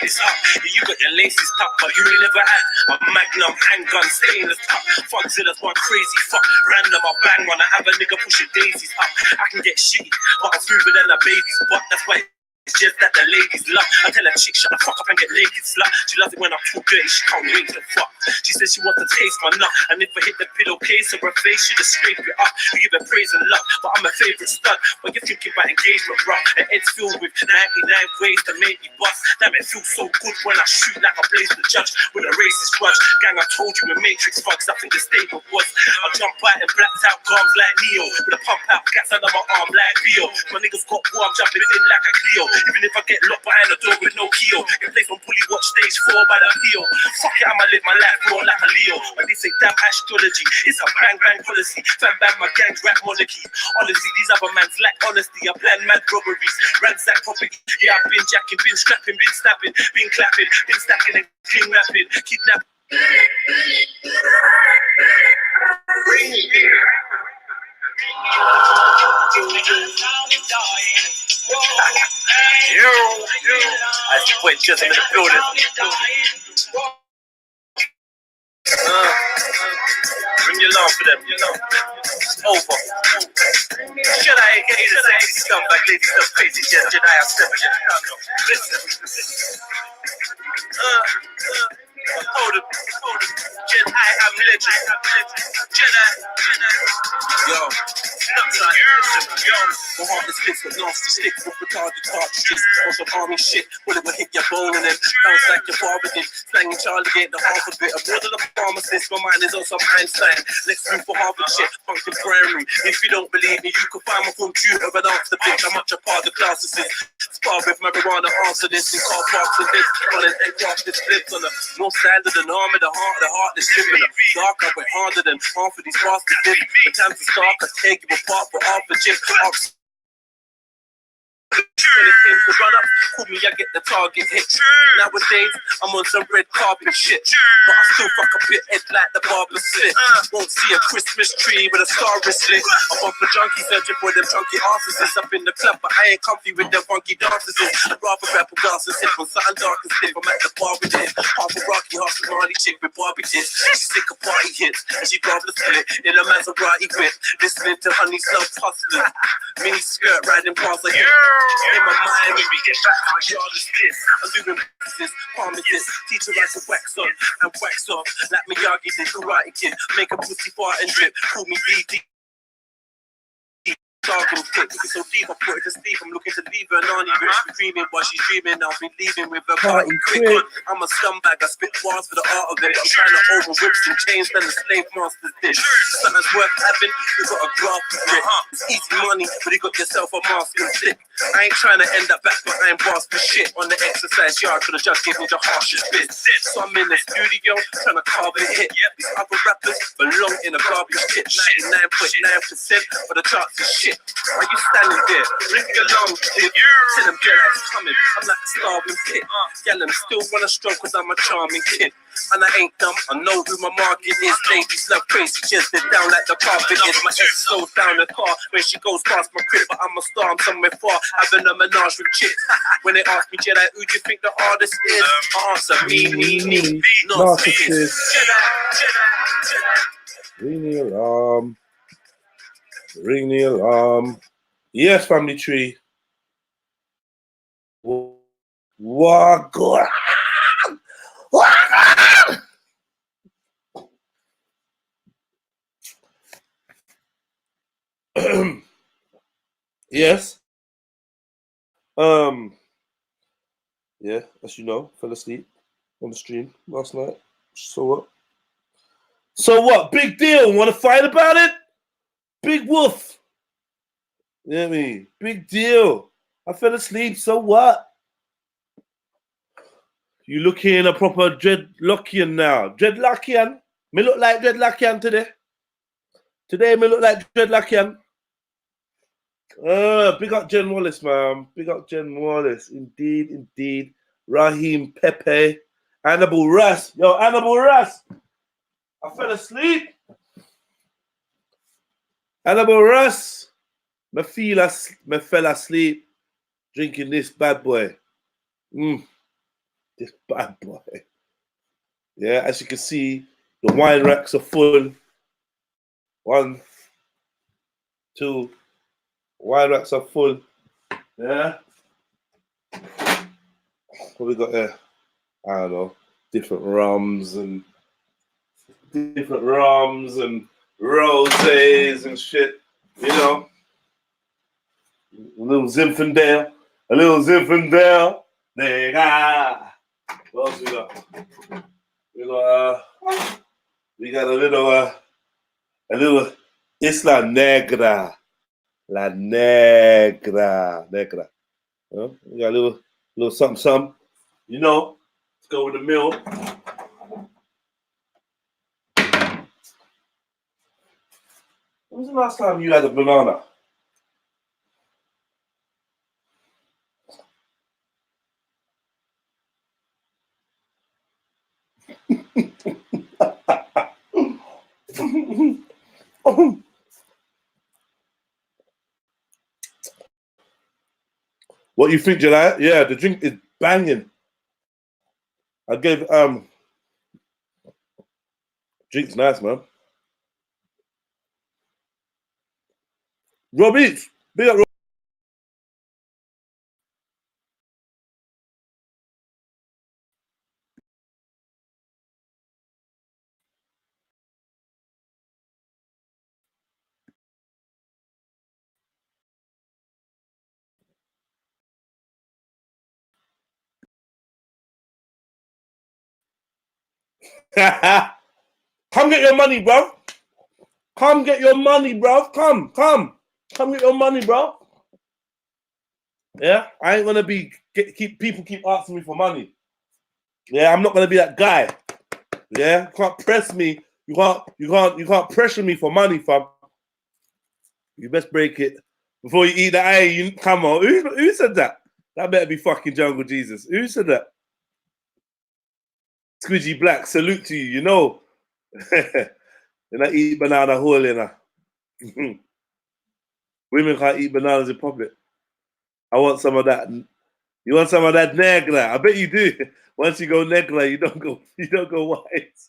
this up. Yeah, you got your laces tucked, but you ain't never had a magnum handgun stainless tuck. Fuckzilla's one crazy fuck. Random, I bang one, I have a nigga pushing daisies up. I can get shitty, but I'm smoother than a baby's butt. That's why it's just that the ladies love. I tell a chick, shut the fuck up and get naked, slut. She loves it when I'm too dirty, she can't wait to fuck. She says she wants to taste my nut, and if I hit the pillowcase of her face, she just scrape it up. You give her praise and love, but I'm a favourite stud. But you're thinking about engagement, bro. And it's filled with 99 ways to make me bust. Damn, it feels so good when I shoot like I blaze the judge with a racist grudge. Gang, I told you, in Matrix fucks, I think the statement was I jump out and blacked out arms like Neo, with a pump out gas under my arm like Bio. My niggas got war, I'm jumping in like a Cleo. Even if I get locked behind the door with no key, get placed on Bully Watch stage 4 by the Pio. Fuck it, I'ma live my life more like a Leo. But this ain't damn astrology, it's a bang bang policy. Fan bang my gang's rap monarchy. Honestly, these other mans lack honesty. I plan mad robberies, ransack property. Yeah, I've been jacking, been scrapping, been stabbing, been clapping, been stacking and king rapping, kidnapping. That's Patriotism in the building. Bring your love for them, It's over. Should I get you the sexy stuff like lady stuff crazy just Jedi I step in listen. Hold up. Jedi, I'm legend. Jedi. Yo. The heartless hits with nasty sticks with retarded cartridges. On some army shit, bullet will hit your bone and then bounce like your father did. Slanging Charlie get the half of it. A brother of a pharmacist, my mind is on some Einstein. Let's move for Harvard shit, funkin' primary. If you don't believe me, you can find my phone tutor and ask the bitch how much a part of the classes is. Spar with marijuana, answer this in car parks and this. Running aircraft, this flips on the north side of the arm of the heart is stripping the dark. I went harder than half of these bastards did. The times is dark, I take you apart for half a chip. When it came to run up, call me, I get the target hit. Nowadays, I'm on some red carpet shit, but I still fuck up your head like the barber slit. Won't see a Christmas tree with a star wristlet. I'm up a junkie searching for them chunky answers. Up in the club, but I ain't comfy with them funky dances. I'd rather grab a glass and sip on something dark and stiff. I'm at the bar with it. Half a rocky, half a Marley chick with Barbie tits. She's sick of party hits, and she'd rather split in a Maserati whip. Listening to Honey's Love hustling. Mini skirt riding past like in my mind, when we get back to my yard is this. I'm doing business, palm is this. Teacher writes to wax on and wax off. Like Miyagi did, Karate Kid. Make a pussy fart and drip. Call me BD. Target stick, looking so deep, I put it to sleep. I'm looking to leave her, Nani rich, dreaming while she's dreaming. I'll be leaving with her party quick. I'm a scumbag, I spit bars for the art of it. I'm trying to over whips and chains than the slave masters did. Something's worth having, you got a graph with it. It's easy money, but you got yourself a mask and stick. I ain't trying to end up back behind bars for shit. On the exercise yard, could've just given me the harshest bit. So I'm in the studio, trying to carve a hit. These other rappers belong in a garbage pit. 99.9% of the charts is shit. Are you standing there? Ring along, kid. Tell them Jedi's coming. I'm like a starving pit. Yeah, them still wanna stroke cause I'm a charming kid. And I ain't dumb, I know who my market is. Ladies love crazy, just they're down like the carpet is. My ex slows down the car when she goes past my crib, but I'm a star, I'm somewhere far, having a menage with chicks. When they ask me, Jedi, who do you think the artist is? I answer, me. Narcissist. Ring the alarm. Yes, family tree. What God? Yes. Yeah, as you know, fell asleep on the stream last night. So what? Big deal. Want to fight about it? Big woof. You know what I mean? Big deal. I fell asleep. So what? You looking a proper dreadlockian now. Dreadlockian. Me look like dreadlockian today. Today me look like dreadlockian. Big up Jen Wallace, man. Big up Jen Wallace. Indeed. Raheem Pepe. Annabelle Russ. Yo, Annabelle Russ. I fell asleep. Annabelle Russ. Me fell asleep drinking this bad boy. This bad boy. Yeah, as you can see, the wine racks are full. 1, 2, wine racks are full. Yeah. What we got here? I don't know. Different rums and rosés and shit. You know. A little Zinfandel. Nigga. What else we got? We got a little Isla Negra. La Negra. We got a little something. You know, let's go with the meal. When was the last time you had a banana? What you think, July? Yeah, the drink is banging. I gave drink's nice, man. Rob Eats, big up Rob. Come get your money, bro. Come get your money, bro. Come get your money, bro. Yeah, I ain't gonna keep asking me for money. Yeah, I'm not gonna be that guy. Yeah, you can't press me. You can't pressure me for money, fam. You best break it before you eat that. Hey, come on. Who said that? That better be fucking Jungle Jesus. Who said that? Squidgy Black, salute to you. You know, and I eat banana whole, you know. Women can't eat bananas in public. I want some of that. You want some of that negra? I bet you do. Once you go negra, you don't go white.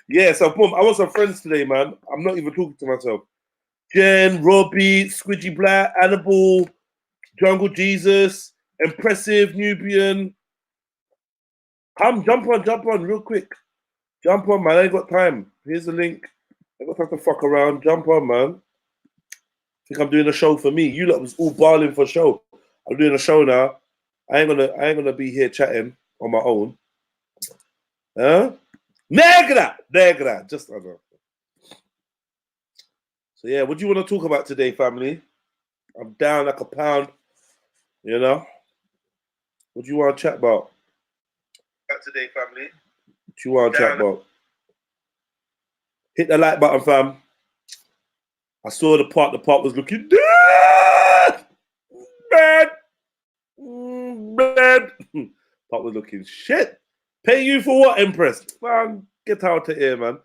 Yeah, so boom. I want some friends today, man. I'm not even talking to myself. Jen, Robbie, Squidgy Black, Annabelle, Jungle Jesus, Impressive Nubian. Come, jump on, real quick. Jump on, man. I ain't got time. Here's the link. I got time to fuck around. Jump on, man. I think I'm doing a show for me. You lot was all barling for a show. I'm doing a show now. I ain't gonna be here chatting on my own. Huh? Negra. Just I don't know. So yeah, what do you want to talk about today, family? I'm down like a pound. You know. What do you want to chat about? Today, family. What you want to chat about? Hit the like button, fam. I saw the part was looking dead. Bad. Part was looking shit. Pay you for what, Empress? Man, get out of here, man.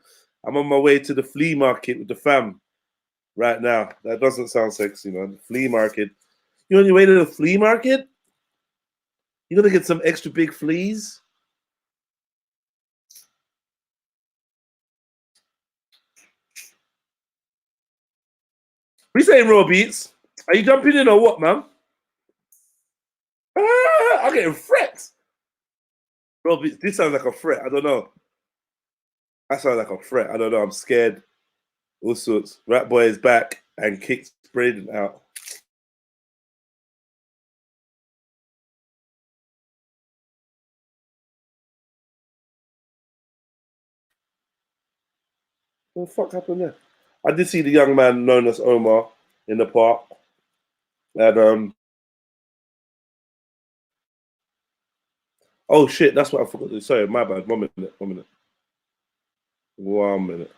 I'm on my way to the flea market with the fam right now. That doesn't sound sexy, man. Flea market. You on your way to the flea market? You're gonna get some extra big fleas? We saying raw beats. Are you jumping in or what, man? I'm getting threats. Raw beats. This sounds like a threat. I don't know. That sounds like a threat. I don't know. I'm scared. All sorts. Rat Boy is back and kicks Braden out. What the fuck happened there? I did see the young man known as Omar in the park. And oh shit, that's what I forgot to say. My bad. 1 minute. 1 minute.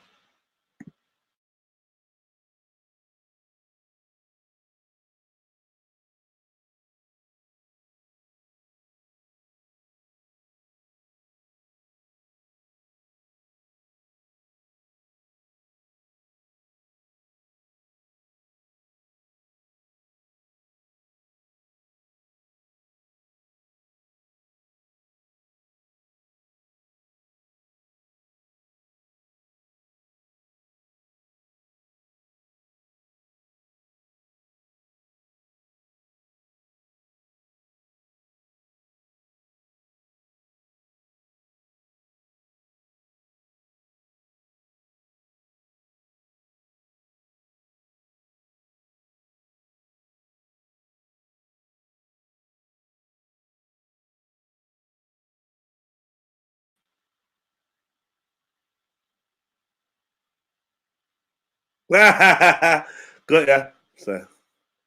Got ya. So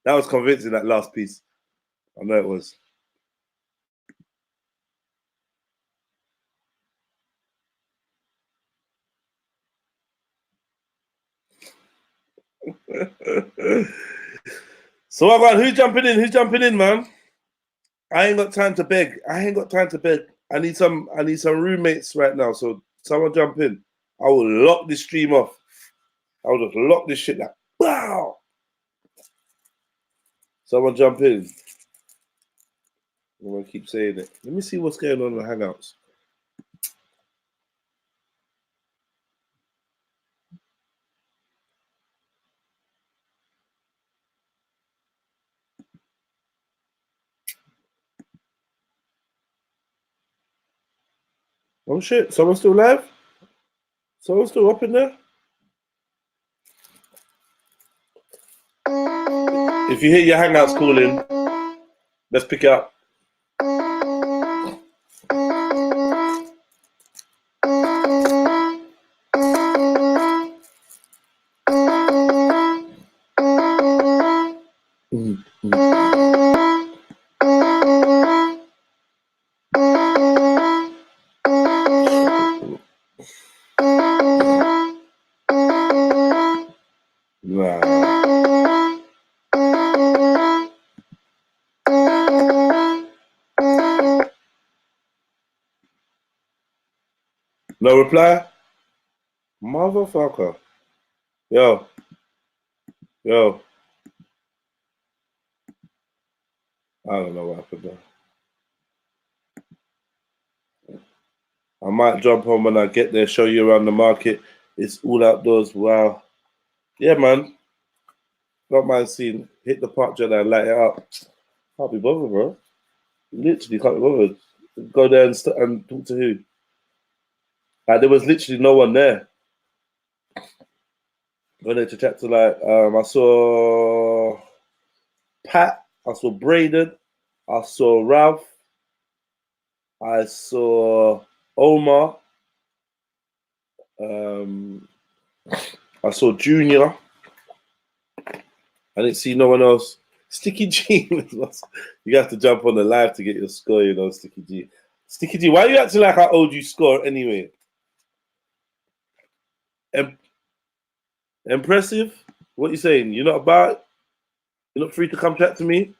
that was convincing, that last piece. I know it was. So I got, who's jumping in? Who's jumping in, man? I ain't got time to beg. I ain't got time to beg. I need some roommates right now. So someone jump in. I will lock this stream off. I will just lock this shit like wow. Someone jump in. I'm gonna keep saying it. Let me see what's going on in the Hangouts. Oh shit! Someone still live? Someone still up in there? If you hear your Hangouts calling, let's pick it up. No reply? Motherfucker. Yo. I don't know what happened there. I might jump on when I get there, show you around the market. It's all outdoors. Wow. Yeah, man. Not mind seeing. Hit the park, Jedi, and light it up. Can't be bothered, bro. Literally can't be bothered. Go there and talk to who? Like, there was literally no one there. Went there to chat to, like, I saw Pat, I saw Braden, I saw Ralph, I saw Omar, I saw Junior. I didn't see no one else. Sticky G. You have to jump on the live to get your score, you know, Sticky G. Sticky G, why are you acting like how old you score anyway? Impressive? What you saying? You're not about? You're not free to come chat to me?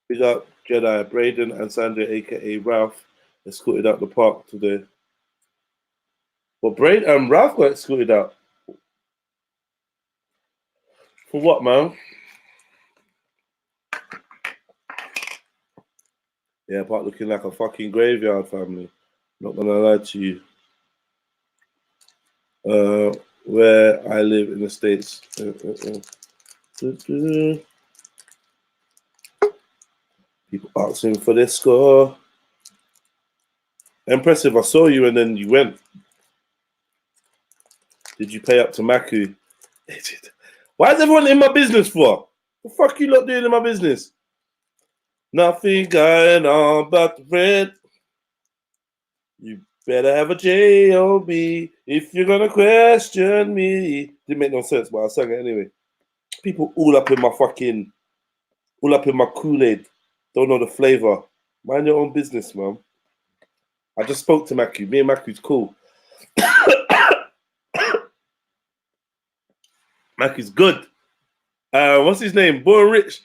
We got Jedi, Braden, and Sandra, aka Ralph, escorted out the park today. Well, Braden and Ralph got escorted out. For what, man? Yeah, park looking like a fucking graveyard, family. Not gonna lie to you. Where I live in the States. People asking for their score. Impressive. I saw you and then you went. Did you pay up to Maku? Why is everyone in my business for? The fuck you lot doing in my business? Nothing going on but the red. You better have a job if you're gonna question me. Didn't make no sense, but I sang it anyway. People all up in my Kool-Aid. Don't know the flavor. Mind your own business, man. I just spoke to Maku. Me and Maku's cool. Maku's good. What's his name? Born Rich.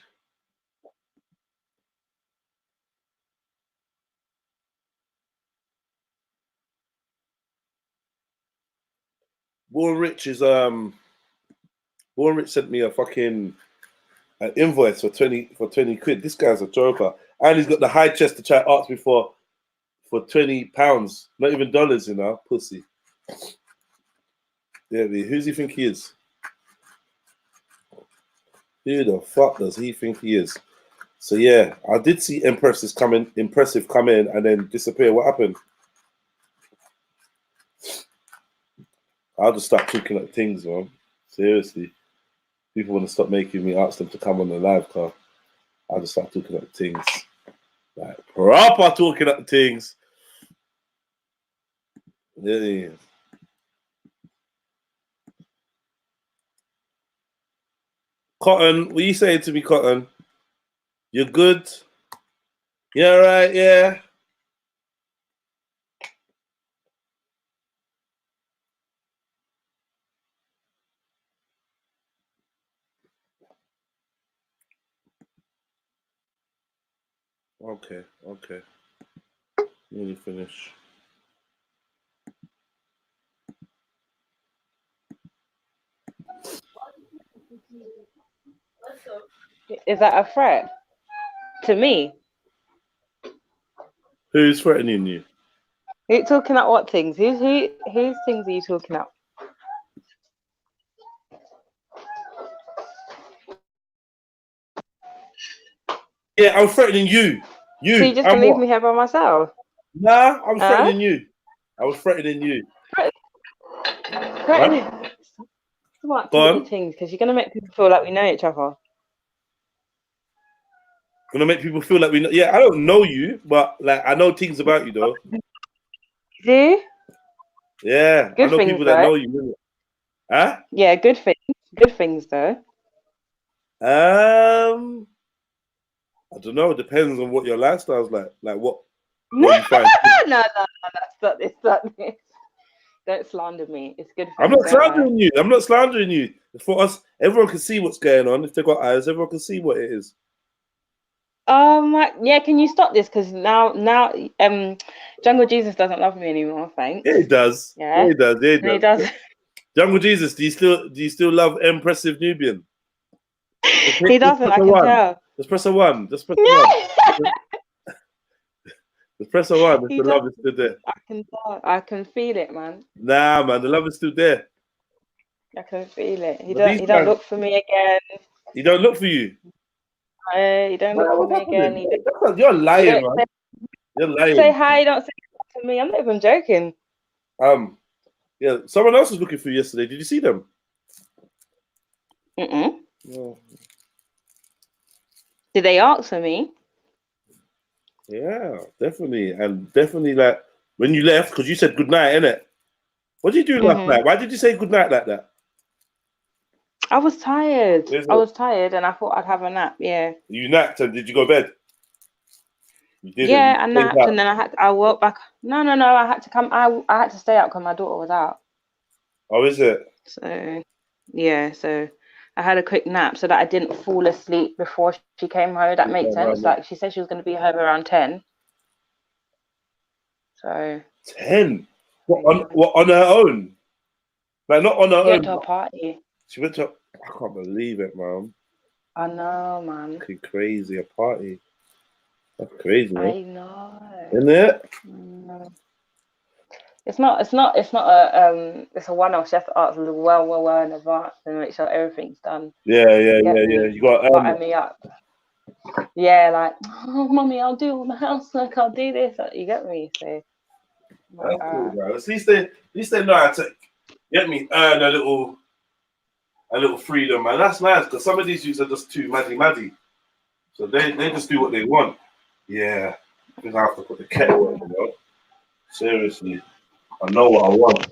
Born Rich is Born Rich sent me a fucking an invoice for 20 quid. This guy's a joker. And he's got the high chest to try to ask me for £20. Not even dollars, you know, pussy. Yeah, who does he think he is? Who the fuck does he think he is? So yeah, I did see Impressive come in and then disappear. What happened? I'll just start talking like things, man. Seriously. People want to stop making me ask them to come on the live car. I'll just start talking like things. Like proper talking like things. Yeah. Cotton, what are you saying to me, Cotton? You're good? Yeah, right, yeah. Okay. Nearly finish. Is that a threat to me? Who's threatening you? Are you talking about what things? Whose things are you talking about? Yeah, I'm threatening you. So you just gonna leave me here by myself? Nah, I'm threatening you. I was threatening you. Threatening? What things? Because you're gonna make people feel like we know each other. Gonna make people feel like we know. Yeah, I don't know you, but like I know things about you though. Do you? Yeah, good I know things, people though. that know you. Huh? Yeah, good things. Good things though. I don't know. It depends on what your lifestyle's like. Like what you find. No, that's not this. Don't slander me. It's good. I'm not slandering you. I'm not slandering you. For us, everyone can see what's going on. If they've got eyes, everyone can see what it is. Yeah. Can you stop this? Because now, Jungle Jesus doesn't love me anymore. Thanks. Yeah, he does. Yeah, he does. Yeah, he does. Jungle Jesus, do you still love Impressive Nubian? He doesn't. I can tell. Just press a 1. Just press a 1. Just press a 1. The love is still there. I can tell. I can feel it, man. Nah, man, the love is still there. I can feel it. He don't look for me again. He don't look for you. He don't look for me again. You're lying, man. You're lying. Say hi. Don't say hi to me. I'm not even joking. Yeah, someone else was looking for you yesterday. Did you see them? No. Did they ask for me? Yeah, definitely. And definitely, like, when you left, because you said goodnight, innit? What did you do last night? Why did you say goodnight like that? I was tired. I was tired and I thought I'd have a nap, yeah. You napped and did you go to bed? You didn't. Yeah, I napped and then I woke back. No, I had to come. I had to stay out because my daughter was out. Oh, is it? So, yeah, so I had a quick nap so that I didn't fall asleep before she came home. That makes sense. Like, she said she was going to be home around 10. So 10? What on her own? Like, not on her own. She went to a party. She went to. I can't believe it, man. I know, man. Looking crazy, a party. That's crazy. I know. Isn't it? It's not a it's a one-off. She has to ask well in advance and make sure everything's done. Yeah. You got butter me up. Yeah, like, oh, mommy, I'll do all the housework. I'll do this. You get me? So that's cool, man. At least they know how to get me earn a little freedom, man. That's nice because some of these youths are just too maddy. So they just do what they want. Yeah, I think I have to put the kettle on, you know. Seriously, I know what I want.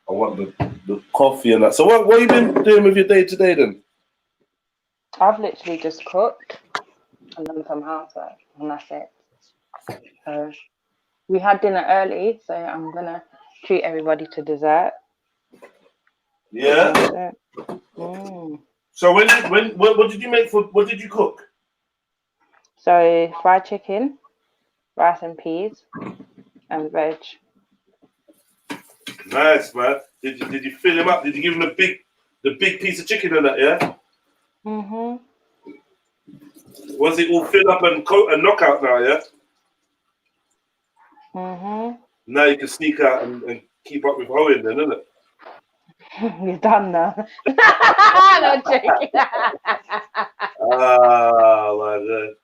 I want the coffee and that. So what have you been doing with your day today then? I've literally just cooked and done some housework, and that's it. So we had dinner early, so I'm gonna treat everybody to dessert. Yeah. So what did you make what did you cook? So fried chicken, rice and peas, and veg. Nice, man. Did you fill him up? Did you give him the big piece of chicken and that? Yeah. Was it all filled up and knockout now? Yeah. Now you can sneak out and keep up with Owen, then, isn't it? You're done now. Not joking. Oh my god.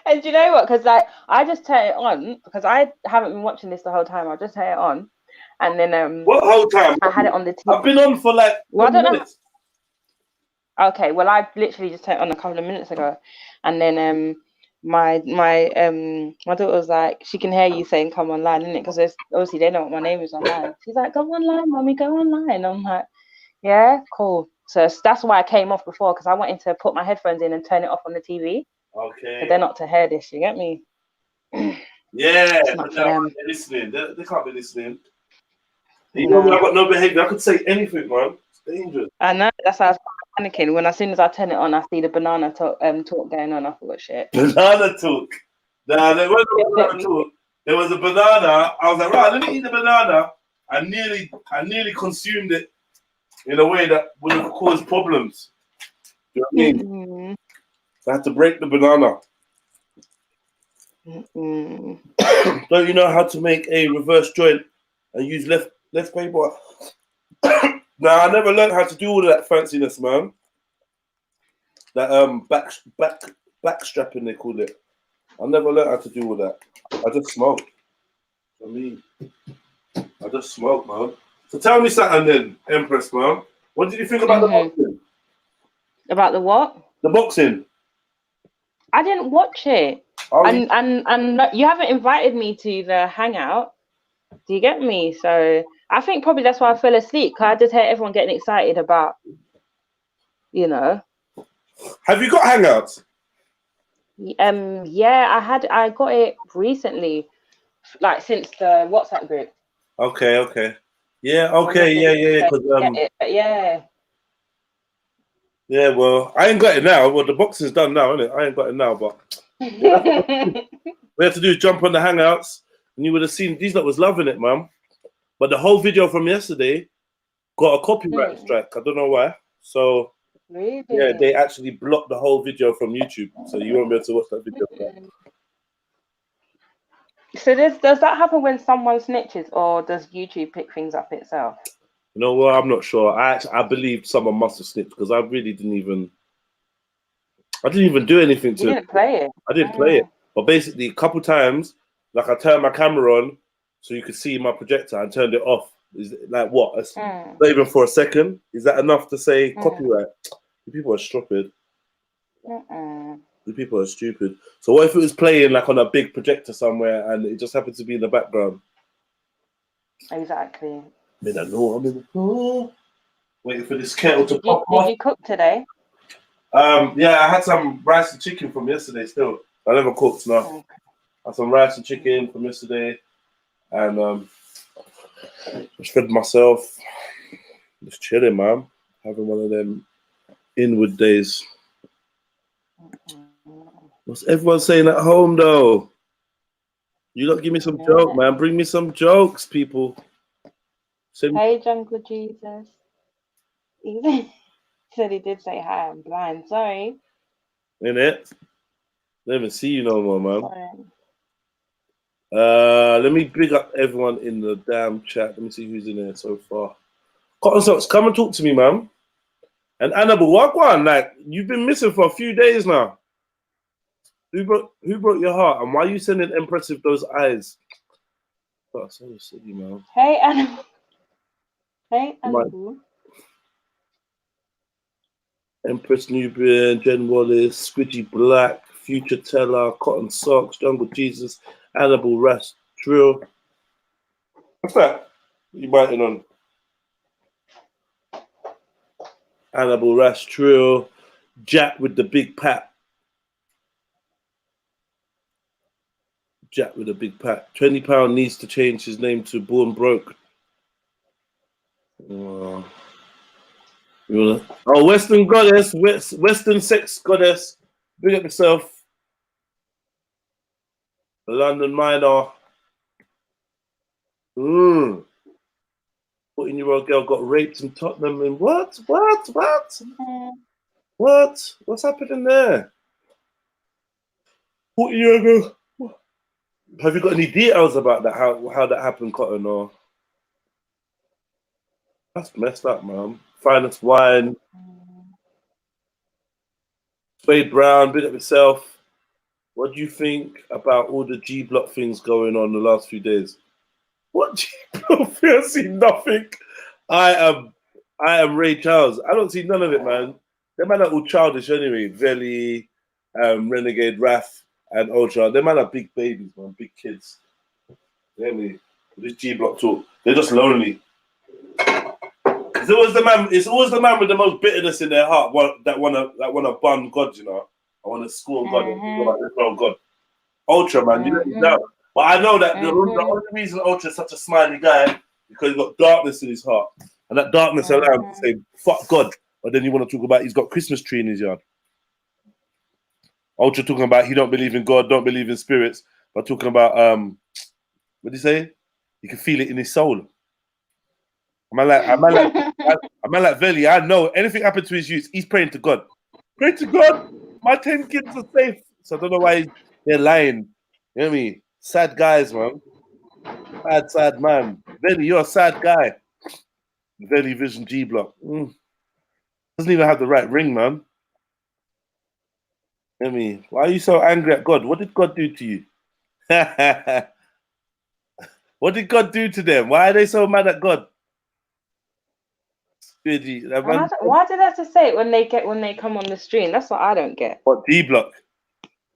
And do you know what? Because I just turn it on because I haven't been watching this the whole time. I just turn it on, and then what whole time? I had it on the TV. I've been on for like 20 minutes. Okay, well I literally just turned it on a couple of minutes ago, and then my daughter was like, she can hear you saying come online, innit? Because obviously they know what my name is online. She's like, go online, mommy, go online. I'm like, yeah, cool. So that's why I came off before, because I wanted to put my headphones in and turn it off on the TV. Okay. But they're not to hear this. You get me? Yeah, It's not but for they're them. listening. They can't be listening. You know, I've got no behavior. I could say anything, man. It's dangerous. I know. That's how I was panicking. When as soon as I turn it on, I see the banana talk going on. I thought, shit. Banana talk. Nah, there wasn't a banana talk. There was a banana. I was like, right, let me eat the banana. I nearly consumed it in a way that would have caused problems. Do you know what I mean? I had to break the banana. Don't you know how to make a reverse joint and use left paper? Nah, I never learned how to do all of that fanciness, man. That back strapping, they call it. I never learned how to do all that. I just smoke. I just smoke, man. So tell me something then, Empress, man. What did you think about the boxing? About the what? The boxing. I didn't watch it. Oh, and you haven't invited me to the hangout. Do you get me? So I think probably that's why I fell asleep, because I just heard everyone getting excited about, you know. Have you got hangouts? Yeah, I got it recently, like since the WhatsApp group. Okay. Yeah, okay, yeah. Yeah, well, I ain't got it now. Well, the boxing's done now, isn't it? I ain't got it now, but we have to do is jump on the hangouts, and you would have seen these lot was loving it, man. But the whole video from yesterday got a copyright strike. I don't know why. So really? Yeah, they actually blocked the whole video from YouTube, so you won't be able to watch that video. So does that happen when someone snitches, or does YouTube pick things up itself? You know what? I'm not sure. I believe someone must have snitched, because I really didn't even do anything to. You didn't play it. I didn't play it, but basically a couple times, like I turned my camera on so you could see my projector and turned it off. Is it like what? Not even for a second. Is that enough to say copyright? The people are stupid. The people are stupid. So what if it was playing like on a big projector somewhere and it just happened to be in the background? Exactly. I'm in the floor, waiting for this kettle to pop off. Did you cook today? Yeah, I had some rice and chicken from yesterday still. I never cooked now. Okay. I had some rice and chicken from yesterday and just fed myself. Just chilling, man. Having one of them inward days. What's everyone saying at home though? You lot give me some joke, man. Bring me some jokes, people. Hey, Jungle Jesus. He said he did say hi. I'm blind. Sorry. Innit? Don't even see you no more, man. Sorry. Let me big up everyone in the damn chat. Let me see who's in there so far. Cotton Socks, come and talk to me, man. And Annabelle, what one? Like, you've been missing for a few days now. Who broke your heart? And why are you sending Empress with those eyes? Oh, so silly, man. Hey, Annabelle. Hey, Annabelle. Empress Nubian, Jen Wallace, Squidgy Black, Future Teller, Cotton Socks, Jungle Jesus, Annabelle Rash, Drill. What's that? What you biting on? Annabelle Rash, Drill, Jack with the big pat. Jack with a big pat. £20 needs to change his name to Born Broke. Oh, Western Goddess, Western Sex Goddess. Big up yourself. The London Minor. 14-year-old girl got raped in Tottenham. And what? What's happening there? 14-year-old girl. Have you got any details about that? How that happened, Cotton? Or that's messed up, man. Finest Wine. Spade Brown, big up yourself. What do you think about all the G Block things going on the last few days? What G Block? I see nothing. I am Ray Charles. I don't see none of it, man. Them man are all childish anyway. Veli, Renegade, Raph, and Ultra. Them man are big babies, man. Big kids. This G Block talk. They're just lonely. It's always the man. It's always the man with the most bitterness in their heart. That wanna bun God. You know, I wanna scorn God. Oh God, Ultra man, you let me down. But I know that the only reason Ultra is such a smiley guy because he's got darkness in his heart, and that darkness allows him to say "fuck God." But then you want to talk about he's got Christmas tree in his yard. Ultra talking about he don't believe in God, don't believe in spirits, but talking about what did he say? You can feel it in his soul. I'm like Veli. I know anything happened to his youth, he's praying to God. Pray to God. My 10 kids are safe. So I don't know why they're lying. You know what I mean? Sad guys, man. Sad man. Veli, you're a sad guy. Veli Vision G Block. Doesn't even have the right ring, man. You know what I mean? Why are you so angry at God? What did God do to you? What did God do to them? Why are they so mad at God? Why do they have to say it when they come on the stream? That's what I don't get. What, D Block?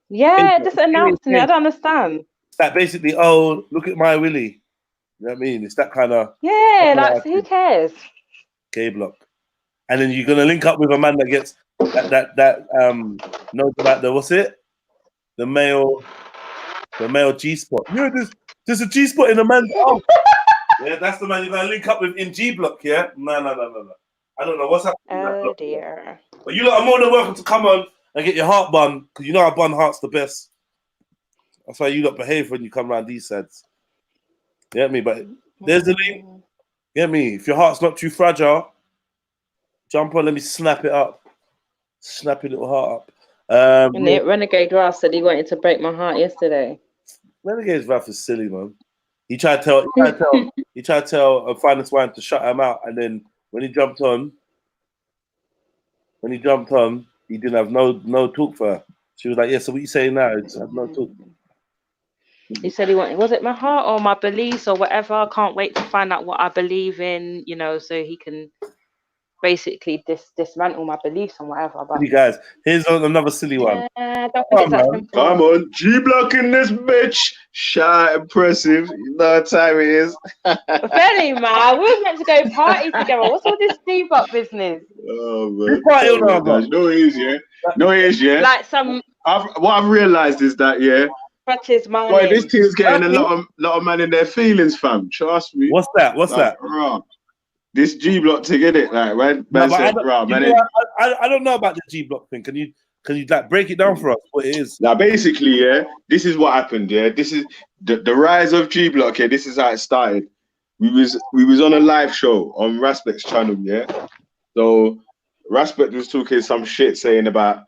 Yeah, just announcing it. I don't understand. It's that basically, oh, look at my Willie. You know what I mean? It's that kind of... Yeah, like, who cares? K Block. And then you're going to link up with a man that gets... that knows about the... What's it? The male G-spot. Yeah, there's a G-spot in a man's... Oh. Yeah, that's the man you're going to link up with in G Block, yeah? No. I don't know what's happening. Oh, dear. But you lot are more than welcome to come on and get your heart bun, because you know I bun hearts the best. That's how you lot behave when you come around these sides. You get me? But there's the link. You get me? If your heart's not too fragile, jump on, let me snap it up. Snap your little heart up. Renegade Ross said he wanted to break my heart yesterday. Renegade's Ralph is silly, man. He tried to tell Finest Wine to shut him out, and then when he jumped on, he didn't have no talk for her. She was like, "Yeah, so what you saying now?" I just had no talk. He said he wanted, was it my heart or my beliefs or whatever? I can't wait to find out what I believe in, you know, so he can basically dismantle my beliefs and whatever. But you guys, here's another silly one. I don't think it's that simple. Come on, G Block in this bitch. Shy, impressive. You know what time it is. Very man, we were meant to go party together. What's all this G Block business? Oh man. Party No, it is, yeah. Like some. What I've realised is that, yeah. Boy, this team's getting a lot of man in their feelings, fam. Trust me. What's that? Right. This G Block thing, innit? Like, man, I don't know about the G Block thing. Can you like break it down for us? What it is? Now, basically, yeah, this is what happened. Yeah, this is the rise of G Block. Yeah, this is how it started. We was on a live show on Raspect's channel. Yeah, so Raspect was talking some shit saying about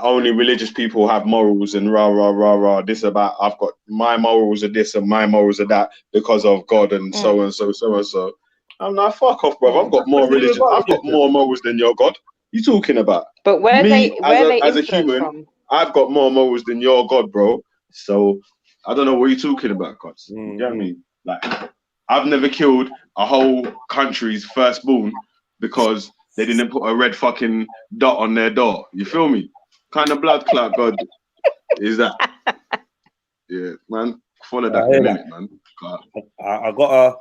only religious people have morals and rah. This about I've got my morals are this and my morals are that because of God and so and so. I'm like, fuck off, bro. I've got more religion. I've got more morals than your God. You talking about? But where as a human, from? I've got more morals than your God, bro. So I don't know what you're talking about, God. You get me? Like, I've never killed a whole country's firstborn because they didn't put a red fucking dot on their door. You feel me? Kind of blood clot God is that? Yeah, man. Follow that in a minute, man. I gotta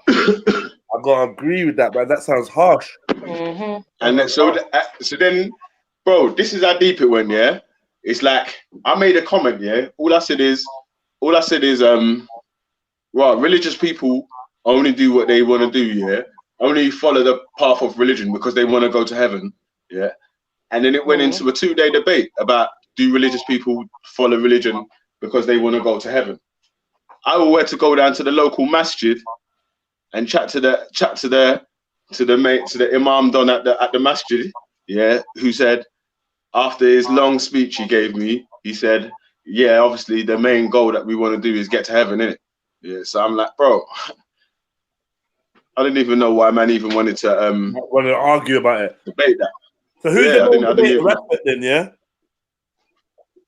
agree with that, man. That sounds harsh. Mm-hmm. And then, so then, bro, this is how deep it went. Yeah, it's like I made a comment. Yeah, all I said is, well, religious people only do what they want to do. Yeah, only follow the path of religion because they want to go to heaven. Yeah. And then it went into a 2-day debate about do religious people follow religion because they want to go to heaven. I will went to go down to the local masjid and chat to the imam don at the masjid, yeah, who said after his long speech he gave me, he said, yeah, obviously the main goal that we want to do is get to heaven, innit? Yeah, so I'm like, bro, I didn't even know why man even wanted to argue about it, debate that. So who's the Raspect then, yeah?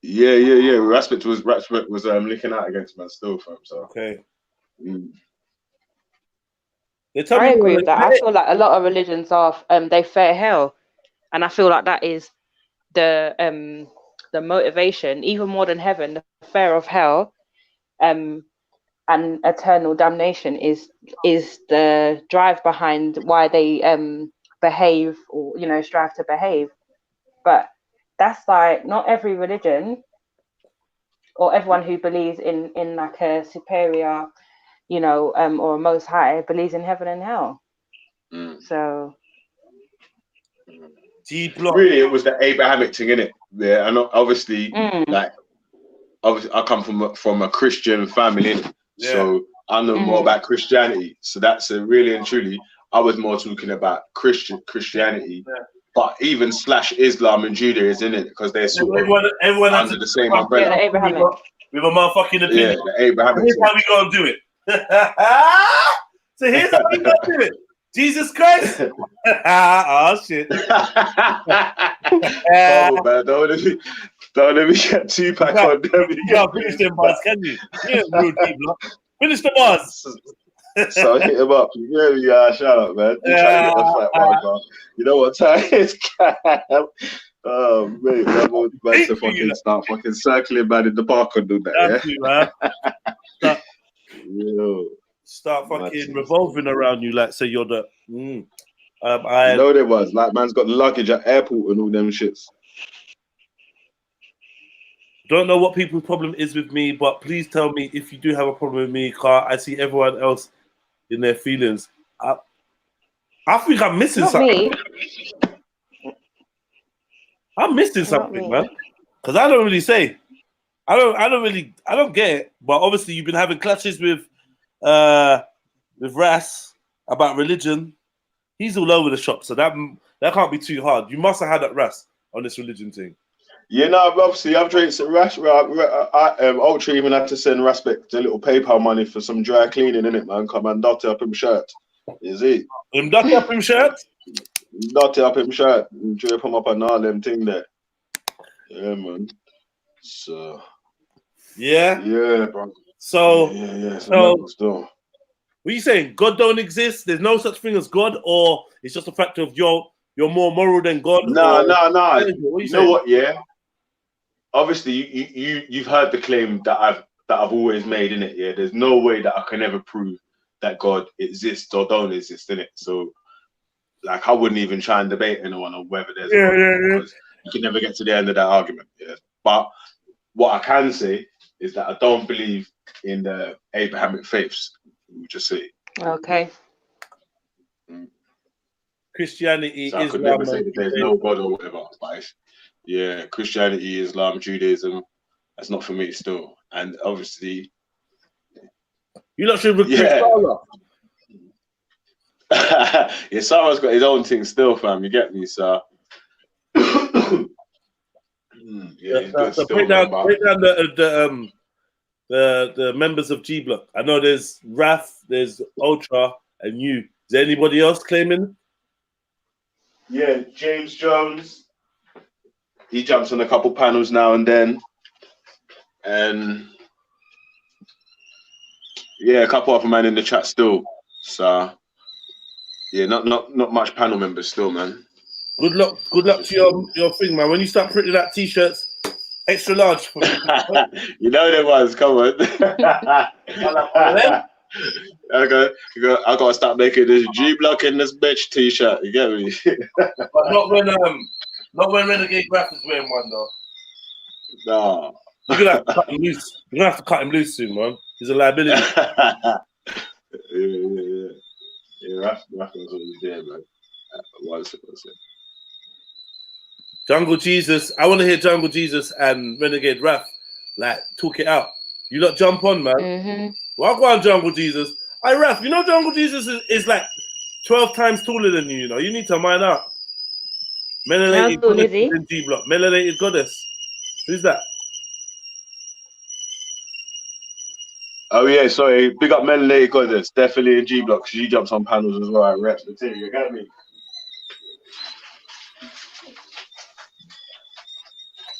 Yeah. Raspect was linking out against man still, fam. So okay. I agree with that. I feel like a lot of religions are they fear hell, and I feel like that is the motivation, even more than heaven, the fear of hell. And and eternal damnation is the drive behind why they behave, or strive to behave. But that's like not every religion or everyone who believes in like a superior, or a most high, believes in heaven and hell. So really, it was the Abrahamic thing, innit? Yeah, and obviously, obviously, I come from a Christian family, innit? Yeah. So I know more about Christianity. So that's really and truly, I was more talking about Christianity, but even / Islam and Judaism, innit? Because they're sort of everyone under the same umbrella. Yeah, Abrahamic. With a motherfucking opinion. Yeah, the Abrahamic. Here's how we gonna do it. So here's how we gonna do it. Jesus Christ. Oh shit. Oh man, don't let me get Tupac on them. You can't finish them bars, can you? Yeah, real deep, look. Finish the bars. So hit him up. Yeah, shout out, man. You try to get the fight, man. You know what time it's oh mate, that was about to fucking start fucking circling man in the park and do that. Start fucking revolving around you like say you're the I know there was like man's got luggage at airport and all them shits. Don't know what people's problem is with me, but please tell me if you do have a problem with me, Car. I see everyone else in their feelings. I think I'm missing something. I'm missing something, man. Because I don't really say. I don't get it. But obviously you've been having clashes with Ras about religion. He's all over the shop, so that can't be too hard. You must have had that Ras on this religion thing. Yeah, no, obviously I've drank some Ultra even had to send Raspect a little PayPal money for some dry cleaning, innit, man? Come and dot up him shirt. Is it? Him dot up him shirt? Dot up him shirt and drape him up and all them thing there. Yeah, man. So yeah, bro. So still. What are you saying? God don't exist? There's no such thing as God, or it's just a factor of you're more moral than God? No. You know what? Yeah. Obviously, you've heard the claim that I've always made, innit? Yeah. There's no way that I can ever prove that God exists or don't exist, innit? So, like, I wouldn't even try and debate anyone on whether there's a God, because you can never get to the end of that argument. Yeah. But what I can say is that I don't believe in the Abrahamic faiths. We just say. Okay. Christianity, so I could Islam, never say that there's no God or whatever. But yeah, Christianity, Islam, Judaism, that's not for me still. And obviously, you lot should recruit Sarah. Yeah, Sarah's got his own thing still, fam. You get me, sir. So break down the members of G Block. I know there's Raf, there's Ultra, and you. Is there anybody else claiming? Yeah, James Jones. He jumps on a couple panels now and then, and yeah, a couple other men in the chat still. So yeah, not much panel members still, man. Good luck to your thing, man. When you start printing out t-shirts, extra large for me. You know there was. Come on. I gotta start making this G Block in this bitch t-shirt. You get me? But not when Renegade Rap is wearing one though. No. You're gonna have to cut him loose. You're gonna have to cut him loose soon, man. He's a liability. Yeah, Raf was always there, man. What's it? Jungle Jesus. I want to hear Jungle Jesus and Renegade Raf like talk it out. You lot jump on, man. Mm-hmm. Well, I'll go on Jungle Jesus. Hey, Raf, you know Jungle Jesus is like 12 times taller than you, You need to mind out. Melanated goddess in G Block. Melanated goddess. Who's that? Oh yeah, sorry. Big up Melanated goddess. Definitely in G Block. She jumps on panels as well. I reps the team. You get me?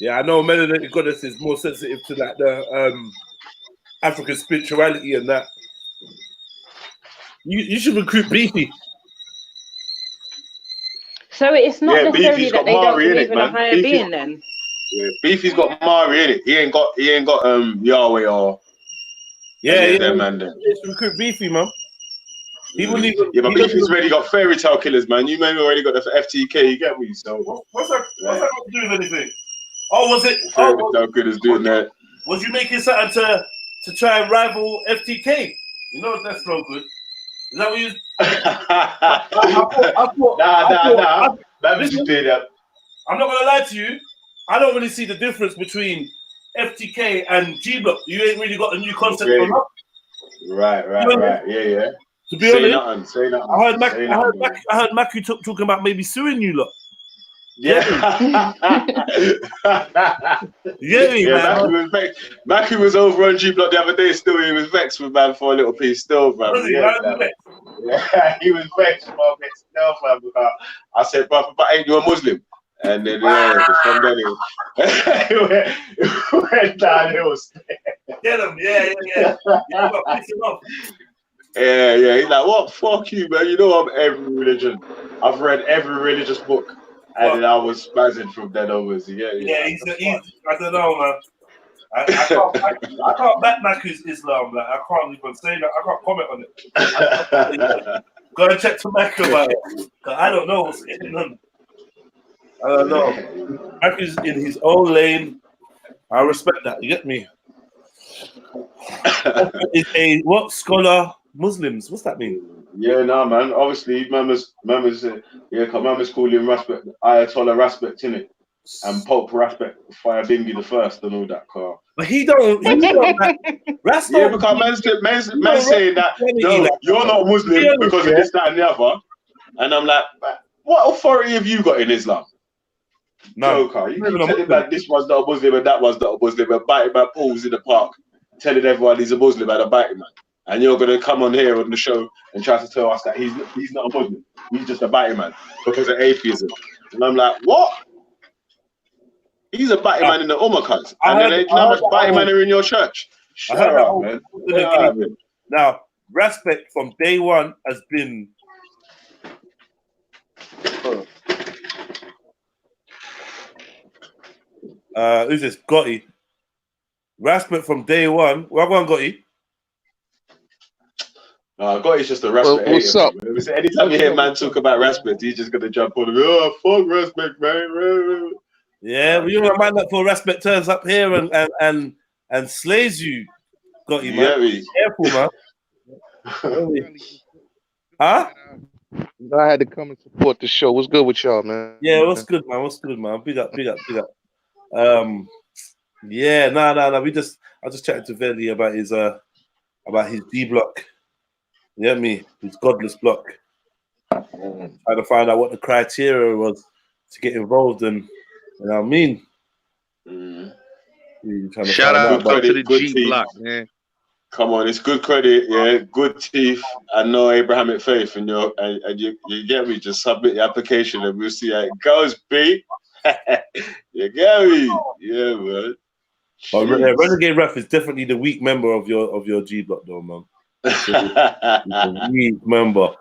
Yeah, I know Melanated goddess is more sensitive to like the African spirituality and that. You should recruit Beefy. So it's not necessarily that they don't believe in a higher Beefy, being, then. Yeah, Beefy's got Mari in it. He ain't got Yahweh or Yeah. them man there. It's recruit Beefy, man. He wouldn't even. Yeah, but he doesn't Beefy's even- already got fairy tale killers, man. You man already got the FTK. You get me? So What's that got to do with anything? Oh, was it? fairy Oh, tale killers doing that. was you making something to try and rival FTK? You know that's no good. Is that what you? I thought. Nah. Man, Listen, just doing that. I'm not gonna lie to you. I don't really see the difference between FTK and G Block. You ain't really got a new concept Okay. on that. Right. Yeah. To be honest, Say nothing. I heard Maku talking about maybe suing you lot. Yeah. Yeah, Maku was over on G Block the other day. Still, he was vexed with man for a little piece. Still, man. Yeah, he was vexed for a bit. Still, man. Because I said, brother, but ain't you a Muslim? And then from then it went downhill. Get him, yeah. Yeah. He's like, what? Fuck you, man. You know I'm every religion. I've read every religious book, and then I was spazzing from then onwards. Yeah, he's I don't know, man. I can't back Maku's Islam. Like, I can't even say that. I can't comment on it. Go and check to Maku about it. Cause I don't know what's going on. I don't know. Maku's in his own lane. I respect that. You get me? Is a what scholar Muslims? What's that mean? Yeah, no, man. Obviously, Mama's calling respect Ayatollah respect in it, and Pope respect Fire Bingi the First and all that car. But he don't. Yeah, because man's saying that no, you're not Muslim because of this, that, and the other. And I'm like, what authority have you got in Islam? No, Joker, you keep telling that this one's not a Muslim and that one's not a Muslim, and biting man pools in the park, telling everyone he's a Muslim and a biting man. And you're gonna come on here on the show and try to tell us that he's not a Muslim, he's just a biting man because of atheism. And I'm like, what? He's a biting man in the Ummah cult. And then how much biting man are in your church? Shut up, man. Now, respect from day one has been. Who's this? Gotti. Respect from day one. What going, Gotti? Gotti's just a respect. What's up? Anytime you hear man talk about respect, he's just gonna jump on him. Oh, fuck respect, man. Yeah, well, you know, a man that for respect turns up here and slays you, Gotti, man. Yeah, Careful, man. Huh? I had to come and support the show. What's good with y'all, man? Yeah, what's good, man? Big up. Yeah, no. I just chatted to Verdi about his D block. You get me? His godless block. Trying to find out what the criteria was to get involved in. You know what I mean? Shout out to the G teeth. block, man. Come on, it's good credit, yeah, good teeth, and no Abrahamic faith, and you get me. Just submit your application, and we'll see how it goes, B. You get me? Yeah, man. But Renegade Ref is definitely the weak member of your G block, though, man. He's a weak member.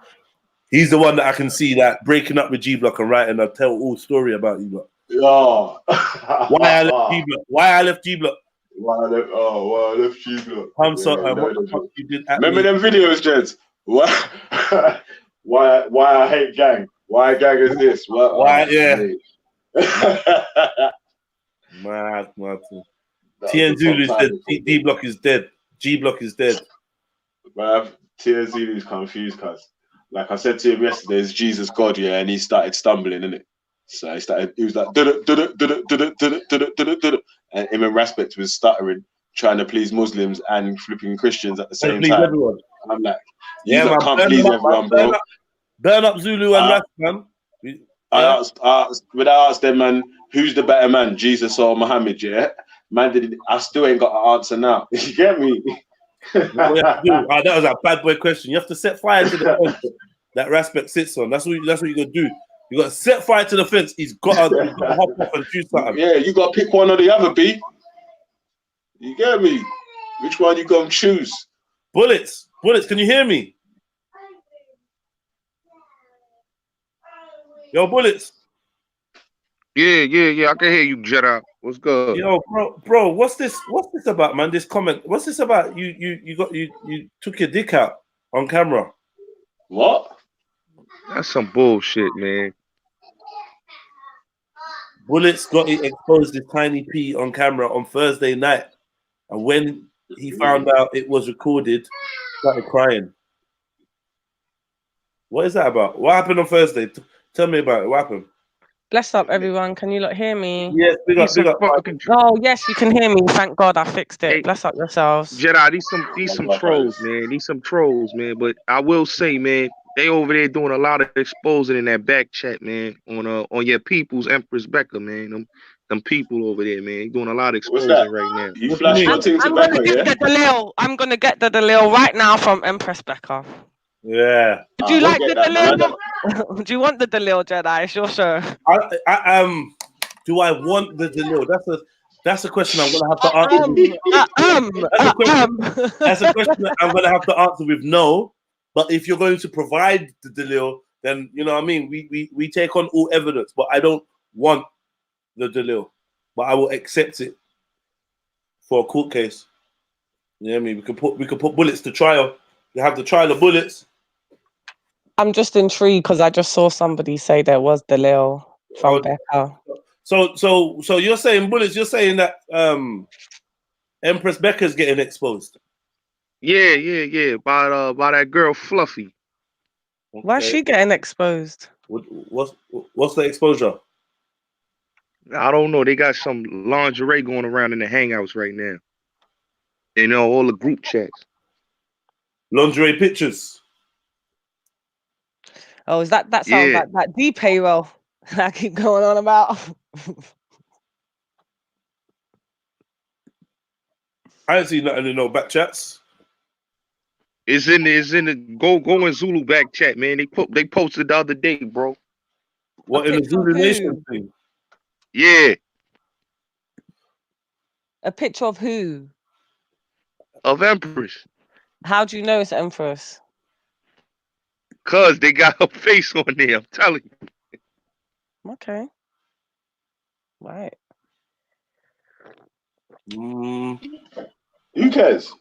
He's the one that I can see that breaking up with G block and writing a tell-all story about you block. Oh. Why I left G block? Why I left G block? Why I left G block? You did remember them videos, gents? Why I hate gang? Why gang is this? Why? Yeah. Mad. TN Zulu said D block is dead. G block is dead. But TN Zulu's confused, cuz. Like I said to him yesterday, it's Jesus God, yeah, and he started stumbling, innit? So he was like, and him and Respect was stuttering, trying to please Muslims and flipping Christians at the same time. Everyone. And I'm like, yeah, man, can't please everyone, bro. Burn up Zulu and Respect, man. I asked them, man, who's the better man, Jesus or Muhammad? Yeah, man, I still ain't got an answer now. You get me? That was a bad boy question. You have to set fire to the fence that Respect sits on. That's what you gotta do. You got to set fire to the fence. He's got to hop off and choose something. Yeah, you got to pick one or the other, B. You get me? Which one you going to choose? Bullets, can you hear me? Yo, Bullets. Yeah. I can hear you, Jedi. What's good? Yo, bro, what's this about, man? This comment. What's this about? You took your dick out on camera. What? That's some bullshit, man. Bullets got it exposed his tiny pee on camera on Thursday night, and when he found out it was recorded, started crying. What is that about? What happened on Thursday? Tell me about it. What happened? Bless up, everyone. Can you lot hear me? Yes, big up. Oh, yes, you can hear me. Thank God I fixed it. Hey, Bless up yourselves. Jedi, these some trolls, man. These some trolls, man. But I will say, man, they over there doing a lot of exposing in that back chat, man. On your people's Empress Becca, man. Them people over there, man, doing a lot of exposing right now. You flash your thing to Becca, yeah? I'm gonna get the Dalil right now from Empress Becca. Yeah. Do you like the Dalil? Do you want the Dalil, Jedi? It's your show. Do I want the Dalil? That's a question I'm gonna have to answer. That's a question that I'm gonna have to answer with no. But if you're going to provide the Dalil, then you know what I mean. We take on all evidence, but I don't want the Dalil, but I will accept it for a court case. You know what I mean? We could put bullets to trial. You have the trial of bullets. I'm just intrigued because I just saw somebody say there was Dalil from Becca. So you're saying bullets? You're saying that Empress Becca's getting exposed? Yeah. By that girl Fluffy. Okay. Why's she getting exposed? What's the exposure? I don't know. They got some lingerie going around in the hangouts right now. You know, all the group chats. Lingerie pictures. Oh, is that sounds like that D payroll I keep going on about? I ain't seen nothing in no back chats. It's in the go in Zulu back chat, man. They posted the other day, bro. What, in the Zulu Nation thing? Yeah. A picture of who? Of Empress. How do you know it's Empress? Cause they got her face on there, I'm telling you. Okay. Right. Who cares?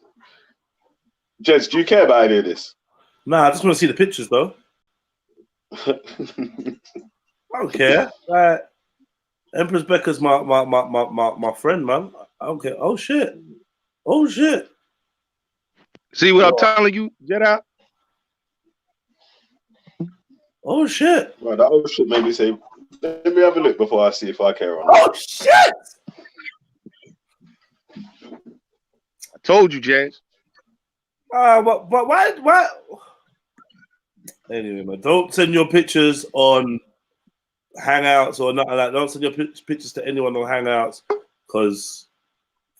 Jez, do you care about any of this? Nah, I just want to see the pictures though. I don't care. Empress Becca's my friend, man. I don't care. Oh shit. See what I'm telling you, Jedi? Oh shit. Right, that old shit made me say, let me have a look before I see if I care or not. Oh shit! I told you, Jazz. But why? Anyway, man, don't send your pictures on Hangouts or nothing like that. Don't send your pictures to anyone on Hangouts, because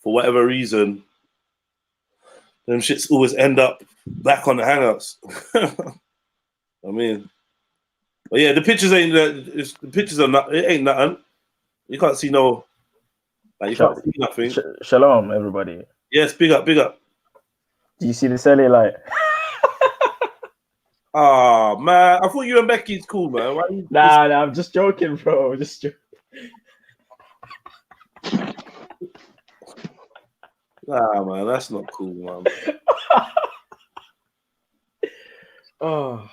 for whatever reason, them shits always end up back on the Hangouts. I mean, but yeah, the pictures ain't. The pictures are not. It ain't nothing. You can't see no. Like you can't see nothing. Shalom, everybody. Yes, big up. Do you see the cellulite? Oh man, I thought you and Becky's cool, man. Why you Nah, I'm just joking, bro. Just joking. Nah, man, that's not cool, man. Oh,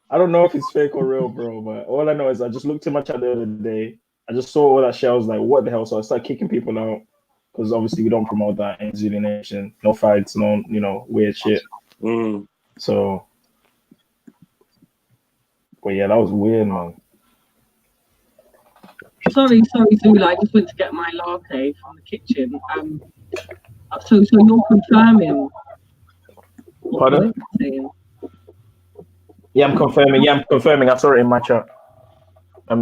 I don't know if it's fake or real, bro. But all I know is I just looked at my chat the other day. I just saw all that shit. I was like, what the hell? So I started kicking people out because obviously we don't promote that in Zulu Nation. No fights, no, weird shit. So, but yeah, that was weird, man. Sorry, Zula. I just went to get my latte from the kitchen. So you're confirming? Pardon? Yeah, I'm confirming. I saw it in my chat.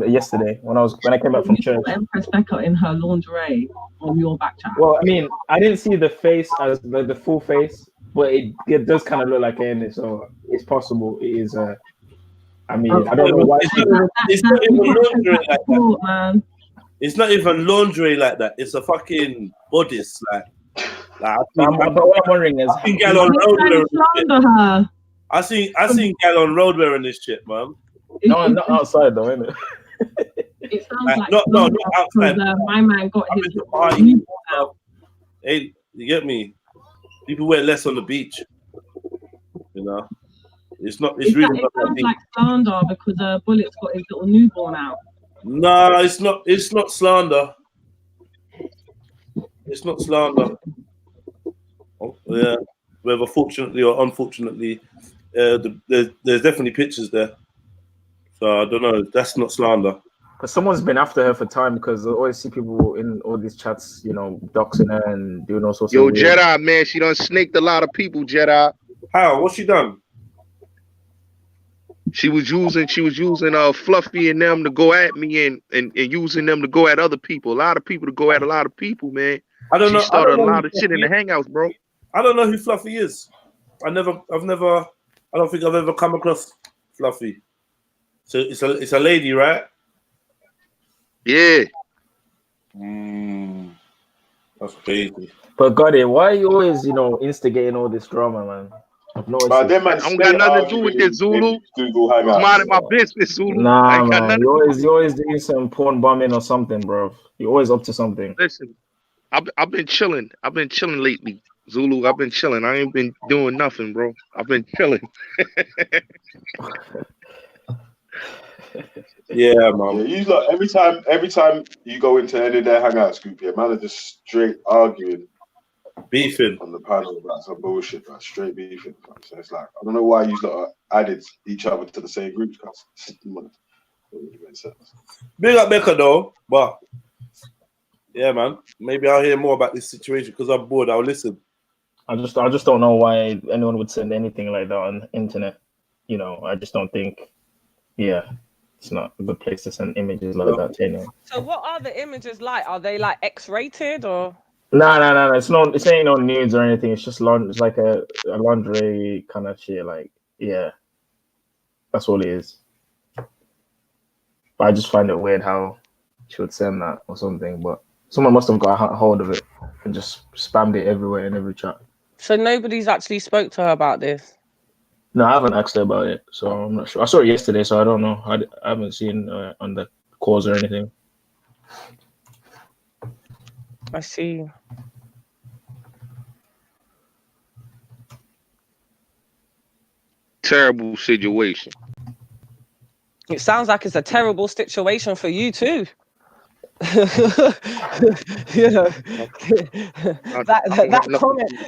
Yesterday when I came back from church. Empress Becca in her lingerie on your back chat. Well, I mean, I didn't see the face as the full face, but it does kind of look like it, so it's possible it is. I mean, I don't know why. It's not even lingerie like that, man. It's not even lingerie like that. It's a fucking bodice, like. But what I'm wondering is, I seen gal on road wearing this shit. I seen gal on road wearing this shit, man. No, not outside though, innit? It sounds like not outside. because my man got I'm his into party newborn out. Hey, you get me? People wear less on the beach. You know, it's really It not that sounds deep. like slander because Bullet's got his little newborn out. No, it's not. It's not slander. It's not slander. Oh, yeah, whether fortunately or unfortunately, there's definitely pictures there. So I don't know. That's not slander. Because someone's been after her for time because I always see people in all these chats, you know, doxing her and doing all sorts of weird. Jedi, man, she done snaked a lot of people, Jedi. How? What's she done? She was using Fluffy and them to go at me and using them to go at other people. A lot of people to go at a lot of people, man. She started a lot of shit in the hangouts, bro. I don't know who Fluffy is. I don't think I've ever come across Fluffy. So it's a lady, right? Yeah. That's crazy. But Gotti, why are you always, you know, instigating all this drama, man? I've no I don't got nothing to do with this, Zulu. I'm minding my business, Zulu. Nah, man. You're always doing some porn bombing or something, bro. You're always up to something. Listen, I've been chilling. I've been chilling lately, Zulu. I've been chilling. I ain't been doing nothing, bro. I've been chilling. Yeah, man. Yeah, you look, every time you go into any of their hangouts group, yeah, man are just straight arguing, beefing on the panel about some bullshit, man. Straight beefing. So it's like, I don't know why you lot added each other to the same group. Big up Becca though, but yeah, man. Maybe I'll hear more about this situation because I'm bored. I'll listen. I just don't know why anyone would send anything like that on the internet. You know, I just don't think. Yeah, it's not a good place to send images like that. You know. So what are the images like? Are they like X-rated or? No. It's ain't no nudes or anything. It's just it's like a lingerie kind of shit. Like, yeah, that's all it is. But I just find it weird how she would send that or something. But someone must have got a hold of it and just spammed it everywhere in every chat. So nobody's actually spoke to her about this? No, I haven't asked her about it, so I'm not sure. I saw it yesterday, so I don't know. I haven't seen on the calls or anything. I see. Terrible situation. It sounds like it's a terrible situation for you too. You know,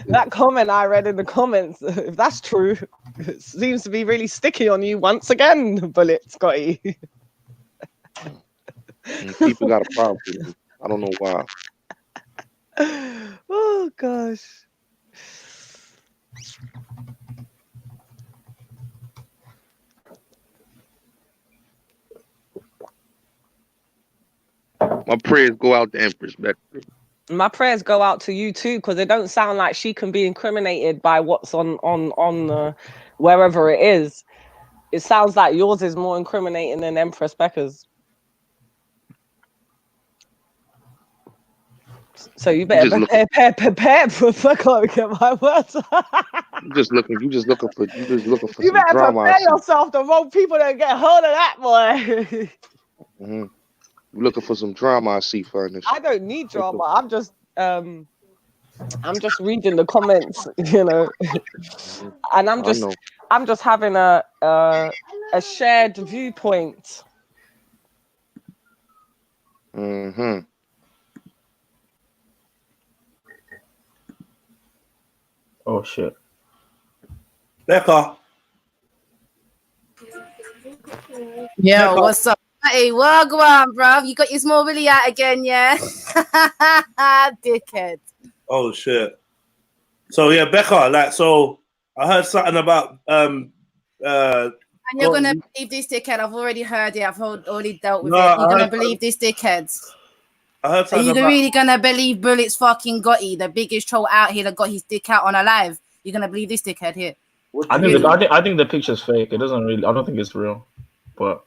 that comment I read in the comments, if that's true, it seems to be really sticky on you once again, Bullet Scotty. People got a problem with me. I don't know why. Oh gosh. My prayers go out to Empress Becker. My prayers go out to you too, because it don't sound like she can be incriminated by what's on wherever it is. It sounds like yours is more incriminating than Empress Becker's. So you better prepare for I can't get my words. You just looking for You some better drama. prepare yourself. The wrong people don't get hold of that, boy. Mm-hmm. You looking for some drama? I see, furnace. I don't need drama. I'm just reading the comments, you know, and I'm just having a shared viewpoint. Mm-hmm. Oh shit. Becca. Yo, what's up? Hey, well, go on, bro. You got your small Willie out again, yeah? Dickhead. Oh shit. So yeah, Becca, like, so I heard something about and you're gonna believe this dickhead. I've already heard it. I've already dealt with it. You're gonna believe this dickhead. I heard something. Are you really gonna believe Bullet's fucking Gotti, the biggest troll out here that got his dick out on a live? You're gonna believe this dickhead here? I think the picture's fake. It doesn't really. I don't think it's real. But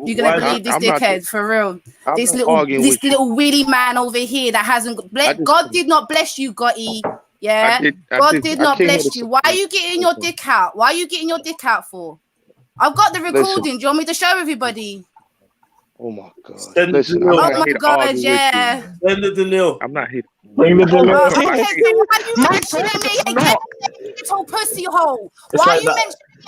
you're gonna believe this dickhead for real. This little witty man over here that hasn't. God did not bless you, Gotti. Yeah, God did not bless you. Why are you getting your dick out? Why are you getting your dick out for? I've got the recording. Do you want me to show everybody? Oh my God! Send Listen, the I'm Oh not my here to God, argue yeah. with you. Send the Delil. I'm not here. Bring the Delil. Okay, so why are you My mentioning me brother's again, not. you little pussy hole? It's Why are like you that. mentioning me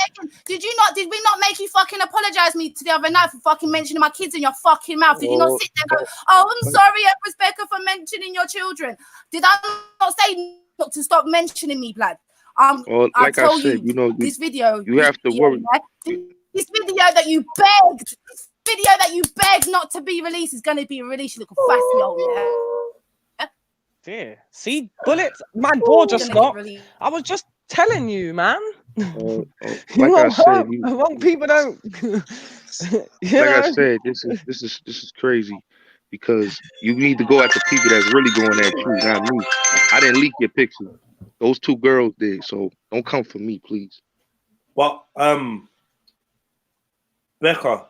again? Did we not make you fucking apologize me to the other night for fucking mentioning my kids in your fucking mouth? Did you not sit there and go, oh, I'm sorry, Empress Becca, for mentioning your children? Did I not say not to stop mentioning me, blood? Well, I like I tell said, you, you know, this video, you have to worry. this video that you begged, not to be released is going to be released, you little fussy hole, yeah? Dear. See, bullets, my door just Gonna get stopped. released. I was just telling you, man. Like I said, wrong people don't. I said, this is crazy, because you need to go at the people that's really going at you, not me. I didn't leak your picture. Those two girls did, so don't come for me, please. But Becca.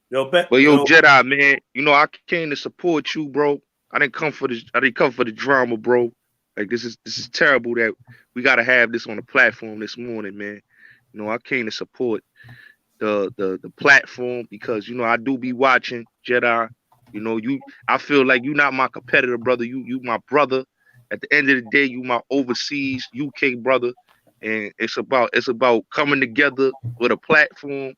Yo, Jedi, man, you know I came to support you, bro. I didn't come for the drama, bro. Like this is terrible that we gotta have this on the platform this morning, man. You know, I came to support the platform because, you know, I do be watching Jedi. You know, I feel like you're not my competitor, brother. You my brother. At the end of the day, you my overseas UK brother. And it's about coming together with a platform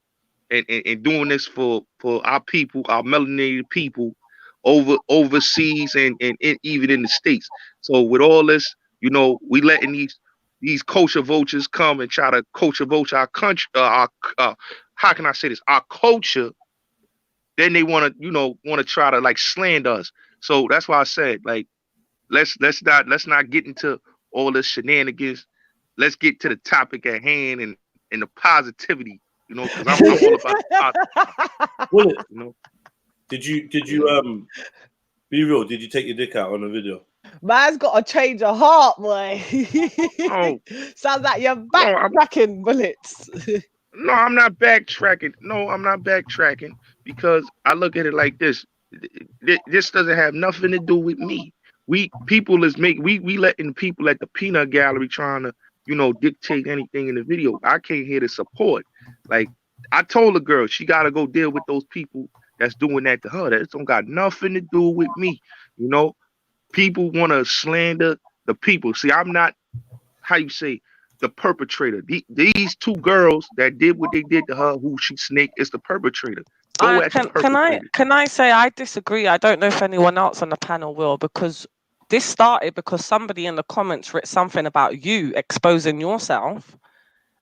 and doing this for our people, our melanated people overseas and even in the States. So with all this, you know, we letting these culture vultures come and try to culture vulture our country, how can I say this? Our culture. Then they want to try to like slander us. So that's why I said, like, let's not get into all this shenanigans. Let's get to the topic at hand and the positivity. You know, because I'm all about the positive. Will it? You know? Did you be real? Did you take your dick out on the video? Man's got a change of heart, boy. Oh. Sounds like you're backtracking, bullets. No, I'm not backtracking. Because I look at it like this. This doesn't have nothing to do with me. We letting people at the peanut gallery trying to, you know, dictate anything in the video. I came here to support. Like, I told the girl she gotta go deal with those people that's doing that to her. That don't got nothing to do with me. You know, people want to slander the people. See, I'm not, how you say, the perpetrator. These two girls that did what they did to her, who she snaked, is the perpetrator. Go at the perpetrator. Can I say I disagree? I don't know if anyone else on the panel will, because this started because somebody in the comments wrote something about you exposing yourself,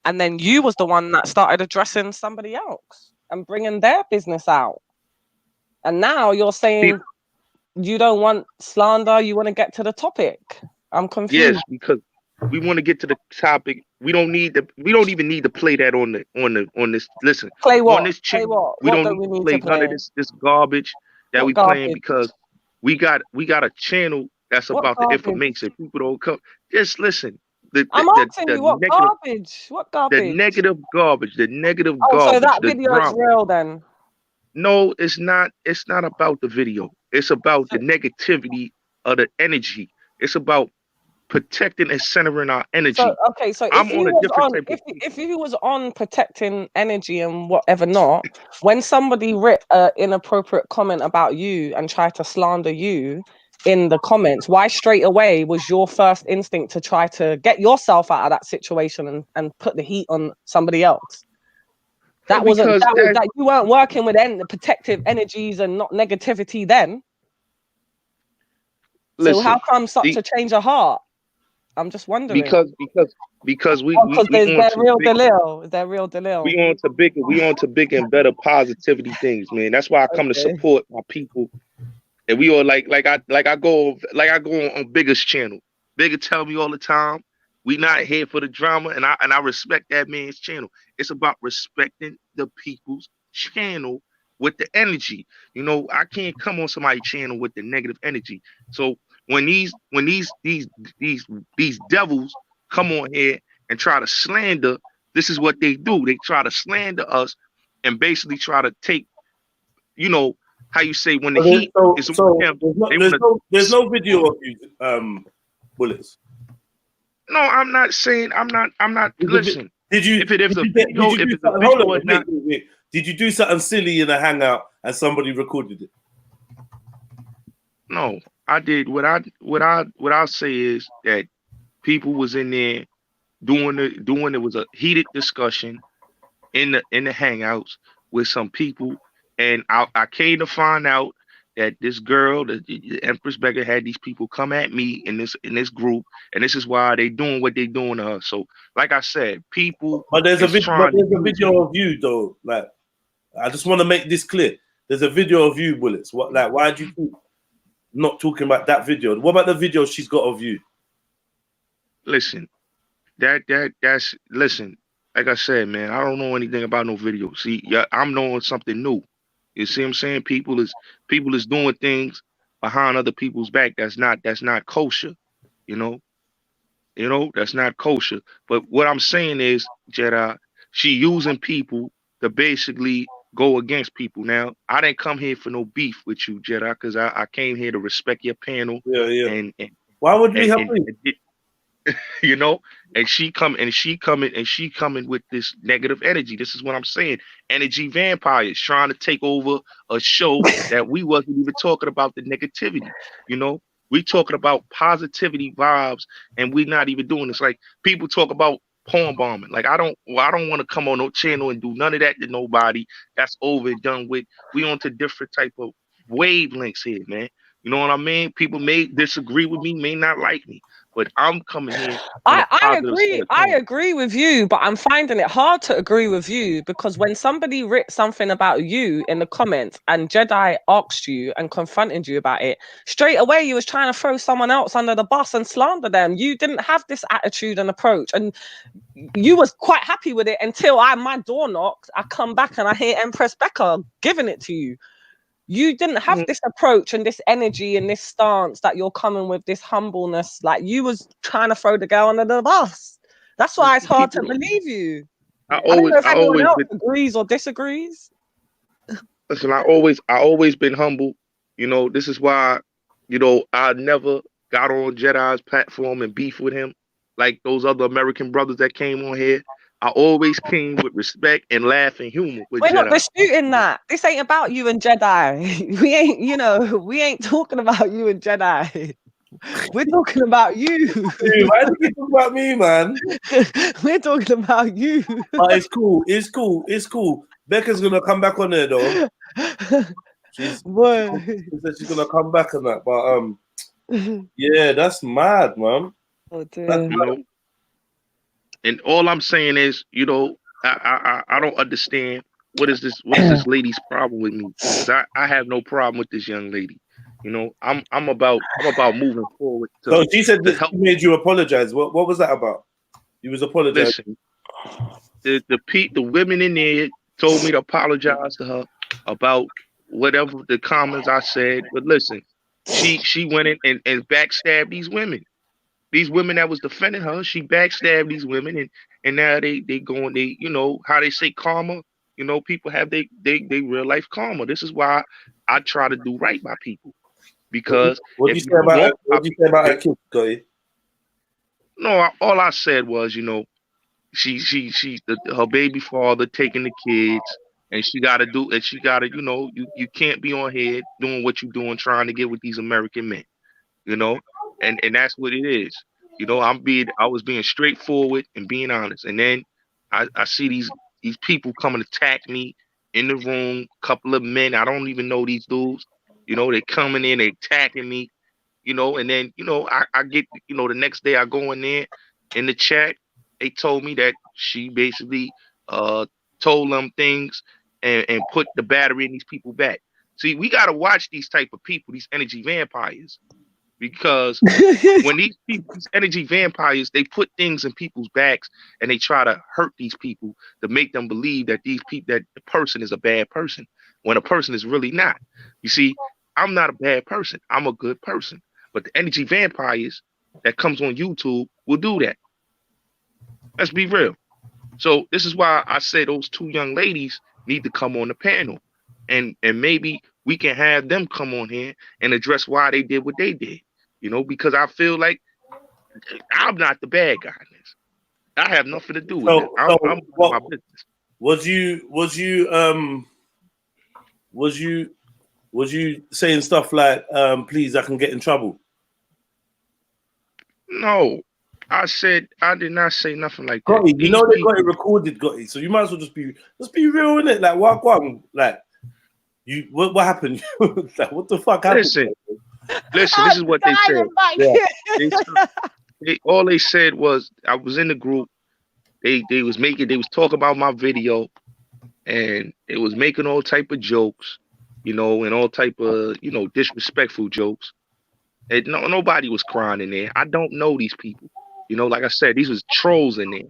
and then you was the one that started addressing somebody else and bringing their business out. And now you're saying you don't want slander, you want to get to the topic. I'm confused. Yes, because we want to get to the topic. We don't even need to play that on this. Listen, play what? On this channel, what? we what don't need to play none of this garbage that we playing, because we got a channel that's about the information. People don't come. Just listen. I'm asking you what garbage? What garbage? The negative garbage. The negative garbage. So that video is real then? No, it's not. It's not about the video. It's about the negativity of the energy. It's about protecting and centering our energy. So if he was on protecting energy and whatever not, when somebody wrote an inappropriate comment about you and tried to slander you in the comments, why straight away was your first instinct to try to get yourself out of that situation and put the heat on somebody else? That you weren't working with the protective energies and not negativity then. So how come such a change of heart? I'm just wondering. Because there's real Delil. We on to bigger and better positivity things, man. That's why I come to support my people. And we all like I go on Bigger's channel. Bigger tell me all the time, we not here for the drama, and I respect that man's channel. It's about respecting the people's channel with the energy. You know, I can't come on somebody's channel with the negative energy. So when these devils come on here and try to slander, this is what they do. They try to slander us and basically try to take, you know, how you say, when the heat is on them. There's no video of you, Bullets. No, I'm not saying. I'm not. Listen. Did you? Did you do something silly in a hangout and somebody recorded it? No, I did. What I'll say is that people was in there doing it was a heated discussion in the hangouts with some people, and I came to find out that this girl, the Empress Beggar, had these people come at me in this group, and this is why they doing what they doing to her. So, like I said, people. But there's a video of you though. Like, I just want to make this clear. There's a video of you, Bullets. What? Like, why do you keep not talking about that video? What about the video she's got of you? Listen, that's listen. Like I said, man, I don't know anything about no video. See, yeah, I'm knowing something new. You see what I'm saying? People is doing things behind other people's back. That's not kosher. You know, that's not kosher. But what I'm saying is, Jedi, she using people to basically go against people. Now, I didn't come here for no beef with you, Jedi, because I came here to respect your panel. Yeah. And why would we help you? You know, and she coming with this negative energy. This is what I'm saying. Energy vampires trying to take over a show that we wasn't even talking about the negativity. You know, we talking about positivity vibes, and we not even doing this. Like, people talk about porn bombing. Like, I don't want to come on no channel and do none of that to nobody. That's over and done with. We on to different type of wavelengths here, man. You know what I mean? People may disagree with me, may not like me, but I'm coming here. I agree with you, but I'm finding it hard to agree with you, because when somebody writ something about you in the comments and Jedi asked you and confronted you about it, straight away you was trying to throw someone else under the bus and slander them. You didn't have this attitude and approach, and you was quite happy with it until my door knocked. I come back and I hear Empress Becca giving it to you. You didn't have this approach and this energy and this stance that you're coming with, this humbleness. Like, you was trying to throw the girl under the bus. That's why it's hard to believe you. I don't know if anyone else agrees or disagrees. Listen, I always been humble. You know, this is why, you know, I never got on Jedi's platform and beef with him like those other American brothers that came on here. I always came with respect and laugh and humor with We're Jedi. not disputing that. This ain't about you and Jedi. We ain't talking about you and Jedi. We're talking about you. Dude, why do you talk about me, man? We're talking about you. But it's cool. Becca's gonna come back on there though. She said she's gonna come back on that, but yeah, that's mad, man. Oh, dear. You know, and all I'm saying is, you know, I don't understand what is this lady's problem with me. I have no problem with this young lady. You know, I'm about moving forward. So she said that she made you apologize. What was that about? You was apologizing. Listen, the women in there told me to apologize to her about whatever the comments I said. But listen, she went in and backstabbed these women. These women that was defending her, she backstabbed these women, and now they you know how they say karma. You know, people have they real life karma. This is why I try to do right by people, because what do you say about her kids, Goy? No, all I said was, you know, her baby father taking the kids, and she gotta, you know, you can't be on here doing what you're doing, trying to get with these American men, you know. And that's what it is. You know, I was being straightforward and being honest. And then I see these people come and attack me in the room, couple of men. I don't even know these dudes. You know, they coming in, they attacking me, you know, and then, you know, I get, you know, the next day I go in there in the chat, they told me that she basically told them things and put the battery in these people back. See, we gotta watch these type of people, these energy vampires. Because when these people, these energy vampires, they put things in people's backs and they try to hurt these people to make them believe that that the person is a bad person, when a person is really not. You see, I'm not a bad person. I'm a good person. But the energy vampires that comes on YouTube will do that. Let's be real. So this is why I say those two young ladies need to come on the panel, and maybe we can have them come on here and address why they did what they did. You know, because I feel like I'm not the bad guy in this. I have nothing to do with it. I'm my business. Was you saying stuff like, please, I can get in trouble? No, I did not say nothing like that. Gotti, you know they got it recorded, Gotti, so you might as well just be real, innit? Like, what? Like, what happened? Like, what the fuck happened? Listen, this is what they said. Yeah. All they said was, I was in the group. They was talking about my video, and it was making all type of jokes, and all type of, disrespectful jokes. And nobody was crying in there. I don't know these people. Like I said, these was trolls in there.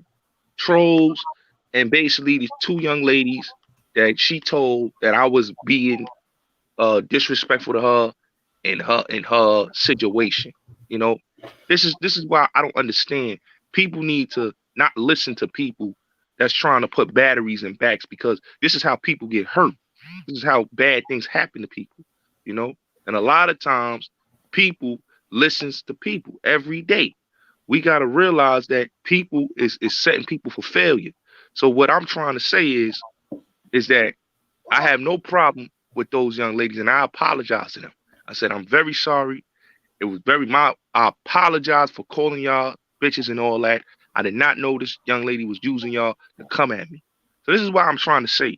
Trolls, and basically these two young ladies that she told that I was being disrespectful to her in her situation. This is why I don't understand. People need to not listen to people that's trying to put batteries in backs, because this is how people get hurt. This is how bad things happen to people, and a lot of times people listens to people every day. We got to realize that people is setting people for failure. So what I'm trying to say is that I have no problem with those young ladies, and I apologize to them. I said, I'm very sorry. It was I apologize for calling y'all bitches and all that. I did not know this young lady was using y'all to come at me. So this is why I'm trying to say,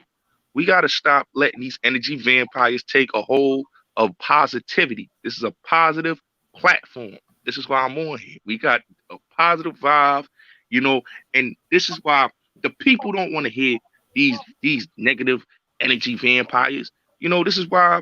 we got to stop letting these energy vampires take a hold of positivity. This is a positive platform. This is why I'm on here. We got a positive vibe, and this is why the people don't want to hear these negative energy vampires. This is why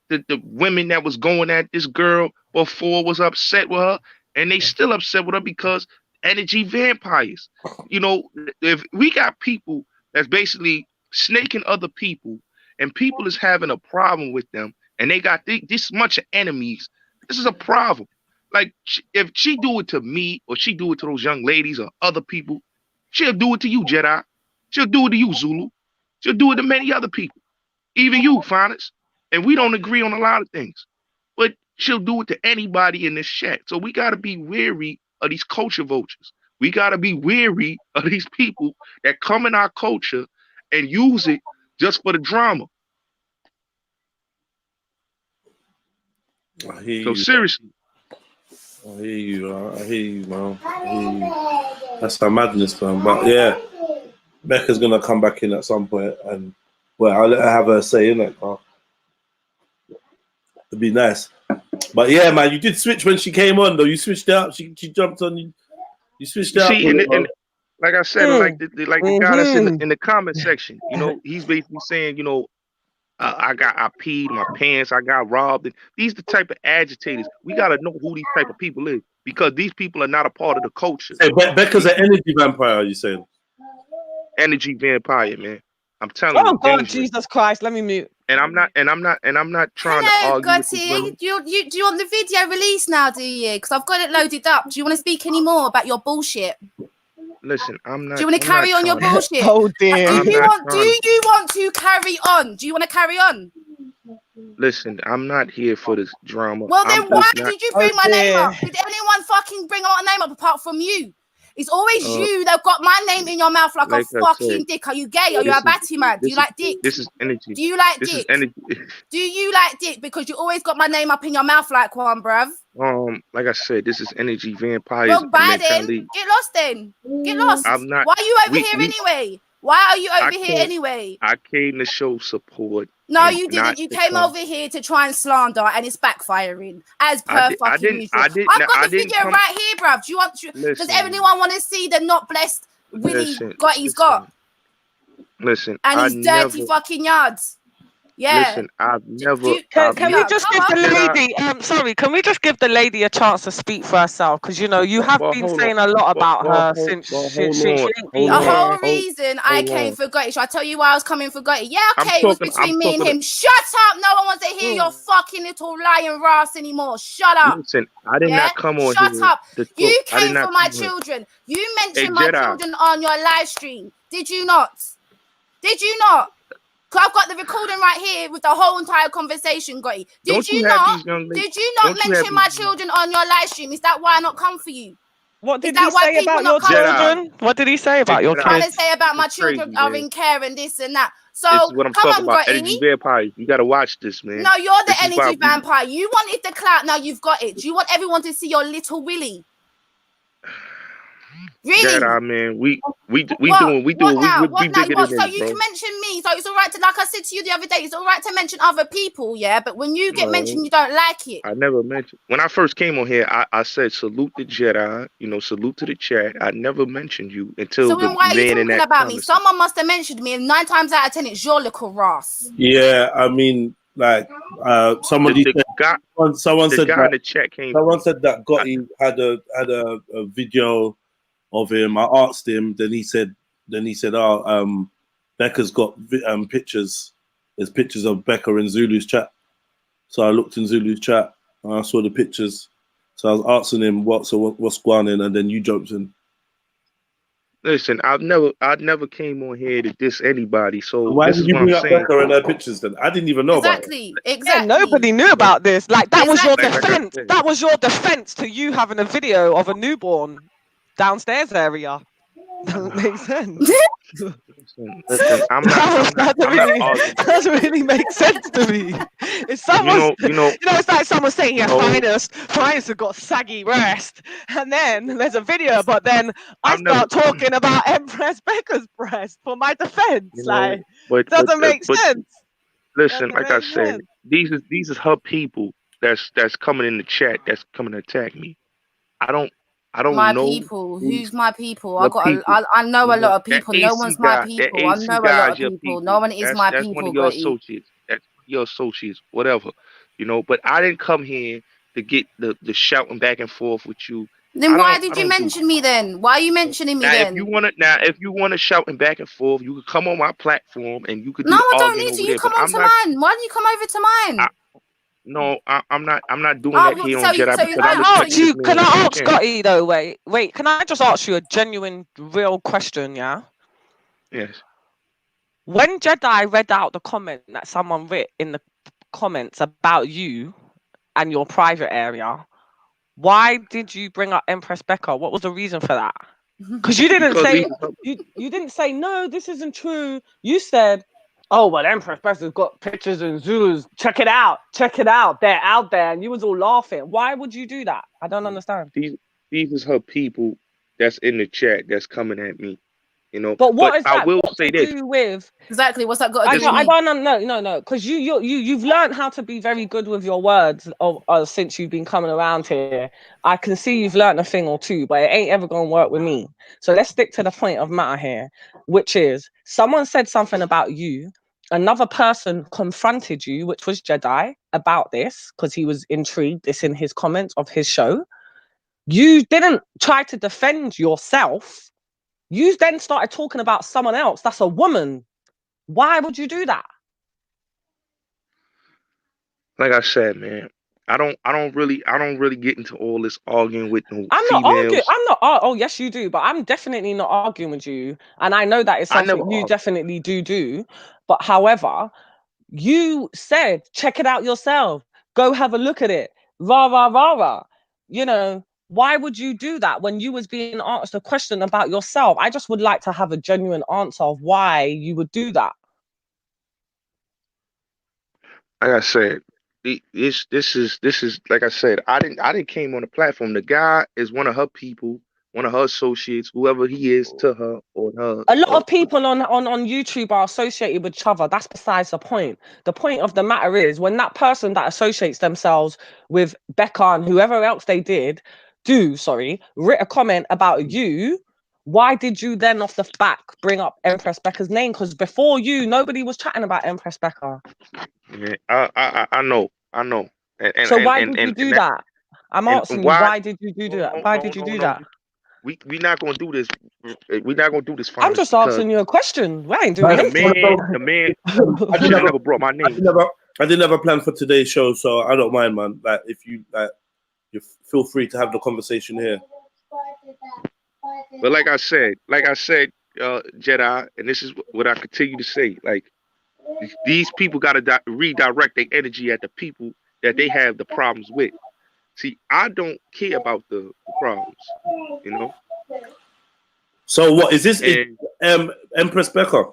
the women that was going at this girl before was upset with her, and they still upset with her because energy vampires. If we got people that's basically snaking other people, and people is having a problem with them, and they got this much enemies, this is a problem. Like, if she do it to me, or she do it to those young ladies or other people, she'll do it to you, Jedi. She'll do it to you, Zulu. She'll do it to many other people, even you, Finest. And we don't agree on a lot of things, but she'll do it to anybody in this chat. So we got to be wary of these culture vultures. We got to be wary of these people that come in our culture and use it just for the drama. I hear so you. Seriously. I hear you, man. That's my madness, man. But yeah, Becca's gonna come back in at some point, and I'll let her have her say in it. It'd be nice. But yeah, man, you did switch when she came on, though. You switched out. She jumped on you. You switched out. See, and like I said, like the guy that's in the comment section, he's basically saying, I peed my pants, I got robbed. And these the type of agitators. We got to know who these type of people is, because these people are not a part of the culture. Hey, Becca's an energy vampire, you saying? Energy vampire, man. I'm telling you. Oh God, dangerous. Jesus Christ! Let me mute. And I'm not trying to argue with these women. Do you want the video released now? Do you? Because I've got it loaded up. Do you want to speak any more about your bullshit? Listen, I'm not. Do you want to carry on your bullshit? Oh dear. Do you want to carry on? Do you want to carry on? Listen, I'm not here for this drama. Well, then why did you bring my name up? Did anyone fucking bring my name up apart from you? It's always you that got my name in your mouth like a fucking dick. Are you gay? Are you a batty man? Do you like dick? This is energy. Do you like dick? Do you like dick? Because you always got my name up in your mouth like one, bruv. Like I said, this is energy vampires. Well, bad then. Get lost then. Get lost. I'm not. Why are you over here anyway? Why are you over here anyway? I came to show support. No, you didn't. You came over here to try and slander, and it's backfiring as per fucking usual. I've got the video right here, bruv. Do you want to? Does anyone want to see the not blessed Willie he's got? Listen, and his dirty fucking yards. Yeah. Listen, I've never. Can we just give the lady? Sorry, can we just give the lady a chance to speak for herself? Because you have been saying a lot about her since she ain't been the whole reason I came for Gotti. Shall I tell you why I was coming for Gotti? Yeah, okay, it was between me and him. Shut up! No one wants to hear your fucking little lying ass anymore. Shut up. Listen, I did not come on. Shut up. You came for my children. You mentioned my children on your live stream. Did you not? Did you not? Because I've got the recording right here with the whole entire conversation, Gotti. Did you not mention my children on your live stream? Is that why I not come for you? What did he say about your children? What did he say about your kids? Trying to say about my children are in care and this and that. So this is what I'm come talking on, about. Gotti. Energy vampire. You gotta watch this, man. No, you're the energy vampire. You wanted the clout, now you've got it. Do you want everyone to see your little Willy? Really? Jedi, man, we doing. What now? We bigger than So this, you bro. can mention me. So it's all right to, like I said to you the other day, it's all right to mention other people, yeah. But when you get mentioned, you don't like it. I never mentioned. When I first came on here, I said salute the Jedi. You know, salute to the chat. I never mentioned you until So the then why are you man in talking that about me? comment. Someone must have mentioned me, and 9 times out of 10, it's your little Ross. Yeah, I mean, like somebody the said, guy, someone the said guy that in the chat came. Someone said that Gotti had a video of him. I asked him, then he said, "Oh, Becca's got pictures. There's pictures of Becca in Zulu's chat." So I looked in Zulu's chat and I saw the pictures. So I was asking him what's going on, and then you jumped in. Listen, I've never came on here to diss anybody. So why this did is you what bring I'm up saying. Becca and her pictures then? I didn't even know about it. Exactly. Yeah, nobody knew about this. Like that was your defense. Like that was your defense to you having a video of a newborn downstairs area. Doesn't make sense. Listen, I'm not arguing. Doesn't really make sense to me. If someone, you know, it's like someone saying, "Yeah, finest have got saggy breast," and then there's a video, but then I start talking about Empress Becca's breast for my defense. Doesn't make sense. Listen, like I said, these is her people that's coming in the chat, that's coming to attack me. I don't my know people. Who's my people? I know a lot of people. No one's my people. I know a lot of people. No one is my people. That's one of your associates. That's your associates, whatever. You know, but I didn't come here to get the shouting back and forth with you. Then why did you mention me then? Why are you mentioning me then? If you wanna shouting back and forth, you could come on my platform and you could do I the don't arguing need to. over You there, come on to mine. Why don't you come over to mine? I'm not doing that here on Jedi because I'm Can I ask Scotty though? Wait. Can I just ask you a genuine, real question? Yeah. Yes. When Jedi read out the comment that someone wrote in the comments about you and your private area, why did you bring up Empress Becca? What was the reason for that? Because you didn't say you didn't say no, this isn't true. You said, "Oh well, Empress Becca's got pictures and Zulus. Check it out. They're out there," and you was all laughing. Why would you do that? I don't understand. These is her people that's in the chat that's coming at me. You know, but what is that I will say this. do with exactly what's that got to do with I don't know. No, because you've learned how to be very good with your words since you've been coming around here. I can see you've learned a thing or two, but it ain't ever gonna work with me. So let's stick to the point of matter here, which is someone said something about you. Another person confronted you, which was Jedi, about this because he was intrigued. It's in his comments of his show. You didn't try to defend yourself. You then started talking about someone else. That's a woman. Why would you do that? Like I said, man, I don't really get into all this arguing with no I'm females. not arguing. I'm not. Oh, yes, you do. But I'm definitely not arguing with you. And I know that is something you definitely do. But however, you said, check it out yourself. Go have a look at it. Rah, rah, rah, rah. You know, why would you do that when you was being asked a question about yourself? I just would like to have a genuine answer of why you would do that. Like I said, this is like I said, I didn't came on the platform. The guy is one of her people, one of her associates, whoever he is to her or her. A lot of people on YouTube are associated with each other. That's besides the point. The point of the matter is when that person that associates themselves with Becca and whoever else they writ a comment about you, why did you then off the back bring up Empress Becca's name? Because before you, nobody was chatting about Empress Becca. Yeah, I know. So why did you do that? I'm asking you, why did you do that? Why did you do that? We're not gonna do this. We're not gonna do this. I'm just asking you a question. I ain't doing anything. The man. I never brought my name. I didn't have a plan for today's show, so I don't mind, man. Like, if you you feel free to have the conversation here. But like I said, Jedi, and this is what I continue to say. Like, these people gotta redirect their energy at the people that they have the problems with. See, I don't care about the problems, you know. So what is this? And, Empress Becca.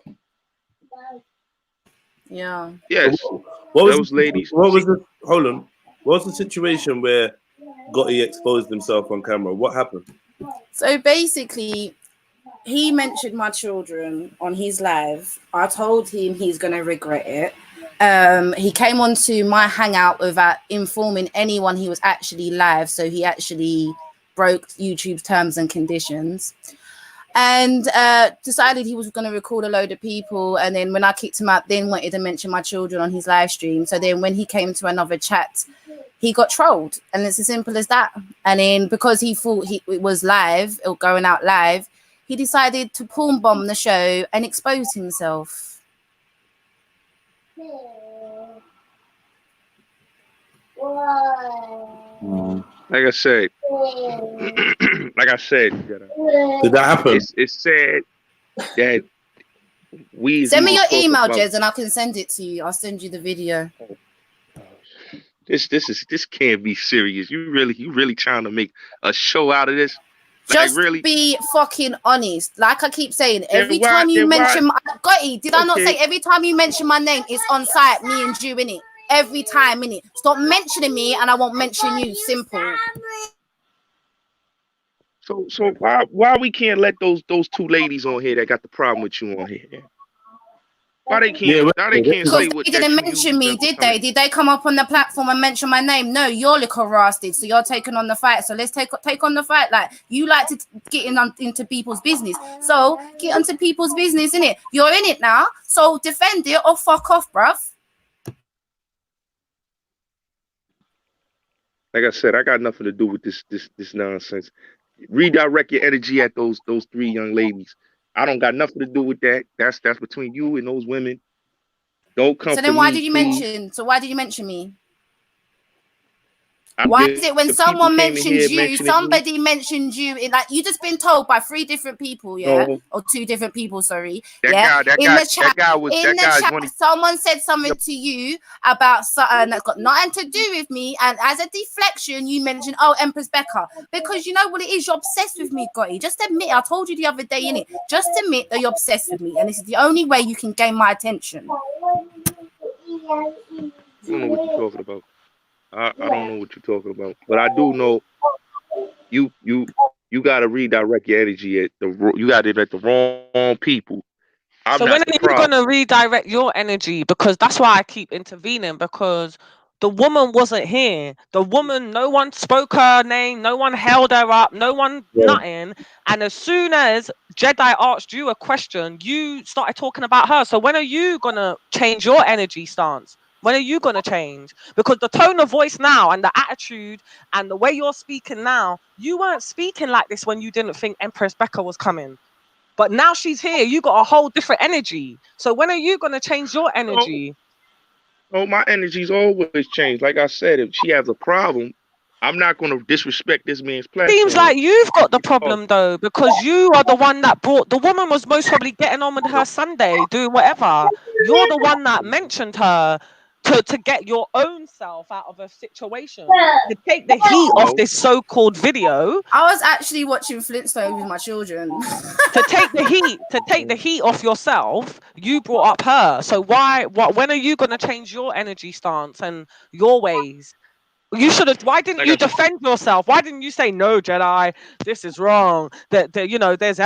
Yeah. Yes. What was those ladies? What was the? Hold on. What was the situation where Gotti exposed himself on camera? What happened? So basically, he mentioned my children on his live. I told him he's gonna regret it. He came onto my hangout without informing anyone he was actually live, so he actually broke YouTube's terms and conditions, and decided he was going to record a load of people. And then when I kicked him out, then wanted to mention my children on his live stream. So then when he came to another chat, he got trolled, and it's as simple as that. And then because he thought it was live or going out live, he decided to porn bomb the show and expose himself. Like I said, did that happen? It's sad that we send me your email, Jez, and I can send it to you. I'll send you the video. This can't be serious. You really trying to make a show out of this? Just like, really? Be fucking honest. Like I keep saying, every time you mention Gotti, did I not say every time you mention my name, it's on site, me and you in it. Every time, innit? Stop mentioning me and I won't mention you. Simple. So why we can't let those two ladies on here that got the problem with you on here? Why they can't? Because they didn't mention me, did they? Did they come up on the platform and mention my name? No, you're like harassed, so you're taking on the fight. So let's take on the fight. Like you like to get into people's business, so get into people's business, innit? You're in it now, so defend it or fuck off, bruv. Like I said, I got nothing to do with this nonsense. Redirect your energy at those three young ladies. I don't got nothing to do with that. That's between you and those women. Don't come. So then, why did you mention? So why did you mention me? Why is it when someone mentions you, somebody mentions you, like you just been told by 3 different people, yeah, or 2 different people, sorry, yeah. In the chat, someone said something to you about something that's got nothing to do with me, and as a deflection, you mentioned, oh, Empress Becca, because you know what it is, you're obsessed with me, Gotti. Just admit it. I told you the other day, innit? Just admit that you're obsessed with me, and this is the only way you can gain my attention. I don't know what you're talking about. I don't know what you're talking about, but I do know you got to redirect your energy at you got it at the wrong people. So when are you gonna redirect your energy? Because that's why I keep intervening, because the woman wasn't here. The woman, no one spoke her name, no one held her up, no one nothing. And as soon as Jedi asked you a question, you started talking about her. So when are you gonna change your energy stance? When are you going to change? Because the tone of voice now and the attitude and the way you're speaking now, you weren't speaking like this when you didn't think Empress Becca was coming. But now she's here. You got a whole different energy. So when are you going to change your energy? Oh, my energy's always changed. Like I said, if she has a problem, I'm not going to disrespect this man's platform. Seems like you've got the problem, though, because you are the one that brought... The woman was most probably getting on with her Sunday, doing whatever. You're the one that mentioned her. To get your own self out of a situation, to take the heat off this so-called video. I was actually watching Flintstone with my children. to take the heat off yourself, you brought up her. So when are you going to change your energy stance and your ways? You should have. Why didn't you defend yourself? Why didn't you say no, Jedi? This is wrong. That there's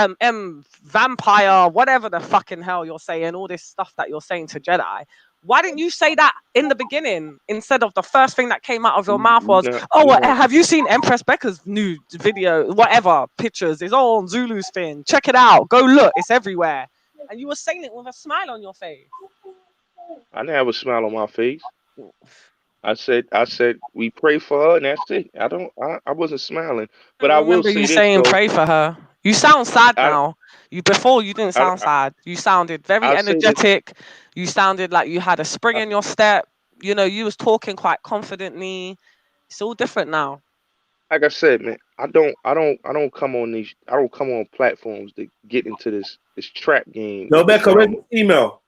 vampire, whatever the fucking hell you're saying. All this stuff that you're saying to Jedi. Why didn't you say that in the beginning instead of the first thing that came out of your mouth was, have you seen Empress Becca's new video, whatever, pictures? It's all on Zulu's thing. Check it out. Go look. It's everywhere. And you were saying it with a smile on your face. I didn't have a smile on my face. I said we pray for her and that's it. I wasn't smiling. But I will say you saying pray for her. You sound sad now. Before you didn't sound sad. You sounded very energetic. You sounded like you had a spring in your step. You was talking quite confidently. It's all different now. Like I said, man, I don't come on platforms to get into this trap game. No, Becca, where's the email?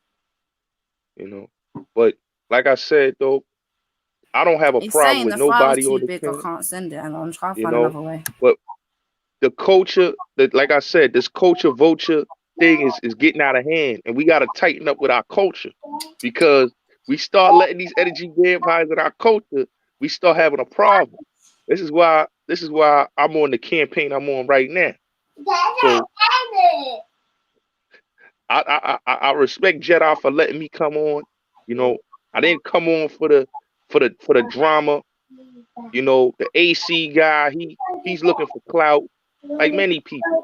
But like I said though, I don't have a He's problem saying with the file's nobody too on the big. I team, can't send it. And I'm trying to you find know. another way. But the culture, that, like I said, this culture vulture thing is getting out of hand, and we got to tighten up with our culture, because we start letting these energy vampires in our culture, we start having a problem. This is why I'm on the campaign I'm on right now. So I respect Jedi for letting me come on. You know, I didn't come on for the drama. You know, the AC guy, he's looking for clout, like many people.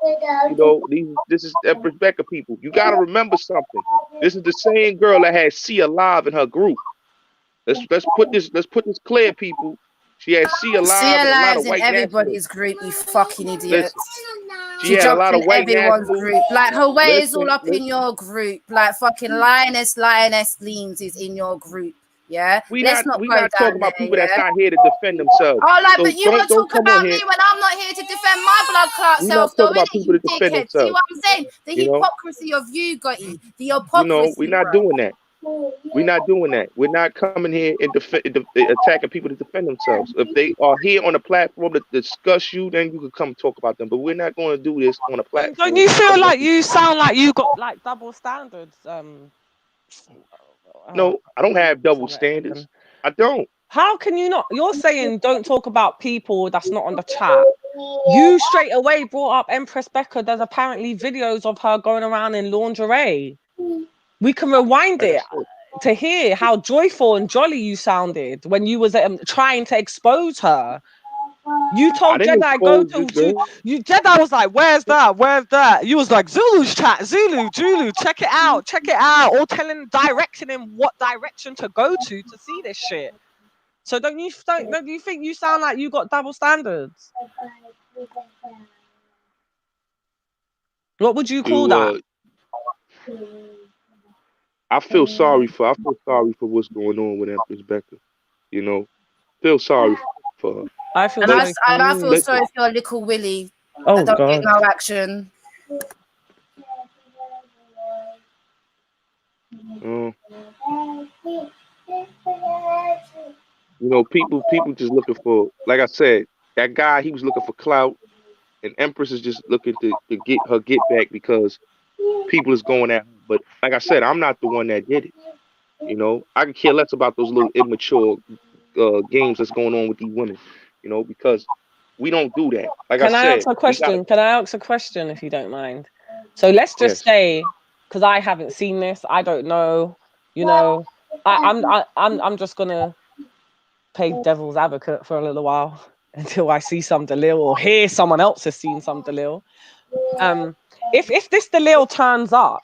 You know, this is Empress Becca people. You gotta remember something. This is the same girl that had Sia Live in her group. Let's put this clear, people. She had Sia Live and a lot of Lives in white nationalists. everybody's group, you fucking idiots. Listen, she She had a dropped lot of in white everyone's nationalists. group. Like her way is all Listen, up in your group. Like fucking Lioness Leans is in your group. Yeah, we let's not not go talking down about there. people that's Yeah. not here to defend themselves. Oh, like, So but you want to don't talk come on about here. me when I'm not here to defend my blood clot We not self, though, talking about innit, people you to defend dickhead? See themselves. what I'm saying? The You know, hypocrisy of you, Gotti. The hypocrisy, we're not bro. doing that. We're not doing that. We're not coming here and attacking people to defend themselves. If they are here on a platform to discuss you, then you can come talk about them. But we're not going to do this on a platform. Don't you feel like you sound like you got like double standards? No, I don't have double standards. I don't. How can you not? You're saying don't talk about people that's not on the chat. You straight away brought up Empress Becca. There's apparently videos of her going around in lingerie. We can rewind it to hear how joyful and jolly you sounded when you was trying to expose her. You told Jedi go to you. Jedi was like, "Where's that? Where's that?" You was like, "Zulu's chat, Zulu, check it out, All directing him what direction to go to see this shit. So don't you think you sound like you got double standards? What would you call that? I feel sorry for what's going on with Empress Becca. You know, feel sorry for her. I feel sorry for your little Willie. Oh, that don't God. get no action. You know, people just looking for, like I said, that guy, he was looking for clout, and Empress is just looking to get her get back because people is going at her. But like I said, I'm not the one that did it. You know, I could care less about those little immature games that's going on with these women. You know, because we don't do that. Like Can I said, ask a question? Can I ask a question if you don't mind? So let's just say, because I haven't seen this, I don't know. You know, I'm just gonna play devil's advocate for a little while until I see some Dalil or hear someone else has seen some Dalil. If this Dalil turns up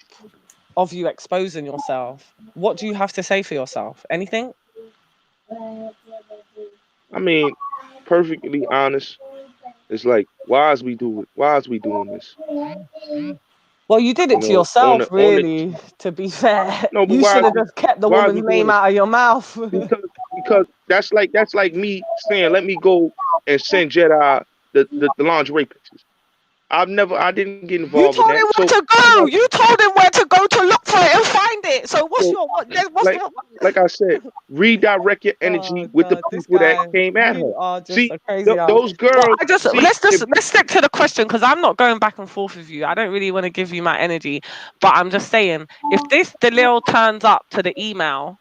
of you exposing yourself, what do you have to say for yourself? Anything? I mean, perfectly honest, it's like, why is we doing this? Well, you did it to yourself, really, to be fair. No, but you should have just kept the woman's name out of your mouth. because that's like me saying, let me go and send Jedi the lingerie pictures. I didn't get involved in that. You told him where to go. You told him where to go to look for it and find it. So like I said, redirect your energy with the people that came at her. See, those girls. Let's stick to the question, because I'm not going back and forth with you. I don't really want to give you my energy, but I'm just saying, if this Dalil turns up to the email,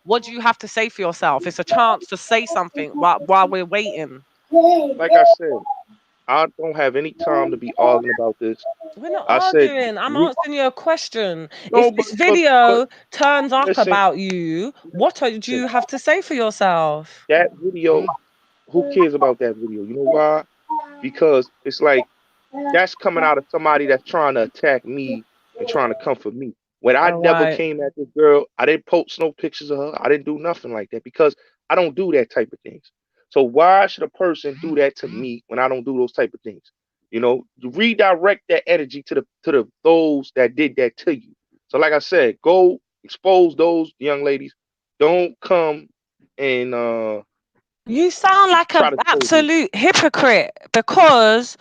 what do you have to say for yourself? It's a chance to say something while we're waiting. Like I said, I don't have any time to be arguing about this. We're not arguing. I'm answering you a question. If this video turns up about you, what do you have to say for yourself? That video, who cares about that video? You know why? Because it's like, that's coming out of somebody that's trying to attack me and trying to come for me. When I never came at this girl, I didn't post no pictures of her. I didn't do nothing like that because I don't do that type of things. So why should a person do that to me when I don't do those type of things? You know, you redirect that energy to the those that did that to you. So like I said, go expose those young ladies. Don't come and you sound like an absolute hypocrite, because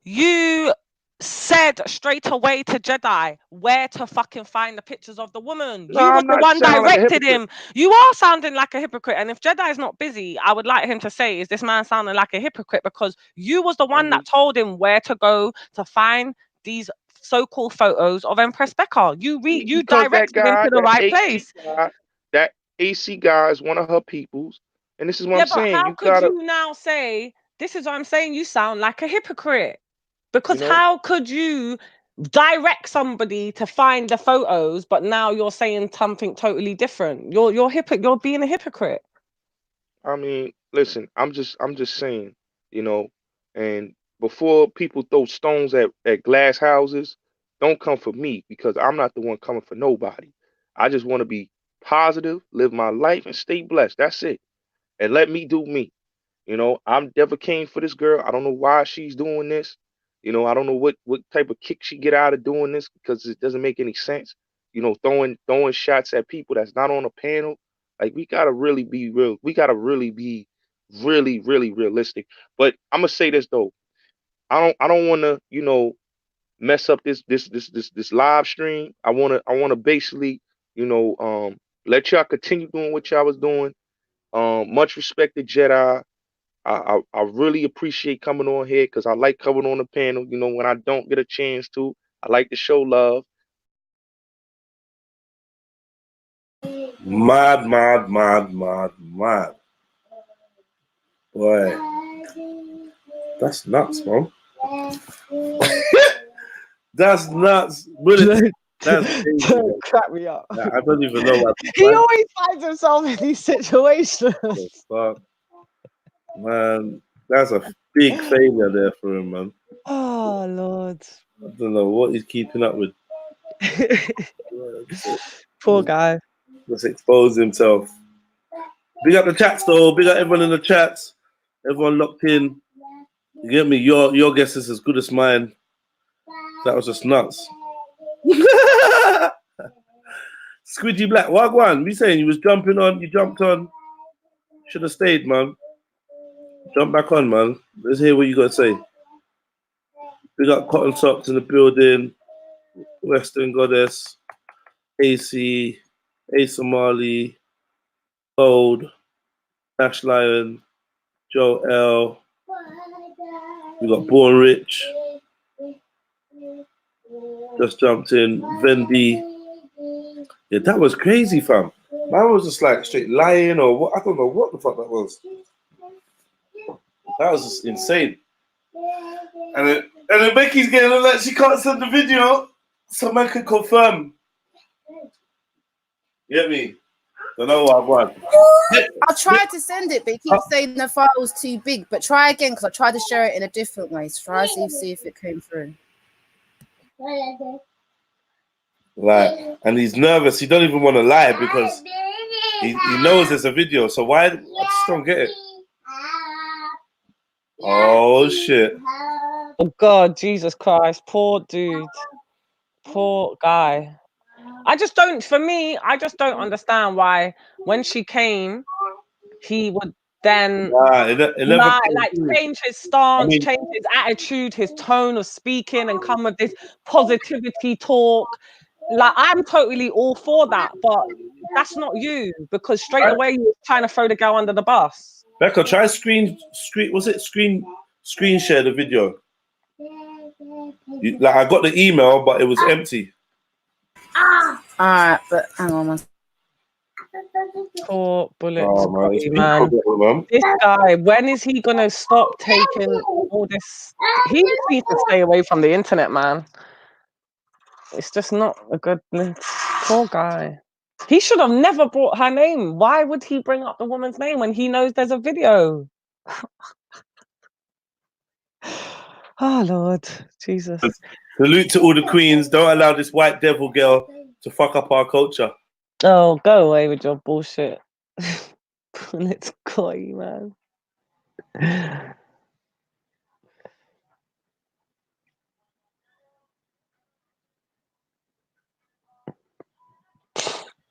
you said straight away to Jedi where to fucking find the pictures of the woman. No, You was I'm the not one sounding like a directed hypocrite. him. You are sounding like a hypocrite. And if Jedi's not busy, I would like him to say, is this man sounding like a hypocrite? Because you was the one that told him where to go to find these so-called photos of Empress Becca. You Because directed him to the right place. That AC guy is one of her peoples. And this is what Yeah, I'm but saying. how You could gotta, you now say, this is what I'm saying, you sound like a hypocrite? Because you know, how could you direct somebody to find the photos, but now you're saying something totally different? You're being a hypocrite. I mean, listen, I'm just saying, and before people throw stones at glass houses, don't come for me because I'm not the one coming for nobody. I just want to be positive, live my life, and stay blessed. That's it. And let me do me. I'm never came for this girl. I don't know why she's doing this. I don't know what type of kick she get out of doing this because it doesn't make any sense. Throwing shots at people that's not on a panel. Like we gotta really be real. We gotta really be really, really realistic. But I'm gonna say this though. I don't wanna, mess up this live stream. I wanna basically, let y'all continue doing what y'all was doing. Much respect to Jedi. I really appreciate coming on here because I like coming on the panel. When I don't get a chance to, I like to show love. Mad. Boy, that's nuts, man. That's nuts. That's crazy. Crap me up. I don't even know what. He always finds himself in these situations. Fuck, man, that's a big failure there for him, man. Oh Lord. I don't know what he's keeping up with. Poor guy. Just expose himself. Big up the chats though. Big up everyone in the chats. Everyone locked in. You get me? Your guess is as good as mine. That was just nuts. Squidgy Black, Wagwan, we saying you was jumping on, you jumped on. Should have stayed, man. Jump back on, man. Let's hear what you got to say. We got Cotton Socks in the building. Western Goddess, AC, A Somali, Cold, Dash Lion, Joe L. We got Born Rich. Just jumped in. Vendi. Yeah, that was crazy, fam. Man was just like straight lying or what? I don't know what the fuck that was. That was just insane. And then Becky's getting like she can't send the video, so man can confirm. You get me? Don't know what I want. I tried to send it, but it keeps saying the file's too big. But try again because I tried to share it in a different way. So try to see if it came through. Like, and he's nervous. He don't even want to lie because he knows there's a video. So why? I just don't get it. Oh shit! Oh God, Jesus Christ, poor dude, poor guy. I just don't understand why when she came, he would then change his stance, change his attitude, his tone of speaking, and come with this positivity talk. Like I'm totally all for that, but that's not you because straight away you're trying to throw the girl under the bus. Becca, try screen share the video. Like I got the email, but it was empty. Alright, but hang on. Poor Bullets. Oh, man. This guy, when is he gonna stop taking all this? He just needs to stay away from the internet, man. It's just not a good. Poor guy. He should have never brought her name. Why would he bring up the woman's name when he knows there's a video? Oh Lord, Jesus. Salute to all the queens. Don't allow this white devil girl to fuck up our culture. Oh, go away with your bullshit. Let's go, man.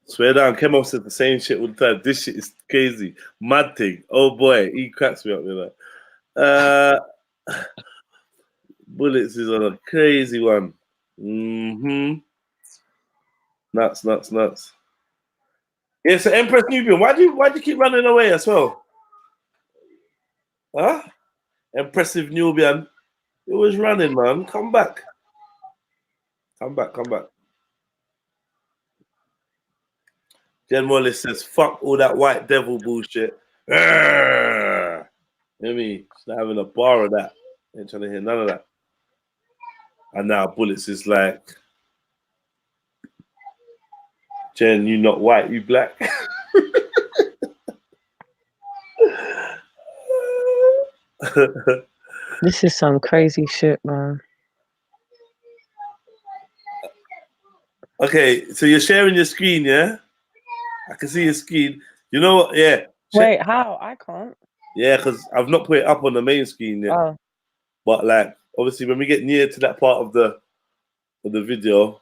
Swear down, Kemo said the same shit all the time. This shit is crazy. Mad thing. Oh boy, he cracks me up with that. Bullets is on a crazy one. Nuts. Yeah, so Empress Nubian, why do you keep running away as well? Huh? Impressive Nubian. You always running, man. Come back. Come back. Jen Wallace says, fuck all that white devil bullshit. You know what I mean? She's not having a bar of that. Ain't trying to hear none of that. And now Bullets is like, Jen, you not white, you black. This is some crazy shit, man. Okay, so you're sharing your screen, yeah? I can see your screen. You know what? Yeah. Wait, how? I can't. Yeah, because I've not put it up on the main screen yet. Oh. But like, obviously, when we get near to that part of the video,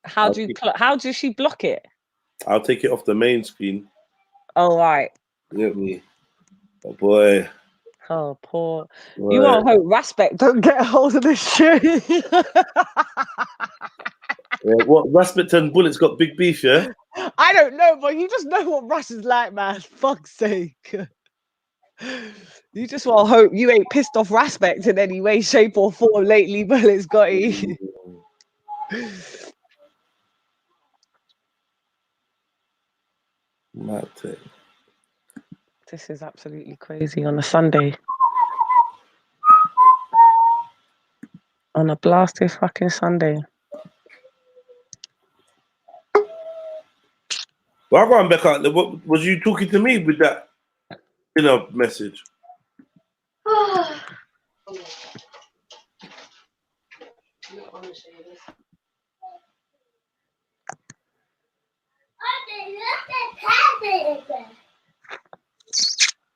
how does she block it? I'll take it off the main screen. Oh right. Get me, oh boy. Oh poor. Boy. You won't hope Raspek don't get a hold of this shit. Yeah, what Raspek and Bullets got big beef, yeah? I don't know, but you just know what Russ is like, man. Fuck's sake. You just want to hope you ain't pissed off Raspek in any way, shape, or form lately, Bullets got you. This is absolutely crazy on a Sunday. On a blasted fucking Sunday. Well, I'm going back out. What was you talking to me with that message?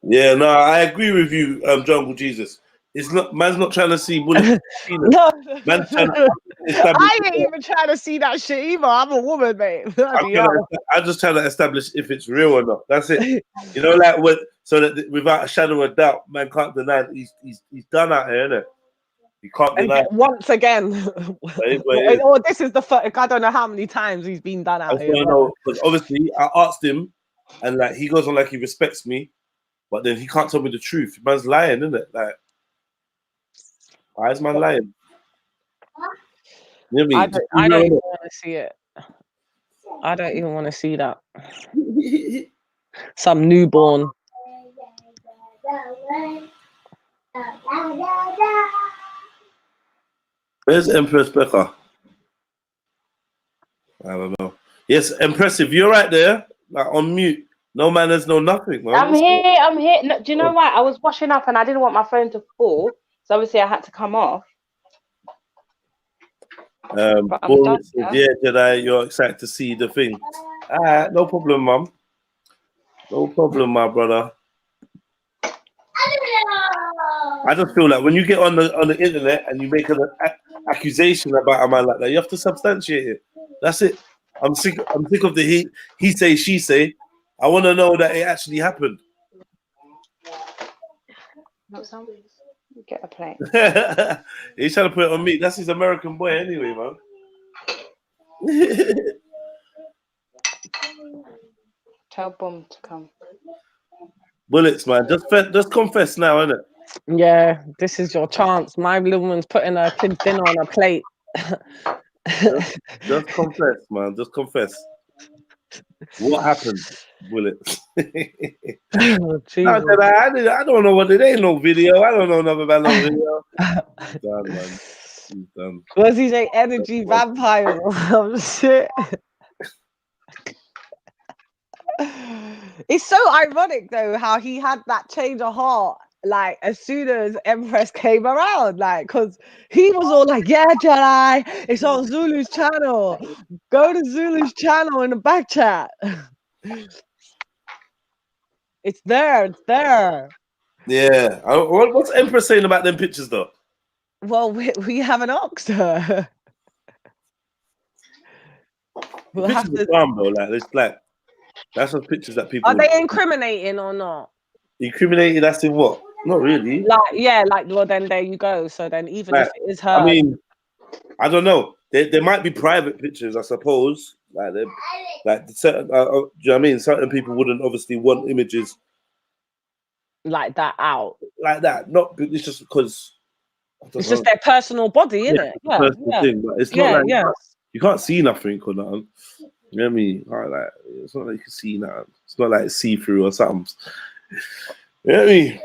Yeah, no, I agree with you, Jungle Jesus. It's not man's not trying to see Bullets. No, man's trying to I ain't even trying to see that shit either. I'm a woman, mate. I'm just trying to establish if it's real or not. That's it. You know, like so that without a shadow of doubt, man can't deny he's done out here, innit? You can't deny once again. This is the first. I don't know how many times he's been done out here. Because obviously I asked him, and like he goes on like he respects me, but then he can't tell me the truth. Man's lying, isn't it? Like, why is man lying? You know what I don't even want to see it. I don't even want to see that. Some newborn. Where's Empress Becca? I don't know. Yes, impressive. You're right there, like on mute. No manners, no nothing, man. I'm here. No, do you know what? I was washing up and I didn't want my phone to fall, so obviously I had to come off. Yeah, Jedi, you're excited to see the thing. No problem, mum. No problem, my brother. I just feel like when you get on the internet and you make an accusation about a man like that, you have to substantiate it. That's it. I'm sick of the he say, she say. I want to know that it actually happened. Get a plate. He's trying to put it on me. That's his American boy anyway, man. Tell Boom to come. Bullets, man. Just confess now, innit? Yeah, this is your chance. My little woman's putting her kid's dinner on a plate. just confess, man. Just confess. What happened, Bullets? I don't know what it ain't no video. I don't know nothing about no video. He's done, man. He's done. Was he a energy vampire or some shit? It's so ironic though how he had that change of heart like as soon as Empress came around, like because he was all like, yeah, Jedi, it's on Zulu's channel, go to Zulu's channel in the back chat. It's there. Yeah. What's Empress saying about them pictures though? Well, we haven't asked her. We'll have to calm though, like it's like that's the pictures that people are they incriminating or not? Incriminating, that's in what? Not really. Like, yeah, like, well, then there you go. So then, even if it is her, I mean, I don't know. There might be private pictures, I suppose. Like certain, do you know what I mean? Certain people wouldn't obviously want images like that out. like that. Not, it's just because it's just their personal body, isn't it? Yeah, personal thing, but it's not like you can't see nothing or nothing. You know what I mean? Like, it's not like you can see nothing. It's not like see-through or something. You know what I mean?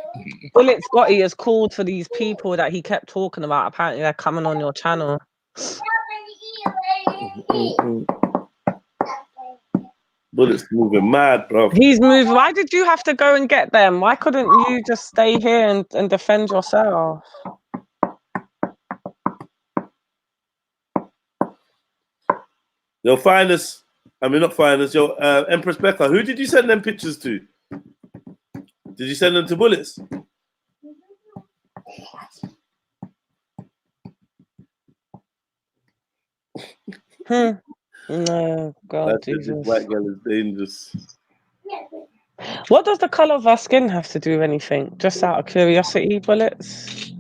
Bullets Gotti has called for these people that he kept talking about. Apparently, they're coming on your channel. Bullets moving mad, bro. He's moved. Why did you have to go and get them? Why couldn't you just stay here and defend yourself? Yo, Finest. I mean, not Finest. Yo, Empress Becca. Who did you send them pictures to? Did you send them to Bullets? No, God, Jesus. This white girl is dangerous. What does the colour of her skin have to do with anything? Just out of curiosity, Bullets?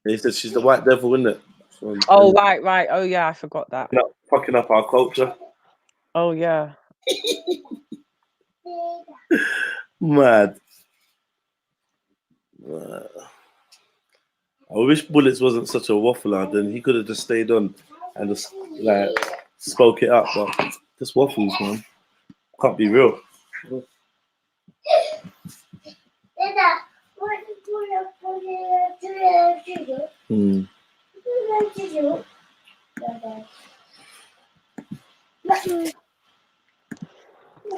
He said she's the white devil, isn't it? Oh, right. Oh, yeah, I forgot that. Fucking up our culture. Oh, yeah. Mad. I wish Bullets wasn't such a waffler. Then he could have just stayed on and just like spoke it up. But just waffles, man. Can't be real.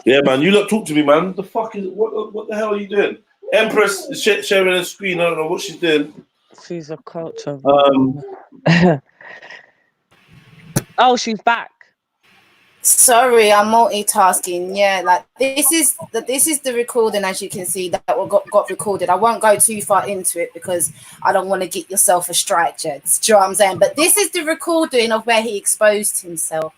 Yeah, man. You lot talk to me, man. The fuck is what the hell are you doing? Empress is sharing a screen. I don't know what she's doing. She's a culture. Oh, she's back. Sorry, I'm multitasking. Yeah, like this is the recording, as you can see, that got recorded. I won't go too far into it because I don't want to get yourself a strike, Jeds. Do you know what I'm saying? But this is the recording of where he exposed himself.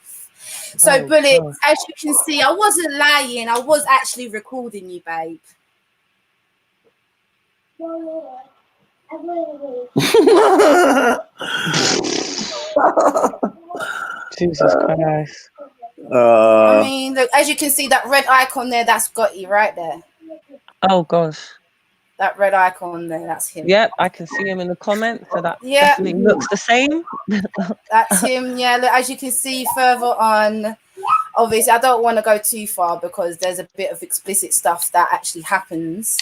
So, Bullets, as you can see, I wasn't lying. I was actually recording you, babe. Jesus Christ. I mean, look, as you can see, that red icon there, that's Gotti right there. Oh, gosh. That red icon there, that's him. Yep, I can see him in the comments, so that definitely looks the same. That's him, yeah. Look, as you can see further on, obviously, I don't want to go too far because there's a bit of explicit stuff that actually happens.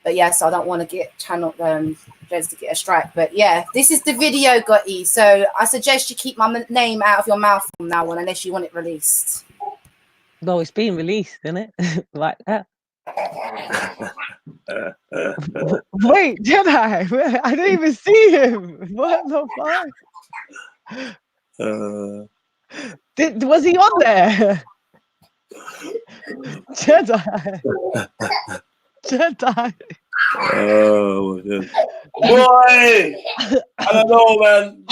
But yeah, so I don't want to get channel Jez to get a strike. But yeah, this is the video, Gotti. So I suggest you keep my name out of your mouth from now on, unless you want it released. No, it's being released, isn't it? Like that. Wait, Jedi, I didn't even see him. What the fuck? Was he on there? Jedi. Oh my God. Boy! I don't know, man.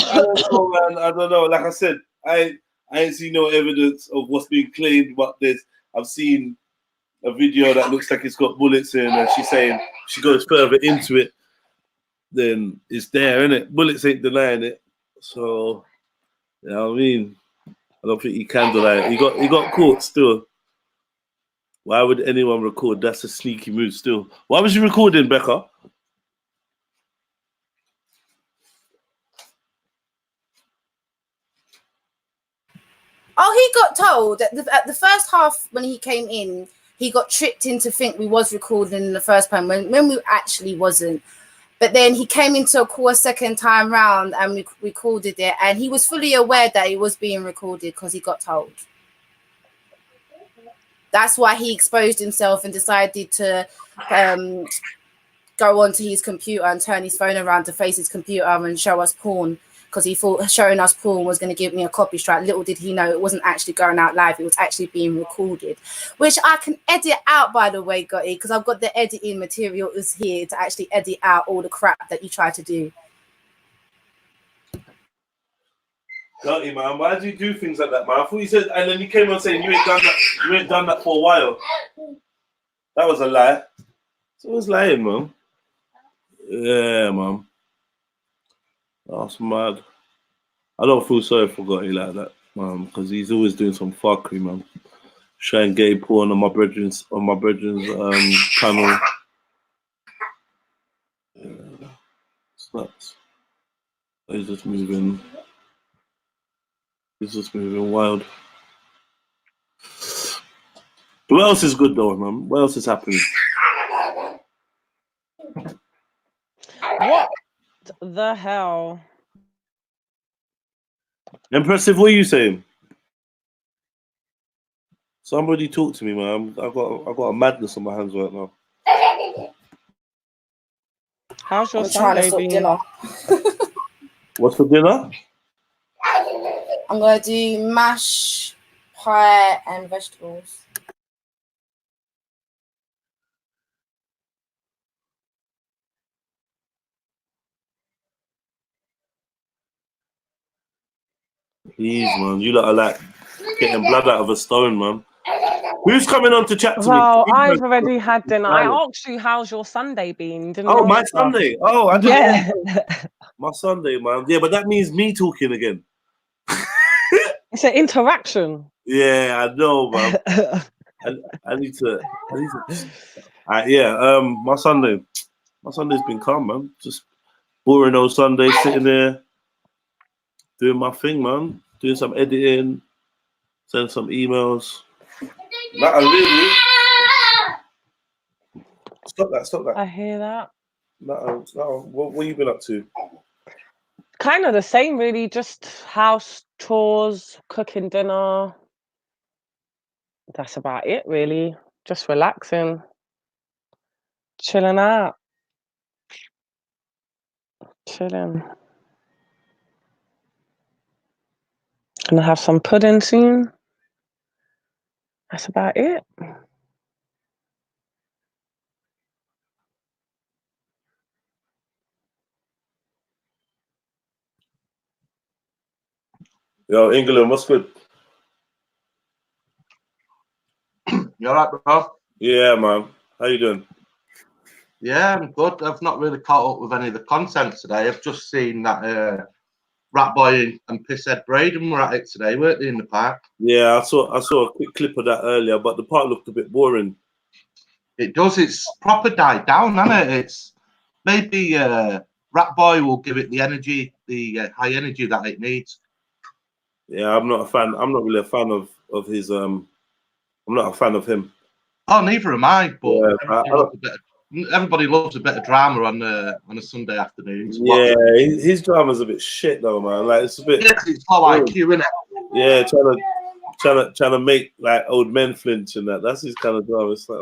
I don't know. Like I said, I ain't seen no evidence of what's being claimed, but I've seen a video that looks like it's got bullets in, and she's saying she goes further into it, then it's there, innit? Bullets ain't denying it. So, you know what I mean? I don't think he can deny it. He got caught still. Why would anyone record? That's a sneaky move still. Why was you recording, Becca? Oh, he got told at the first half when he came in, he got tricked into think we was recording in the first time when we actually wasn't. But then he came into a call a second time round and we recorded it, and he was fully aware that it was being recorded because he got told. That's why he exposed himself and decided to go onto his computer and turn his phone around to face his computer and show us porn, because he thought showing us porn was going to give me a copy strike. Little did he know it wasn't actually going out live. It was actually being recorded, which I can edit out, by the way, Gotti, because I've got the editing material is here to actually edit out all the crap that you try to do. Gotti, man, why do you do things like that, man? I thought you said, and then you came on saying you ain't done that for a while. That was a lie. So it's lying, man. Yeah, man. That's mad. I don't feel sorry for Gotti like that, man, because he's always doing some fuckery, man. Showing gay porn on my brethren's channel. Yeah. It's nuts. He's just moving. He's just moving wild. What else is good though, man? What else is happening? What the hell? Impressive, what are you saying? Somebody talk to me, man. I got a madness on my hands right now. How's your Sunday been? Dinner. What's for dinner? I'm gonna do mash, pie, and vegetables. Please, man. You lot are like getting blood out of a stone, man. Who's coming on to chat to me? Well, I've already had dinner. I asked you how's your Sunday been. Didn't Oh, my answer. Sunday. Oh, I yeah. My Sunday, man. Yeah, but that means me talking again. It's an interaction. Yeah, I know, man. I need to. Yeah. My Sunday's been calm, man. Just boring old Sunday, sitting there doing my thing, man. Doing some editing, send some emails. Not really. Stop that. I hear that. No. What you been up to? Kind of the same, really. Just house chores, cooking dinner. That's about it, really. Just relaxing, chilling out, chilling. Gonna have some pudding soon. That's about it. Yo, England, what's good? You alright, bro? Yeah, man. How you doing? Yeah, I'm good. I've not really caught up with any of the content today. I've just seen that Rat Boy and Pisshead Braden were at it today, weren't they, in the park? Yeah, I saw a quick clip of that earlier, but the park looked a bit boring. It does. It's proper died down, hasn't it? It's maybe Rat Boy will give it the energy, the high energy that it needs. Yeah, I'm not a fan. I'm not really a fan of his. I'm not a fan of him. Oh, neither am I. But yeah, everybody loves a bit of drama on a Sunday afternoon. Yeah, his drama's a bit shit though, man. Like it's a bit. Yes, it's low IQ, isn't it? Yeah, trying to make like old men flinch and that. That's his kind of drama. It's like,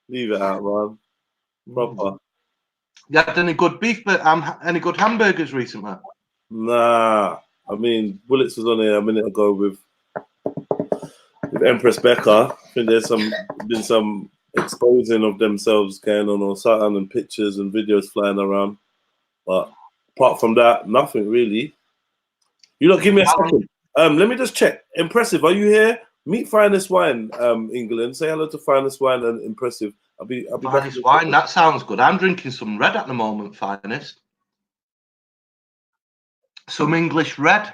leave it out, man. Proper. You had any good beef, but any good hamburgers recently? Nah, I mean, Bullets was on here a minute ago with Empress Becca. I think there's been some exposing of themselves going on something, and pictures and videos flying around. But apart from that, nothing really. You lot give me a second. Let me just check. Impressive, are you here? Meet Finest Wine, England. Say hello to Finest Wine and Impressive. I'll be Finest Wine, that sounds good. I'm drinking some red at the moment, Finest. Some English red.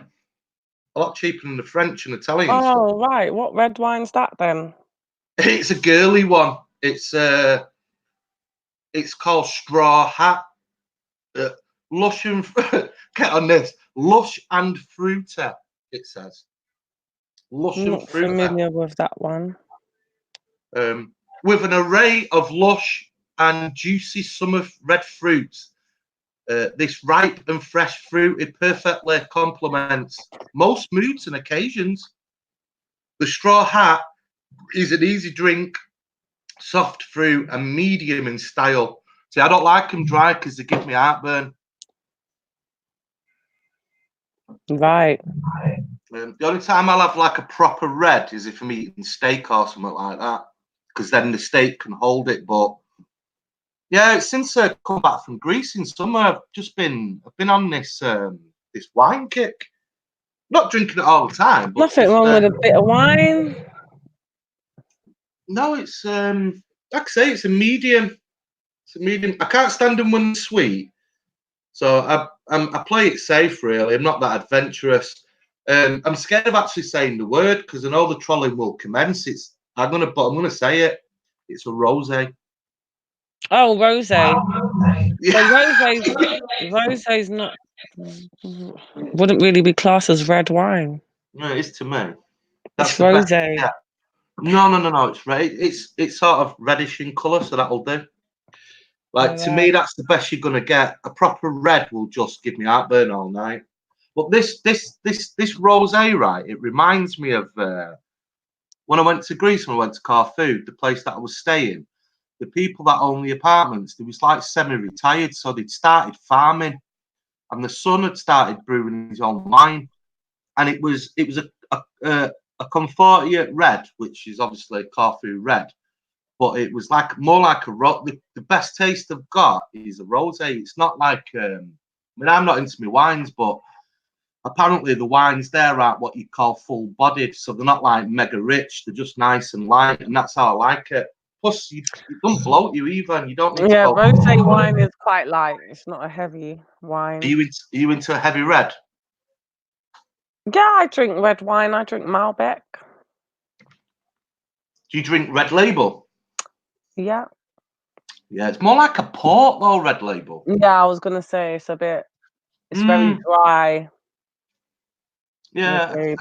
A lot cheaper than the French and Italian stuff. Oh, right. What red wine's that then? It's a girly one. It's called Straw Hat. Lush and get on this. Lush and Fruity, it says. Lush I'm and Fruity. Not familiar with that one. With an array of lush and juicy summer red fruits, this ripe and fresh fruit, it perfectly complements most moods and occasions. The Straw Hat is an easy drink, soft fruit, and medium in style. See, I don't like them dry because they give me heartburn. Right. The only time I'll have like a proper red is if I'm eating steak or something like that, because then the steak can hold it. But yeah, since I come back from Greece in summer, I've been on this this wine kick. Not drinking it all the time. But Nothing wrong with a bit of wine. No, it's like I say, it's a medium. It's a medium. I can't stand them when they're sweet, so I play it safe. Really, I'm not that adventurous. I'm scared of actually saying the word because I know the trolling will commence. I'm gonna say it. It's a rosé. Oh, rosé. Yeah. So rosé's not wouldn't really be classed as red wine. No, it is to me. That's It's the best. rosé. Yeah. No. It's red. It's sort of reddish in colour, so that'll do. Like to me, that's the best you're gonna get. A proper red will just give me heartburn all night. But this rosé, right? It reminds me of when I went to Greece, when I went to Corfu, the place that I was staying. The people that own the apartments, they was like semi-retired, so they'd started farming, and the son had started brewing his own wine, and it was a Confortia red, which is obviously Corfu red. But it was more like the best taste I've got is a rosé. It's not like I mean, I'm not into my wines, but apparently the wines there aren't what you call full-bodied, so they're not like mega rich. They're just nice and light, and that's how I like it. Plus, it don't bloat you either, and you don't need to go. Rosé wine is quite light. It's not a heavy wine. Are you into a heavy red? Yeah, I drink red wine. I drink Malbec. Do you drink Red Label? Yeah. Yeah, it's more like a port though, Red Label. Yeah, I was gonna say it's very dry. Yeah.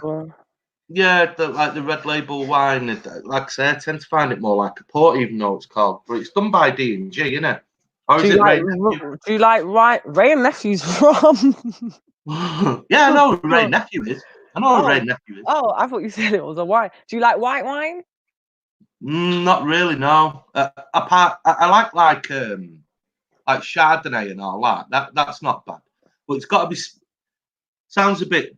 Yeah, like the Red Label wine, like I say, I tend to find it more like a port, even though it's called. But it's done by D&G, isn't it? Or is it Ray Nephew? Do you like Ray and Nephew's rum? Yeah, I know who Ray Nephew is. I know who Ray Nephew is. Oh, I thought you said it was a wine. Do you like white wine? Not really, no. I like Chardonnay and all that. That's not bad, but it's got to be. Sounds a bit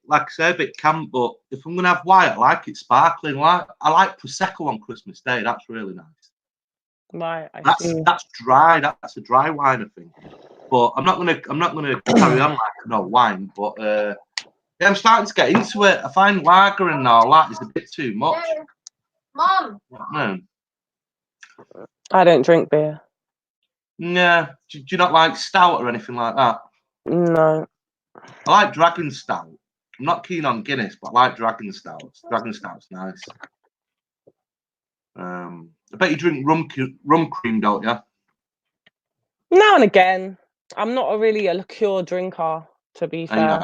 like I say, a bit camp. But if I'm gonna have white, I like it sparkling. I like Prosecco on Christmas Day. That's really nice. Right. That's dry. That's a dry wine, I think. But I'm not gonna carry on like no wine. But yeah, I'm starting to get into it. I find lager and all that is a bit too much. Mom. I don't drink beer. Yeah. Do you not like stout or anything like that? No. I like Dragon Stout. I'm not keen on Guinness, but I like Dragon Stout. Dragon Stout's nice. I bet you drink rum cream, don't you? Now and again. I'm not really a liqueur drinker, to be fair.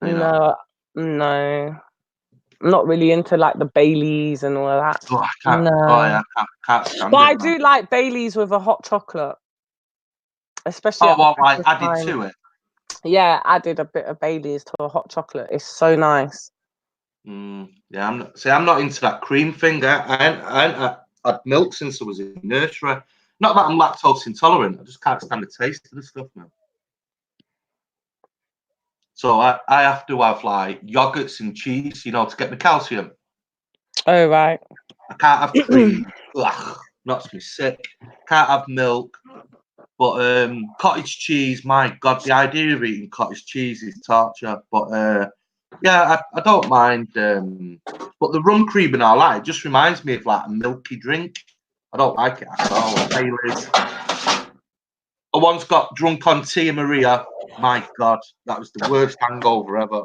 No. I'm not really into like the Baileys and all of that. Oh, I can't. No. Oh, yeah, I can't stand but it. I do like Baileys with a hot chocolate, especially. Added to it. Yeah, added a bit of Baileys to a hot chocolate. It's so nice. Yeah, I'm not into that cream thing. I had milk since I was in nursery. Not that I'm lactose intolerant. I just can't stand the taste of the stuff now. So I have to have like yogurts and cheese, to get the calcium. Oh, right. I can't have cream. Ugh, knocks me sick. Can't have milk. But cottage cheese, my God, the idea of eating cottage cheese is torture. But yeah, I don't mind. But the rum cream and all that, it just reminds me of like a milky drink. I don't like it at all. Baileys. I once got drunk on Tia Maria. My God, that was the worst hangover ever.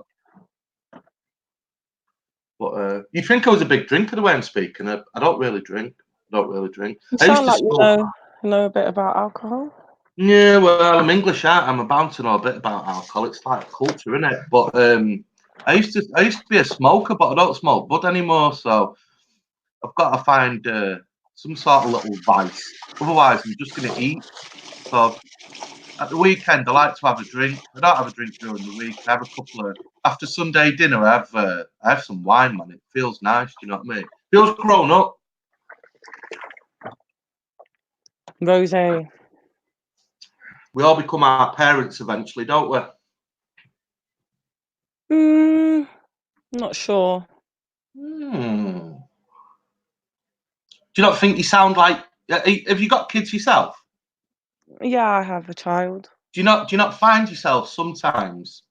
But you think I was a big drinker the way I'm speaking? I don't really drink. You sound like you know a bit about alcohol. Yeah, well, I'm English, I'm bound to know a bit about alcohol. It's like culture, isn't it? But I used to be a smoker, but I don't smoke bud anymore. So I've got to find some sort of little vice. Otherwise, I'm just going to eat. So at the weekend, I like to have a drink. I don't have a drink during the week. I have a couple of after Sunday dinner. I have some wine, man. It feels nice. Do you know what I mean? Feels grown up. Rosé. We all become our parents eventually, don't we? Not sure. Do you not think you sound like? Have you got kids yourself? Yeah, I have a child. Do you not find yourself sometimes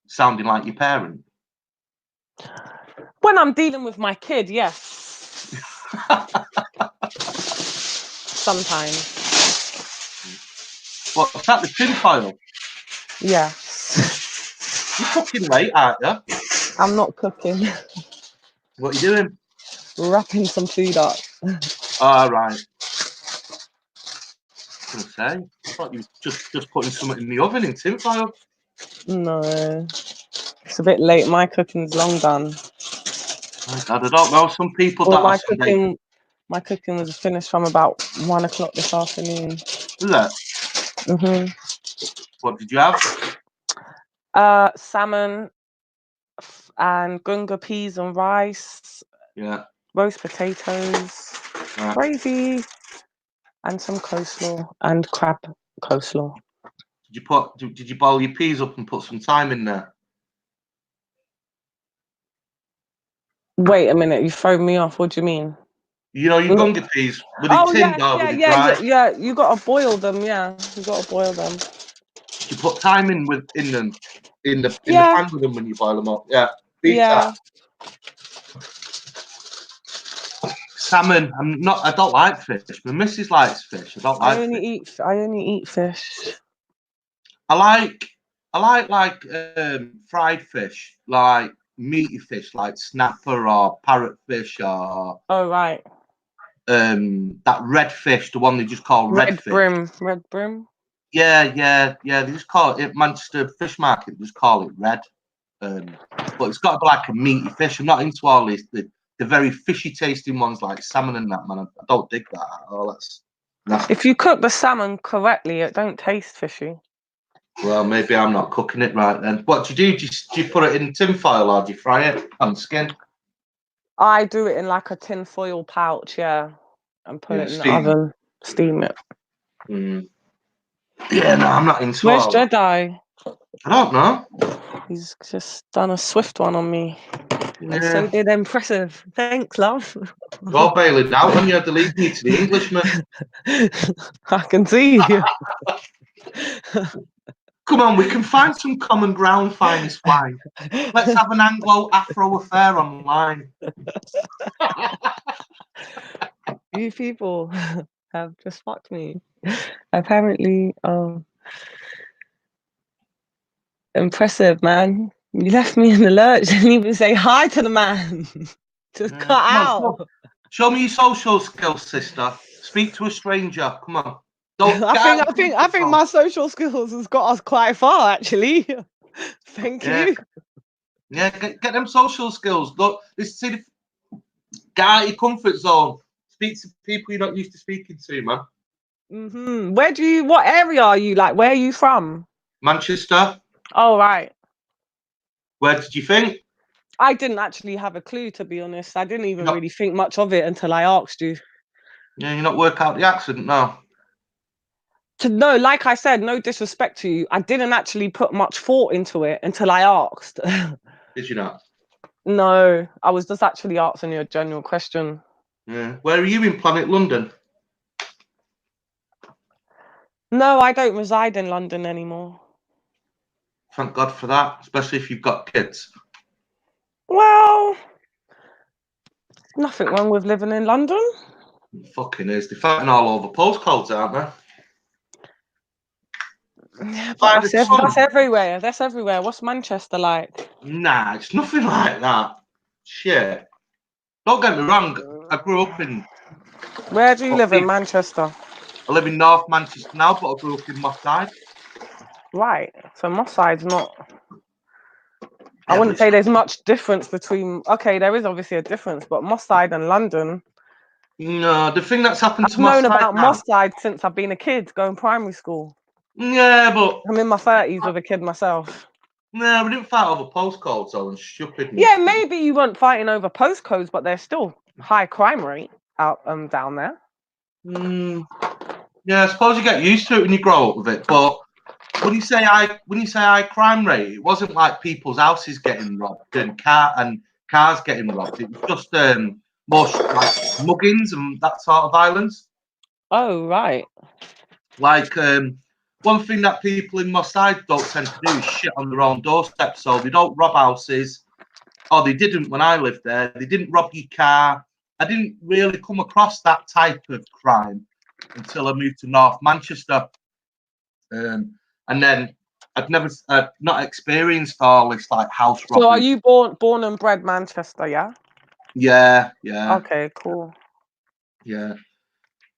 sounding like your parent? When I'm dealing with my kid, yes. sometimes. What's that, the tinfoil? Yeah. You're cooking late, aren't you? I'm not cooking. What are you doing? Wrapping some food up. All right. I was going to say, I thought you were just putting something in the oven in tinfoil. No. It's a bit late. My cooking's long done. Oh God, I don't know. Some people Well, that my cooking was finished from about 1 o'clock this afternoon. Is that? Mhm. What did you have? Salmon and gunga peas and rice. Yeah. Roast potatoes, gravy, and some coleslaw and crab coleslaw. Did you boil your peas up and put some thyme in there? Wait a minute, you thrown me off. What do you mean? You know your gunga peas with it tinned or with it dry? Yeah. You gotta boil them. Yeah, you gotta boil them. Did you put thyme in the pan with them when you boil them up? Yeah. That. Salmon. I don't like fish. My missus likes fish. I don't like fish. I only eat fish. I like fried fish, like meaty fish, like snapper or parrotfish or. Oh right. That red fish, the one they just call red fish. Red brim. Yeah. They just call it Manchester Fish Market. They just call it red. But it's got to be like a meaty fish. I'm not into all these the very fishy tasting ones like salmon and that, man. I don't dig that at all. That's nasty. If you cook the salmon correctly, it don't taste fishy. Well, maybe I'm not cooking it right then. What do you do? Do you put it in tinfoil or do you fry it on skin? I do it in like a tin foil pouch, and put it in the oven, steam it. Yeah, no, I'm not into Where's all Jedi? I don't know. He's just done a swift one on me. And so did Impressive. Thanks, love. You're bailing out when you're deleting me to the Englishman. I can see you. Come on, we can find some common ground, finest wine. Let's have an Anglo-Afro affair online. You people have just fucked me. Apparently, Impressive, man. You left me in the lurch. Didn't even say hi to the man. Just cut out. Show me your social skills, sister. Speak to a stranger. Come on. I think my social skills has got us quite far, actually. Thank you. Yeah, get them social skills. Look, get out of your comfort zone. Speak to people you're not used to speaking to, man. What area are you? Like, where are you from? Manchester. Oh, right. Where did you think? I didn't actually have a clue, to be honest. I didn't even really think much of it until I asked you. Yeah, you not work out the accent, no. No, like I said, no disrespect to you. I didn't actually put much thought into it until I asked. Did you not? No, I was just actually asking you a general question. Yeah. Where are you in Planet London? No, I don't reside in London anymore. Thank God for that, especially if you've got kids. Well, nothing wrong with living in London. It fucking is. They're fighting all over postcodes, aren't they? Yeah, but that's everywhere. That's everywhere. What's Manchester like? Nah, it's nothing like that. Shit. Don't get me wrong. I grew up in... Where do you live in Manchester? I live in North Manchester now, but I grew up in Moss Side. Right. So Moss Side's not... I wouldn't say there's much difference between... Okay, there is obviously a difference, but Moss Side and London... No, the thing that's happened to Moss Side I've known about Moss Side since I've been a kid, going primary school. Yeah, but... I'm in my 30s with a kid myself. No, we didn't fight over postcodes, though, and stupid. Yeah, maybe you weren't fighting over postcodes, but there's still high crime rate out down there. Yeah, I suppose you get used to it when you grow up with it, but when you say high crime rate, it wasn't like people's houses getting robbed and cars getting robbed. It was just more like muggings and that sort of violence. Oh, right. Like one thing that people in Moss Side don't tend to do is shit on their own doorstep, so they don't rob houses. Or they didn't when I lived there. They didn't rob your car. I didn't really come across that type of crime. until I moved to North Manchester. And then I'd not experienced all this like house robbery. So are you born and bred Manchester, yeah? Yeah, yeah. Okay, cool. Yeah.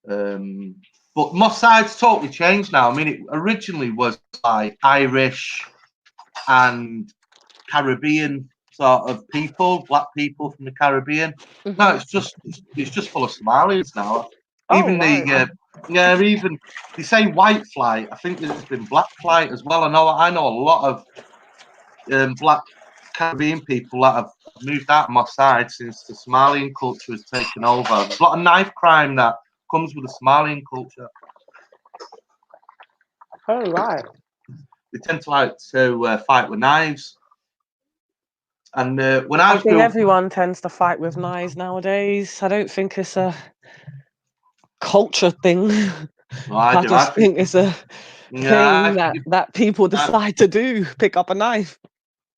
But my side's totally changed now. I mean, it originally was like Irish and Caribbean sort of people, black people from the Caribbean. Mm-hmm. No, it's just full of Somalis now. Even even they say white flight. I think there's been black flight as well. I know a lot of black Caribbean people that have moved out of my side since the Somalian culture has taken over. There's a lot of knife crime that comes with the Somalian culture. Oh, right. They tend to like to fight with knives. And when I think everyone tends to fight with knives nowadays. I don't think it's a culture thing. Well, I just think it's a thing that people decide to do, pick up a knife.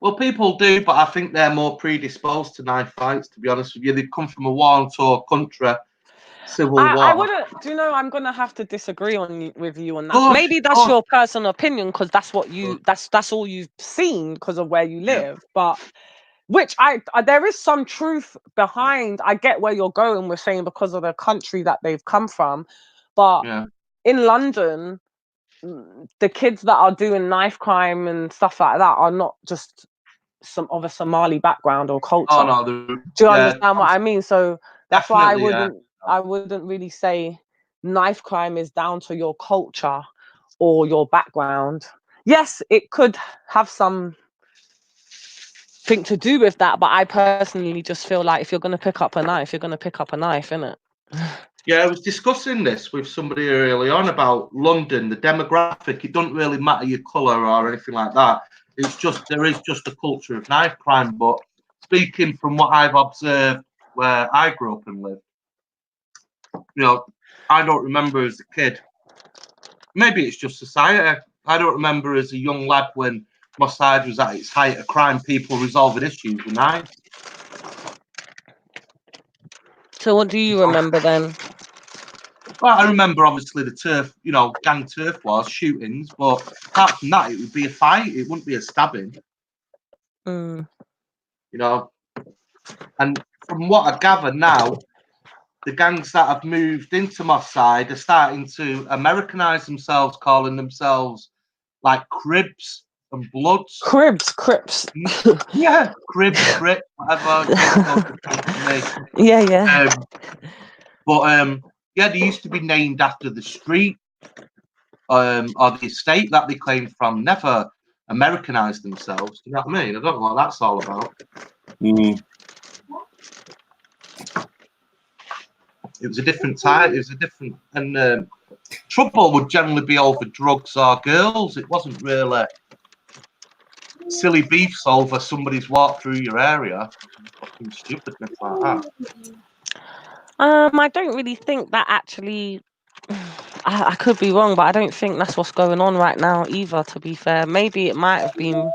Well, people do, but I think they're more predisposed to knife fights, to be honest with you. They come from a war-torn country, civil war. I wouldn't, do you know, I'm going to have to disagree with you on that. Maybe that's your personal opinion, because that's what that's all you've seen because of where you live. Yeah. But which there is some truth behind. I get where you're going with saying because of the country that they've come from. But in London, the kids that are doing knife crime and stuff like that are not just of a Somali background or culture. Oh, no, do you understand what I mean? So that's why I wouldn't really say knife crime is down to your culture or your background. Yes, it could have something to do with that, but I personally just feel like if you're going to pick up a knife, you're going to pick up a knife, innit? Yeah, I was discussing this with somebody early on about London, the demographic. It doesn't really matter your colour or anything like that. It's just, there is just a culture of knife crime. But speaking from what I've observed where I grew up and lived, you know, I don't remember as a kid. Maybe it's just society. I don't remember as a young lad when my side was at its height of crime, people resolving issues with knives. So what do you remember then? Well, I remember obviously the turf, you know, gang turf wars, shootings, but apart from that, it would be a fight. It wouldn't be a stabbing. You know, and from what I gather now, the gangs that have moved into my side are starting to Americanize themselves, calling themselves like Cribs and Bloods. Crips. Yeah, Cribs, Crip, whatever. Yeah. Yeah, they used to be named after the street or the estate that they claimed from. Never Americanized themselves. Do you know what I mean? I don't know what that's all about. It was a different time. It was a different, and trouble would generally be over drugs or girls. It wasn't really silly beefs over somebody's walked through your area. Fucking stupidness like that. I don't really think that actually. I could be wrong, but I don't think that's what's going on right now either, to be fair. Maybe it might have been,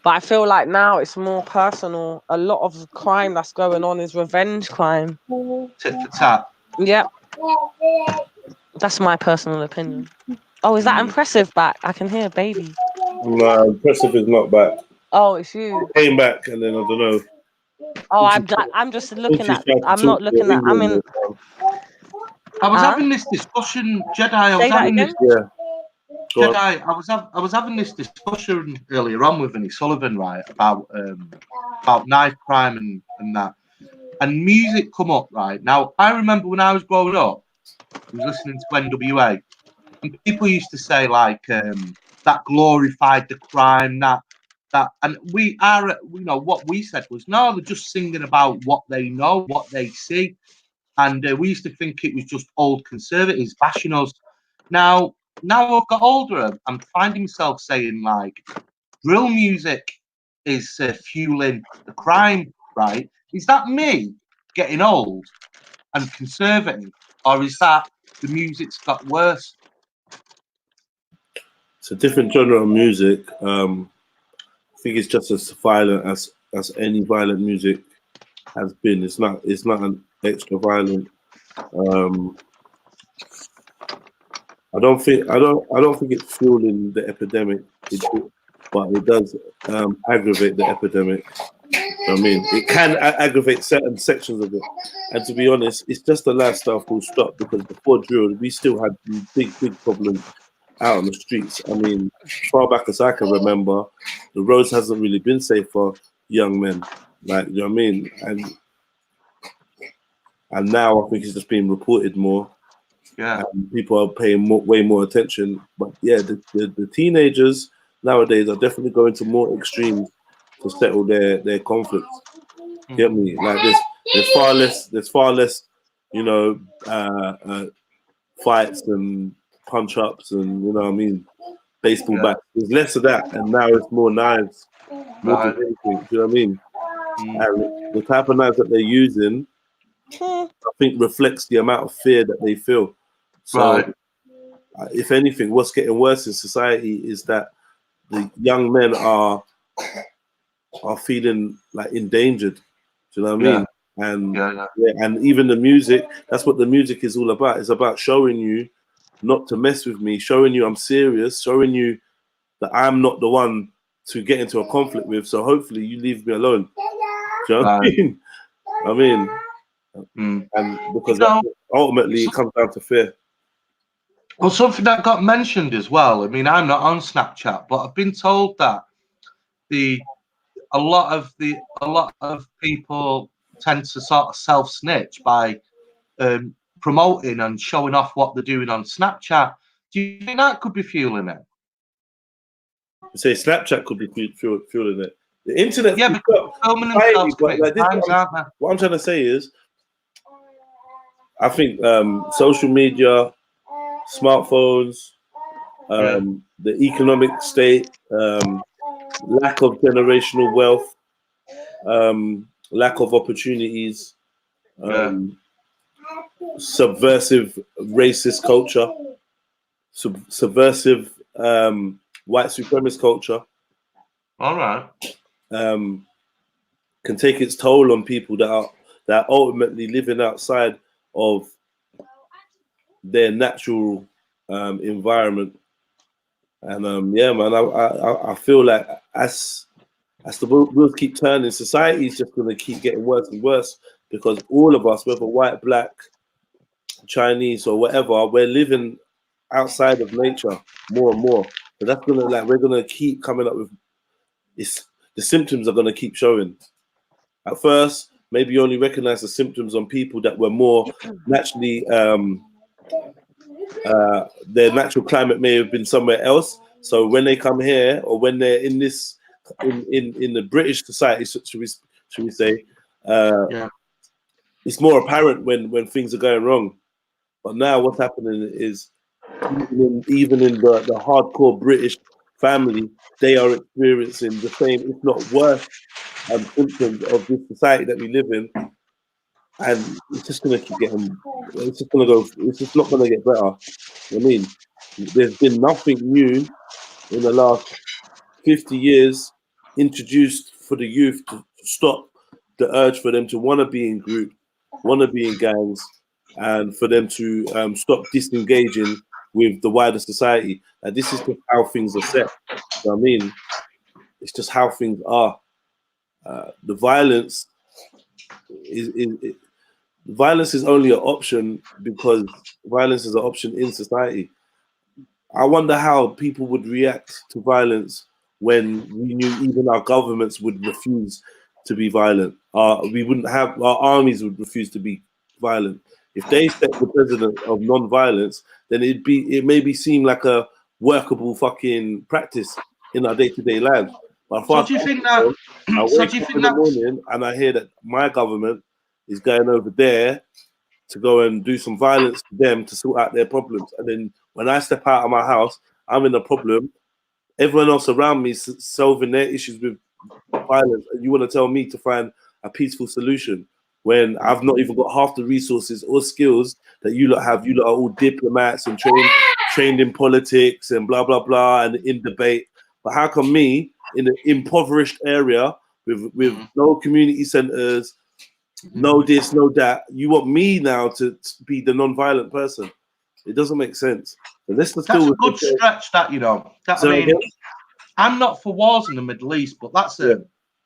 but I feel like now it's more personal. A lot of crime that's going on is revenge crime. Tit for tat. Yeah. That's my personal opinion. Oh, is that impressive back? I can hear baby. No, impressive is not back. Oh, it's you. Came back and then I don't know. Oh, I'm just looking at. I'm not looking at. I'm in. I was having this discussion, Jedi. I was having this. Yeah. Jedi. I was having this discussion earlier on with Vinnie Sullivan, right, about knife crime and that, and music come up right now. I remember when I was growing up, I was listening to NWA, and people used to say like that glorified the crime, that, and we are, you know, what we said was no, they're just singing about what they know, what they see. And we used to think it was just old conservatives bashing us. Now I've got older, I'm finding myself saying like, drill music is fueling the crime, right? Is that me getting old and conservative, or is that the music's got worse? It's a different genre of music. I think it's just as violent as any violent music has been. It's not an extra violent. I don't think it's fueling the epidemic, but it does aggravate the epidemic. I mean, it can aggravate certain sections of it. And to be honest, it's just a lifestyle full stop, because before drill, we still had big problems out on the streets. I mean, far back as I can remember, the roads hasn't really been safe for young men. Like, you know what I mean? And now I think it's just being reported more. Yeah. And people are paying way more attention. But yeah, the teenagers nowadays are definitely going to more extremes to settle their conflicts. Get me? Like there's far less, you know, fights and punch ups and, you know what I mean, baseball bats. There's less of that, and now it's more knives, more than anything. Do you know what I mean? And the type of knives that they're using, I think, reflects the amount of fear that they feel. So, if anything, what's getting worse in society is that the young men are feeling like endangered. Do you know what I mean? And and even the music, that's what the music is all about. It's about showing you not to mess with me, showing you I'm serious, showing you that I'm not the one to get into a conflict with. So hopefully you leave me alone. Do you know what I mean? And because ultimately it comes down to fear. Well, something that got mentioned as well. I mean, I'm not on Snapchat, but I've been told that a lot of people tend to sort of self-snitch by promoting and showing off what they're doing on Snapchat. Do you think that could be fueling it? You say Snapchat could be fueling it. The internet, yeah, because filming themselves what I'm trying to say is, I think social media, smartphones, the economic state, lack of generational wealth, lack of opportunities, subversive racist culture, subversive white supremacist culture. All right. Can take its toll on people that are ultimately living outside of their natural environment. And yeah, man, I feel like as the wheels keep turning, society is just going to keep getting worse and worse, because all of us, whether white, black, Chinese, or whatever, we're living outside of nature more and more. So that's we're gonna keep coming up with the symptoms are gonna keep showing. At first, maybe you only recognize the symptoms on people that were more naturally their natural climate may have been somewhere else. So when they come here, or when they're in this in the British society, should we say, it's more apparent when things are going wrong. But now what's happening is even in the hardcore British family, they are experiencing the same, if not worse, symptoms of this society that we live in. And it's just going to keep getting, it's just not going to get better. I mean, there's been nothing new in the last 50 years introduced for the youth to stop the urge for them to want to be in groups, want to be in gangs, and for them to stop disengaging with the wider society. And this is just how things are set. You know what I mean? It's just how things are. The violence violence is only an option because violence is an option in society. I wonder how people would react to violence when we knew even our governments would refuse to be violent. We wouldn't have, our armies would refuse to be violent. If they set the president of non-violence, then it maybe seem like a workable fucking practice in our day-to-day lives. But so do you think that? I wake up in the morning and I hear that my government is going over there to go and do some violence to them to sort out their problems. And then when I step out of my house, I'm in a problem. Everyone else around me is solving their issues with violence. And you want to tell me to find a peaceful solution when I've not even got half the resources or skills that you lot have. You lot are all diplomats and trained in politics and blah, blah, blah, and in debate. But how come me in an impoverished area with no community centers, no this, no that, you want me now to be the non-violent person? It doesn't make sense. That's a good stretch, that, you know. That, I mean, I'm not for wars in the Middle East, but that's a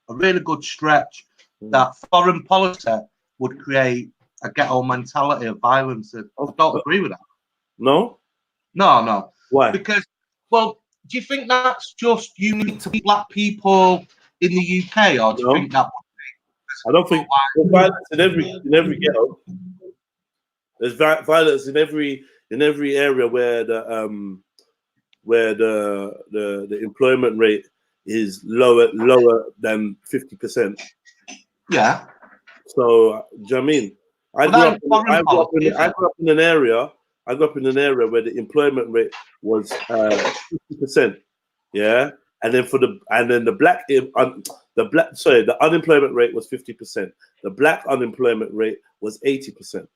really good stretch that foreign policy would create a ghetto mentality of violence. I don't agree with that. No? No. Why? Because, well, do you think that's just unique to black people in the UK, or do you think that? I don't think there's violence in every ghetto. There's violence in every area where the employment rate is lower than 50%. Yeah. So do you know what I mean? I grew up in an area where the employment rate was 50%. Yeah. And then the unemployment rate was 50%. The black unemployment rate was 80%.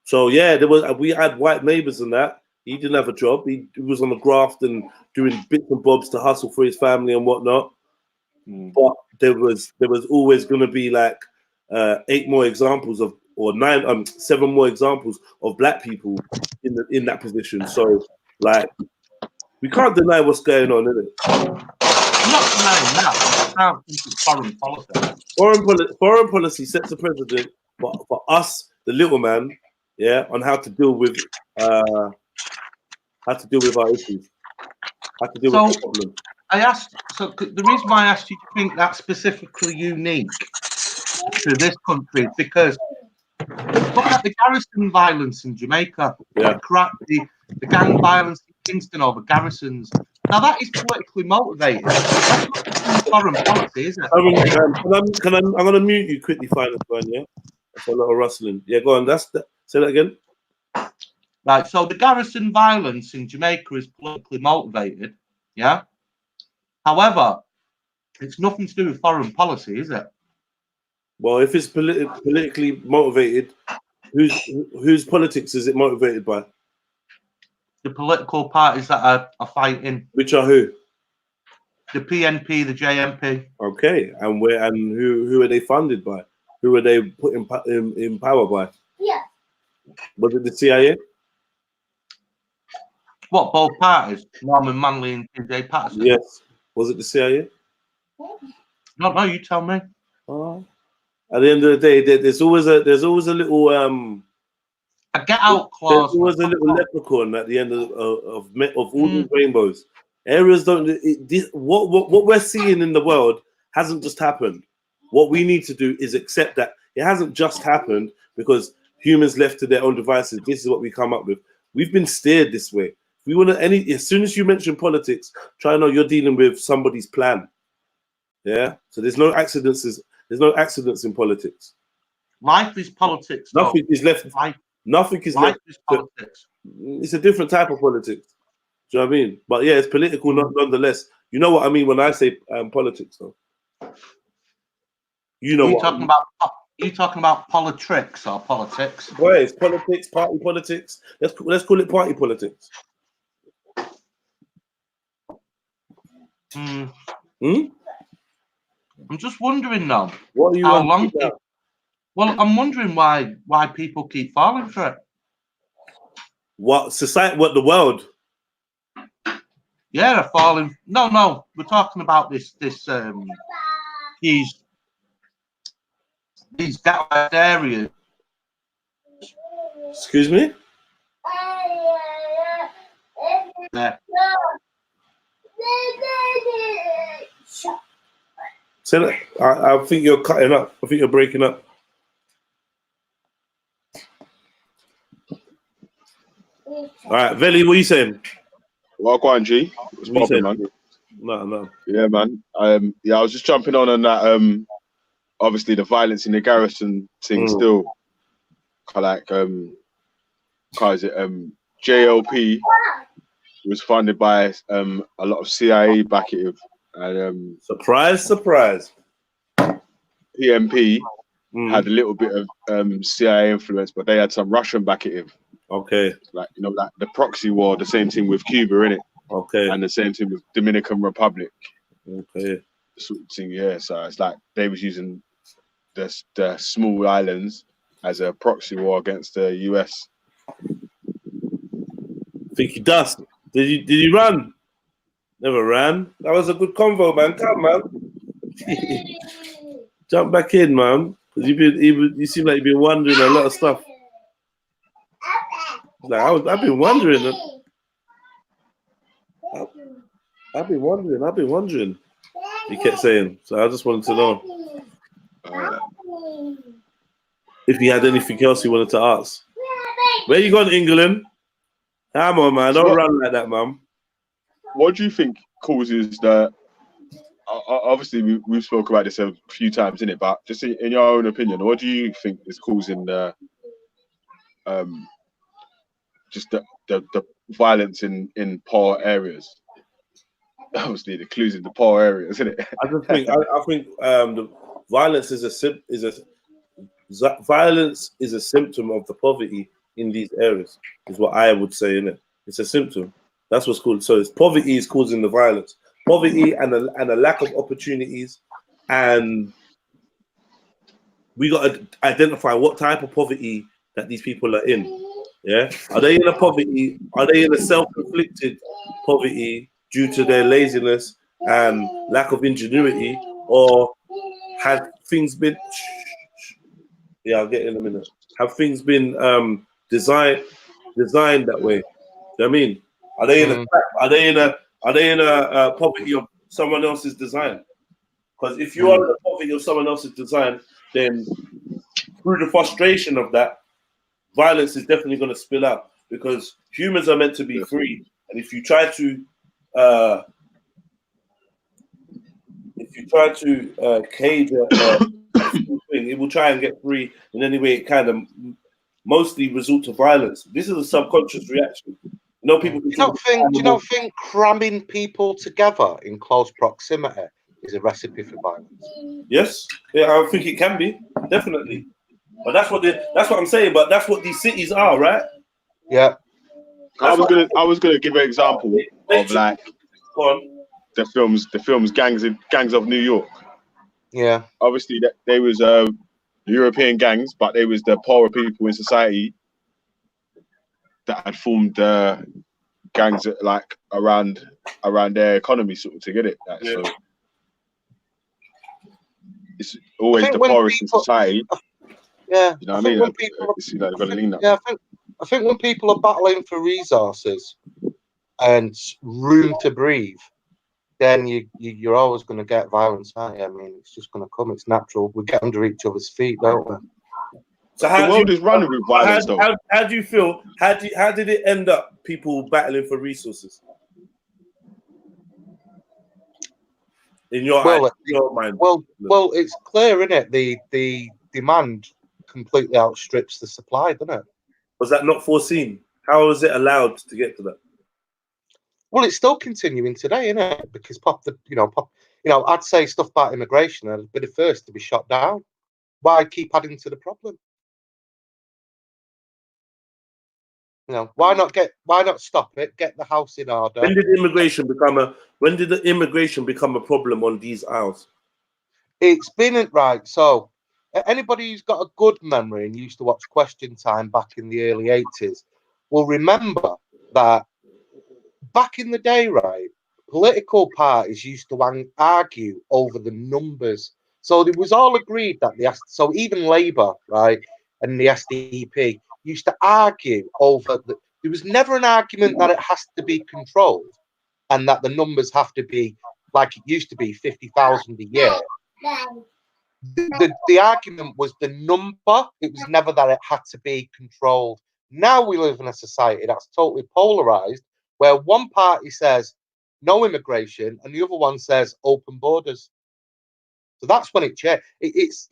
So yeah, we had white neighbors and that. He didn't have a job. He was on the graft and doing bits and bobs to hustle for his family and whatnot. But there was always going to be like 7 more examples of black people in that position. So like, we can't deny what's going on, innit? I'm not denying that. I can't think it's foreign policy. Foreign policy sets a precedent for us, the little man, on how to deal with our issues, how to deal with the problem. The reason why I asked you to think that's specifically unique to this country is because look at the garrison violence in Jamaica, the gang violence in Kingston over garrisons. Now that is politically motivated. That's not foreign policy, is it? I'm going to mute you quickly, Finance Man. Yeah, that's a lot of rustling. Yeah, go on. Say that again. Right. So the garrison violence in Jamaica is politically motivated. Yeah. However, it's nothing to do with foreign policy, is it? Well, if it's politically motivated, whose politics is it motivated by? The political parties that are fighting. Which are who? The PNP, the JMP. Okay, and who are they funded by? Who are they put in power by? Yeah. Was it the CIA? What, both parties? Norman Manley and TJ Patterson? Yes. Was it the CIA? No, you tell me. At the end of the day, there's always a little a get out clause. There's always a little leprechaun at the end of all these rainbows. Areas what we're seeing in the world hasn't just happened. What we need to do is accept that it hasn't just happened because humans left to their own devices. This is what we come up with. We've been steered this way. We want as soon as you mention politics, try to know you're dealing with somebody's plan. Yeah. So there's no accidents. There's no accidents in politics. Life is politics. Nothing is left. Nothing is left. Is politics. It's a different type of politics. Do you know what I mean? But yeah, it's political nonetheless. You know what I mean when I say politics, though. You know what Are you talking about politics or politics? Well, it's politics, party politics. Let's call it party politics. I'm just wondering now. What are you how long? Well, I'm wondering why people keep falling for it. What society? What the world? Yeah, they're falling. No, we're talking about these ghetto areas. Excuse me? Yeah. Say that. I think you're cutting up. I think you're breaking up. All right, Veli, what are you saying? Well, go on, G. What's poppin', man? No. Yeah, man. I was just jumping on that. Obviously, the violence in the garrison thing still, like, JLP was funded by a lot of CIA backing, and surprise. PNP had a little bit of CIA influence, but they had some Russian backing. Okay. Like, like the proxy war, the same thing with Cuba, innit? Okay. And the same thing with Dominican Republic. Okay. Sort of thing, yeah. So it's like they was using the small islands as a proxy war against the US. think you dust. Did you run? Never ran. That was a good convo, man. Come, man. Jump back in, man. Because you seem like you've been wondering a lot of stuff. Like I've been wondering. I've been wondering. He kept saying. So I just wanted to know if he had anything else he wanted to ask. Where you gone, England? Come on, man. Don't run like that, man. What do you think causes the? Obviously, we've spoken about this a few times, innit? But just in your own opinion, what do you think is causing the just the violence in poor areas? Obviously, the clues in the poor areas, isn't it? I think the violence is a symptom of the poverty in these areas. Is what I would say, innit? It's a symptom. That's what's called. So it's poverty is causing the violence. Poverty and a lack of opportunities, and we got to identify what type of poverty that these people are in. Yeah, are they in a poverty? Are they in a self-inflicted poverty due to their laziness and lack of ingenuity, or have things been? Yeah, I'll get in a minute. Have things been designed that way? You know what I mean? Are they in a poverty of someone else's design? Because if you are in the poverty of someone else's design, then through the frustration of that, violence is definitely going to spill out. Because humans are meant to be free, and if you try to cage a thing, it will try and get free in any way it can, and mostly result to violence. This is a subconscious reaction. You know, people. Do you not think cramming people together in close proximity is a recipe for violence? Yes, yeah, I think it can be, definitely. But that's what I'm saying. But that's what these cities are, right? Yeah. I was gonna give an example of like the films Gangs of New York. Yeah. Obviously, that they was European gangs, but they was the poorer people in society that had formed gangs like around their economy, sort of, to get it. Like, yeah. So it's always the poorest in society. Yeah, you know what I mean. When people, I think when people are battling for resources and room to breathe, then you're always going to get violence, aren't you? I mean, it's just going to come. It's natural. We get under each other's feet, don't we? So the world is running with violence, though. How do you feel? How did it end up? People battling for resources. In your mind. Well, it's clear, isn't it? The demand completely outstrips the supply, doesn't it? Was that not foreseen? How was it allowed to get to that? Well, it's still continuing today, isn't it? Because I'd say stuff about immigration would be the first to be shot down. Why keep adding to the problem? You know, why not stop it? Get the house in order. When did immigration become a problem on these isles? It's been right. So anybody who's got a good memory and used to watch Question Time back in the early 80s will remember that back in the day, right, political parties used to argue over the numbers. So it was all agreed that so even Labour, right, and the SDP used to argue over there was never an argument that it has to be controlled and that the numbers have to be like it used to be, 50,000 a year. The argument was the number. It was never that it had to be controlled. Now we live in a society that's totally polarized, where one party says no immigration and the other one says open borders. So that's when it changed. This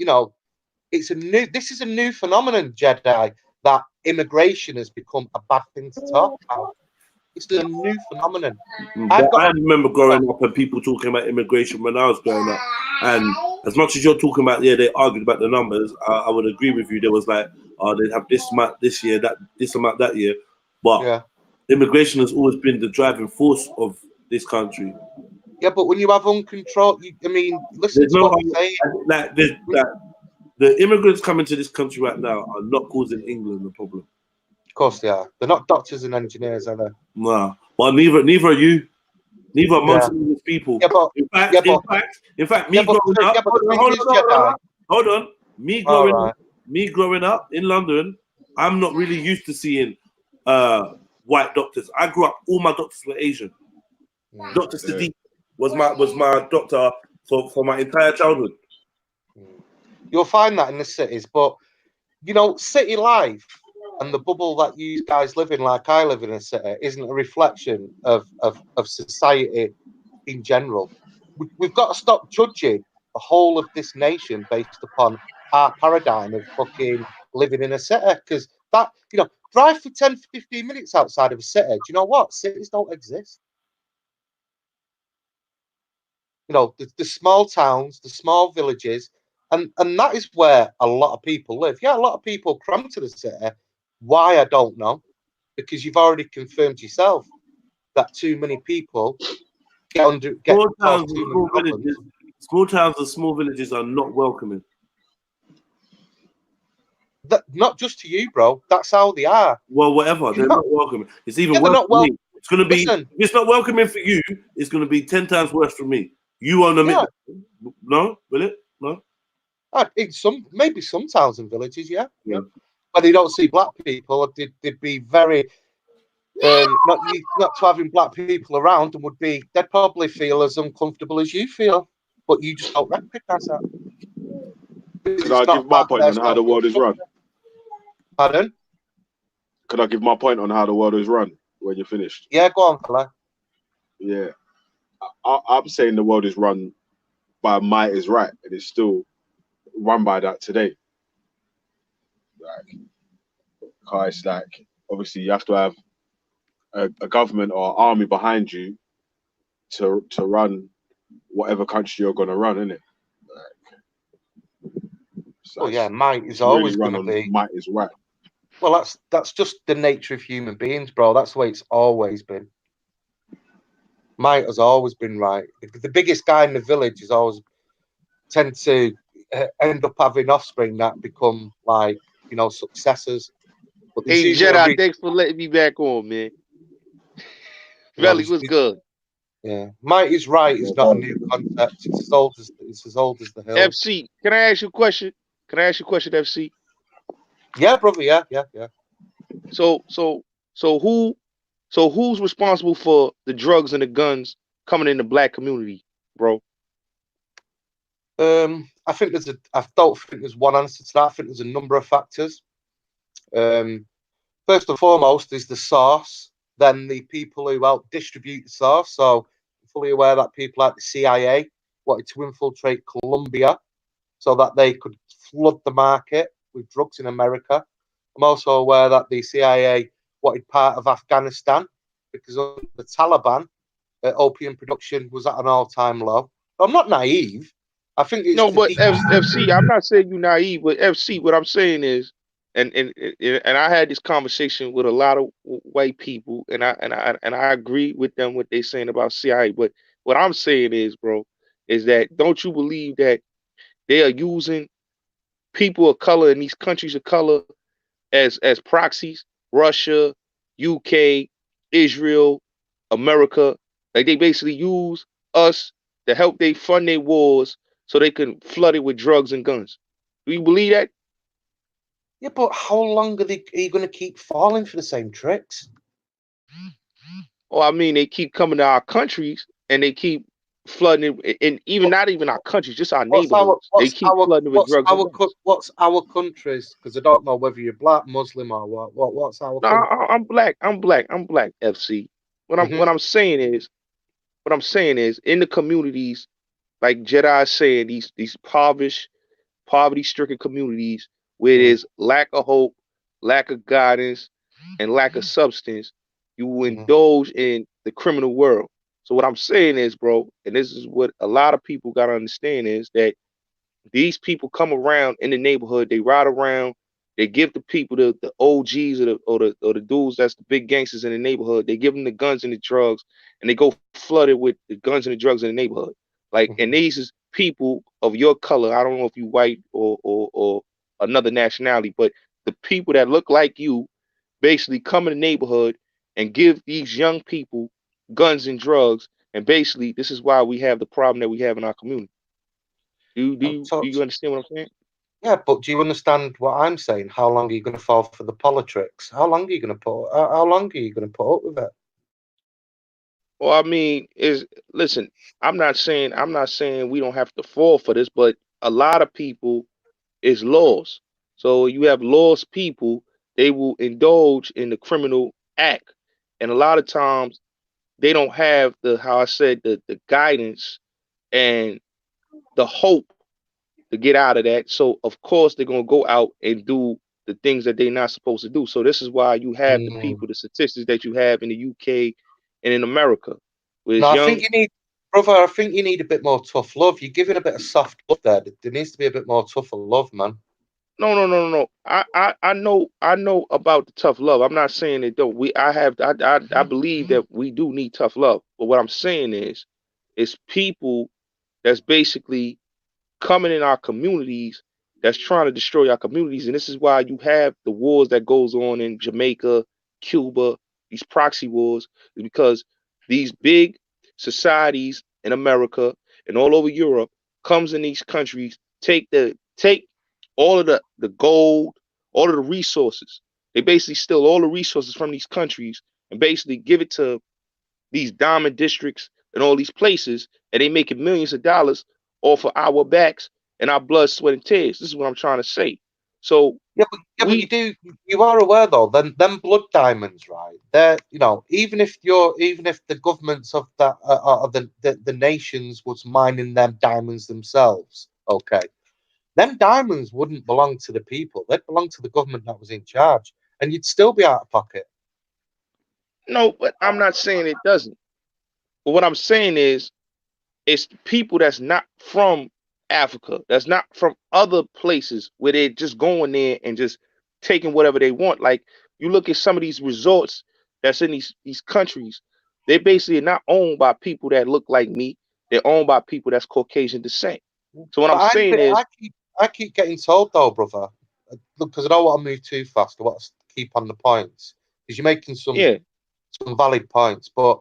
is a new phenomenon, Jedi, that immigration has become a bad thing to talk about. It's a new phenomenon. I remember growing up and people talking about immigration when I was growing up. And as much as you're talking about, they argued about the numbers, I would agree with you. There was like, they'd have this amount this year, this amount that year. But immigration has always been the driving force of this country. Yeah, but when you have uncontrolled, listen to what I'm saying. The immigrants coming to this country right now are not causing England a problem. course they are. They're not doctors and engineers, are they? Nah, but neither are you. Neither are most of these people. Yeah, but in fact, me yeah, but, growing up. yeah, but the thing is, Jedi. Hold on. Me growing up in London, I'm not really used to seeing white doctors. I grew up. All my doctors were Asian. Dr. Sadiq was my doctor for my entire childhood. You'll find that in the cities, but you know, city life and the bubble that you guys live in, like I live in a city, isn't a reflection of society in general. We've got to stop judging the whole of this nation based upon our paradigm of fucking living in a city, because that, you know, drive for 10, 15 minutes outside of a city. Do you know what? Cities don't exist. You know, the small towns, the small villages, and that is where a lot of people live. Yeah, a lot of people cram to the city. Why, I don't know, because you've already confirmed yourself that too many people get Small caused towns too and many problems. small towns and small villages are not welcoming. That, not just to you, bro. That's how they are. Well, whatever. They're not welcoming. It's even Yeah, worse not for me. It's going to be. If it's not welcoming for you, it's going to be 10 times worse for me. You won't admit. No, will it? No. Maybe some towns and villages, yeah. But they don't see black people. They'd be very not to having black people around, and they'd probably feel as uncomfortable as you feel, but you just don't recognize that. Could I give my point on how the world is run? Pardon? Could I give my point on how the world is run when you're finished? Yeah, go on, fella. Yeah. I'm saying the world is run by might is right, and it's still run by that today. It's like, obviously you have to have a government or army behind you to run whatever country you're going to run, innit? Might is always really going to be. Might is right. Well, that's just the nature of human beings, bro. That's the way it's always been. Might has always been right. The biggest guy in the village is always tend to end up having offspring that become like, you know, successors. But hey Jedi, thanks for letting me back on, man. Valley was good. Yeah, might is right is not a new concept. It's as old as the hill. FC, can I ask you a question? FC? Yeah, brother. Yeah. So who's responsible for the drugs and the guns coming in the black community, bro? I don't think there's one answer to that. I think there's a number of factors. First and foremost is the source, then the people who help distribute the source. So I'm fully aware that people like the CIA wanted to infiltrate Colombia so that they could flood the market with drugs in America. I'm also aware that the CIA wanted part of Afghanistan because under the Taliban, opium production was at an all-time low. I'm not naive. I think it's FC, I'm not saying you're naive, but FC, what I'm saying is, and I had this conversation with a lot of white people, and I agree with them what they're saying about CIA. But what I'm saying is, bro, is that don't you believe that they are using people of color in these countries of color as proxies? Russia, UK, Israel, America, like they basically use us to help they fund their wars so they can flood it with drugs and guns. Do you believe that? Yeah, but how long are you going to keep falling for the same tricks? Oh, I mean, they keep coming to our countries and they keep flooding it, and not even our countries, just our neighborhoods. They keep flooding with drugs. What's our countries? Because I don't know whether you're black, Muslim, or what. What's our? No, I'm black. FC. What I'm saying is, in the communities, like Jedi is saying, these poverty-stricken communities where there's lack of hope, lack of guidance, and lack of substance, you will indulge in the criminal world. So what I'm saying is, bro, and this is what a lot of people got to understand, is that these people come around in the neighborhood, they ride around, they give the people the OGs or the dudes that's the big gangsters in the neighborhood, they give them the guns and the drugs, and they go flood it with the guns and the drugs in the neighborhood. Like, and these is people of your color. I don't know if you white or another nationality, but the people that look like you basically come in the neighborhood and give these young people guns and drugs. And basically, this is why we have the problem that we have in our community. Do you understand what I'm saying? Yeah, but do you understand what I'm saying? How long are you going to fall for the politics? How long are you going to put? How long are you going to put up with it? Well, I mean, listen. I'm not saying we don't have to fall for this, but a lot of people is lost. So you have lost people, they will indulge in the criminal act. And a lot of times they don't have how I said, the guidance and the hope to get out of that. So of course they're gonna go out and do the things that they're not supposed to do. So this is why you have the people, the statistics that you have in the UK and in America. No, I think you need, brother. I think you need a bit more tough love. You're giving a bit of soft love there. There needs to be a bit more tougher love, man. No. I know about the tough love. I'm not saying it don't. I believe that we do need tough love. But what I'm saying is people that's basically coming in our communities that's trying to destroy our communities. And this is why you have the wars that goes on in Jamaica, Cuba, these proxy wars, is because these big societies in America and all over Europe comes in these countries, take all of the gold, all of the resources. They basically steal all the resources from these countries and basically give it to these diamond districts and all these places, and they making millions of dollars off of our backs and our blood, sweat, and tears. This is what I'm trying to say. So but you are aware though, them blood diamonds, right? They're, even if the governments of the nations was mining them diamonds themselves, okay, them diamonds wouldn't belong to the people. They'd belong to the government that was in charge, and you'd still be out of pocket. No, but I'm not saying it doesn't. But what I'm saying is, it's people that's not from Africa, that's not from other places where they're just going there and just taking whatever they want. Like, you look at some of these resorts that's in these countries, they basically are not owned by people that look like me. They're owned by people that's Caucasian descent. So what I'm saying is, I keep getting told though, brother, because I don't want to move too fast. I want to keep on the points because you're making some valid points. But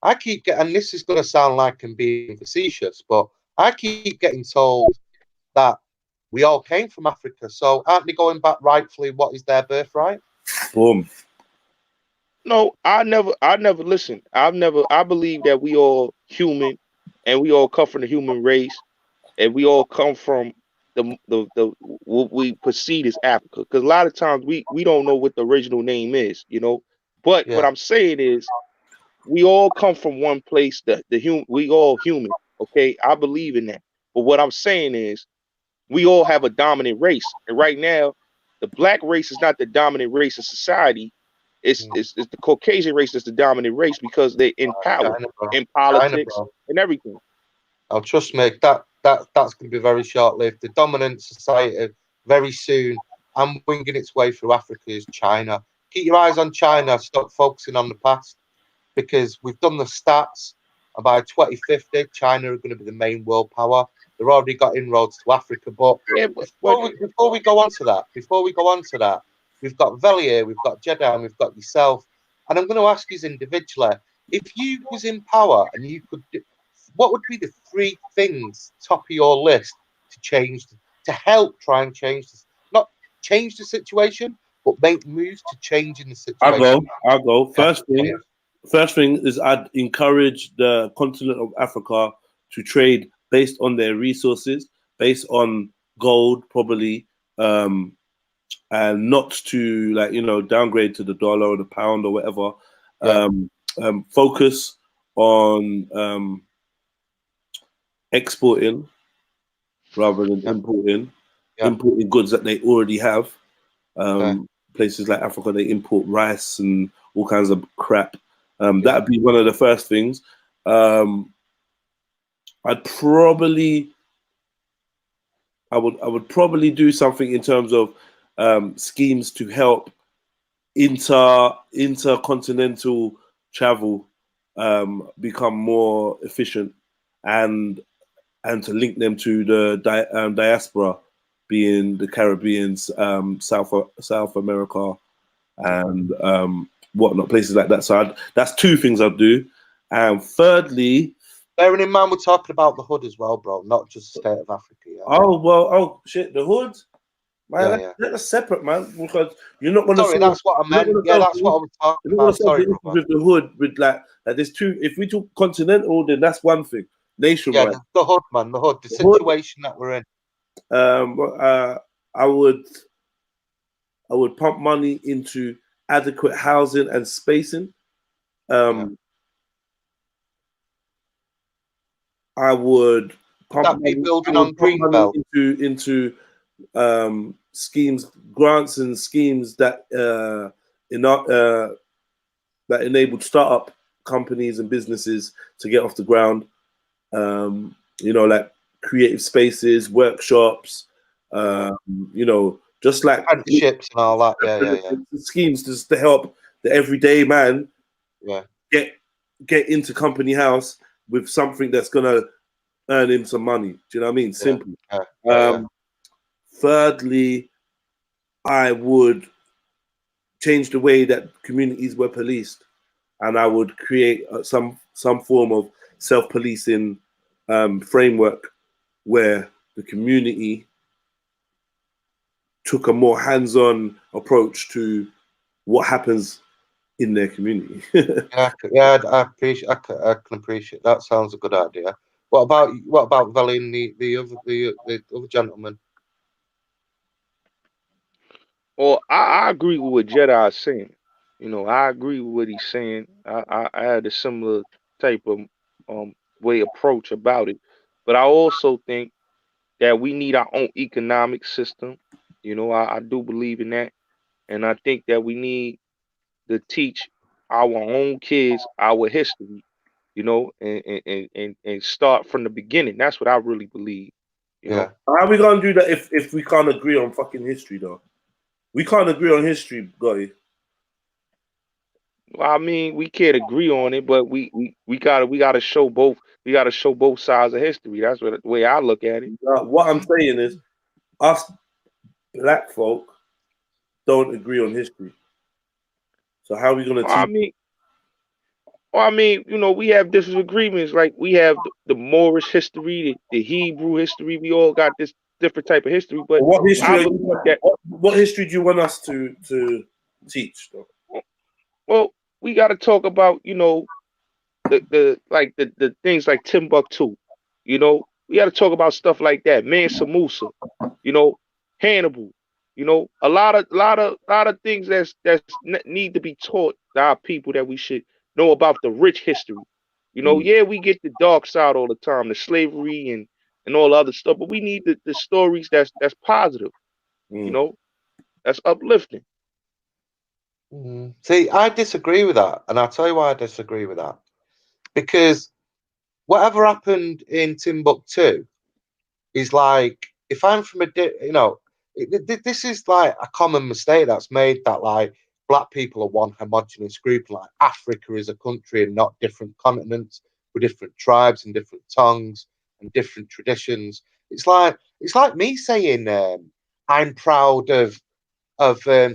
I keep getting, and this is going to sound like I'm being facetious, but I keep getting told that we all came from Africa. So aren't they going back rightfully what is their birthright? Boom. No, I never listen. I believe that we all human and we all come from the human race and we all come from the what we perceive as Africa. Because a lot of times we don't know what the original name is, But what I'm saying is we all come from one place. We all human. Okay, I believe in that. But what I'm saying is we all have a dominant race, and right now, the black race is not the dominant race in society. It's the Caucasian race that's the dominant race because they're in power, in politics, and everything. Oh, trust me, that's going to be very short-lived. The dominant society very soon, and winging its way through Africa, is China. Keep your eyes on China. Stop focusing on the past, because we've done the stats. And by 2050, China are going to be the main world power. They've already got inroads to Africa. But before we go on to that, we've got Veli here, we've got Jedi, and we've got yourself. And I'm going to ask you individually, if you was in power and you could, what would be the 3 things top of your list to help try and change this? Not change the situation, but make moves to change in the situation. I'll go. First thing is I'd encourage the continent of Africa to trade based on their resources, based on gold, probably, and not to downgrade to the dollar or the pound or whatever. Focus on exporting rather than importing goods that they already have. Places like Africa, they import rice and all kinds of crap. That'd be one of the first things. I would probably do something in terms of schemes to help intercontinental travel become more efficient, and to link them to the diaspora, being the Caribbeans, South America, and whatnot, places like that. So that's two things I'd do. And thirdly, bearing in mind we're talking about the hood as well, bro, not just the state of Africa. Yeah. Oh shit, the hood, man. Yeah, that's separate, man. Because you're not going to. Sorry, that's what I meant. Yeah, that's what I was talking about. Sorry, brother. With the hood, with like there's two. If we talk continental, then that's one thing. Nationwide, the hood, man, the hood, the situation that we're in. I would pump money into adequate housing and spacing. I would pump money, building on Greenbelt into schemes, grants and schemes that that enabled startup companies and businesses to get off the ground. Like creative spaces, workshops, just like apprenticeships and all that. Yeah. Schemes just to help the everyday man get into company house with something that's gonna earn him some money. Do you know what I mean? Simple. Thirdly, I would change the way that communities were policed, and I would create some form of self-policing framework where the community took a more hands-on approach to what happens in their community. I can appreciate that. Sounds a good idea. What about Valley, the other gentleman? Well, I agree with what Jedi is saying. I agree with what he's saying. I had a similar type of approach about it, but I also think that we need our own economic system. I do believe in that, and I think that we need to teach our own kids our history. And start from the beginning. That's what I really believe. You know? How are we gonna do that if we can't agree on fucking history though? We can't agree on history, guy. Well, I mean, we can't agree on it, but we gotta show both. We gotta show both sides of history. That's the way I look at it. What I'm saying is, us black folk don't agree on history. So how are we gonna teach? We have disagreements. Like we have the Moorish history, the Hebrew history. We all got this different type of history. But what history? What history do you want us to teach? Though? Well, we got to talk about the things like Timbuktu. We got to talk about stuff like that. Mansa Musa. Hannibal. A lot of things that's need to be taught to our people that we should know about the rich history. Yeah, we get the dark side all the time, the slavery and all the other stuff, but we need the stories that's positive. That's uplifting. See, I disagree with that, and I'll tell you why I disagree with that. Because whatever happened in Timbuktu is like, if I'm from this is like a common mistake that's made, that like black people are one homogenous group, like Africa is a country and not different continents with different tribes and different tongues and different traditions. It's like me saying I'm proud of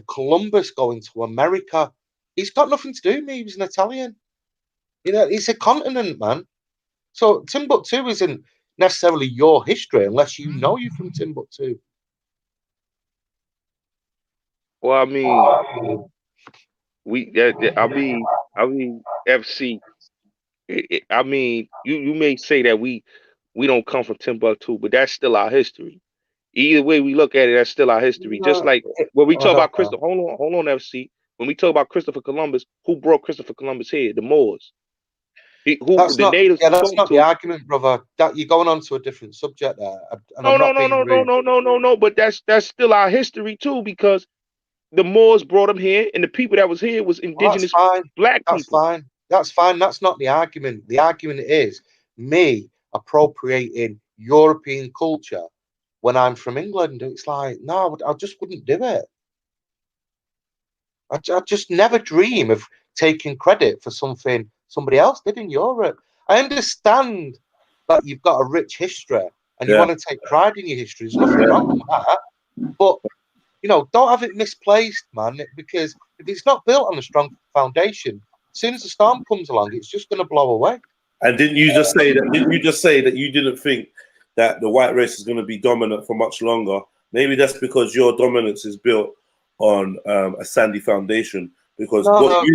Columbus going to America. He's got nothing to do with me. He was an Italian. It's a continent, man. So Timbuktu isn't necessarily your history unless you know you're from Timbuktu. Well, I mean, FC. I mean, you may say that we don't come from Timbuktu, but that's still our history. Either way we look at it, that's still our history. Just like when we talk about Christopher, hold on, FC. When we talk about Christopher Columbus, who brought Christopher Columbus here? The Moors. That's not the argument, brother. That you're going on to a different subject there. No. But that's still our history too, because the Moors brought them here, and the people that was here was indigenous black people. That's fine. That's not the argument. The argument is me appropriating European culture when I'm from England. It's like, no, I just wouldn't do it. I just never dream of taking credit for something somebody else did in Europe. I understand that you've got a rich history and you want to take pride in your history. There's nothing wrong with that. But you know, don't have it misplaced, man. Because if it's not built on a strong foundation, as soon as the storm comes along, it's just going to blow away. And didn't you just say that? Didn't you just say that you didn't think that the white race is going to be dominant for much longer? Maybe that's because your dominance is built on a sandy foundation. Because hold on.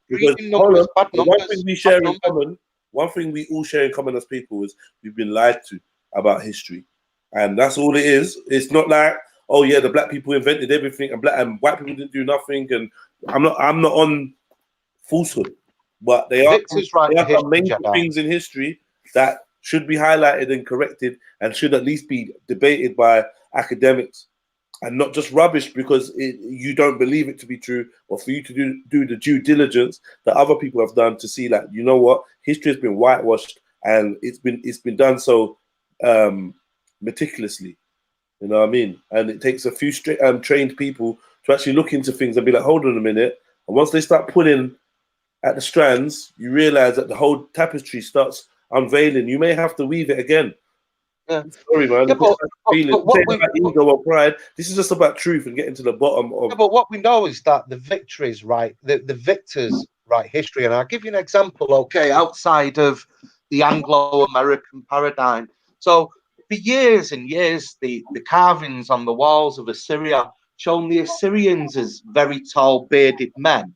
Because one thing we share in common, one thing we all share in common as people is we've been lied to about history, and that's all it is. It's not like, oh yeah, the black people invented everything and white people didn't do nothing. And I'm not on falsehood, but there are some main things in history that should be highlighted and corrected and should at least be debated by academics. And not just rubbish because you don't believe it to be true, or for you to do the due diligence that other people have done to see that, you know what, history has been whitewashed and it's been done so meticulously. You know what I mean? And it takes a few trained people to actually look into things and be like, hold on a minute. And once they start pulling at the strands, you realize that the whole tapestry starts unveiling. You may have to weave it again. Yeah. Sorry, man. But about ego or pride. This is just about truth and getting to the bottom of. Yeah, but what we know is that the victories, right? The victors write history, and I'll give you an example. Okay, outside of the Anglo-American paradigm. So for years and years, the carvings on the walls of Assyria shown the Assyrians as very tall, bearded men,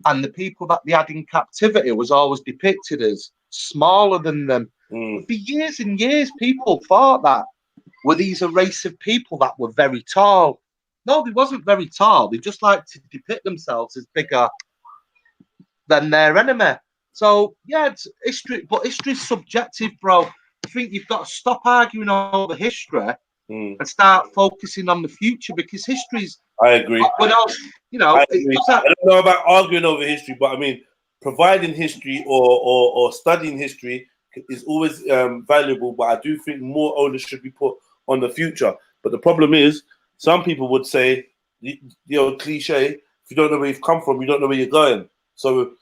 and the people that they had in captivity was always depicted as smaller than them. But for years and years, people thought that were these a race of people that were very tall. No, they wasn't very tall. They just like to depict themselves as bigger than their enemy. So yeah, it's history, but history's subjective, bro. I think you've got to stop arguing over history and start focusing on the future, because history's. I agree. You know, I don't know about arguing over history, but I mean, providing history or studying history is always valuable, but I do think more onus should be put on the future. But the problem is, some people would say the old cliche: if you don't know where you've come from, you don't know where you're going. So,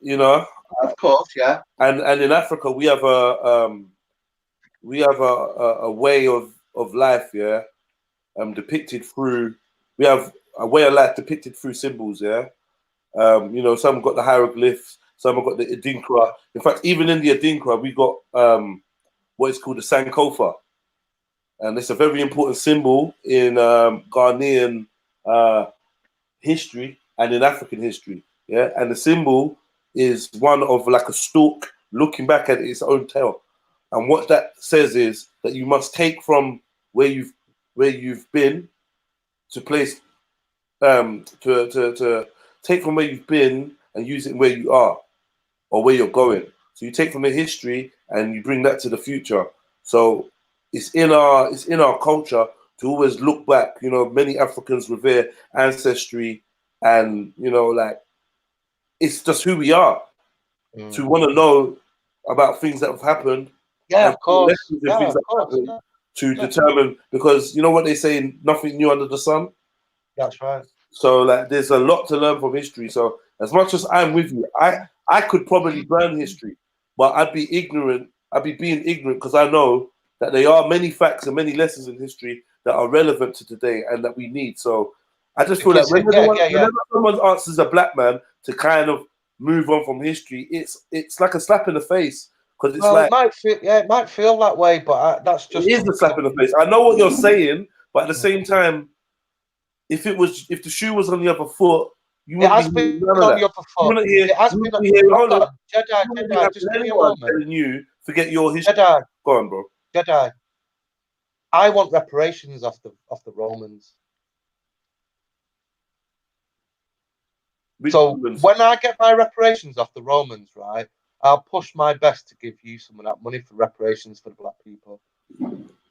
you know, of course, yeah. And in Africa, we have a way of life, yeah, depicted through. We have a way of life depicted through symbols, yeah. You know, some got the hieroglyphs. Some have got the Adinkra. In fact, even in the Adinkra, we got what is called the Sankofa. And it's a very important symbol in Ghanaian history and in African history. Yeah. And the symbol is one of like a stork looking back at its own tail. And what that says is that you must take from where you've been to place to take from where you've been and use it where you are or where you're going. So you take from the history and you bring that to the future. So it's in our culture to always look back. You know, many Africans revere ancestry, and you know, like it's just who we are. To want to know about things that have happened. Yeah, of course. To determine, because you know what they say, nothing new under the sun. That's right. So like, there's a lot to learn from history. So as much as I'm with you, I could probably learn history, but I'd be ignorant. I'd be being ignorant because I know that there are many facts and many lessons in history that are relevant to today and that we need. So I just feel like whenever someone asks as a black man to kind of move on from history, it's like a slap in the face, because it's like it might feel that way, but that's just it is a slap in the face. I know what you're saying, but at the same time, if the shoe was on the other foot, you wouldn't be hearing none of that. It has been on the other foot. Jedi, just give me a moment. Telling you, forget your history. Jedi, go on, bro. Jedi. I want reparations off the Romans. So when I get my reparations off the Romans, right, I'll push my best to give you some of that money for reparations for the black people.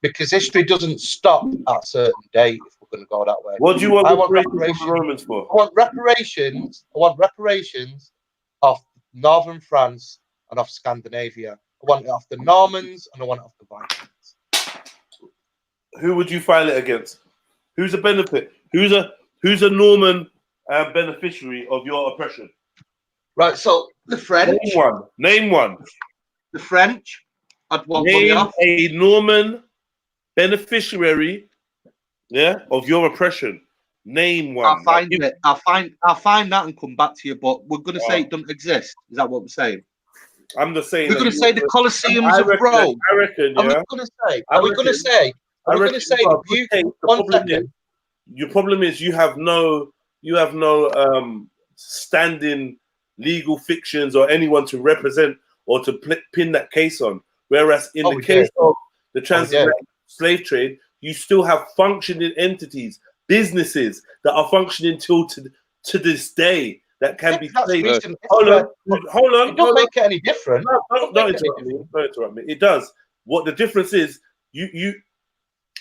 Because history doesn't stop at a certain date if we're going to go that way. What do you want reparations for Romans for? I want reparations off northern France and off Scandinavia. I want it off the Normans and I want it off the Vikings. Who would you file it against? Who's a benefit? Who's a Norman beneficiary of your oppression? Right, so the French. Name one. The French. I'd want money off. A Norman beneficiary Yeah, of your oppression. Name one. I'll find it. I'll find that and come back to you. But we're going to say it doesn't exist. Is that what we're saying? I'm just saying. We're going to say the Colosseums of Rome. I reckon. Yeah. Are we going to say? Are we going to say? Are we going to say the beautiful? One second. Your problem is you have no standing legal fictions or anyone to represent or to pin that case on. Whereas in the case of the transatlantic slave trade, you still have functioning entities, businesses that are functioning till to this day that can be traced. Hold on. It don't make it any different. Don't interrupt me. Don't interrupt me. It does. What the difference is, you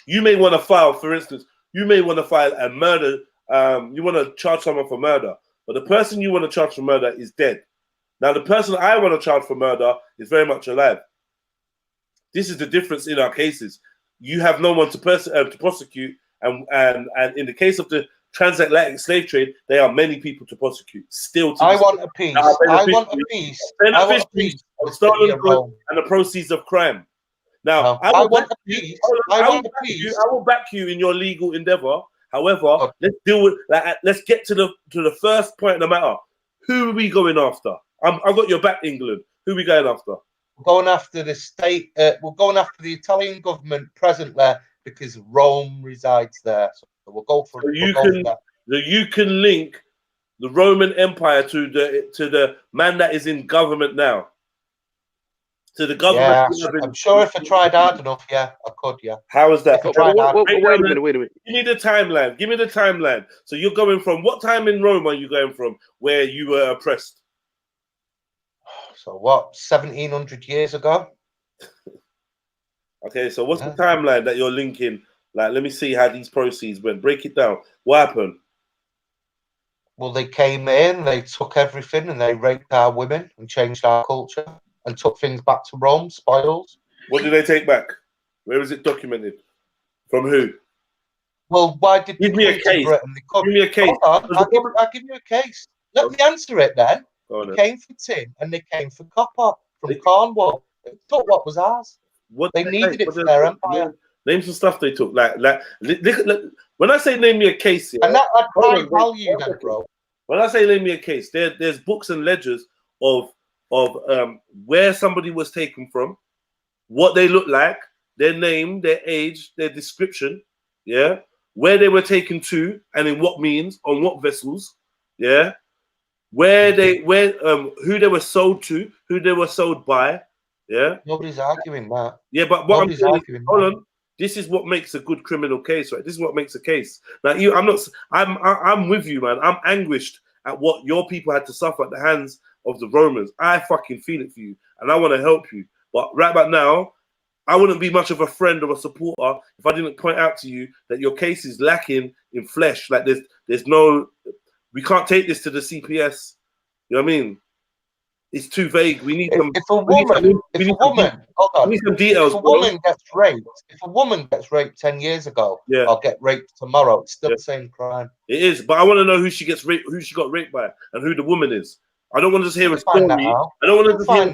may want to file, for instance, you may want to file a murder. You want to charge someone for murder, but the person you want to charge for murder is dead. Now, the person I want to charge for murder is very much alive. This is the difference in our cases. You have no one to prosecute, and in the case of the transatlantic slave trade, there are many people to prosecute. Still, I want a piece. I want a piece. I want a piece of stolen goods and the proceeds of crime. Now, I want a piece. I will back you in your legal endeavor. However, let's deal with. Let's get to the first point of the matter. Who are we going after? I've got your back, England. Who are we going after? We're going after the state. We're going after the Italian government presently because Rome resides there. So we'll go for. You can link the Roman Empire to the man that is in government now. To the government. Yeah, I'm sure if I tried hard enough, yeah, I could, yeah. How is that? Wait a minute. Give me the timeline. Give me the timeline. So you're going from what time in Rome are you going from where you were oppressed? So what, 1700 years ago? Okay, so what's the timeline that you're linking? Like, let me see how these proceeds went. Break it down. What happened? Well, they came in, they took everything, and they raped our women and changed our culture. And took things back to Rome, spoils. What did they take back? Where is it documented? From who? Well, why did give me a case? Give me a case. I'll give you a case. Let me answer it then. They came for tin and they came for copper from Cornwall. They took what was ours. They needed it for their empire. Name some stuff they took. Like when I say name me a case, and that had high value, then, bro. When I say name me a case, there's books and ledgers of where somebody was taken from, what they look like, their name, their age, their description, yeah, where they were taken to, and in what means, on what vessels, yeah, who they were sold to, who they were sold by, yeah. Nobody's arguing that. Yeah, but what I'm saying, hold on, this is what makes a good criminal case, right? This is what makes a case. Now, I'm with you, man. I'm anguished at what your people had to suffer at the hands of the Romans. I fucking feel it for you, and I want to help you. But right about now, I wouldn't be much of a friend or a supporter if I didn't point out to you that your case is lacking in flesh. Like there's no, we can't take this to the CPS. You know what I mean? It's too vague. We need some. If a woman details. If a woman gets raped 10 years ago, yeah, I'll get raped tomorrow. It's still the same crime. It is, but I want to know who she gets raped, who she got raped by, and who the woman is. I don't want to just hear a story. I don't want to just hear.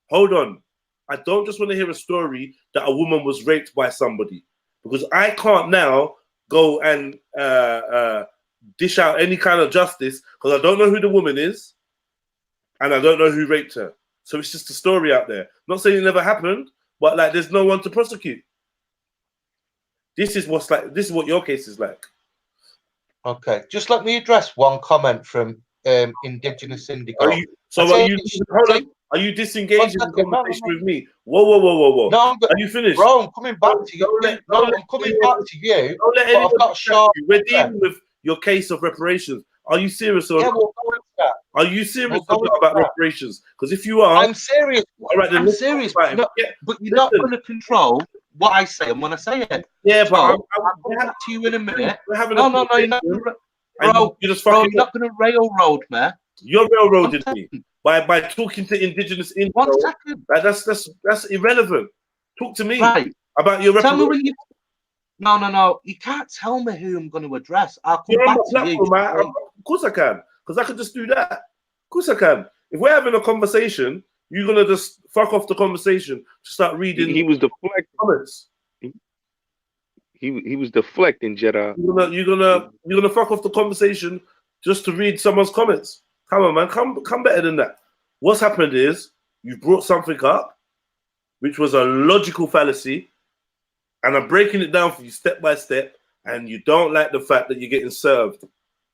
Hold on. I don't just want to hear a story that a woman was raped by somebody, because I can't now go and dish out any kind of justice because I don't know who the woman is, and I don't know who raped her. So it's just a story out there. Not saying it never happened, but like there's no one to prosecute. This is what your case is like. Okay, just let me address one comment from Indigenous Indigo. Are you disengaged in the conversation with me? Whoa. No, are you finished? Bro, I'm coming back to you. I'm coming back to you. Don't let anyone distract you. We're dealing with your case of reparations. Are you serious? Or are you serious about reparations? Because if you are, I'm serious. All right, then I'm serious. But you're not going to control what I say and when I say it. Yeah, so but I'll come back to you in a minute. No, you're not going to. You're not going to railroad me. You're railroading me by talking to Indigenous Indigo. 1 second. That's irrelevant. Talk to me about your reparations. Tell me when you. No. You can't tell me who I'm going to address. I'll come back to you. Of course I can, because I could just do that. Of course I can. If we're having a conversation, you're gonna just fuck off the conversation to start reading. He was deflecting comments. He was deflecting, Jedi. You're gonna fuck off the conversation just to read someone's comments. Come on, man. Come better than that. What's happened is you've brought something up, which was a logical fallacy, and I'm breaking it down for you step by step, and you don't like the fact that you're getting served.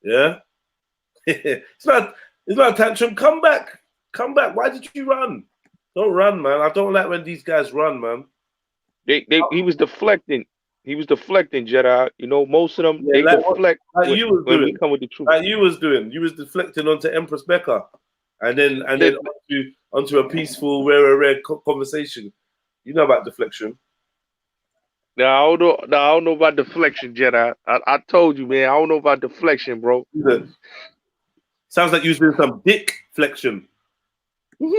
Yeah? it's not a tantrum. Come back. Why did you run? Don't run, man. I don't like when these guys run, man. He was deflecting. He was deflecting, Jedi. You know, most of them they deflect when we come with the truth. Like you was doing. You was deflecting onto Empress Becca, and then onto a peaceful, rare conversation. You know about deflection. No, I don't know about deflection, Jedi. I told you, man. I don't know about deflection, bro. Sounds like you was doing some dick flexion. You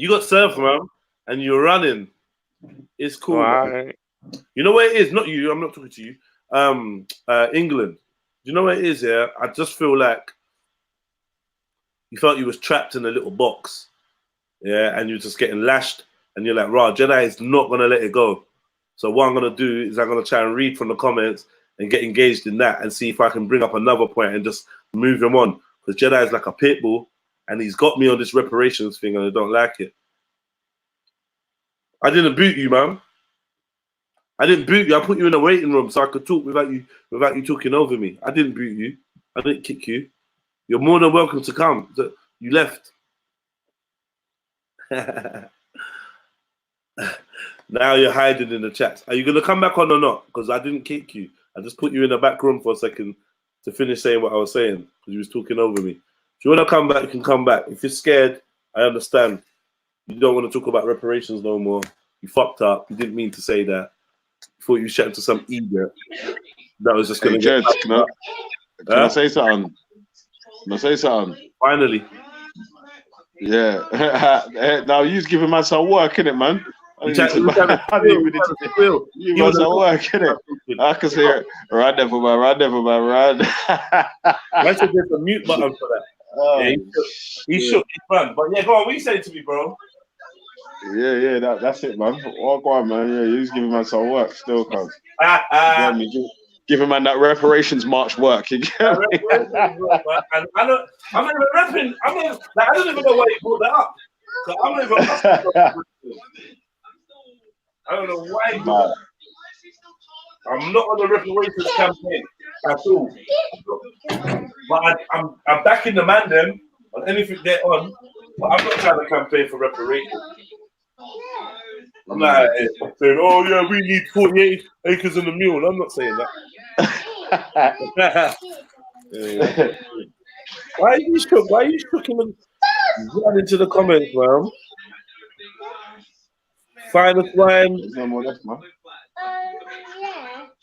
got served, man, and you're running. It's cool. Right. You know where it is? Not you. I'm not talking to you. England. Do you know where it is? Yeah. I just feel like you felt you was trapped in a little box. Yeah, and you're just getting lashed, and you're like, "Rah, Jedi is not gonna let it go." So what I'm gonna do is I'm gonna try and read from the comments and get engaged in that and see if I can bring up another point and just move him on. Because Jedi is like a pit bull, and he's got me on this reparations thing, and I don't like it. I didn't boot you, man. I didn't boot you. I put you in a waiting room so I could talk without you talking over me. I didn't boot you. I didn't kick you. You're more than welcome to come. You left. Now you're hiding in the chats. Are you going to come back on or not? Because I didn't kick you. I just put you in the back room for a second to finish saying what I was saying because you was talking over me. If you want to come back, you can come back. If you're scared, I understand. You don't want to talk about reparations no more. You fucked up. You didn't mean to say that. You thought you shouted to some idiot. That was just going to get... Can I say something? Can I say something? Finally. Yeah. Now you's giving man some work, innit, man? You must have work, innit? I can say it. Run never man, run. I should get the mute button for that. Yeah, he shook his man. But yeah, go on, what you saying to me, bro? Yeah, that's it, man. Oh, go on, man. Yeah, you's giving man some work still, cuz. Giving man that reparations march work. You get me? I'm not even rapping. I don't even know why you brought that up. I'm not even. I don't know why you brought that up. I'm not on the reparations campaign at all. But I'm backing the man them on anything they're on. But I'm not trying to campaign for reparations. I'm not saying, oh yeah, we need 48 acres and a mule. I'm not saying that. Why are you shook? Why are you shooking and run into the comments, man? Finest wine.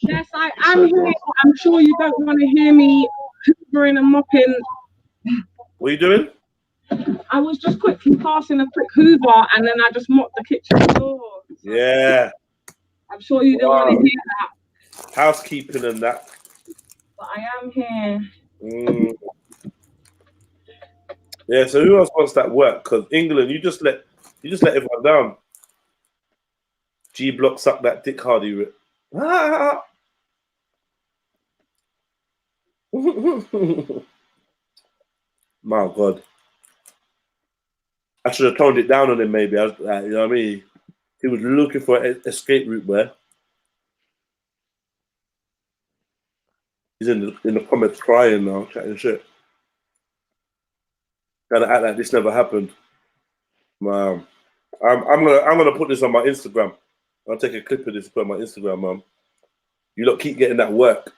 Yes, I am here. I'm sure you don't want to hear me hoovering and mopping. What are you doing? I was just quickly passing a quick hoover and then I just mopped the kitchen floor. Yeah. I'm sure you don't want to hear that. Housekeeping and that. But I am here. Yeah, so who else wants that work? Because England, you just let everyone down. G Block suck that dick Hardy rip. My God. I should have toned it down on him, maybe. You know what I mean? He was looking for an escape route where he's in the comments crying now, chatting shit. Gotta act like this never happened. I'm gonna put this on my Instagram. I'll take a clip of this and put it on my Instagram, man. You lot keep getting that work.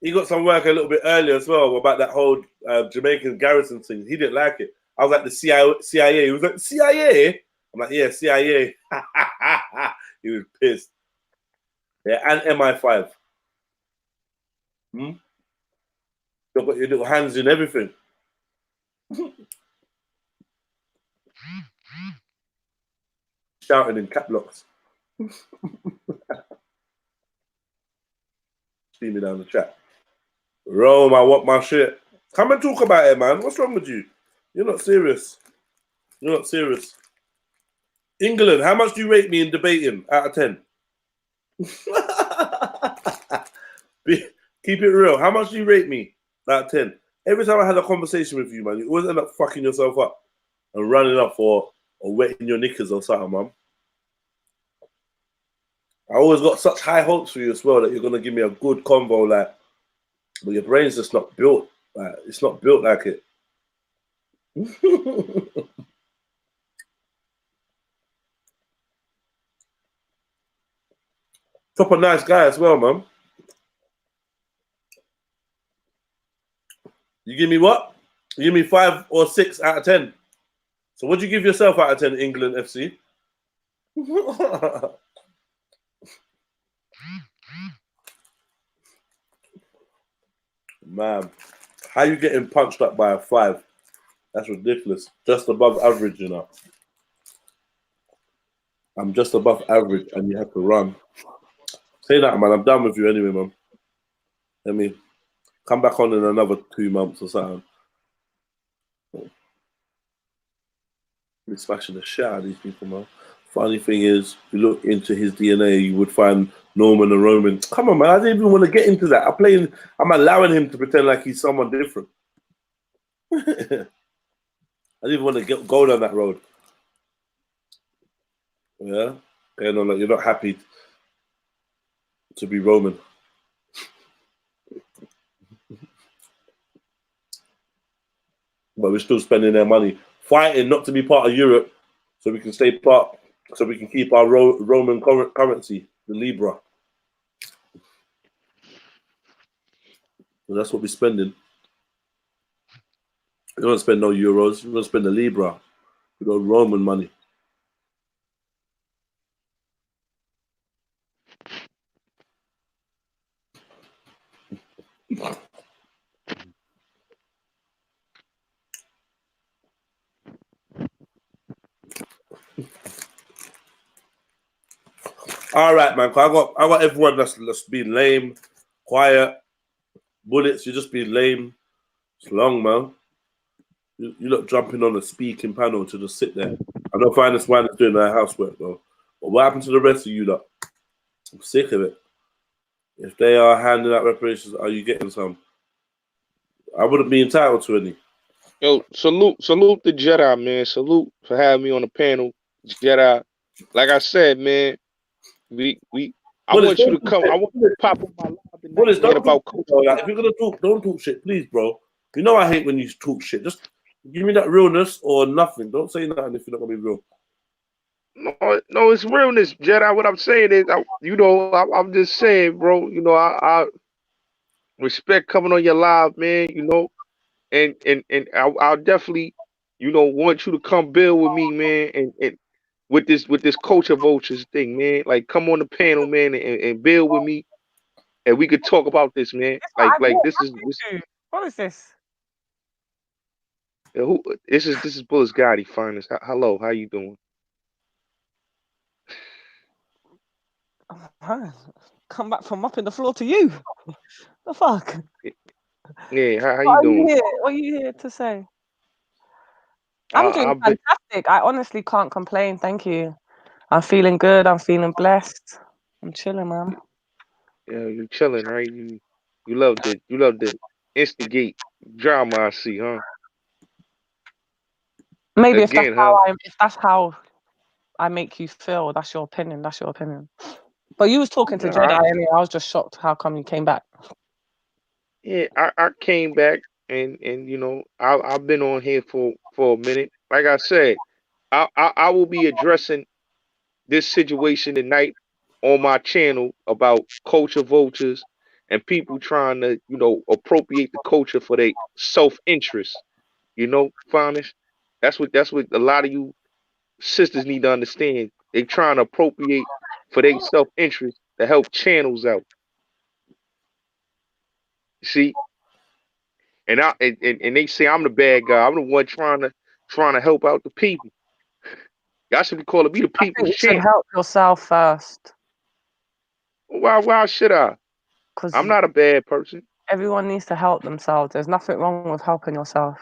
He got some work a little bit earlier as well about that whole Jamaican garrison thing. He didn't like it. I was like the CIA. He was like, CIA? I'm like, yeah, CIA. He was pissed. Yeah, and MI5. You've got your little hands in everything. Shouting in cap locks. See me down the chat. Rome, I want my shit. Come and talk about it, man. What's wrong with you? You're not serious. You're not serious. England, how much do you rate me in debating out of 10? Keep it real. How much do you rate me out of 10? Every time I had a conversation with you, man, you always end up fucking yourself up and running up or wetting your knickers or something, man. I always got such high hopes for you as well that you're going to give me a good convo, like, but your brain's just not built. Like, it's not built like it. Proper nice guy as well, man. You give me what? You give me 5 or 6 out of 10. So what do you give yourself out of 10, England FC? Man, how you getting punched up by a 5? That's ridiculous. Just above average, you know. I'm just above average and you have to run. Say that, man. I'm done with you anyway, man. Let me come back on in another 2 months or something. We're smashing the shit out of these people, man. Funny thing is, if you look into his DNA, you would find Norman and Roman. Come on, man. I didn't even want to get into that. I'm allowing him to pretend like he's someone different. I didn't even want to go down that road. Yeah? Okay, no, you're not happy to be Roman. But we're still spending their money fighting not to be part of Europe so we can stay part, so we can keep our Roman currency, the Libra. So that's what we're spending. We don't spend no euros, we don't spend the Libra. We got Roman money. All right, man. I got everyone that's being lame, quiet, bullets. You're just being lame. It's long, man. You look jumping on a speaking panel to just sit there. I don't find this one that's doing their housework though. But what happened to the rest of you lot? I'm sick of it. If they are handing out reparations, are you getting some? I wouldn't be entitled to any. Yo, salute the Jedi, man. Salute for having me on the panel, Jedi. Like I said, man, I want you to come. I want you to pop on my live tonight about culture. If you're gonna talk, don't talk shit, please, bro. You know I hate when you talk shit. Just give me that realness or nothing. Don't say nothing if you're not gonna be real. No, it's realness, Jedi. What I'm saying is, I'm just saying, bro. You know, I respect coming on your live, man. You know, and I'll definitely, want you to come build with me, man, and with this culture vultures thing, man. Like, come on the panel, man, and build with me, and we could talk about this, man. This is what is this? This is Bullis Gotti Finest. Hello, how you doing? Come back from mopping the floor to you. The fuck? Yeah, how you doing? What are you here to say? I'm doing fantastic. I honestly can't complain. Thank you. I'm feeling good. I'm feeling blessed. I'm chilling, man. Yeah, you're chilling, right? You love the instigate drama, I see, huh? Maybe if that's how I make you feel, that's your opinion. That's your opinion. But you was talking to Jedi, and I was just shocked. How come you came back? Yeah, I came back, and I've been on here for a minute. Like I said, I will be addressing this situation tonight on my channel about culture vultures and people trying to appropriate the culture for their self-interest. Finest. That's what a lot of you sisters need to understand. They trying to appropriate for their self-interest to help channels out. See? And they say I'm the bad guy. I'm the one trying to help out the people. Y'all should be calling me the people's champ. You should help yourself first. Why should I? I'm not a bad person. Everyone needs to help themselves. There's nothing wrong with helping yourself.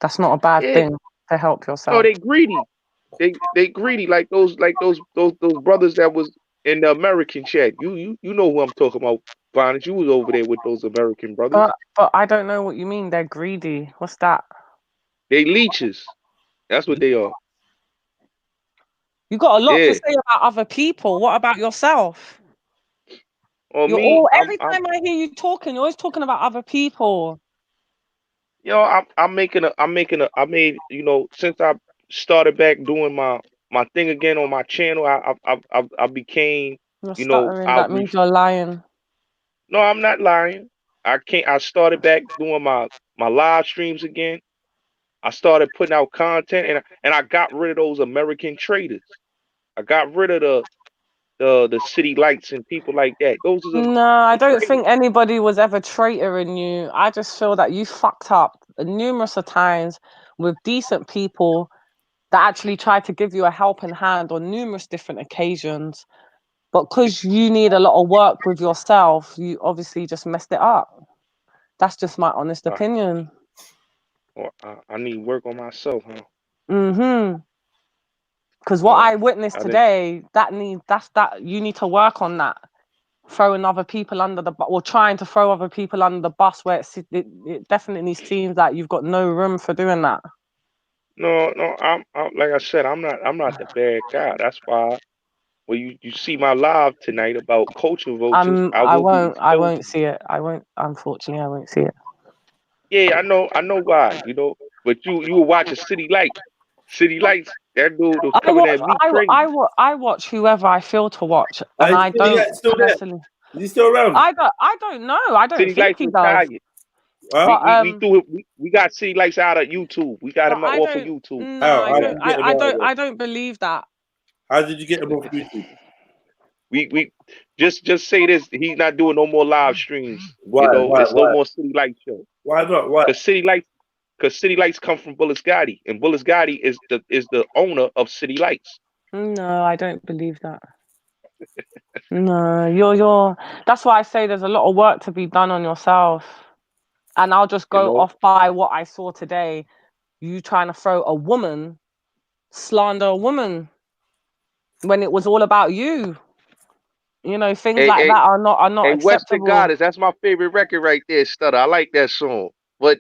That's not a bad thing to help yourself. No, they greedy. They greedy like those brothers that was in the American chat. You know who I'm talking about, Bonnet. You was over there with those American brothers. But I don't know what you mean. They're greedy. What's that? They leeches. That's what they are. You got a lot to say about other people. What about yourself? Every time I hear you talking, you're always talking about other people. I made, since I started back doing my thing again on my channel, I became, You're stuttering. That means you're lying. No, I'm not lying. I started back doing my live streams again. I started putting out content, and I got rid of those American traders. I got rid of the city lights and people like that. Those are No, I don't think anybody was ever traitoring you. I just feel that you fucked up numerous of times with decent people that actually tried to give you a helping hand on numerous different occasions. But because you need a lot of work with yourself, you obviously just messed it up. That's just my honest opinion. Well, I need work on myself, huh? Because what I witnessed today, you need to work on that. Throwing other people under the bus, or trying to throw other people under the bus, where it definitely seems like you've got no room for doing that. No, I'm like I said, I'm not the bad guy. That's why when you see my live tonight about culture vultures, I won't see it. Unfortunately, I won't see it. Yeah, I know why, but you were watching City Lights, that dude was coming at me crazy. I watch whoever I feel to watch, and I don't still there? Is he still around? I don't know. I don't City think Lights he does. But, we got City Lights out of YouTube. We got him off of YouTube. No, I don't believe that. How did you get him off YouTube? We just say this. He's not doing no more live streams. Why? It's no more City Lights show. Why not? Why? Because City Lights come from Bullis Gotti, and Bullis Gotti is the owner of City Lights. No, I don't believe that. No, you're. That's why I say there's a lot of work to be done on yourself, and I'll just go off by what I saw today. You trying to throw a woman, slander a woman, when it was all about you. Things like that are not acceptable. Western Goddess, that's my favorite record right there, Stutter. I like that song, but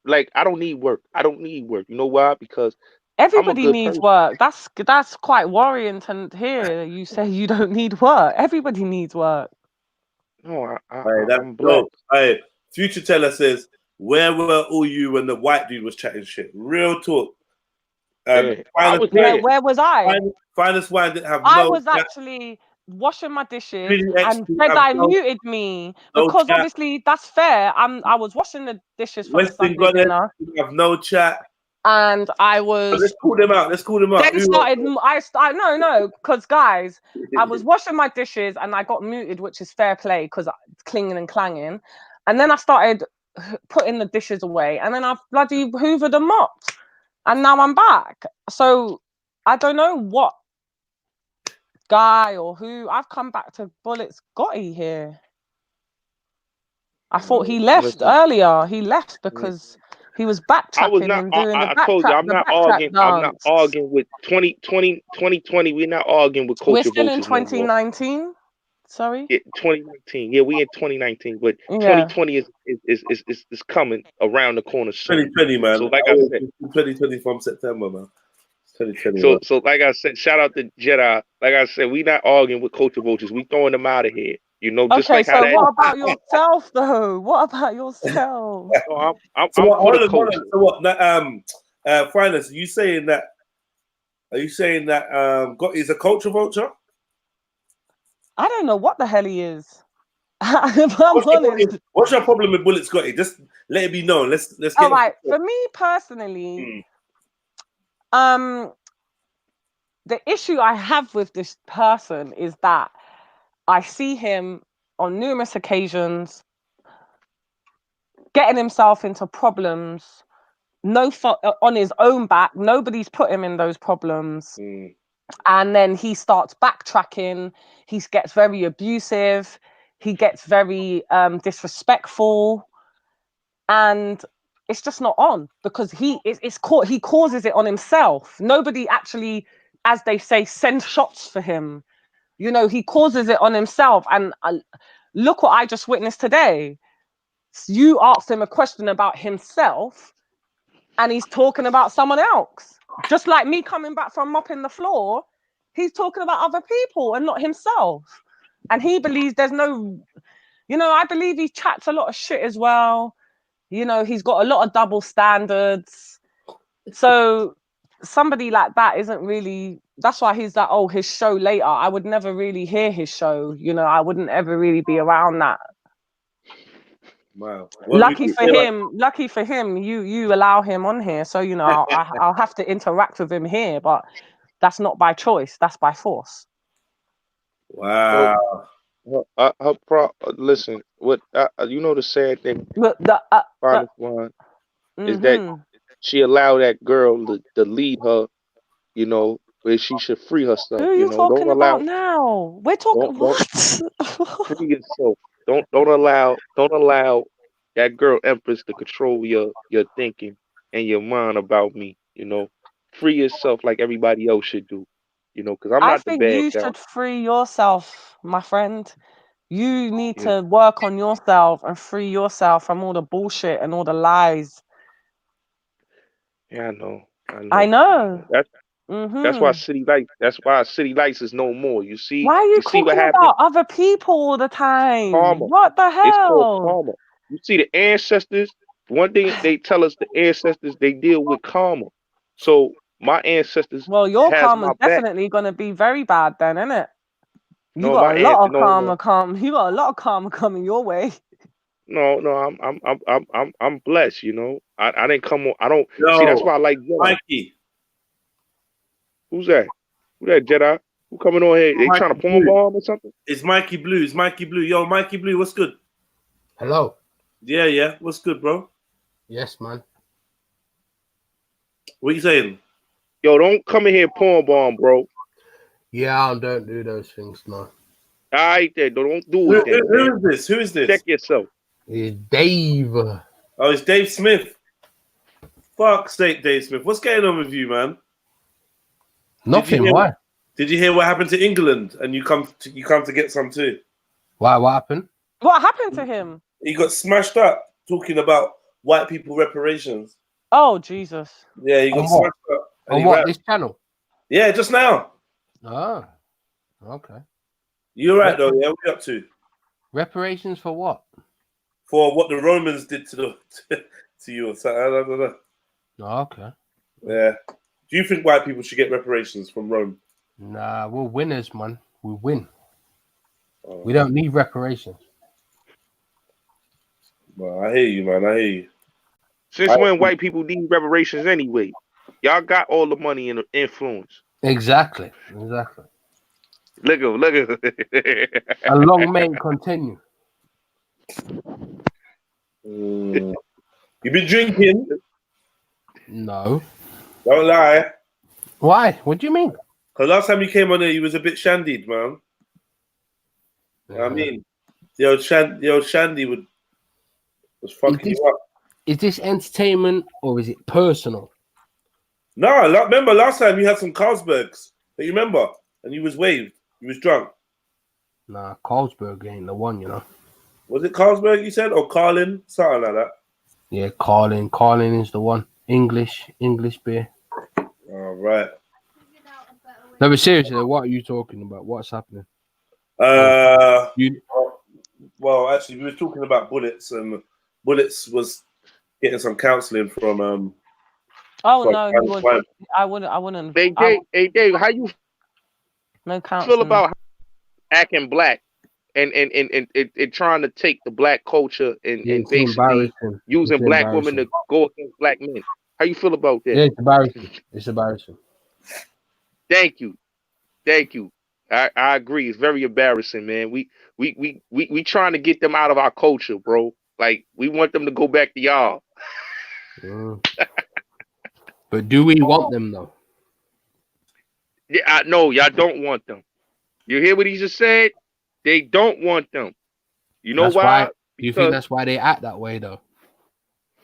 I don't need work. You know why? Because everybody needs work. That's quite worrying to hear. You say you don't need work. Everybody needs work. No, I'm blessed. Hey, Future Teller says, "Where were all you when the white dude was chatting shit?" Real talk. Where was I? Finest Wine didn't have. I was actually washing my dishes, and Jedi muted me because obviously that's fair. I was washing the dishes for the Sunday dinner. Have no chat. And I was. Let's call them out. Then no, because guys, I was washing my dishes and I got muted, which is fair play because it's clinging and clanging. And then I started putting the dishes away, and then I bloody hoovered and mopped, and now I'm back. So I don't know what guy or who. I've come back to Bullets Gotti here. I thought he left earlier. He left because he was backtracking and doing the backtrack. I told you, I'm not arguing with 2020. We're not arguing with culture. We're still in 2019. Sorry. Yeah, 2019. Yeah, we in 2019, but 2020 is coming around the corner soon. 2020, man. So like I said, 2020 from September, man. 2020. So like I said, shout out to Jedi. Like I said, we not arguing with culture vultures. We throwing them out of here. Just okay, like so what about yourself, though? What about yourself? I'm so what? Finance, are you saying that Gotti is a culture vulture? I don't know what the hell he is. What's your problem with Bullets Gotti? Just let it be known. Let's get all right. For me personally, the issue I have with this person is that I see him on numerous occasions getting himself into problems, on his own back. Nobody's put him in those problems. And then he starts backtracking. He gets very abusive. He gets very disrespectful, and it's just not on because he causes it on himself. Nobody actually, as they say, sends shots for him. You know, he causes it on himself. And look what I just witnessed today. You asked him a question about himself, and he's talking about someone else. Just like me coming back from mopping the floor, he's talking about other people and not himself. And he believes there's no, you know, I believe he chats a lot of shit as well. You know, he's got a lot of double standards. So somebody like that isn't really, that's why he's like, oh, his show later. I would never really hear his show. You know, I wouldn't ever really be around that. Wow. Lucky for him, you allow him on here. So, you know, I'll have to interact with him here, but that's not by choice. That's by force. Wow. Listen, what you know the sad thing is that she allowed that girl to lead her, you know, where she should free herself. Who are you talking about now? We're talking what? Free yourself. Don't allow that girl Empress to control your thinking and your mind about me. You know, free yourself like everybody else should do. You know, because I'm not the bad guy. I think you should free yourself, my friend. You need to work on yourself and free yourself from all the bullshit and all the lies. Yeah, I know. That's why Mm-hmm. City Lights is no more. You see? Why are you talking about other people all the time? Karma. What the hell? It's called karma. You see, the ancestors, one thing they tell us, the ancestors, they deal with karma. So my ancestors. Well, your karma's definitely gonna be very bad then, isn't it? You got a lot of karma. You got a lot of karma coming your way. No, I'm blessed. You know, I didn't come on. I don't see. That's why I like Mikey. Who's that? Who that Jedi? Who coming on here? They trying to form a bomb or something? It's Mikey Blue. It's Mikey Blue. Yo, Mikey Blue, what's good? Hello. Yeah. What's good, bro? Yes, man. What you saying? Yo, don't come in here porn bomb, bro. Yeah, I don't do those things, no. All right, then. Don't do it. Who is this? Check yourself. It's Dave. Oh, it's Dave Smith. Fuck's sake, Dave Smith. What's going on with you, man? Nothing. Why? Did you hear what happened to England? And you come to get some too. Why? What happened? What happened to him? He got smashed up talking about white people reparations. Oh, Jesus. Yeah, he got smashed up. On what? This channel? Yeah, just now. Ah, okay. You're right, though. Yeah, what are you up to? Reparations for what? For what the Romans did to you. So, I don't know. Oh, okay. Yeah. Do you think white people should get reparations from Rome? Nah, we're winners, man. We win. Oh. We don't need reparations. Well, I hear you, man. I hear you. Since when white people need reparations anyway? Y'all got all the money and the influence. Exactly. Look at him. A long may it continue. You been drinking? No. Don't lie. Why? What do you mean? Because last time you came on there, you was a bit shandied, man. Yeah. I mean, the old Shandy was fucking you up. Is this entertainment or is it personal? No, remember last time you had some Carlsbergs. You remember? And you was waved. You was drunk. Nah, Carlsberg ain't the one, you know. Was it Carlsberg you said? Or Carlin? Something like that. Yeah, Carlin. Carlin is the one. English beer. All right. No, but seriously, what are you talking about? What's happening? Well, actually, we were talking about Bullets, and Bullets was getting some counselling from. I wouldn't. Hey, Dave, how you feel about acting black and trying to take the black culture and basically using black women to go against black men? How you feel about that? Yeah, it's embarrassing. It's embarrassing. Thank you. I agree. It's very embarrassing, man. We trying to get them out of our culture, bro. Like, we want them to go back to y'all. But do we want them though? Yeah, no, y'all don't want them. You hear what he just said? They don't want them. You know why? Do you think that's why they act that way, though?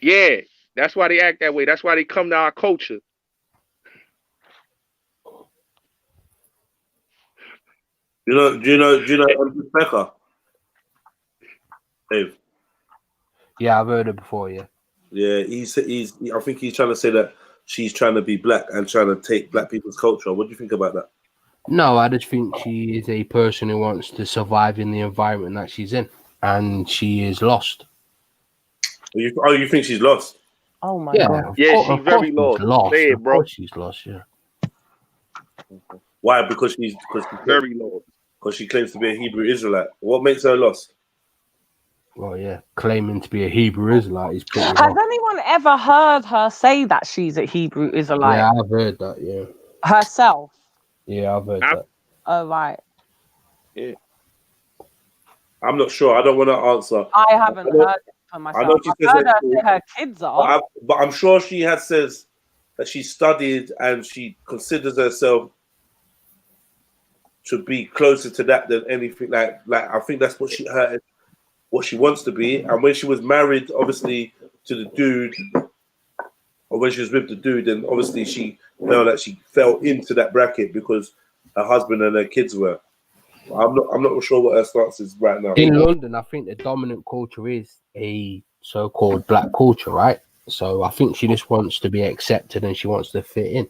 Yeah, that's why they act that way. That's why they come to our culture. Do you know Empress Becker? Dave. Yeah, I've heard it before. Yeah. Yeah, I think he's trying to say that she's trying to be black and trying to take black people's culture. What do you think about that? No, I just think she is a person who wants to survive in the environment that she's in, and she is lost. You think she's lost? Oh my God! Yeah, she's very lost. Say it, bro. Of course she's lost. Yeah. Why? Because she's very lost. Because she claims to be a Hebrew Israelite. What makes her lost? Well, yeah, claiming to be a Hebrew Israelite is pretty. Has anyone ever heard her say that she's a Hebrew Israelite? Yeah, I've heard that. Yeah. Herself. Yeah, I've heard that. Oh right. Yeah. I'm not sure. I don't want to answer. I haven't heard it for myself. I know she I've heard her say her kids are. But I'm sure she says that she studied and she considers herself to be closer to that than anything. Like I think that's what she wants to be. And when she was married, obviously, to the dude, or when she was with the dude, then obviously she felt that she fell into that bracket because her husband and her kids were. I'm not sure what her stance is right now. In London, I think the dominant culture is a so-called black culture, right? So I think she just wants to be accepted and she wants to fit in.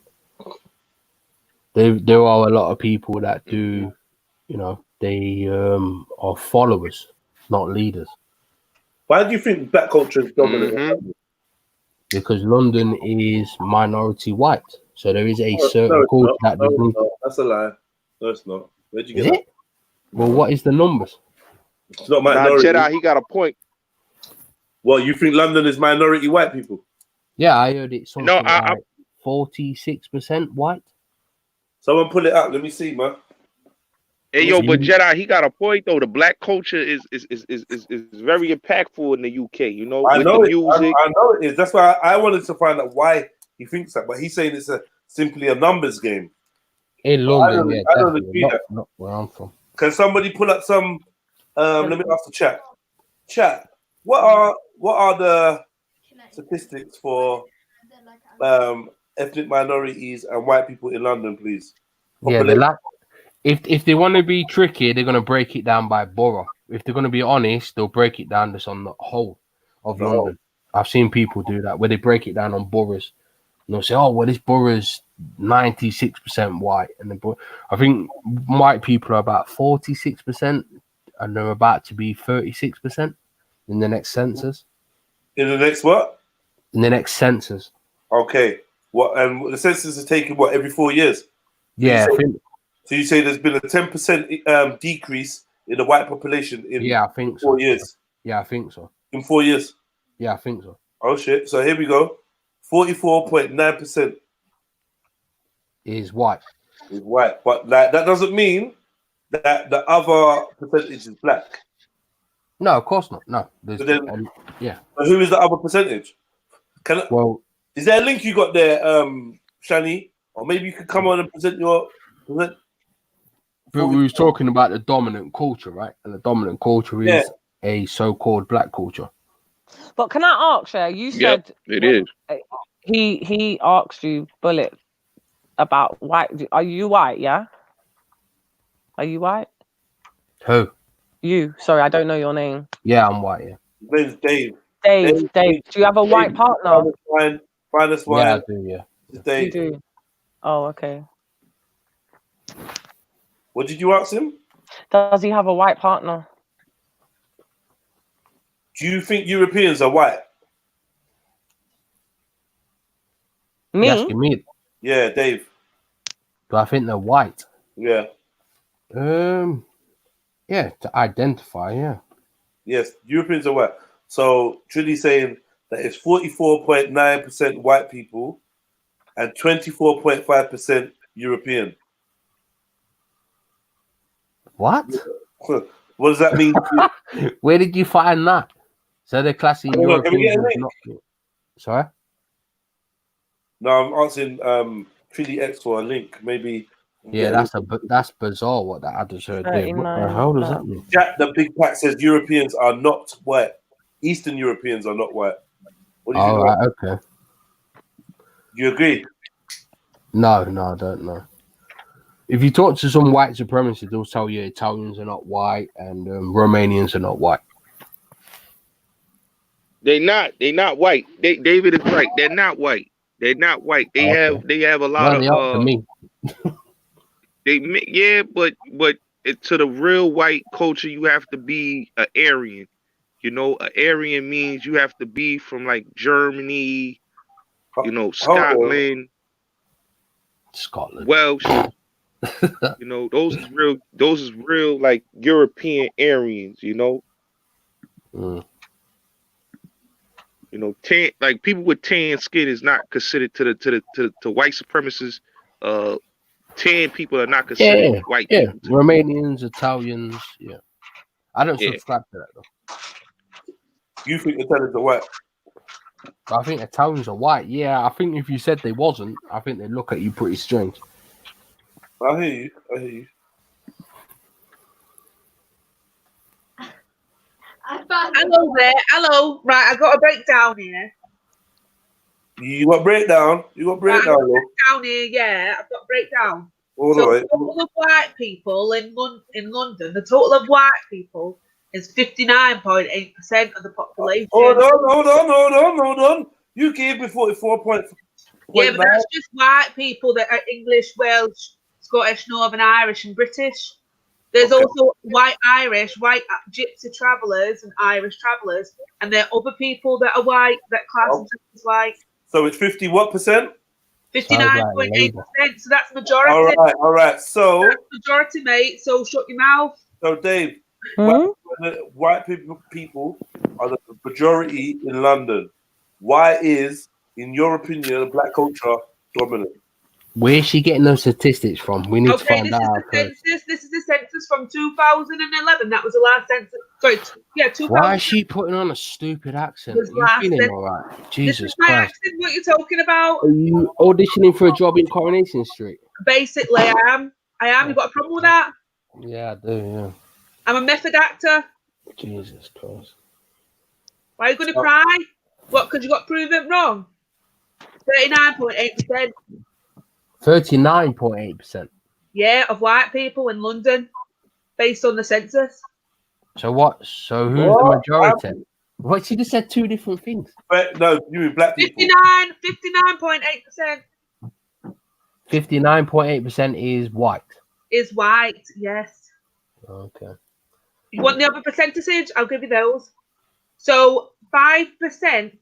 There are a lot of people that do, they are followers, not leaders. Why do you think black culture is dominant? Mm-hmm. Because London is minority white, so there is a certain culture that that's a lie. No, it's not. Where'd you get that? Well, what is the numbers? It's not minority. Jedi, he got a point. Well, you think London is minority white people? Yeah, I heard it's something like 46% white. Someone pull it up. Let me see, man. Hey, yo, but Jedi, he got a point though. The black culture is very impactful in the UK. I know with the music. I know it is. That's why I wanted to find out why he thinks that. But he's saying it's simply a numbers game. In London, I don't agree that. Not where I'm from. Can somebody pull up some? Let me ask the chat. Chat. What are the statistics for ethnic minorities and white people in London, please? Yeah, if they want to be tricky, they're going to break it down by borough. If they're going to be honest, they'll break it down just on the whole of London. I've seen people do that where they break it down on boroughs. And they'll say, "Oh, well, this borough's 96% white," and I think white people are about 46%, and they're about to be 36% in the next census. In the next what? In the next census. Okay. What? And the census is taken every 4 years? Yeah. So you say there's been a 10% decrease in the white population in I think 4 years. Yeah, I think so. In 4 years. Yeah, I think so. Oh shit! So here we go. 44.9% is white. Is white, but that doesn't mean that the other percentage is black. No, of course not. No. So then, yeah. But who is the other percentage? Is there a link you got there, Shani? Or maybe you could come on and present your. But we was talking about the dominant culture, right? And the dominant culture is a so-called black culture. But can I ask you? You said it is. He asked you, Bullet, about white. Are you white? Yeah. Are you white? Who? You. Sorry, I don't know your name. Yeah, I'm white. Yeah. His name's Dave. Dave. Do you have a white partner? Finest wine. Yeah, I do. Yeah. Dave. You do. Oh, okay. What did you ask him? Does he have a white partner? Do you think Europeans are white? Me? You're asking me? Yeah, Dave. Do I think they're white? Yeah. Yeah, to identify, yeah. Yes, Europeans are white. So Trilly's saying that it's 44.9% white people and 24.5% European. What? What does that mean? Where did you find that? So they're classing Europeans as not. Sorry? No, I'm asking Trilly X for a link. Maybe Yeah, that's bizarre what that adversary did. What the hell does that mean? Jack the Big Pack says Europeans are not white. Eastern Europeans are not white. What do you think? All right, okay. You agree? No, I don't know. If you talk to some white supremacists, they'll tell you Italians are not white and Romanians are not white. They're not white. David is right. They're not white. They're not white. They have a lot they are to me. But to the real white culture, you have to be an Aryan. You know, an Aryan means you have to be from like Germany, Scotland, Welsh. You know, those is real like European Aryans, you know. Mm. You know, like people with tan skin is not considered to white supremacists. Tan people are not considered white people. Romanians, Italians, yeah. I don't subscribe to that though. You think Italians are white? I think Italians are white. Yeah, I think if you said they wasn't, I think they'd look at you pretty strange. I hear you. Hello there. Hello. Right, I got a breakdown here. You got breakdown? Right, down here, yeah. I've got a breakdown. All so right. the total of white people in London, the total of white people is 59.8% of the population. Hold on. You gave me 44.5. Yeah, but that's just white people that are English, Welsh, Scottish, Northern Irish, and British. There's also white Irish, white gypsy travellers, and Irish travellers, and there are other people that are white that class as white. So it's 50 what percent? 59.8%. So that's majority. All right. So that's majority, mate. So shut your mouth. So Dave, white people are the majority in London. Why is, in your opinion, black culture dominant? Where's she getting those statistics from? We need to find out. This is the census from 2011. That was the last census. Sorry, 2000. Why is she putting on a stupid accent? Are you feeling all right? Jesus my Christ. accent, what you're talking about? Are you auditioning for a job in Coronation Street? Basically, I am. You've got a problem with that? Yeah, I do, yeah. I'm a method actor. Jesus Christ. Why are you going to cry? What, because you got proven wrong? 39.8%. 39.8%. Yeah, of white people in London, based on the census. So what? So who's the majority? What, she just said two different things. No, you mean black people. 59.8%. 59.8% is white. Is white, yes. Okay. You want the other percentage? I'll give you those. So 5%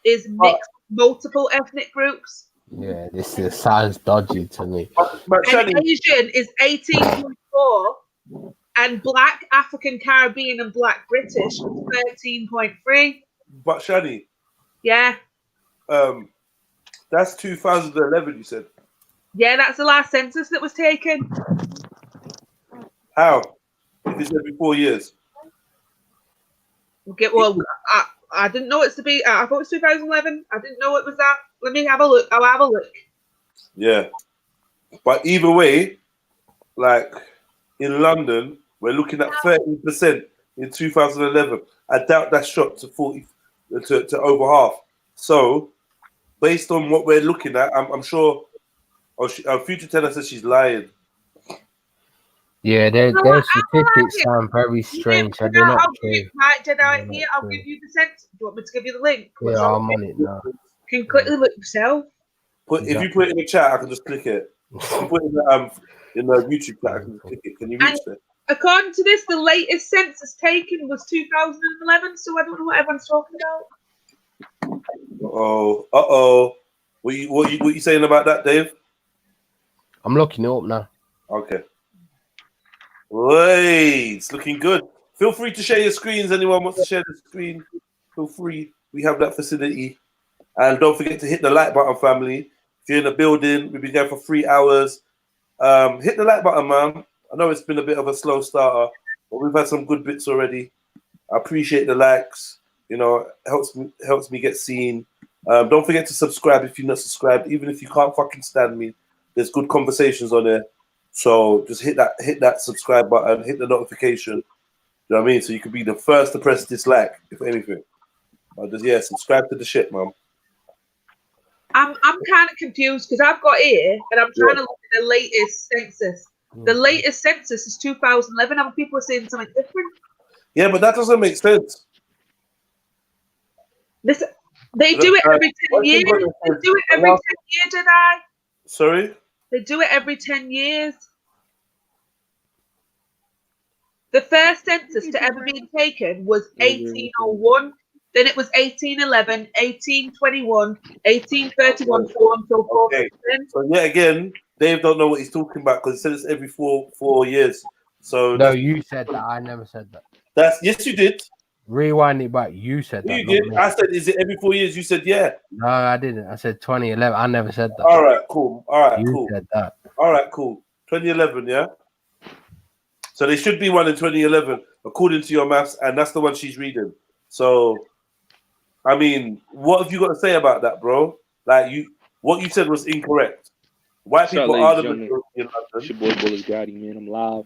is mixed multiple ethnic groups. Yeah, this sounds dodgy to me. And Asian is 18.4%, and Black, African, Caribbean, and Black British is 13.3%. But Shani, yeah, that's 2011. You said. Yeah, that's the last census that was taken. How? If it's every 4 years. Okay, well, I didn't know it's to be. I thought it was 2011. I didn't know it was that. Let me have a look. I'll have a look. Yeah, but either way, like in London, we're looking at 13% in 2011. I doubt that's shot to 40 to over half. So, based on what we're looking at, I'm sure. Our future teller says she's lying. Yeah, their statistics sound very strange. So they're not true. Right, Jedi, here, I'll give you the census. Do you want me to give you the link? Yeah, I'm on it now. You can quickly look yourself. If you put it in the chat, I can just click it. If you put it in the YouTube chat, I can just click it. Can you reach it? According to this, the latest census taken was 2011, so I don't know what everyone's talking about. What you saying about that, Dave? I'm looking it up now. Okay. Wait, it's looking good. Feel free to share your screens. Anyone wants to share the screen, feel free. We have that facility. And don't forget to hit the like button, family. If you're in the building, we've been going for 3 hours. Hit the like button, man. I know it's been a bit of a slow starter, but we've had some good bits already. I appreciate the likes. You know, it helps me get seen. Don't forget to subscribe if you're not subscribed. Even if you can't fucking stand me, there's good conversations on there. So just hit that subscribe button, hit the notification. You know what I mean? So you can be the first to press dislike, if anything. Just subscribe to the shit, man. I'm kind of confused because I've got here and I'm trying to look at the latest census. The latest census is 2011. Other people are saying something different. Yeah, but that doesn't make sense. Listen, they do it every 10 years. They do it every 10 years, did I? Sorry? They do it every 10 years. The first census to ever be taken was 1801. Then it was 1811, 1821, 1831, so on and so forth. Okay. So yet again, Dave don't know what he's talking about because he said it's every four years. So no, you said that. I never said that. Yes, you did. Rewind it back. You said that. You did. I said, is it every 4 years? You said, yeah. No, I didn't. I said 2011. I never said that. All right, cool. You said that. All right, cool. 2011, yeah. So there should be one in 2011, according to your maths, and that's the one she's reading. So, I mean, what have you got to say about that, bro? Like what you said was incorrect. White people are the majority in London. It's your boy Bullets Gotti, man. I'm live.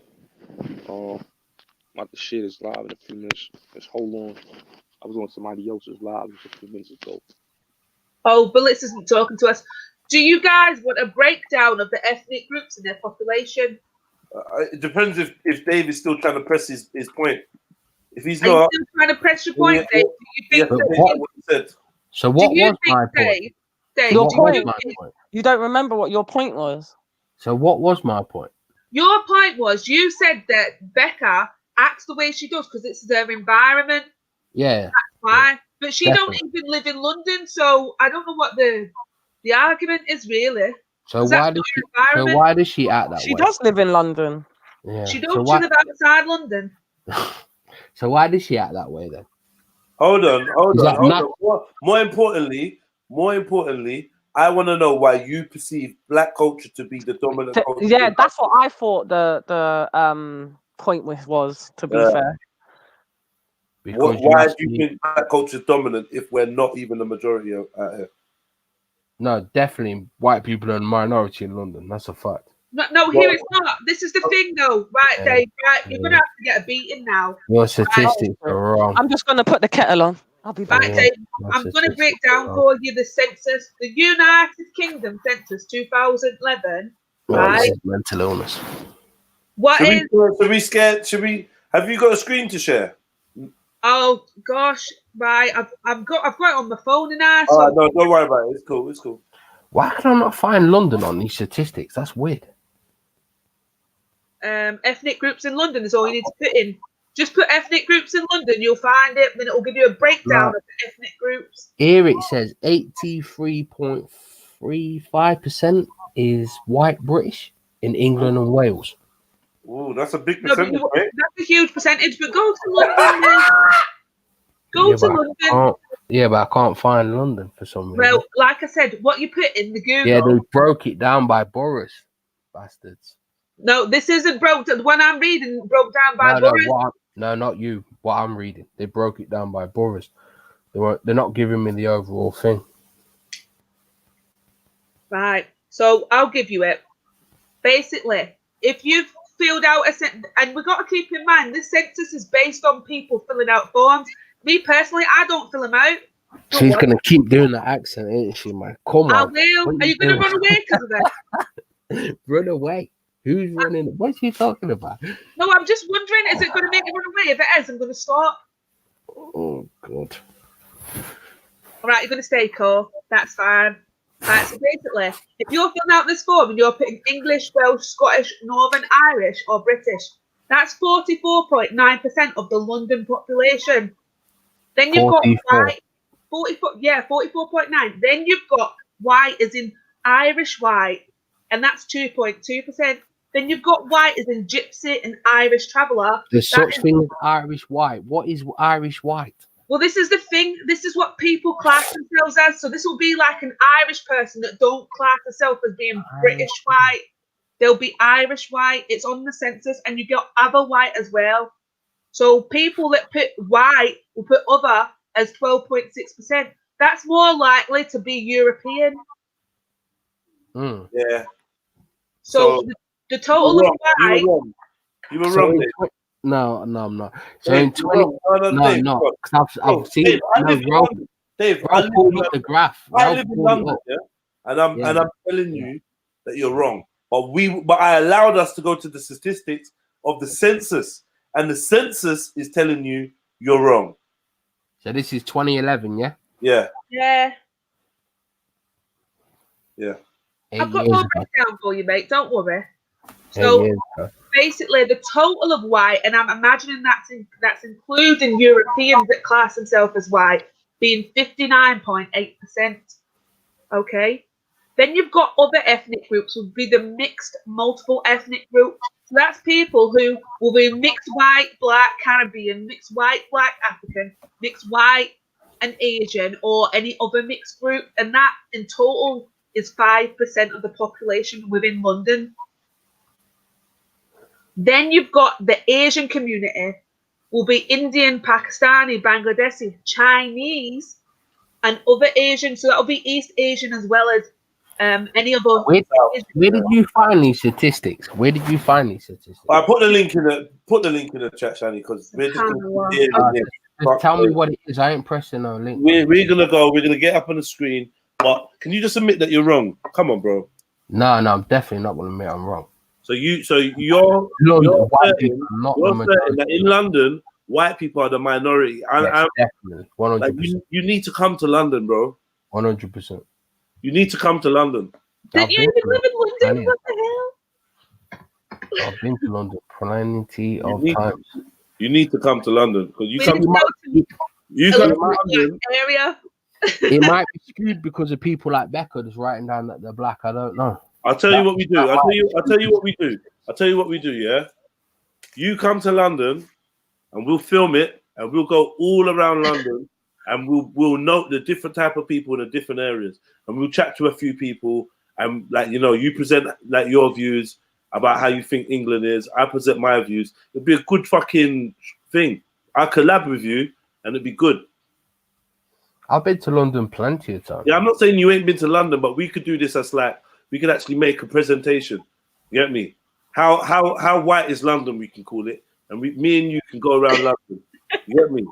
The shit is live in a few minutes. Just hold on. I was on somebody else's live just a few minutes ago. Oh, Bullets isn't talking to us. Do you guys want a breakdown of the ethnic groups and their population? It depends if Dave is still trying to press his point. If he's Are not, you still trying to press your point, Dave? Do you think what he said? So what was my point? Dave, your point? You don't remember what your point was? So what was my point? Your point was you said that Becca acts the way she does because it's their environment. Yeah. That's why. Yeah, but she don't even live in London, so I don't know what the argument is really. So why does she act that way? She does live in London. Yeah. She don't live outside London. So why does she act that way then? Hold on. More importantly, I want to know why you perceive black culture to be the dominant culture. Yeah, that's what I thought the point was, to be fair. Why do you think black culture is dominant if we're not even the majority out here? No, definitely white people are a minority in London. That's a fact. No, here it's not. This is the thing, though. Right, Dave, right? You're going to have to get a beating now. Your statistics are wrong. I'm just going to put the kettle on. I'll be back. Right, Dave, I'm going to break down for you the census, the United Kingdom census 2011. Right? This is mental illness. Should we? Have you got a screen to share? Oh gosh, right. I've got it on my phone now. So... no, don't worry about it. It's cool. Why can I not find London on these statistics? That's weird. Ethnic groups in London is all you need to put in. Just put ethnic groups in London, you'll find it. Then it will give you a breakdown of the ethnic groups. Here it says 83.35% is white British in England and Wales. Oh, that's a big percentage, right? That's a huge percentage, but go to London. Go to London. Yeah, but I can't find London for some reason. Well, like I said, what you put in the Google. Yeah, they broke it down by boroughs, bastards. No, this isn't broke. The one I'm reading broke down by boroughs. No, not you. What I'm reading, they broke it down by boroughs. They're not giving me the overall thing. Right. So I'll give you it. Basically, if you've filled out a census, and we've got to keep in mind, this census is based on people filling out forms. Me personally, I don't fill them out. She's going to keep doing that accent, ain't she, man? Come on. I will. Are you going to run away because of that? Run away? Who's running? What's she talking about? No, I'm just wondering, is it going to make you run away? If it is, I'm going to stop. Oh, God. All right, you're going to stay, Cole. That's fine. Right, so basically, if you're filling out this form and you're putting English, Welsh, Scottish, Northern Irish, or British, that's 44.9% of the London population. Then you've got white, 44.9. Then you've got white as in Irish white, and that's 2.2%. Then you've got white as in Gypsy and Irish traveller. There's such thing as Irish white. What is Irish white? Well, this is the thing. This is what people class themselves as. So this will be like an Irish person that don't class themselves as being British white. They'll be Irish white. It's on the census, and you got other white as well. So people that put white will put other as 12.6%. That's more likely to be European. Yeah. So The total of white. You were wrong. No, I'm not. So Dave, in 20, no. I've seen. Dave, I live in London. Dave, I live in the graph. I live in London, yeah, and I'm telling you that you're wrong. But I allowed us to go to the statistics of the census, and the census is telling you you're wrong. So this is 2011, yeah. Yeah. Yeah. Yeah. I've got more breakdown for you, mate. Don't worry. So basically, the total of white, and I'm imagining that's including Europeans that class themselves as white, being 59.8%. Okay. Then you've got other ethnic groups, would be the mixed multiple ethnic group. So that's people who will be mixed white, black, Caribbean, mixed white, black, African, mixed white and Asian, or any other mixed group. And that in total is 5% of the population within London. Then you've got the Asian community, will be Indian, Pakistani, Bangladeshi, Chinese, and other Asian. So that'll be East Asian as well as any other. Where did you find these statistics? I put the link in the chat, Shani, because we're just tell me what it is. I ain't pressing no link. We're gonna get up on the screen. But can you just admit that you're wrong? Come on, bro. No, I'm definitely not gonna admit I'm wrong. So you're certain that in London, white people are the minority. Yes, definitely, 100%. Like you need to come to London, bro. 100%. You need to come to London. Did you even live in London? What the hell? I've been to London plenty of times. You need to come to London because you come to London area. It might be skewed because of people like Becca just writing down that they're black. I don't know. I'll tell you what we do. I'll tell you what we do. Yeah, you come to London, and we'll film it, and we'll go all around London, and we'll note the different type of people in the different areas, and we'll chat to a few people, and you present like your views about how you think England is. I present my views. It'd be a good fucking thing. I'll collab with you, and it'd be good. I've been to London plenty of times. Yeah, I'm not saying you ain't been to London, but we could do this as we could actually make a presentation. You get me? How white is London? We can call it, and me and you can go around London. You get me?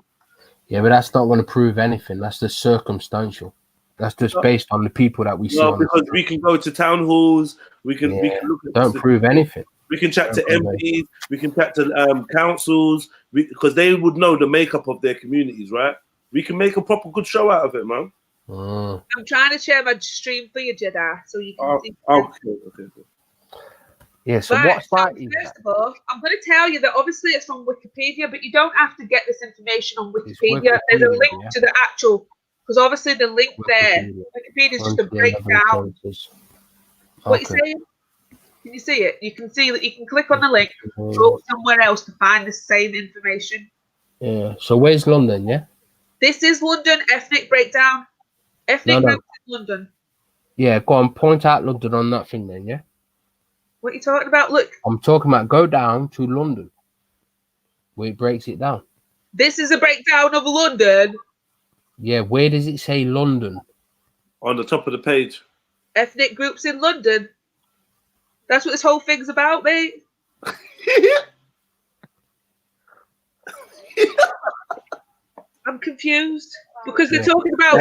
Yeah, but that's not going to prove anything. That's just circumstantial. That's just based on the people that we see. No, because we can go to town halls. We can look at. Don't prove anything. We can chat to MPs. We can chat to councils because they would know the makeup of their communities, right? We can make a proper good show out of it, man. I'm trying to share my stream for you, Jeddah, so you can see. Okay. Yeah, so what site is first of all, I'm going to tell you that obviously it's from Wikipedia, but you don't have to get this information on Wikipedia. There's a link to the actual, because obviously the link there, Wikipedia is just a breakdown. What you saying? Can you see it? You can see that you can click on the link, go somewhere else to find the same information. Yeah, so where's London, yeah? This is London, ethnic breakdown. Ethnic groups in London. Yeah, go on, point out London on that thing then, yeah? What are you talking about? Look. I'm talking about go down to London, where it breaks it down. This is a breakdown of London. Yeah, where does it say London? On the top of the page. Ethnic groups in London. That's what this whole thing's about, mate. I'm confused because they're talking about.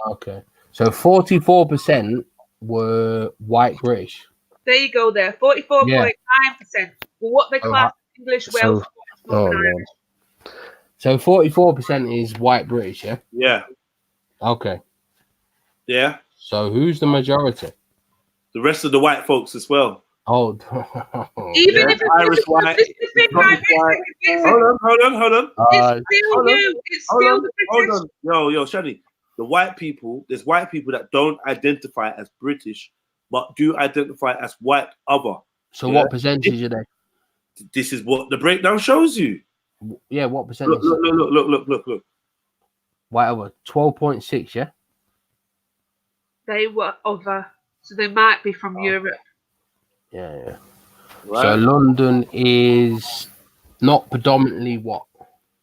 Okay, so 44% were white British. There you go. There, 44.9%. Well, what they class English, Welsh, Irish. So 44% is white British, yeah. Yeah. Okay. Yeah. So who's the majority? The rest of the white folks as well. Oh, even if it's Irish white. Hold on. It's still you. It's still the British. Yo, Shani. The white people. There's white people that don't identify as British, but do identify as white other. So what percentage are they? This is what the breakdown shows you. Yeah, what percentage? Look. White other 12.6. Yeah. They were other, so they might be from Europe. Yeah. Right. So London is not predominantly what?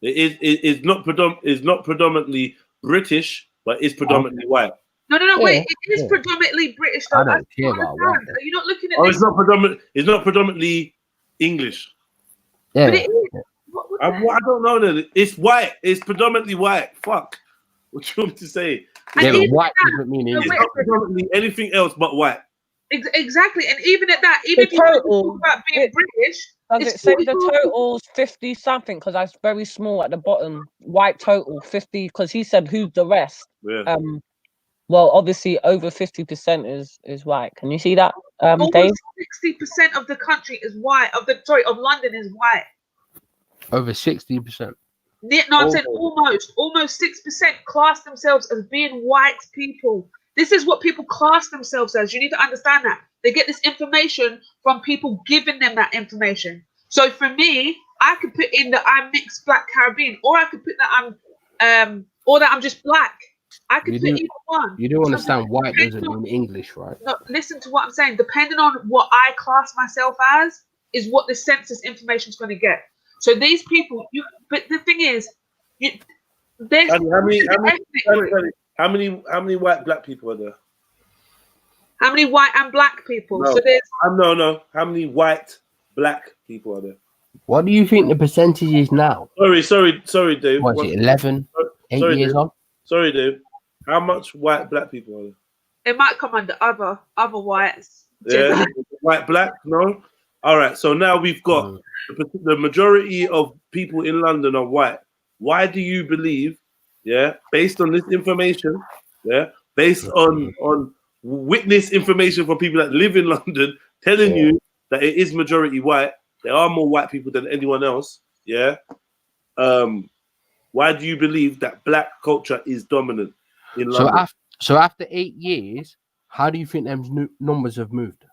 It is not predominantly British, but it's predominantly white. No. Wait, it is predominantly British though. I don't care about white. Are you not looking at? Oh, it's not predominant. It's not predominantly English. Yeah. But it is. I don't know. Then it's white. It's predominantly white. Fuck. What you want me to say? Yeah, but white doesn't mean It's English. not predominantly anything else but white. Exactly, and even at that, even if you talk about being British, does it say the total's 50 something? Because that's very small at the bottom. White total 50. Because he said who's the rest. Yeah. Well, obviously over 50% is white. Can you see that, Dave? Almost 60% of the country is white. Of London is white. Over 60%. No, I'm saying almost 6% class themselves as being white people. This is what people class themselves as. You need to understand that. They get this information from people giving them that information. So for me, I could put in that I'm mixed Black Caribbean, or I could put that I'm just Black. I could put either one. You do understand white doesn't mean English, right? No, listen to what I'm saying. Depending on what I class myself as, is what the census information is going to get. So these people, but the thing is, there's how many white Black people are there? How many white and Black people? No. So there's no. How many white Black people are there? What do you think the percentage is now? Sorry, Dave. What is it, 11? 8 years Dave. on? Sorry, Dave. How much white Black people are there? It might come under other whites. Yeah, white Black, no? All right, so now we've got the majority of people in London are white. Why do you believe, based on this information, based on witness information from people that live in London telling you that it is majority white, there are more white people than anyone else, why do you believe that Black culture is dominant in London? So after 8 years, how do you think them numbers have moved?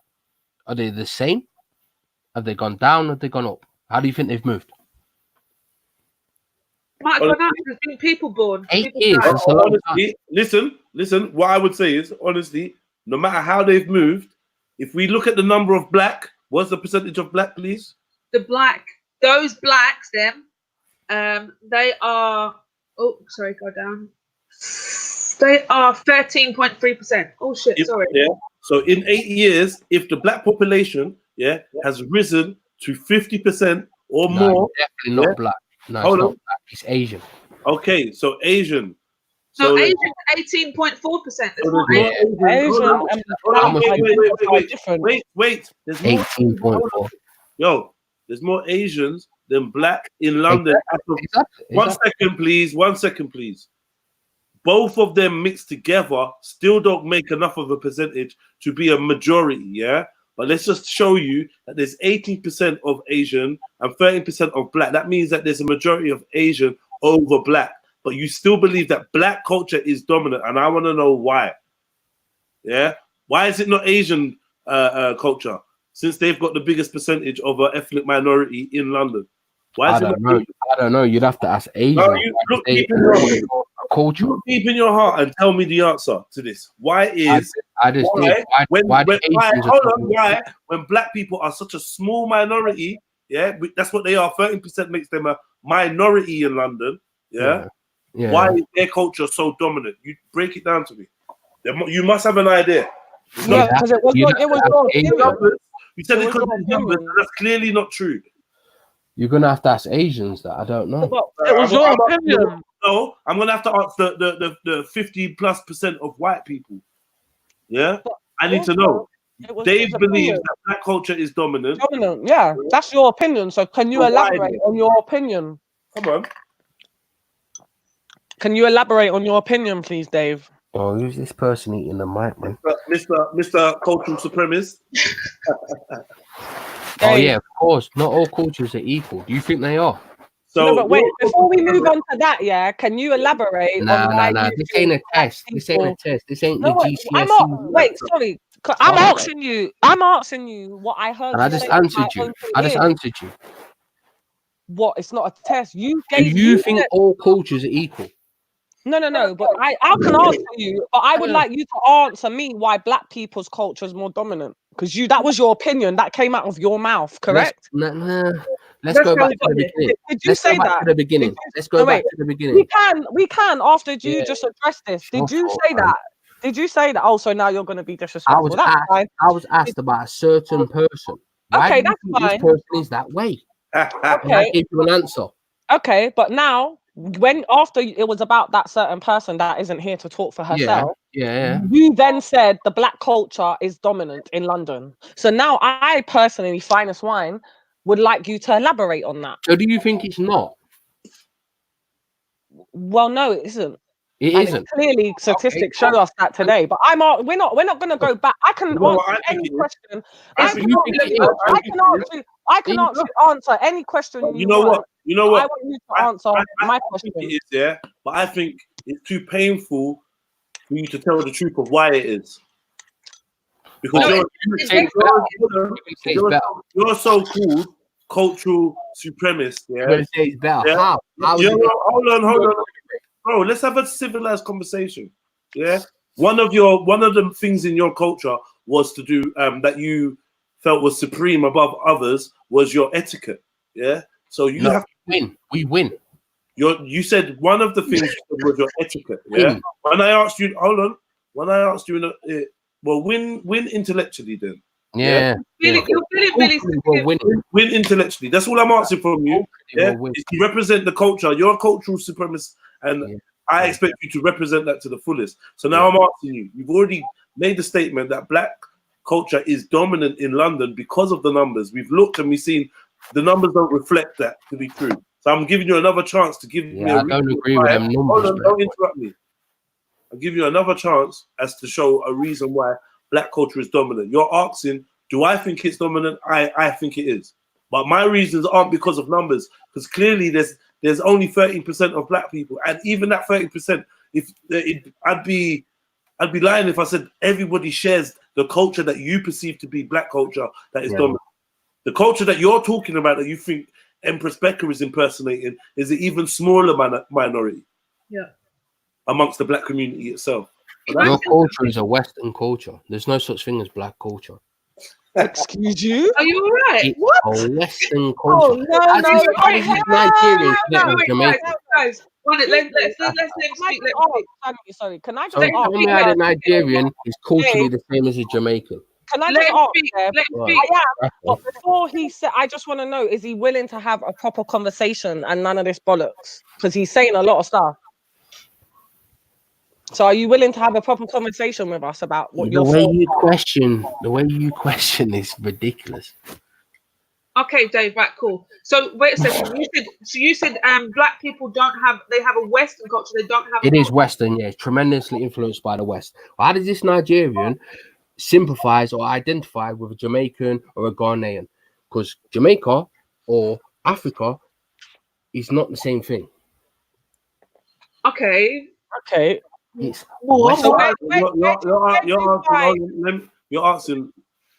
Are they the same? Have they gone down? Have they gone up? How do you think they've moved? Might have gone up. There's been people born. 8 years. Honestly, listen. What I would say is, honestly, no matter how they've moved, if we look at the number of Black, what's the percentage of Black, please? Those Blacks, they are. Oh, sorry, go down. They are 13.3%. Oh shit, sorry. Yeah. So in 8 years, if the Black population, has risen to 50% or more, definitely not Black. No, it's not Black. It's Asian. Okay, so Asian. So Asian 18.4%. Wait. There's more 18.4. Yo, there's more Asians than Black in London. Exactly. 1 second, please. 1 second, please. Both of them mixed together still don't make enough of a percentage to be a majority, But let's just show you that there's 18% of Asian and 13% of Black. That means that there's a majority of Asian over Black. But you still believe that Black culture is dominant, and I want to know why. Why is it not Asian culture? Since they've got the biggest percentage of an ethnic minority in London. Why is I don't know. You'd have to ask Asian. No, you look deep in your heart. Culture. Look deep in your heart and tell me the answer to this. Why is when Black people are such a small minority? That's what they are. 13% makes them a minority in London. Why is their culture so dominant? You break it down to me. You must have an idea. Because it was you said it could be numbers, and that's clearly not true. You're gonna have to ask Asians that. I don't know. It was your opinion. No, I'm gonna have to ask the 50+% of white people. I need to know. Dave believes that Black culture is dominant. Yeah, that's your opinion. So can you elaborate on your opinion? Come on. Can you elaborate on your opinion, please, Dave? Oh, who's this person eating the mic, man? Mr. Cultural Supremacist. Oh yeah, of course. Not all cultures are equal. Do you think they are? So, no, but wait, before we move on to that, can you elaborate? Nah. This ain't a test. This ain't a test. This ain't the GCSE. Sorry. I'm asking you what I heard. And I just answered you. What? It's not a test. Do you think all cultures are equal? No. But I can answer you, but I would like you to answer me why Black people's culture is more dominant. Because that was your opinion. That came out of your mouth, correct? Let's go back to the beginning. Did you say that? Let's go back to the beginning. We can after you just addressed this. Did you say that? Did you say that? Oh, so now you're going to be disrespectful. I was asked about a certain person. Why Okay, do you that's think fine. this person is that way? And I Okay, gave you an answer. okay, but now when after it was about that certain person that isn't here to talk for herself, Yeah. you then said the black culture is dominant in London. So now I personally, Finest Wine, would like you to elaborate on that. So do you think it's not? Well, no, it isn't. It And isn't. clearly statistics show us that today. But we're not going to go back. I can answer any question. I can answer any question You know what? You know what? I want you to answer my question. It is, yeah, but I think it's too painful for you to tell the truth of why it is. Because you're so-called cultural supremacist. Yeah. How? Hold on. Bro, let's have a civilized conversation. Yeah. One of the things in your culture was to do that you felt was supreme above others was your etiquette. Yeah. So you have to win. We win. You said one of the things was your etiquette. Yeah. When I asked you, hold on. When I asked you, well, win intellectually then. Yeah. Win intellectually. That's all I'm asking from you. Yeah. Is to represent the culture. You're a cultural supremacist, and I expect you to represent that to the fullest. So now I'm asking you. You've already made the statement that black culture is dominant in London because of the numbers. We've looked and we've seen the numbers don't reflect that to be true. So I'm giving you another chance to give me a I don't agree with them numbers. Hold on, don't interrupt me. I'll give you another chance as to show a reason why black culture is dominant. You're asking, do I think it's dominant? I think it is. But my reasons aren't because of numbers, because clearly there's only 13% of black people, and even that 30%, I'd be lying if I said everybody shares the culture that you perceive to be black culture that is dominant. The culture that you're talking about that you think Empress Becca is impersonating is an even smaller minority. Yeah. Amongst the black community itself. Your culture is a Western culture. There's no such thing as black culture. Excuse you? Are you all right? It's What? a Western culture. Guys. Let's speak. Sorry, can I just ask? Tell me how the Nigerian is culturally the same as a Jamaican. Can I just ask? But before he said, I just want to know: is he willing to have a proper conversation and none of this bollocks? Because he's saying a lot of stuff. So, are you willing to have a proper conversation with us about what the way you question is ridiculous. Okay, Dave, right, cool. So wait a second. You said black people have a Western culture, they don't have It is Western, yeah, tremendously influenced by the West. How does this Nigerian sympathize or identify with a Jamaican or a Ghanaian? Because Jamaica or Africa is not the same thing. Okay. It's you're asking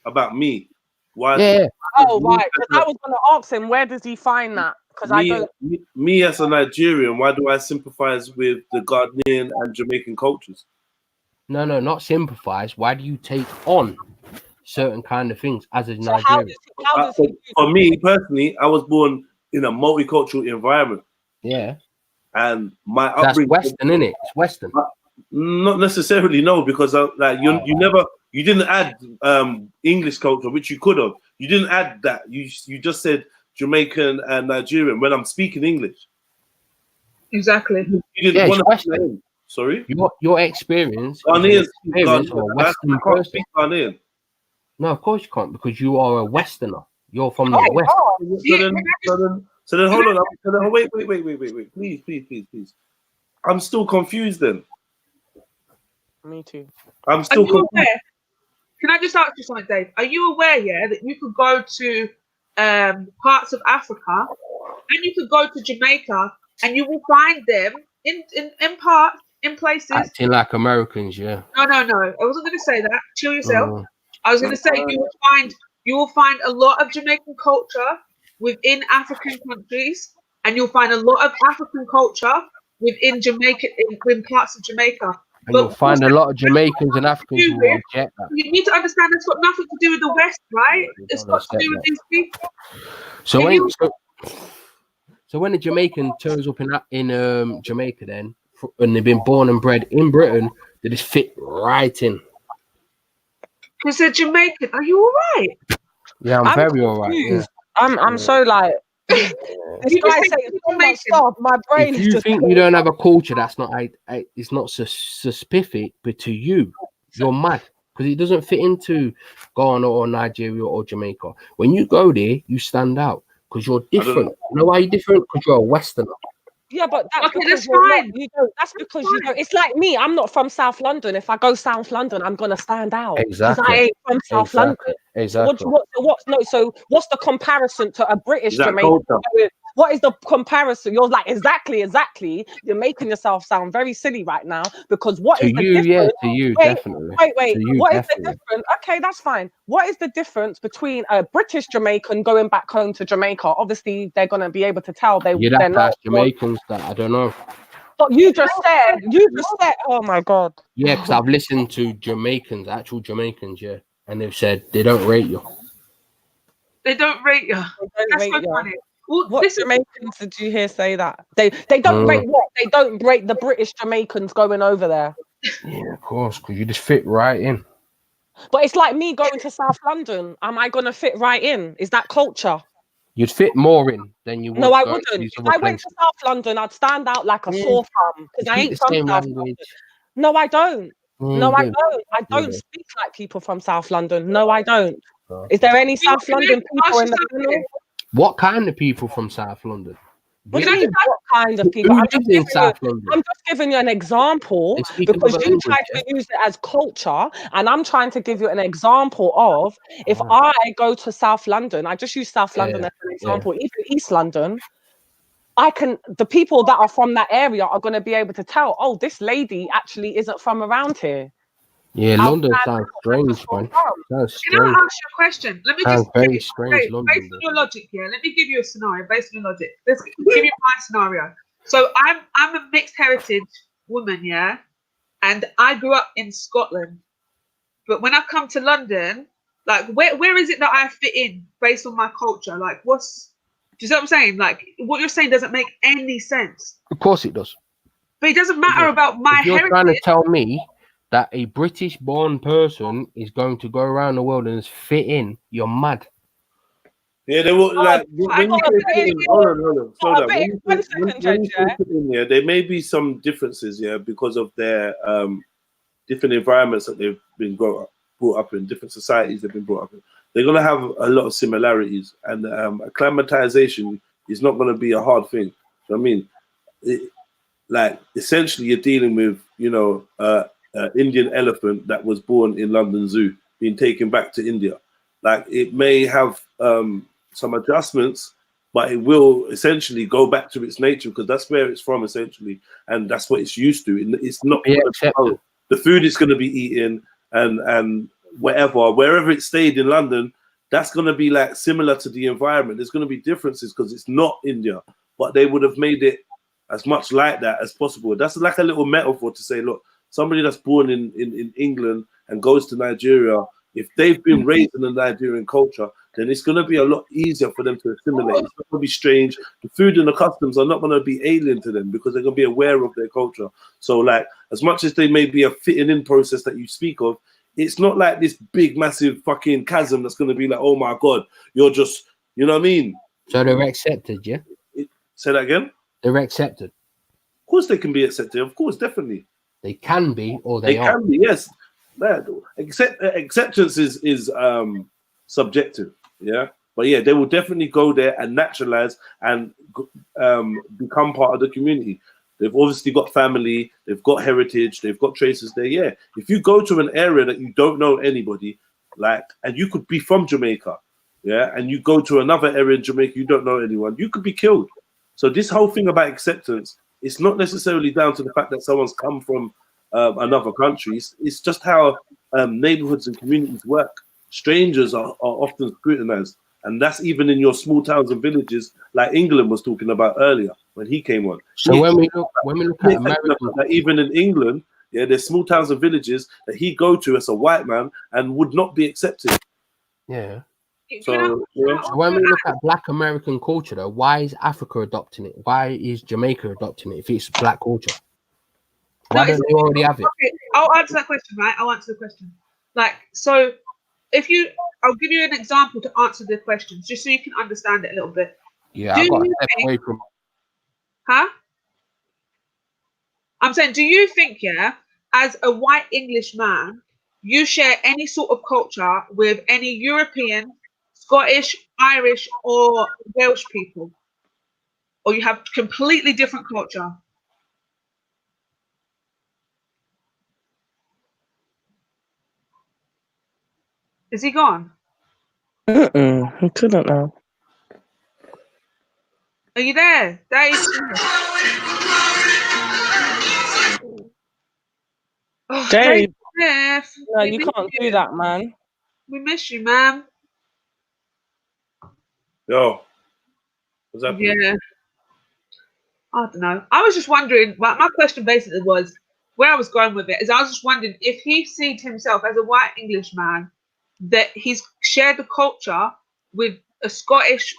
about me. Why? Yeah. Oh, right. Because I was going to ask him, where does he find that? Because I don't. Me as a Nigerian, why do I sympathize with the Ghanaian and Jamaican cultures? No, not sympathize. Why do you take on certain kind of things as a Nigerian? For me personally, I was born in a multicultural environment. Yeah. And my upbringing. That's Western, isn't it? It's Western. Not necessarily, no, because you didn't add English culture, which you could have. You didn't add that. You just said Jamaican and Nigerian when I'm speaking English. Exactly. You didn't want to. Sorry. Your experience. Ghanaian. Western person. Ghanaian. No, of course you can't, because you are a Westerner. You're from the West. So then hold on. Wait. Please. I'm still confused then. Me too. I'm still confused. Aware? Can I just ask you something, Dave? Are you aware, that you could go to parts of Africa and you could go to Jamaica and you will find them in places acting like Americans, yeah. No. I wasn't going to say that. Chill yourself. I was going to say you will find a lot of Jamaican culture within African countries, and you'll find a lot of African culture within Jamaica, in parts of Jamaica. And you'll find a lot of Jamaicans and Africans who will reject that. You need to understand that's got nothing to do with the West, right? It's got to do with these people. So when a Jamaican turns up in Jamaica, then, and they've been born and bred in Britain, They just fit right in. Because they're Jamaican. Are you all right? Yeah, I'm very all right. Yeah. I'm so like. This guy saying so much stuff. My brain If is you just. think you don't have a culture, that's not. It's not specific, but to you, you're mad because it doesn't fit into Ghana or Nigeria or Jamaica. When you go there, you stand out because you're different. You know why you're different? Because you're a Westerner. Yeah, but that's Okay, because that's you're not, fine. you don't. That's because you don't. It's like me. I'm not from South London. If I go South London, I'm gonna stand out because I ain't from South London. Exactly. So what's the comparison to a British That Jamaican? culture. What is the comparison? You're like exactly. You're making yourself sound very silly right now because what To is the you, difference? yeah, to you, definitely. Wait. To you, What is the definitely. difference? Okay, that's fine. What is the difference between a British Jamaican going back home to Jamaica? Obviously, they're gonna be able to tell they're You'd not. Jamaicans that I don't know. But you just said, oh my God. Yeah, because I've listened to Jamaicans, actual Jamaicans, yeah, and they've said they don't rate you. They don't rate you. That's so funny. Well, What Jamaicans did you hear say that? They don't rate what? They don't rate the British Jamaicans going over there. Yeah, of course, because you just fit right in. But it's like me going to South London. Am I gonna fit right in? Is that culture? You'd fit more in than you would. No, I wouldn't. If I went to South London, I'd stand out like a sore thumb because I ain't from South London. No, I don't. No, I don't. I don't speak like people from South London. No, I don't. Is there any South London people in the panel? What kind of people from South London? What do you mean, what kind of people? I'm just giving you an example because you tried to use it as culture, and I'm trying to give you an example of if I go to South London, I just use South London as an example, even East London, the people that are from that area are going to be able to tell, oh, this lady actually isn't from around here. Yeah, London sounds strange, man. Sounds strange. Can I ask you a question? Let me sounds just very strange, London. Based on your logic here, let me give you a scenario. Based on your logic, let's give you my scenario. So I'm a mixed heritage woman, yeah, and I grew up in Scotland. But when I come to London, like where is it that I fit in based on my culture? Like do you see what I'm saying? Like what you're saying doesn't make any sense. Of course it does. But it doesn't matter about my if you're heritage. Trying to tell me that a British-born person is going to go around the world and fit in, you're mad. Yeah, they will like when you say in, hold on, slow down. When you say fit in, yeah, there may be some differences, yeah, because of their different environments that they've been brought up in, different societies they've been brought up in. They're gonna have a lot of similarities, and acclimatization is not gonna be a hard thing. So, I mean, like essentially, you're dealing with Indian elephant that was born in London Zoo being taken back to India. Like it may have some adjustments, but it will essentially go back to its nature because that's where it's from essentially, and that's what it's used to. It's not the food it's going to be eating and wherever it stayed in London, that's going to be like similar to the environment. There's going to be differences because it's not India, but they would have made it as much like that as possible. That's like a little metaphor to say, look, somebody that's born in England and goes to Nigeria, if they've been raised in the Nigerian culture, then it's going to be a lot easier for them to assimilate. It's not going to be strange. The food and the customs are not going to be alien to them because they're going to be aware of their culture. So, like, as much as they may be a fitting in process that you speak of, it's not like this big, massive fucking chasm that's going to be like, oh my God, you're just, you know what I mean? So they're accepted, yeah? Say that again? They're accepted. Of course they can be accepted. Of course, definitely. They can be, or they can be, yes. Acceptance is subjective, yeah. But yeah, they will definitely go there and naturalize and become part of the community. They've obviously got family, they've got heritage, they've got traces there. Yeah, if you go to an area that you don't know anybody, like, and you could be from Jamaica, yeah, and you go to another area in Jamaica, you don't know anyone, you could be killed. So this whole thing about acceptance, it's not necessarily down to the fact that someone's come from another country. It's just how neighborhoods and communities work. Strangers are often scrutinized, and that's even in your small towns and villages, like England was talking about earlier when he came on. So when we look at American, even in England, yeah, there's small towns and villages that he go to as a white man and would not be accepted. Yeah. So when we look at Black American culture, though, why is Africa adopting it? Why is Jamaica adopting it if it's Black culture? Why don't they already have it? Okay, I'll answer that question, right? I'll answer the question. Like, so I'll give you an example to answer the question, just so you can understand it a little bit. Yeah, I got to step away from. Huh? I'm saying, do you think, yeah, as a white English man, you share any sort of culture with any European, Scottish, Irish, or Welsh people? Or you have completely different culture? Is he gone? I couldn't know. Are you there, Dave? Oh, Dave, Smith, no, you can't do that, man. We miss you, man. Yo, what's happening? Yeah. I don't know. I was just wondering, my question basically was, where I was going with it is I was just wondering if he sees himself as a white English man, that he's shared the culture with a Scottish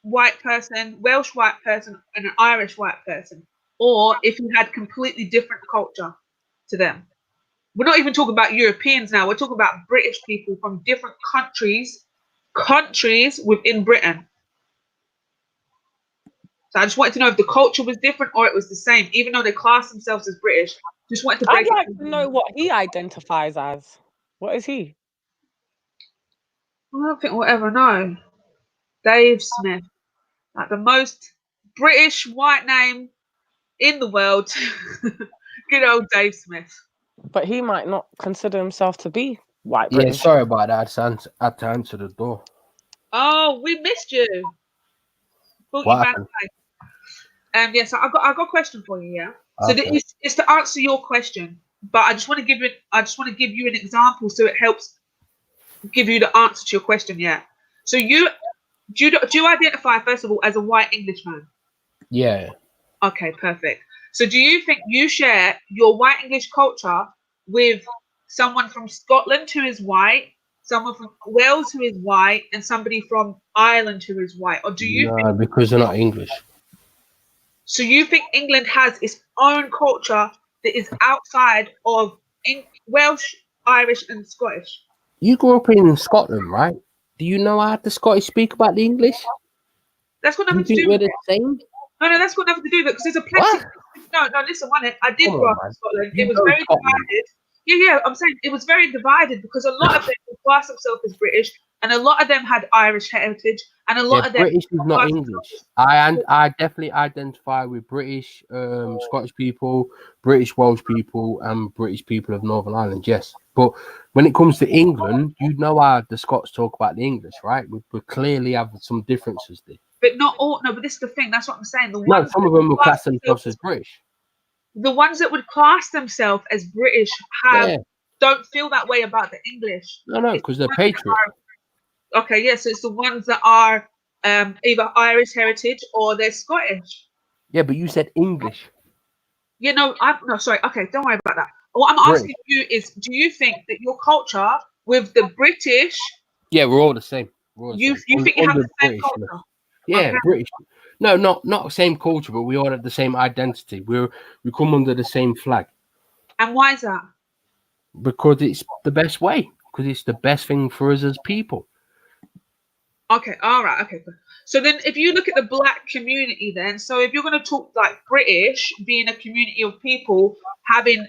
white person, Welsh white person, and an Irish white person, or if he had completely different culture to them. We're not even talking about Europeans now. We're talking about British people from different countries within Britain. So I just wanted to know if the culture was different or it was the same, even though they class themselves as British. Just wanted to break I'd like to know what he identifies as. What is he? I don't think we'll ever know. Dave Smith. Like the most British white name in the world. Good old Dave Smith. But he might not consider himself to be white Yeah, British. sorry about that. I had to answer the door. Oh, we missed you. Thought What you happened? Yeah, so I got a question for you, yeah. So Okay. it's to answer your question, but I just want to give you an example so it helps give you the answer to your question, yeah. So do you identify first of all as a white Englishman? Yeah. Okay, perfect. So do you think you share your white English culture with someone from Scotland who is white, someone from Wales who is white, and somebody from Ireland who is white? Or do you No, because they're not English. So you think England has its own culture that is outside of Welsh, Irish, and Scottish? You grew up in Scotland, right? Do you know how the Scottish speak about the English? That's got Do nothing you to think do we're with the it. same? No, that's got nothing to do with it because there's a plenty. No, listen, one. I did Come grow on, up in man. Scotland. You It was know very Scotland. divided. Yeah, I'm saying it was very divided because a lot of them would class themselves as British, and a lot of them had Irish heritage, and a lot Yeah, of them British is not classed English. I definitely identify with British, Scottish people, British Welsh people, and British people of Northern Ireland. Yes, but when it comes to England, you know how the Scots talk about the English, right? We clearly have some differences there. But not all. No, but this is the thing. That's what I'm saying. The No, ones some that of them will class class themselves as British. the ones that would class themselves as British don't feel that way about the English. No, because they're patriot. Okay, yes, so it's the ones that are either Irish heritage or they're Scottish. Yeah, but you said English. You know, no, sorry. Okay, don't worry about that. What I'm asking you is, do you think that your culture with the British? Yeah, we're all the same. You think you have the same culture? Yeah, Okay. British. No, not the same culture, but we all have the same identity. We come under the same flag. And why is that? Because it's the best way. Because it's the best thing for us as people. Okay, all right, okay. So then if you look at the black community then, so if you're going to talk like British being a community of people having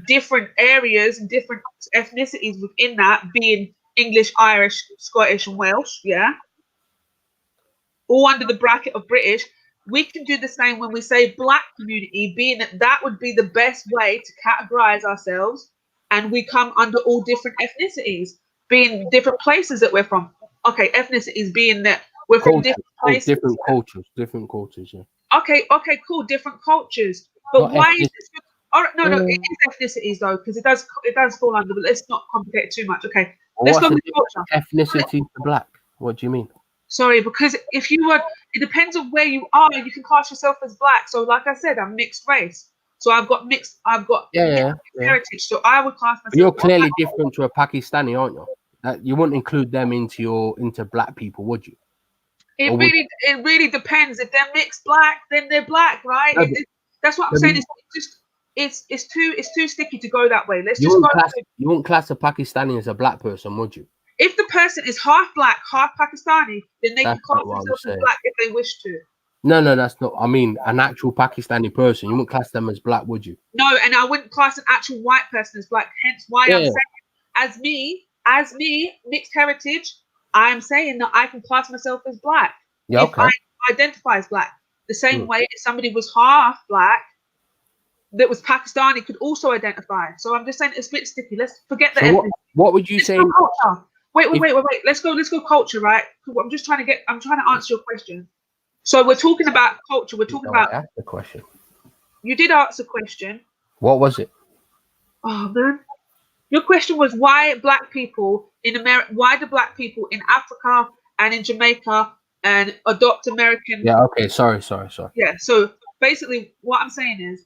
different areas and different ethnicities within that, being English, Irish, Scottish and Welsh, yeah? All under the bracket of British, we can do the same when we say black community, being that would be the best way to categorize ourselves, and we come under all different ethnicities, being different places that we're from. Okay, ethnicities being that we're from different places. Different cultures, yeah. Okay, cool, different cultures. But Not why is this? Oh, no, it is ethnicities though, because it does fall under, but let's not complicate it too much. Okay, let's go with culture. Ethnicity to black. What do you mean? Sorry, because if you were, it depends on where you are. You can class yourself as black. So, like I said, I'm mixed race. So I've got mixed heritage. So I would class myself. But you're clearly different to a Pakistani, aren't you? You wouldn't include them into black people, would you? It really depends. If they're mixed black, then they're black, right? No, That's what I'm saying. It's just it's too sticky to go that way. Let's You just wouldn't go. class, you wouldn't class a Pakistani as a black person, would you? If the person is half black, half Pakistani, then they can That's class not what I'm themselves as saying. black if they wish to. No, that's not. I mean, an actual Pakistani person, you wouldn't class them as black, would you? No, and I wouldn't class an actual white person as black. Hence why I'm saying, as me, mixed heritage, I'm saying that I can class myself as black if I identify as black. The same way if somebody was half black that was Pakistani could also identify. So I'm just saying it's a bit sticky. Let's forget the ethnicity. What would you say? Culture. Wait. Let's go culture, right? I'm trying to answer your question. So we're talking about culture. We're talking about. I asked the question. You did ask a question. What was it? Oh man, your question was why black people in America? Why do black people in Africa and in Jamaica and adopt American? Yeah. Okay. Sorry. Yeah. So basically, what I'm saying is,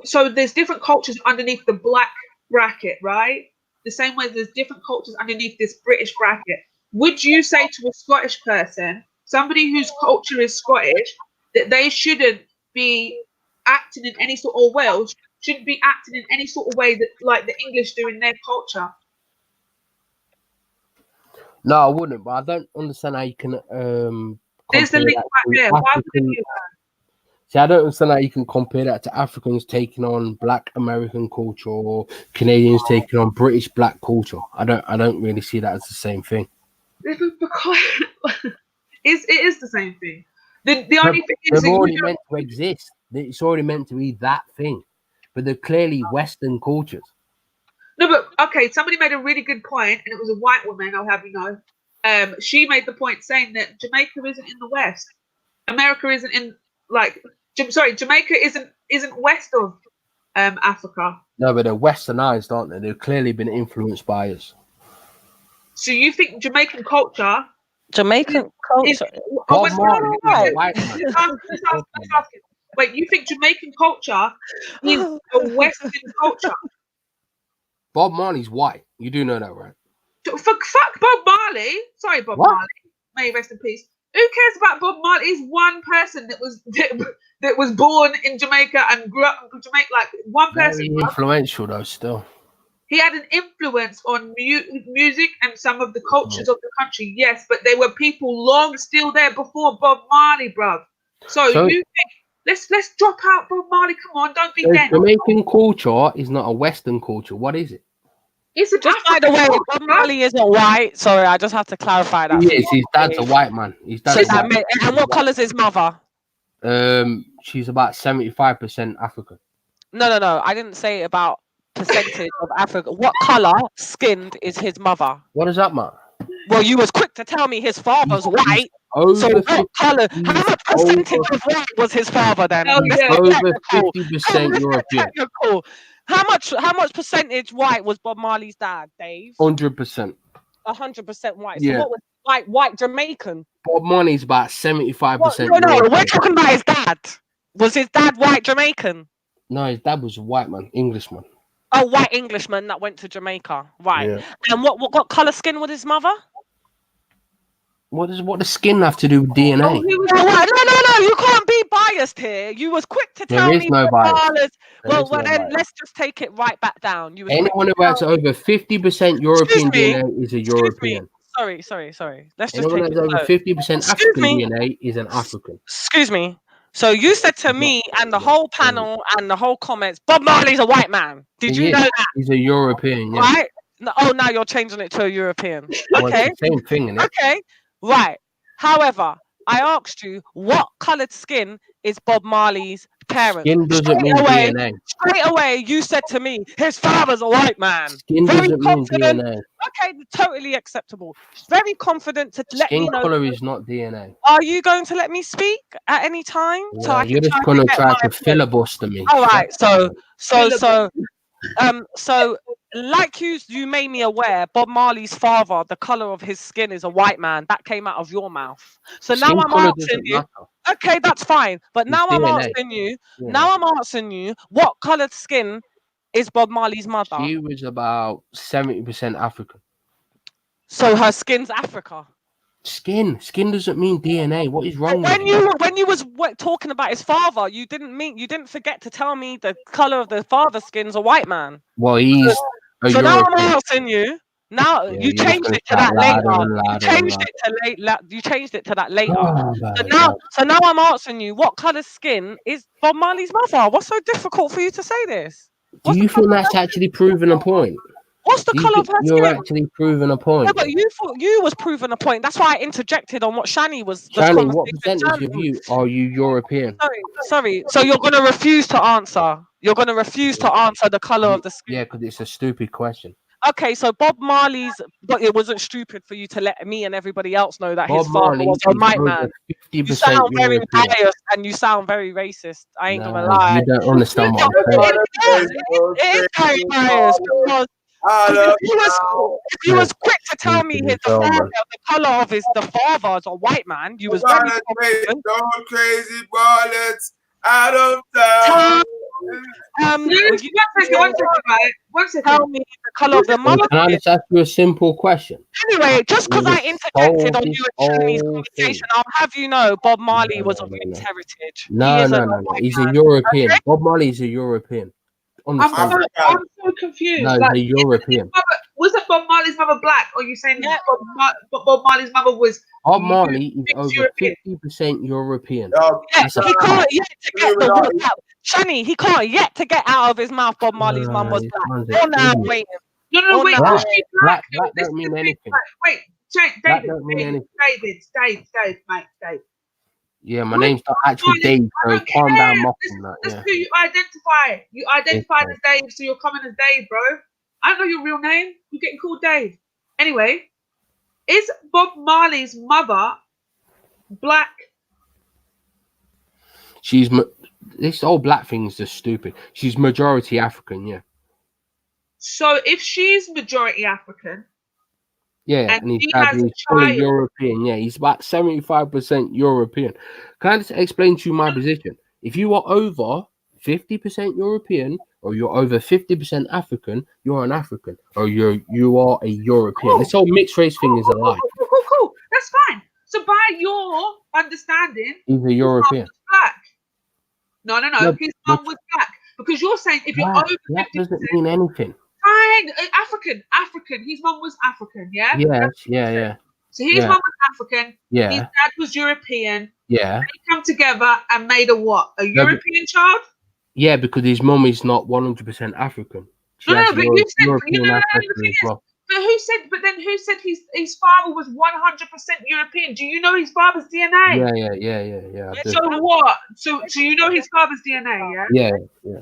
so there's different cultures underneath the black bracket, right? The same way there's different cultures underneath this British bracket. Would you say to a Scottish person, somebody whose culture is Scottish, that they shouldn't be acting in any sort, or Welsh shouldn't be acting in any sort of way that like the English do in their culture? No, I wouldn't. But I don't understand how you can. There's the link right there. Why would you do that? See, I don't understand how you can compare that to Africans taking on Black American culture or Canadians taking on British Black culture. I don't really see that as the same thing. Because it is the same thing. The only thing is they're already meant to exist. It's already meant to be that thing, but they're clearly Western cultures. No, but okay. Somebody made a really good point, and it was a white woman. I'll have you know. She made the point saying that Jamaica isn't in the West. America isn't in Jamaica isn't west of Africa. No, but they're westernized, aren't they? They've clearly been influenced by us. So you think Jamaican culture? Wait, you think Jamaican culture is a Western culture? Bob Marley's white. You do know that, right? Fuck Bob Marley. Sorry, Bob Marley. May he rest in peace. Who cares about Bob Marley? He's one person that was born in Jamaica and grew up in Jamaica. Like one person. Very influential though, still. He had an influence on music and some of the cultures of the country, yes, but there were people long still there before Bob Marley, bruv. So you think let's drop out Bob Marley? Come on, don't be dense. Jamaican culture is not a Western culture. What is it? It's just by the way, Bob Marley isn't white. Sorry, I just have to clarify that. Yes, his dad's a white man. And what colour is his mother? She's about 75% African. No. I didn't say about percentage of Africa. What colour skinned is his mother? What does that matter? Well, you was quick to tell me his father's white. So what colour? How much percentage of white was his father then? Over 50% European. How much percentage white was Bob Marley's dad, Dave? 100%. 100% white. Yeah. So what was white Jamaican? Bob Marley's about 75%. No, we're talking about his dad. Was his dad white Jamaican? No, his dad was a white man, Englishman. Oh, white Englishman that went to Jamaica, right? Yeah. And what colour skin was his mother? What does skin have to do with DNA? No, you can't be biased here. You was quick to tell me. No bias. Well, then let's just take it right back down. Anyone who has over 50% European DNA is a European. Sorry. Let's just Anyone take who has over 50% African DNA is an African. Excuse me. So you said to me and the whole panel and the whole comments, Bob Marley's a white man. Did you know that? He's a European, yeah. Right? Oh, now you're changing it to a European. Okay. It's the same thing, isn't it? Okay. Right. However, I asked you what coloured skin is Bob Marley's parents. Skin doesn't mean DNA. Straight away, you said to me, his father's a white man. Skin doesn't mean DNA. Okay, totally acceptable. Very confident to let me know. Skin colour is not DNA. Are you going to let me speak at any time? Yeah, you're just going to try to filibuster me. All right. So, like you made me aware, Bob Marley's father, the color of his skin is a white man. That came out of your mouth. So now I'm asking you. Okay, that's fine. But now I'm asking you. Now I'm asking you, what colored skin is Bob Marley's mother? She was about 70% African. So her skin's Africa. Skin doesn't mean DNA. What is wrong with when you was talking about his father, you didn't forget to tell me the color of the father's skin's a white man. Well, he's so now I'm asking you. Now you changed it to that later. You changed it to that later. So now I'm asking you, what color skin is Bob Marley's mother? What's so difficult for you to say this? Do you think that's actually proving a point? What's the color of her skin? You're actually proving a point. Yeah, but you thought you was proving a point. That's why I interjected on what Shani was. Shani, what percentage of you are you European? Sorry. So you're going to refuse to answer. You're going to refuse to answer the color of the skin. Yeah, because it's a stupid question. Okay, so Bob Marley's, but it wasn't stupid for you to let me and everybody else know that his father was a white man. You sound very biased and you sound very racist. I ain't gonna lie. You don't understand what I'm saying. It is very biased because if you was quick to tell me the color of the father is a white man, you was very confident. Crazy bullets out of town. One second. Tell me the color of the mother. Can I just ask you a simple question? Anyway, just because I interjected on you and Shani's conversation, I'll have you know Bob Marley was of mixed heritage. No. He's a European. Okay? Bob Marley's a European. I'm so confused. No, like, he's a European. Wasn't Bob Marley's mother black? Or are you saying Bob Marley's mother was? Bob Marley is over 50% European. Yeah, he can't yet to get the word out. Shani, he can't yet to get out of his mouth Bob Marley's mum was black. All now waiting. No, wait. Black don't mean anything. Wait, Dave, mate. Yeah, my name's not actually Dave, so calm down, mocking that. That's who you identify. You identified as Dave, so you're coming as Dave, bro. I don't know your real name. You're getting called Dave. Anyway, is Bob Marley's mother black? This whole black thing is just stupid. She's majority African, yeah. So if she's majority African, yeah, and he's fully European, yeah, he's about 75% European. Can I just explain to you my position? If you are over 50% European or you're over 50% African, you're an African, or you are a European. Cool. This whole mixed race thing is a lie. Cool. That's fine. So by your understanding, he's a European. Black. No. His mum was black because you're saying if you're over 50%, that doesn't mean anything. Fine, African. His mum was African, yeah. Yes, yeah. So his mum was African. Yeah. His dad was European. Yeah. They come together and made a what? A European child? Yeah, because his mum is not 100% African. But you said. But who said his father was 100% European? Do you know his father's DNA? Yeah. So what? So you know his father's DNA, yeah? Yeah.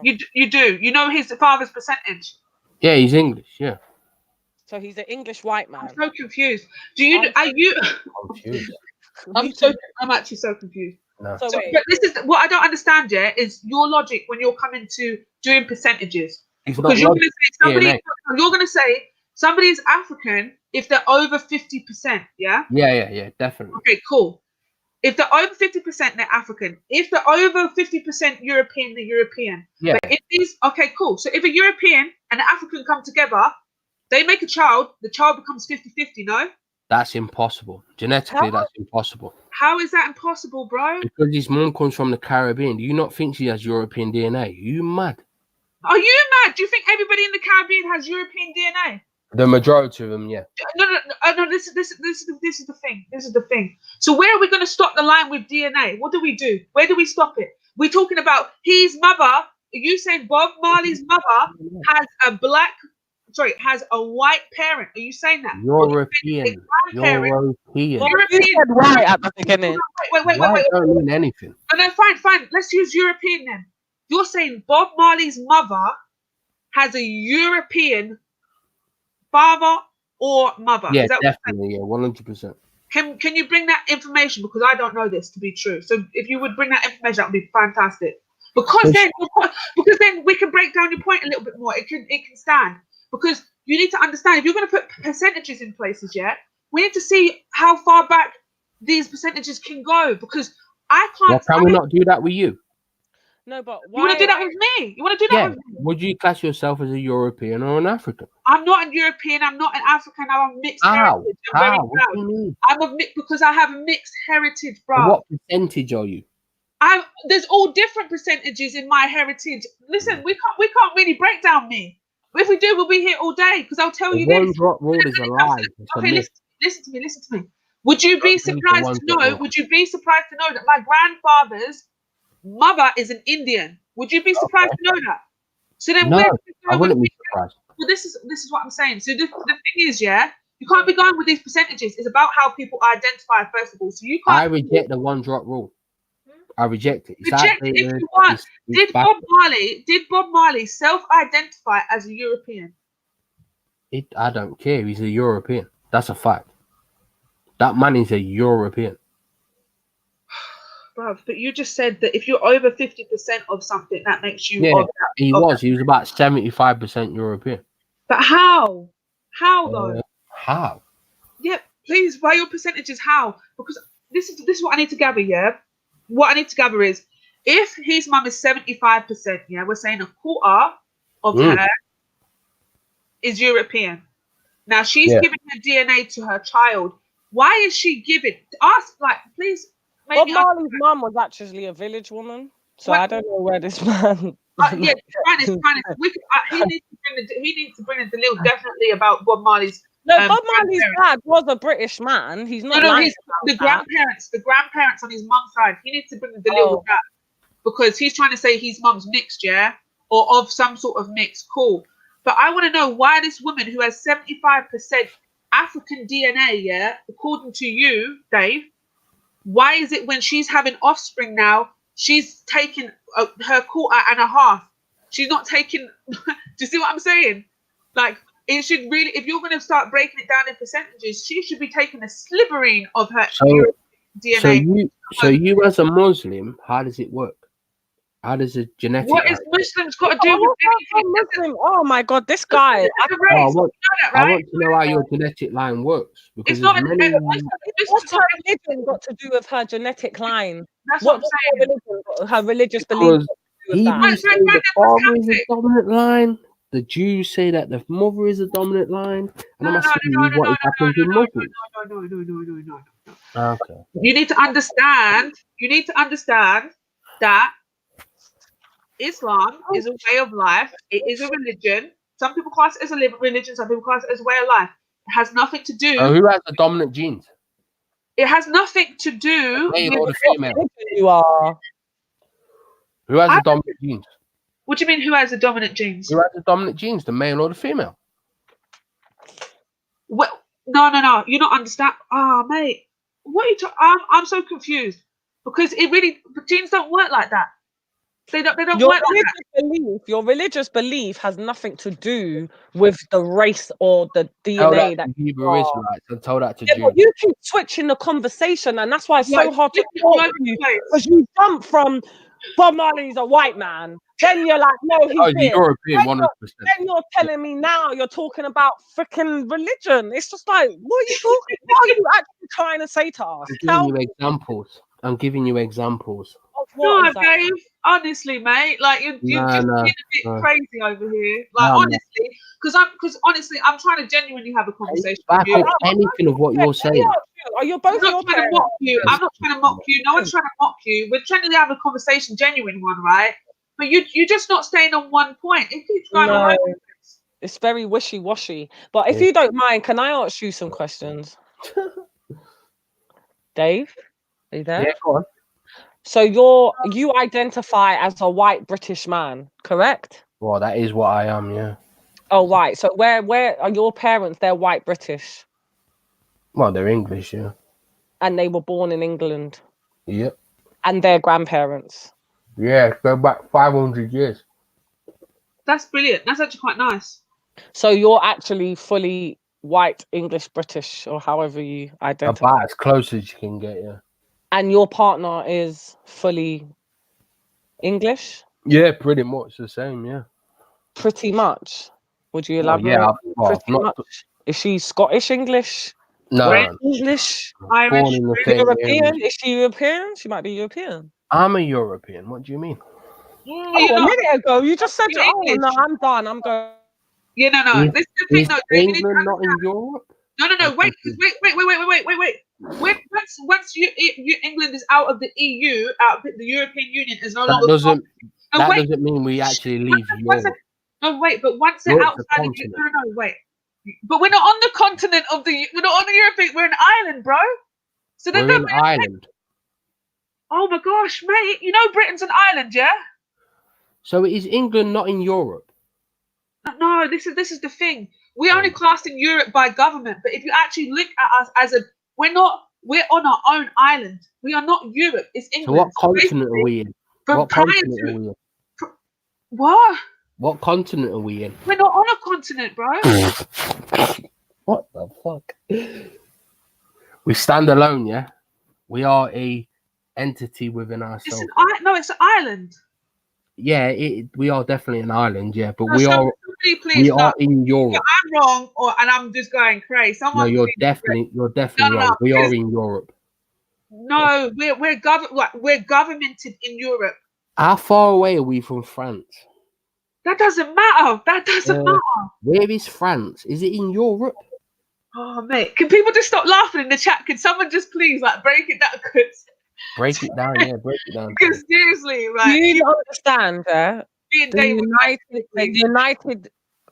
You do. You know his father's percentage? Yeah, he's English, yeah. So he's an English white man. I'm so confused. I'm actually so confused. No. But this is what I don't understand, yeah, is your logic when you're coming to doing percentages. Because you're going to say somebody is African if they're over 50%, yeah? Yeah, definitely. Okay, cool. If they're over 50%, they're African. If they're over 50% European, they're European. Yeah. But okay, cool. So if a European and an African come together, they make a child, the child becomes 50-50, no? That's impossible. Genetically, that's impossible. How is that impossible, bro? Because his mum comes from the Caribbean. Do you not think she has European DNA? Are you mad? Are you mad? Do you think everybody in the Caribbean has European DNA? The majority of them, yeah. No. This is the thing. This is the thing. So where are we going to stop the line with DNA? What do we do? Where do we stop it? We're talking about his mother. Are you saying Bob Marley's mother has a white parent? Are you saying that? European. European. White at the beginning. Wait. Don't mean anything. No, fine. Let's use European then. You're saying Bob Marley's mother has a European father or mother? Yeah, definitely. Yeah, 100%. Can you bring that information? Because I don't know this to be true. So if you would bring that information, that would be fantastic. Because then we can break down your point a little bit more. It can stand. Because you need to understand, if you're going to put percentages in places, yeah, we need to see how far back these percentages can go. Because I can't. Well, can we not do that with you? No, but You want to do that with me? You want to do that Yeah. with me? Would you class yourself as a European or an African? I'm not an European. I'm not an African. I'm a mixed How? heritage. I'm very What proud. do you mean? I'm a because I have a mixed heritage, bro. What percentage are you? There's all different percentages in my heritage. Listen, we can't really break down me. If we do, we'll be here all day because I'll tell The you one this. drop rule is a lie. Okay, listen to me. Would you be surprised to know? Would you be surprised to know that my grandfather's mother is an Indian? Would you be surprised to know that? So then, No, I wouldn't be surprised. Well, this is what I'm saying. So the thing is, yeah, you can't be going with these percentages. It's about how people identify first of all. So you can't. I reject the one drop rule. I reject it. It's reject it if you want. Did Bob Marley self-identify as a European? I don't care. He's a European. That's a fact. That man is a European. Bruv, but you just said that if you're over 50% of something, that makes you. Yeah, he was about 75% European. But how? How though? How? Yeah, please, by your percentages, how? Because this is what I need to gather, yeah? What I need to gather is, if his mum is 75%, yeah, we're saying a quarter of her is European. Now, she's giving her DNA to her child. Why is she giving? Ask, like, please. Bob Marley's mum was actually a village woman, so I don't know where this man. Yeah, he needs to bring the Dalil definitely about Bob Marley's. No, Bob Marley's dad was a British man. He's not. The grandparents on his mum's side. He needs to bring the Dalil with that because he's trying to say his mum's mixed, yeah, or of some sort of mix. Cool, but I want to know why this woman who has 75% African DNA, yeah, according to you, Dave. Why is it when she's having offspring now, she's taking her quarter and a half? She's not taking. Do you see what I'm saying? Like, it should really, if you're going to start breaking it down in percentages, she should be taking a slivering of her DNA. So you as a Muslim, how does it work? How does a genetic? What is Muslims got to do with anything? Muslim? Oh my God, this guy! I want to know how your genetic line works because it's not. What's her religion got to do with her genetic line? What's her religious belief? Hebrews say the father is a dominant line. The Jews say that the mother is a dominant line. And I'm asking you what is happening with Muslims. No. Okay. You need to understand. That Islam is a way of life. It is a religion. Some people class it as a religion. Some people class it as a way of life. It has nothing to do. Who has the dominant genes? It has nothing to do with the female. You are. Who has the dominant genes? What do you mean? Who has the dominant genes? Who has the dominant genes? The male or the female? Well, no. You don't understand. Oh, mate, what are you talking? I'm so confused because genes don't work like that. They don't work like that. Your religious belief has nothing to do with the race or the DNA that Hebrew Israelites. I told that to Jews. Jews. You keep switching the conversation, and that's why it's so hard to talk to you because you jump from Bob Marley's a white man. Then you're like, no, he's European, 100%. Then you're telling me now you're talking about freaking religion. It's just like, what are you talking? What are you actually trying to say to us? I'm giving you examples. No, Dave. Honestly, mate, like you're just being a bit crazy over here. Like honestly, because honestly, I'm trying to genuinely have a conversation with you. Anything of what you're saying. Are you both? I'm not trying to mock you. I'm not trying to mock you. No one's trying to mock you. We're trying to have a conversation, genuine one, right? But you're just not staying on one point. It keeps going on. It's very wishy-washy. But if you don't mind, can I ask you some questions? Dave, are you there? Yeah, go on. So you identify as a white British man, correct? Well, that is what I am, yeah. Oh, right. So where are your parents? They're white British. Well, they're English, yeah. And they were born in England. Yep. And their grandparents. Yeah, go back 500 years. That's brilliant. That's actually quite nice. So you're actually fully white, English, British, or however you identify. About as close as you can get, yeah. And your partner is fully English? Yeah, pretty much the same, yeah. Pretty much? Would you elaborate? Pretty much. Is she Scottish English? No. English? Irish? European? Is she European? She might be European. I'm a European. What do you mean? a minute ago, you just said, "Oh no, I'm done. I'm going." Yeah, no. This is the thing, Is though. England not in Europe? No. Wait. Once England is out of the EU, out of the European Union, is no That longer. doesn't. No, That wait. doesn't mean we actually leave Europe. No, wait. But once they're Europe's a outside, continent. no, wait. But we're not on the continent of the. We're not on the European. We're an island, bro. So We're in Ireland. Oh my gosh, mate! You know Britain's an island, yeah? So is England not in Europe? No, this is the thing. We're only classed in Europe by government, but if you actually look at us as we're on our own island. We are not Europe. It's England. So what continent are we in? What continent are we in? What? What continent are we in? We're not on a continent, bro. What the fuck? We stand alone, yeah? We are a entity within ourselves. It's an island. Yeah, we are definitely an island, yeah, but No, we are in Europe. Yeah, I'm wrong, and I'm just going crazy. No, you're definitely wrong. We are in Europe. No, we're governmented in Europe. How far away are we from France? That doesn't matter. That doesn't matter. Where is France? Is it in Europe? Oh, mate, can people just stop laughing in the chat? Can someone just please break it down? Break it down, yeah, break it down. Because seriously, Do you understand that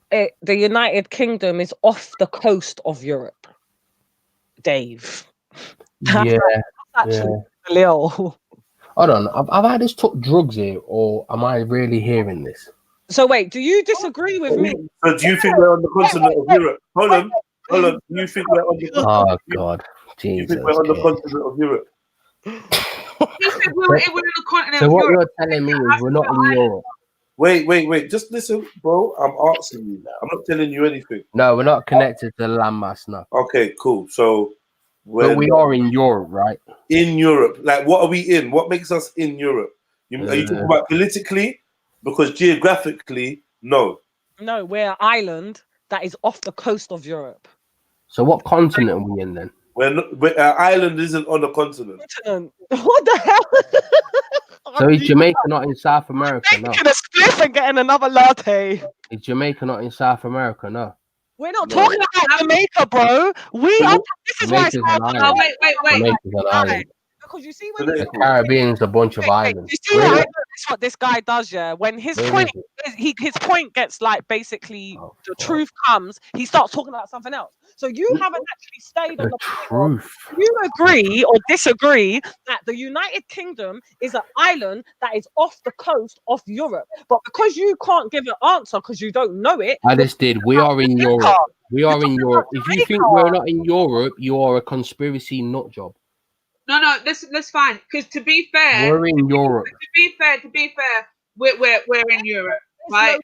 the United Kingdom is off the coast of Europe, Dave? Yeah. Little. Hold on, have I just took drugs here, or am I really hearing this? So wait, do you disagree with me? So do you think we're on the continent of Europe? Hold on. Do you think we're on the continent? Oh God, Jesus! You think we're on the continent of Europe? So what you're telling me is we're not in Europe. Wait. Just listen, bro. I'm asking you. I'm not telling you anything. No, we're not connected to the landmass, no. Okay, cool. So but we are in Europe, right? In Europe. Like, what are we in? What makes us in Europe? Are you talking about politically? Because geographically, no. No, we're an island that is off the coast of Europe. So what continent are we in then? Our island isn't on the continent. What the hell? So is Jamaica not in South America? No. Taking a spliff and getting another latte. Is Jamaica not in South America? No. We're not talking about Jamaica, bro. We are. This is why. Oh, wait. Jamaica's an island. Because you see when the Caribbean's a bunch of islands. You see what this guy does, yeah? When his point gets basically the truth comes, he starts talking about something else. So you haven't actually stayed on the truth. You agree or disagree that the United Kingdom is an island that is off the coast of Europe, but because you can't give an answer because you don't know it. I just did. We are in Europe. We are in Europe. If you think we're not in Europe, you are a conspiracy nut job. No, that's fine. Because to be fair, we're in Europe. To be fair, we're in Europe, right?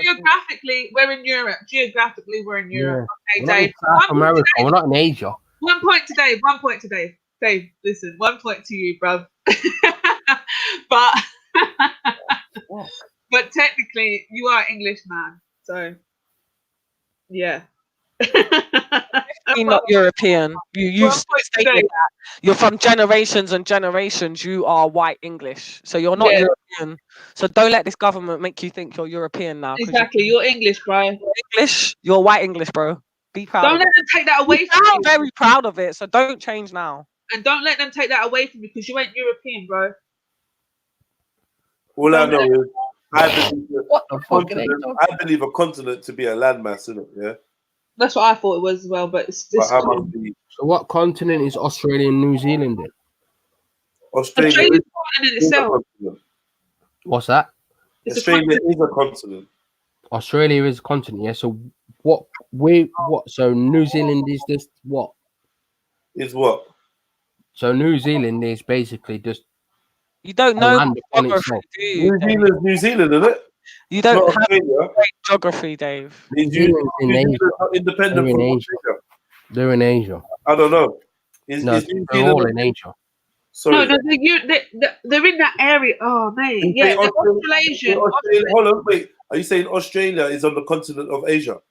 Geographically, we're in Europe. Geographically, we're in Europe. Yeah. Okay, Dave. South America. We're not in Asia. 1 point to Dave. 1 point to Dave. Dave, listen. 1 point to you, bruv. but technically, you are English, man. So, yeah. You're not European. You've stated that. You're from generations and generations. You are white English, so you're not European. So don't let this government make you think you're European now. Exactly, you're English, bro. English. You're white English, bro. Be proud. Don't let them take that away from you. I'm very proud of it. So don't change now. And don't let them take that away from you because you ain't European, bro. All I know is I believe a continent to be a landmass, isn't it? Yeah. That's what I thought it was as well, but it's this. So what continent is Australia and New Zealand in? Australia is a continent itself. What's that? Australia is a continent. Australia is a continent, yeah. So so New Zealand is just what? Is what? So New Zealand is basically just you don't know geography, New Zealand, isn't it? You don't have great geography, Dave. New Zealand's in Asia. Independent from Asia. They're in Asia. I don't know. They're all in Asia. Sorry. No, they're in that area. Oh, mate. Yeah, they're Australasian. Hold on, wait. Are you saying Australia is on the continent of Asia?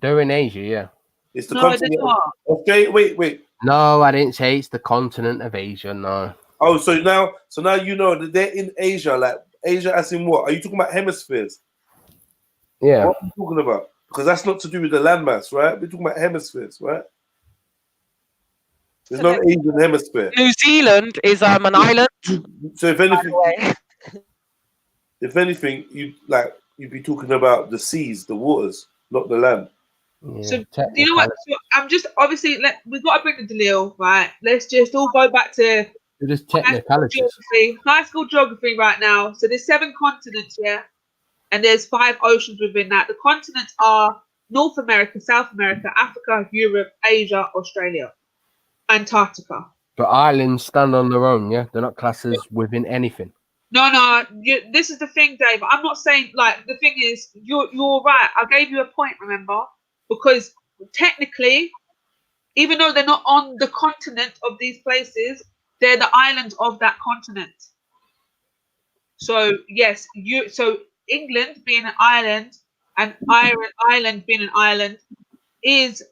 They're in Asia, yeah. It's the continent of Australia. Wait. No, I didn't say it's the continent of Asia, no. Oh, so now you know that they're in Asia. Like Asia, as in what? Are you talking about hemispheres? Yeah. What are you talking about? Because that's not to do with the landmass, right? We're talking about hemispheres, right? There's no Asian hemisphere. New Zealand is an island. So if anything, you'd be talking about the seas, the waters, not the land. Yeah, so do you know what? So I'm just obviously we've got to bring the Dalil, right? Let's just all go back to just technicalities. High school geography right now. So there's 7 continents, yeah, and there's 5 oceans within that. The continents are North America, South America, Africa, Europe, Asia, Australia, Antarctica. But islands stand on their own, yeah? They're not classes within anything. No, this is the thing, Dave. I'm not saying, like, the thing is, you're right. I gave you a point, remember? Because technically, even though they're not on the continent of these places, they're the islands of that continent. So, yes, so England being an island and Ireland being an island is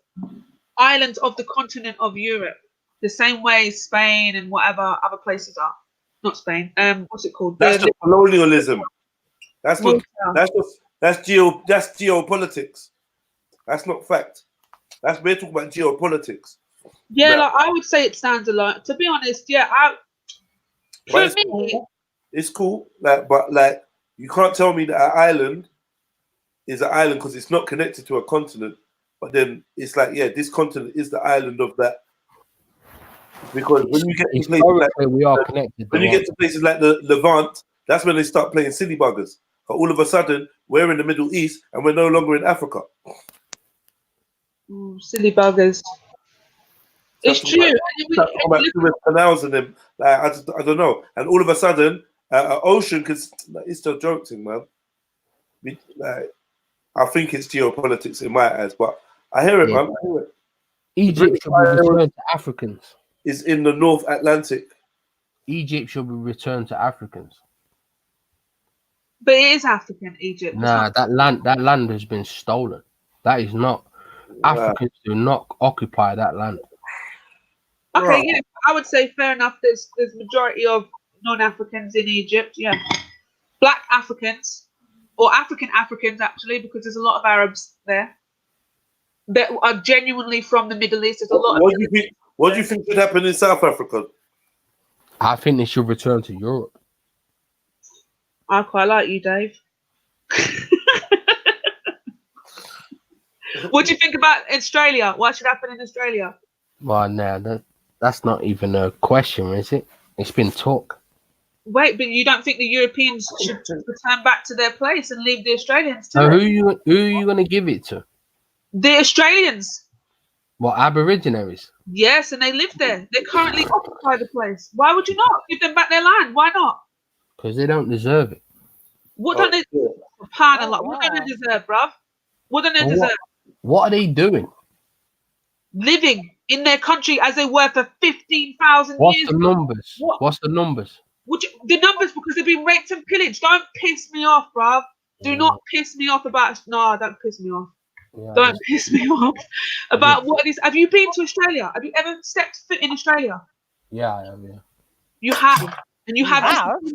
islands of the continent of Europe. The same way Spain and whatever other places are. Not Spain. What's it called? That's just colonialism. That's geopolitics. That's not fact. We're talking about geopolitics. Yeah, like, I would say it stands alone. To be honest, yeah, it's cool. But you can't tell me that an island is an island because it's not connected to a continent. But then it's like, yeah, this continent is the island of that. Because when you get to places we are connected. When you get to places like the Levant, that's when they start playing silly buggers. But all of a sudden, we're in the Middle East and we're no longer in Africa. Silly buggers. It's true. About Suez canals and them, I don't know. And all of a sudden, an ocean, because it's a joke thing, man. I think it's geopolitics in my eyes, but I hear it, man. I hear it. Egypt should be returned to Africans. Is in the North Atlantic. Egypt should be returned to Africans. But it is African, Egypt. Nah, that land has been stolen. That is not. Africans do not occupy that land. Okay, yeah, I would say fair enough. There's majority of non-Africans in Egypt, yeah. Black Africans, or African Africans actually, because there's a lot of Arabs there that are genuinely from the Middle East. There's a lot. What do you think should happen in South Africa? I think they should return to Europe. I quite like you, Dave. What do you think about Australia? What should happen in Australia? Well, no, that's not even a question, is it? It's been talk. Wait, but you don't think the Europeans should return back to their place and leave the Australians to So who are you going to give it to? The Australians. What, Aborigines? Yes, and they live there. They currently occupy the place. Why would you not give them back their land? Why not? Because they don't deserve it. What don't they? What don't they deserve, bruv? What don't they deserve? What are they doing? Living in their country as they were for 15,000 years. What's the numbers? What's the numbers? The numbers, because they've been raped and pillaged. Don't piss me off, bruv. Do not piss me off about. No, don't piss me off. Yeah, don't piss me off about what it is. Have you been to Australia? Have you ever stepped foot in Australia? Yeah, I am. Yeah. You have, and you have.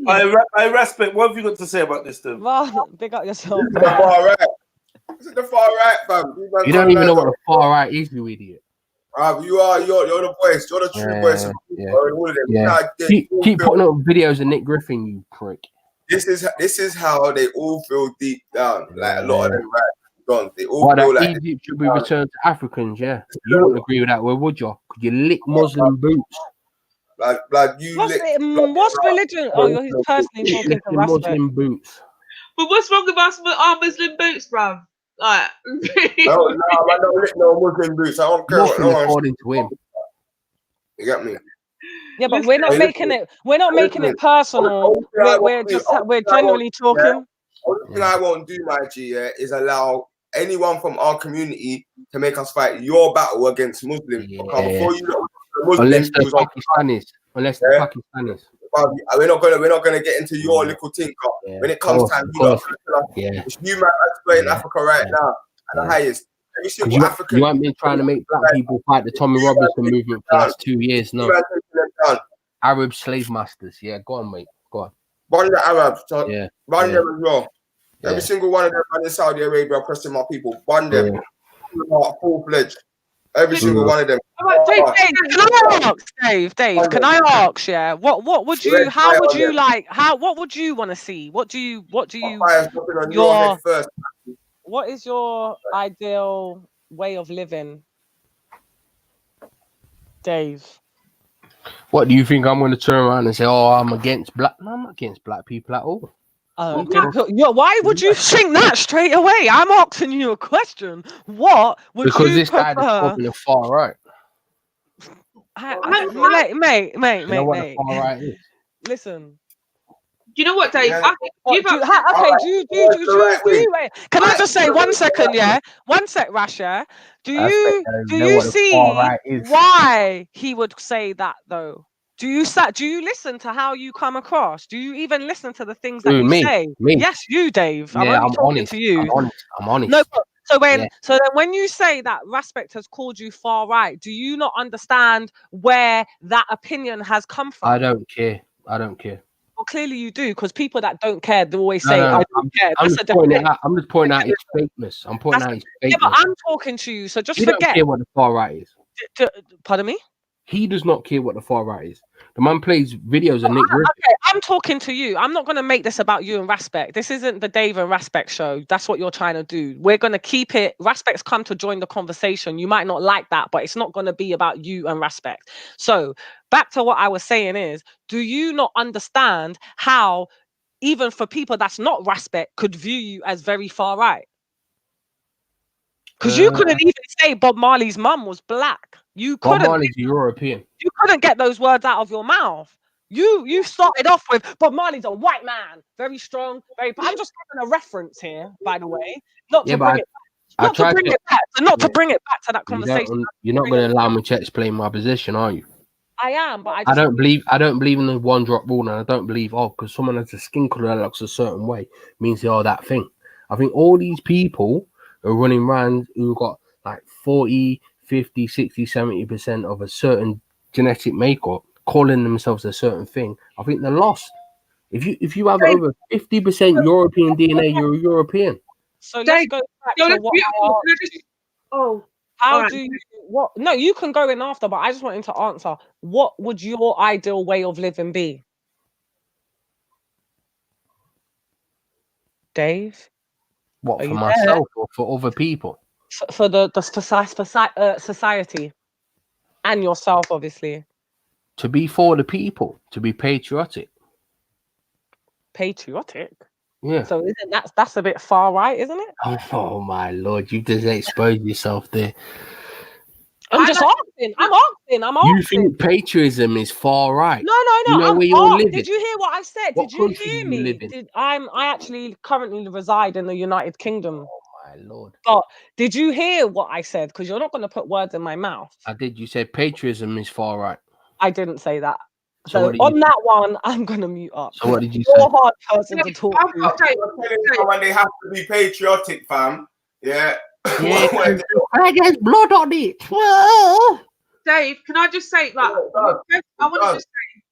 I respect. What have you got to say about this, then? Well, big up yourself. The far right. Is it the far right, fam? You don't even know what the far right is, you idiot. You're the voice. You're the true voice. Keep putting up videos of Nick Griffin, you prick. This is how they all feel deep down. Like a lot of them right. They all feel like Egypt should be returned to Africans, yeah. You wouldn't agree with that, well, would you? Could you lick Muslim boots? What's religion? Oh, he's personally talking to Muslim boots. But what's wrong about our Muslim boots, bruv? Like, I don't lick no Muslim boots. I don't care what no one. According to him. You got me? Yeah, but we're not making it. We're not making it personal. We're generally talking. Only thing I won't do, my G, is allow anyone from our community to make us fight your battle against Muslims. Because before you look at Muslims, unless the Pakistanis. We're not gonna get into your little tinker. When it comes time, it's you man in Africa right now at the highest. You haven't been trying to make black people fight the Tommy Robinson movement for the last 2 years, no. Arab slave masters. Yeah, go on, mate. Go on. Run the Arabs. So Yeah. run them as well. Yeah. Every single one of them in Saudi Arabia oppressing my people. Run them. Full-fledged. Every single one of them. All right, Dave, can I ask, Dave, can I ask, yeah, what would you, how would you like, what would you want to see? What is your ideal way of living, Dave? What do you think I'm going to turn around and say? Oh, I'm against black. No, I'm not against black people at all. Why would you think that straight away? I'm asking you a question. What would because you this guy prefer? is talking the far right. Mate. You know what the far right is? Listen. Do you know what, Dave? Can I just say 1 second, yeah? 1 sec, Rash, yeah? Do you see why he would say that though? Do you listen to how you come across? Do you even listen to the things that you say? Me. Yes, you, Dave. Yeah, I'm only talking honest. to you. I'm honest. No, so then when you say that Respect has called you far right, do you not understand where that opinion has come from? I don't care. Well, clearly you do, because people that don't care, they always say, I don't care. I'm just pointing out his fakeness. I'm pointing out his fakeness. Yeah, but I'm talking to you, so just forget. He don't care what the far right is. Pardon me? He does not care what the far right is. The man plays videos of Nick Griffin. Okay, I'm talking to you. I'm not going to make this about you and Respect. This isn't the Dave and Respect show. That's what you're trying to do. We're going to keep it. Respect's come to join the conversation. You might not like that, but it's not going to be about you and Respect. So back to what I was saying is, do you not understand how even for people that's not Respect could view you as very far right? Because you couldn't even say Bob Marley's mum was black. You couldn't. Bob Marley's European. You couldn't get those words out of your mouth. You started off with Bob Marley's a white man, very strong, very. I'm just giving a reference here, by the way, not to bring it back to that conversation. You're not going to allow me to explain my position, are you? I am, but I don't believe in the one drop rule, and I don't believe because someone has a skin color that looks a certain way means they are that thing. I think all these people are running around who got like 40, 50, 60, 70% of a certain genetic makeup, calling themselves a certain thing. I think they're lost. If you have over 50% European DNA, you're a European. So let's go back to what how do you no, you can go in after, but I just wanted to answer. What would your ideal way of living be? Dave? What, for myself or for other people? For the society and yourself, obviously. To be for the people, to be patriotic. Patriotic? Yeah. So isn't that's a bit far right, isn't it? Oh my Lord, you just exposed yourself there. I'm asking. You think patriotism is far right? No. You know where you're living. Did you hear what I said? What Did you country hear do you me? live in? I actually currently reside in the United Kingdom. Oh my Lord. But did you hear what I said? Because you're not going to put words in my mouth. I did. You said patriotism is far right. I didn't say that. So on that one, I'm going to mute up. So what did you say? You're a say? hard person to talk to. When they have to be patriotic, fam. Yeah. Yeah. I get blood on it. Whoa. Dave, can I just say, like, I want to just say,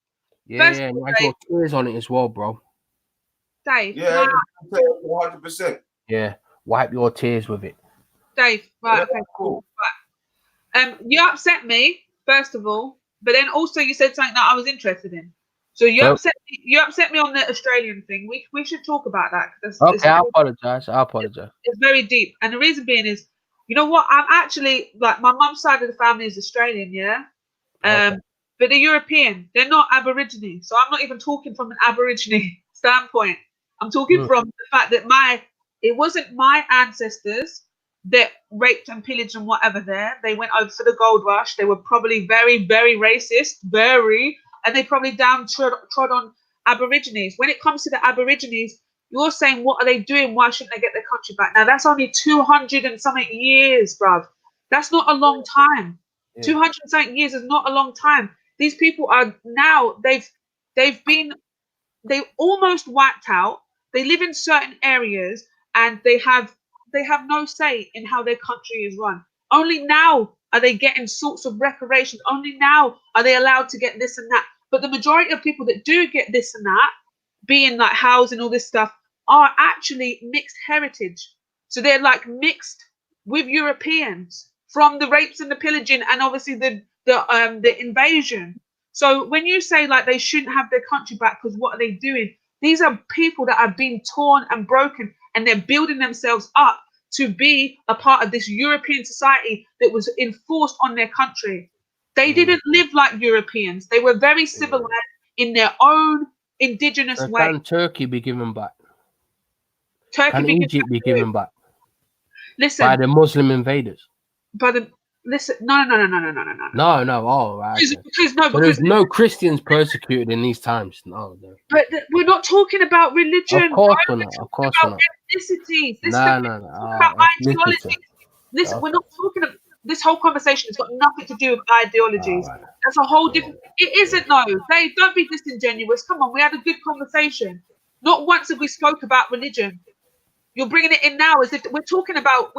yeah, and I got tears on it as well, bro. Dave, yeah, 100%. Yeah, wipe your tears with it. Dave, right, okay, cool. Right. You upset me, first of all, but then also you said something that I was interested in. So you upset me on the Australian thing. We should talk about that. Okay, I apologize. It's very deep, and the reason being is, you know what? I'm actually like my mum's side of the family is Australian, yeah. But they're European. They're not Aborigine. So I'm not even talking from an Aborigine standpoint. I'm talking from the fact that it wasn't my ancestors that raped and pillaged and whatever there. They went over for the gold rush. They were probably very, very racist, and they probably trod on Aborigines. When it comes to the Aborigines, you're saying, what are they doing? Why shouldn't they get their country back? Now, that's only 200 and something years, bruv. That's not a long time. Yeah. 200 and something years is not a long time. These people are now, they've almost wiped out. They live in certain areas and they have no say in how their country is run. Only now are they getting sorts of reparations. Only now are they allowed to get this and that. But the majority of people that do get this and that, being like housing, all this stuff, are actually mixed heritage. So they're like mixed with Europeans from the rapes and the pillaging, and obviously the invasion. So when you say like they shouldn't have their country back because what are they doing? These are people that have been torn and broken, and they're building themselves up to be a part of this European society that was enforced on their country. They didn't live like Europeans. They were very civilized in their own indigenous way. Can Turkey be given back? Can Egypt be given back? Listen, by the Muslim invaders. Listen, no. No. Oh, right. Because there's no Christians persecuted in these times. No. But we're not talking about religion. Of course we're not. Of course we're not. Ethnicities. No. About ideologies. Listen, we're not talking about this whole conversation. Has got nothing to do with ideologies. Right. That's a whole different. It isn't. No, Dave, don't be disingenuous. Come on, we had a good conversation. Not once have we spoke about religion. You're bringing it in now as if we're talking about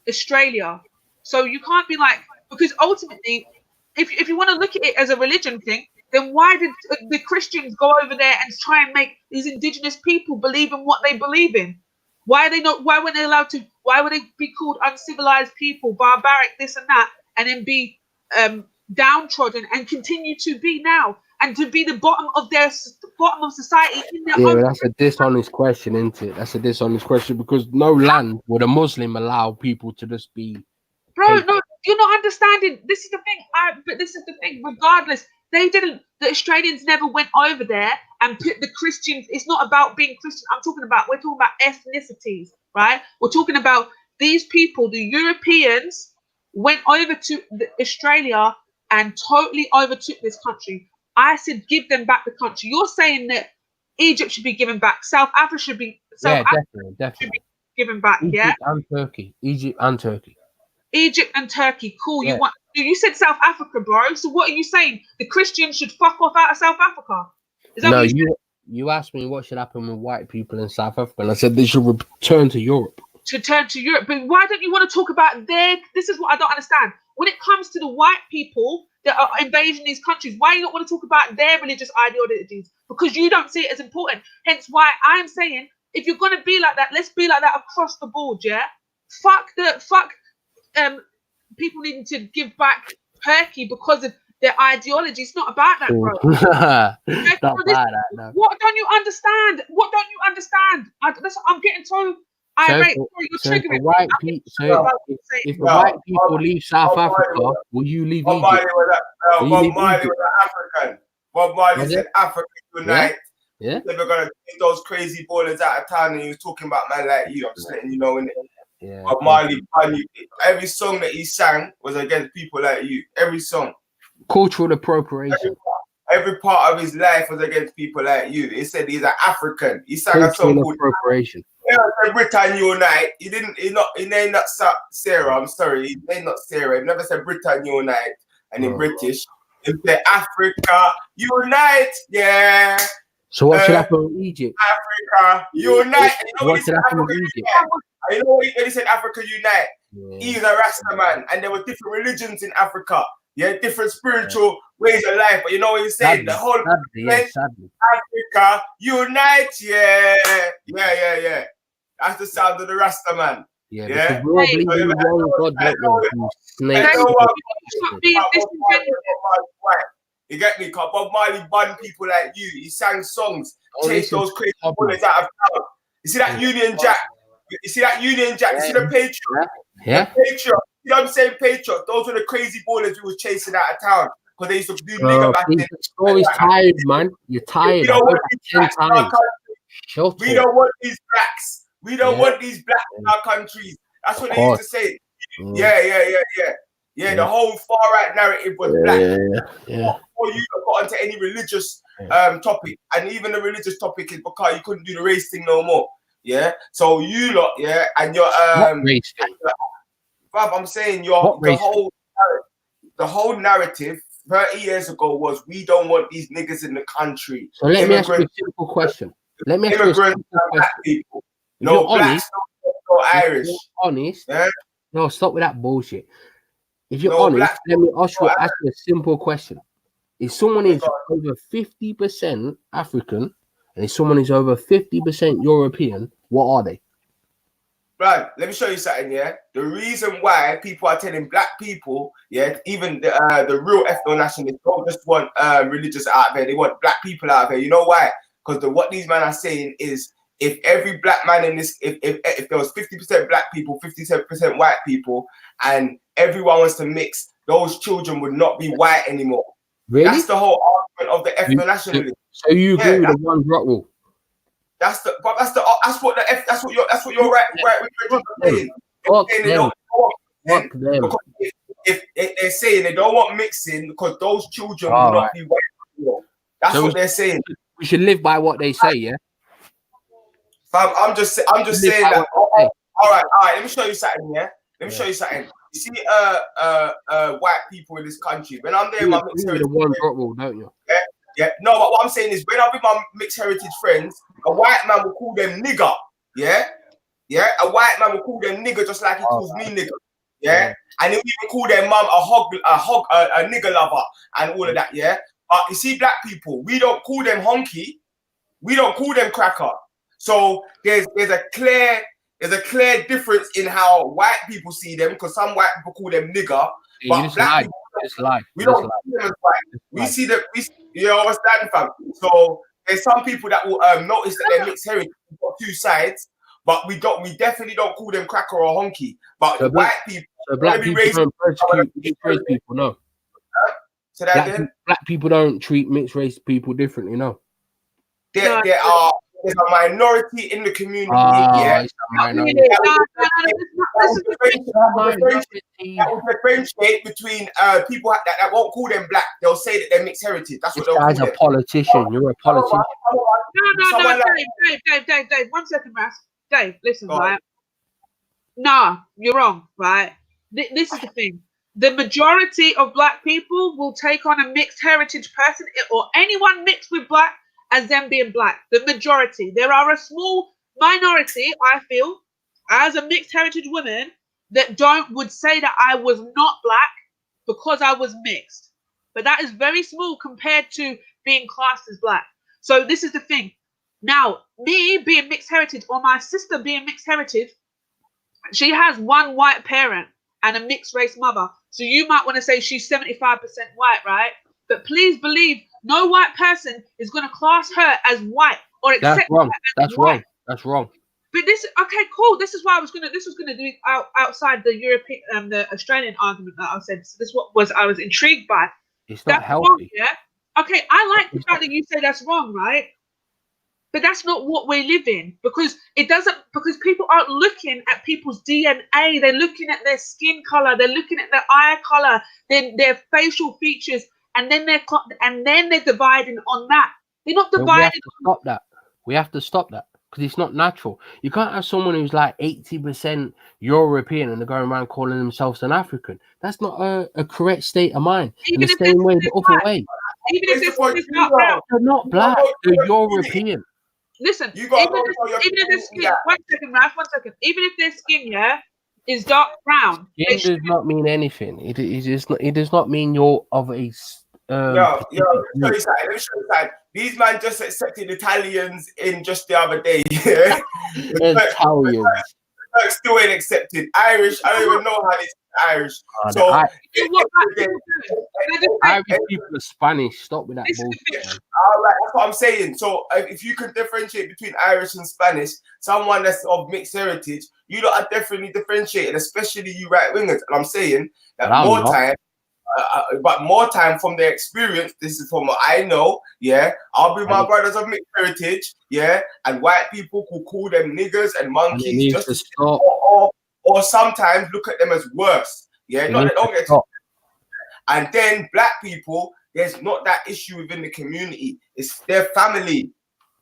Australia. So you can't be like, because ultimately, if you want to look at it as a religion thing, then why did the Christians go over there and try and make these indigenous people believe in what they believe in? Why are they not? Why weren't they allowed to? Why would they be called uncivilized people, barbaric, this and that, and then be downtrodden and continue to be now? And to be the bottom of society in their own. That's a dishonest question, isn't it? That's a dishonest question because no land would a Muslim allow people to just be. Bro, no, you're not understanding. This is the thing. But this is the thing. Regardless, they didn't. The Australians never went over there and put the Christians. It's not about being Christian. We're talking about ethnicities, right? We're talking about these people. The Europeans went over to Australia and totally overtook this country. I said, give them back the country. You're saying that Egypt should be given back. South Africa should be. Definitely. Should be given back. Egypt and Turkey. Egypt and Turkey. Cool. Yeah. You said South Africa, bro. So what are you saying? The Christians should fuck off out of South Africa? Is that no, you asked me what should happen with white people in South Africa, and I said they should return to Europe. But why don't you want to talk about this is what I don't understand. When it comes to the white people that are invading these countries, why do you not want to talk about their religious ideologies? Because you don't see it as important. Hence why I'm saying, if you're going to be like that, let's be like that across the board, yeah? Fuck people needing to give back Turkey because of their ideology. It's not about that, bro. No. What don't you understand? I'm getting so irate. If the white people leave South Africa, will you leave Egypt? Bob Marley said Africa unite. Yeah. They were gonna take those crazy ballers out of town, and he was talking about man like you. I'm just letting you know, innit? Yeah. Bob Marley, every song that he sang was against people like you. Every song. Cultural appropriation. Every part of his life was against people like you. He said he's an African. He sang a song called appropriation. Britain Unite. He named not Sarah. I'm sorry. He named not Sarah. He never said Britain Unite. And in British, he said Africa Unite. Yeah. So what should happen with Egypt? Africa Unite. What should happen with Egypt? You know when he said Africa Unite? He's a Rasta man, and there were different religions in Africa. Yeah, different spiritual ways of life. But you know what he's saying? The whole Africa Unite. Yeah. That's the sound of the Rasta man. Yeah. We all believe in one God. You get me? Because Bob Marley banned people like you. He sang songs, chased those crazy bullets out of town. You see that Union Jack? You see that Union Jack? You see the Patriot? Yeah. The Patriot. You know what I'm saying? Patriot. Those were the crazy ballers who was chasing out of town because they used to do nigga back then. The story's tired, man. You're tired. We don't want these blacks in our countries. We don't want these blacks. We don't want these blacks in our countries. That's what they used to say. Yeah, the whole far right narrative was black. Before you got onto any religious topic, and even the religious topic is because you couldn't do the race thing no more. Yeah, so you lot, and your race thing? I'm saying the whole narrative 30 years ago was we don't want these niggas in the country. So let me ask you a simple question. People. No blacks, no Irish. If you're honest, no, stop with that bullshit. If you're honest, let me ask you a simple question. If someone is over 50% African and if someone is over 50% European, what are they? Right, let me show you something, yeah? The reason why people are telling black people, yeah, even the real ethno-nationalists don't just want religious out there, they want black people out there. You know why? Because what these men are saying is if every black man in this, if there was 50% black people, 57% white people, and everyone wants to mix, those children would not be white anymore. Really? That's the whole argument of the ethno-nationalists. So you agree with the one drop rule? That's what you're right saying. Fuck them. If they're saying they don't want mixing because those children will not be white anymore. That's what they're saying. We should live by what they say, yeah. I'm just saying that. All right. Let me show you something. Yeah. Let me show you something. You see, white people in this country. When I'm there, my mixed heritage. The one drop rule, don't you? Yeah. Yeah. No, but what I'm saying is, when I'm with my mixed heritage friends, a white man will call them nigger. Yeah. Yeah. A white man will call them nigger just like he calls me nigger. Yeah. And he'll even call their mum a nigger lover and all of that. Yeah. But you see, black people, we don't call them honky. We don't call them cracker. So there's a clear difference in how white people see them, because some white people call them nigger, but black people, we don't see them as white. We see them. You understand, fam? So there's some people that will notice that they're mixed heritage. We've got two sides, but we definitely don't call them cracker or honky. But so white people, so black people don't persecute mixed race people, no. So that black people don't treat mixed race people differently, no. There's a minority in the community. Yeah, it's a minority. That will differentiate between people that won't call them black. They'll say that they're mixed heritage. That's what they'll call them. A politician. You're a politician. No, Dave. 1 second, Ras. Dave, listen, right? No, you're wrong, right? This is the thing. The majority of black people will take on a mixed heritage person or anyone mixed with black as them being black. The majority. There are a small minority, I feel, as a mixed heritage woman, that would say that I was not black because I was mixed. But that is very small compared to being classed as black. So this is the thing. Now, me being mixed heritage or my sister being mixed heritage, she has one white parent and a mixed race mother. So you might want to say she's 75% white, right? But please believe no white person is going to class her as white or accept That's wrong. her as That's white. wrong. That's wrong. But okay, cool. This is why this was gonna do outside the European the Australian argument that I said. So this I was intrigued by. It's not healthy. Wrong, yeah. Okay, I like the fact that you say that's wrong, right? But that's not what we live in, because because people aren't looking at people's DNA. They're looking at their skin color. They're looking at their eye color, their facial features, and then they're dividing on that. They're not dividing. We have to stop that. We have to stop that because it's not natural. You can't have someone who's like 80% European and they're going around calling themselves an African. That's not a correct state of mind. In the same way, the other way. Even if they're not black, they're European. Listen, even if their skin, 1 second, Ralph, 1 second. Even if their skin, is dark brown. Skin does not mean anything. It does not mean you're of a. Let me show you something. These man just accepted Italians in just the other day. Italians. Still ain't accepted. Irish, I don't even know how they speak Irish. Irish people are Spanish. Stop with that bullshit. All right, that's what I'm saying. So if you can differentiate between Irish and Spanish, someone that's of mixed heritage, you lot are definitely differentiated, especially you right wingers. And I'm saying that more time from their experience, this is from what I know, I'll be my brothers of mixed heritage, and white people could call them niggers and monkeys just to stop. Or sometimes look at them as worse, and then black people, there's not that issue within the community. It's their family.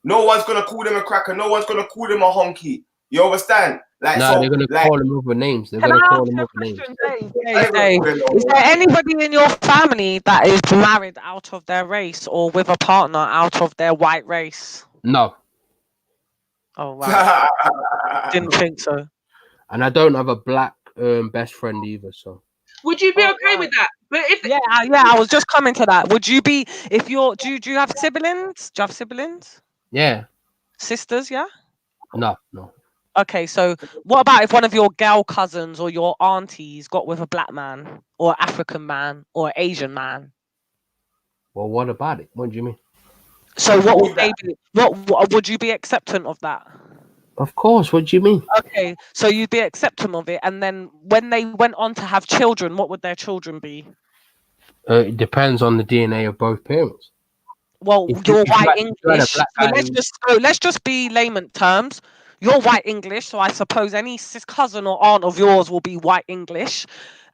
No one's gonna call them a cracker, no one's gonna call them a honky. You understand? They're gonna call them other names. They're gonna call them other names. Is there anybody in your family that is married out of their race or with a partner out of their white race? No. Oh wow. Didn't think so. And I don't have a black best friend either. So. Would you be okay with that? But if yeah, I was just coming to that. Would you be if you're? Do you have siblings? Do you have siblings? Yeah. Sisters? Yeah. No. Okay, so what about if one of your gal cousins or your aunties got with a black man or African man or Asian man? Well, what about it? What do you mean? So what would they do? What would you be acceptant of that? Of course. What do you mean? Okay, so you'd be accepting of it, and then when they went on to have children, what would their children be? It depends on the DNA of both parents. Well, you're white English. So let's just be layman terms. You're white English, so I suppose any cousin or aunt of yours will be white English,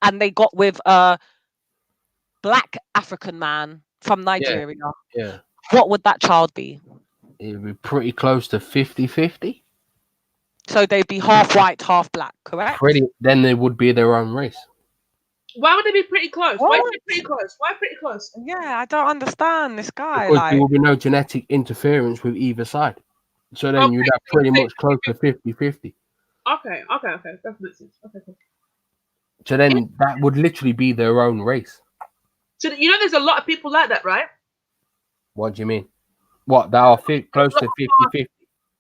and they got with a black African man from Nigeria. Yeah. What would that child be? It would be pretty close to 50-50. So they'd be half white, half black, correct? Then they would be their own race. Why would they be pretty close? Why pretty close? Why pretty close? Yeah, I don't understand this guy. Because there will be no genetic interference with either side. So then you'd have pretty much close to 50-50. Okay. That makes sense. Okay. So then that would literally be their own race. So you know there's a lot of people like that, right? What do you mean? What, that are close to 50-50?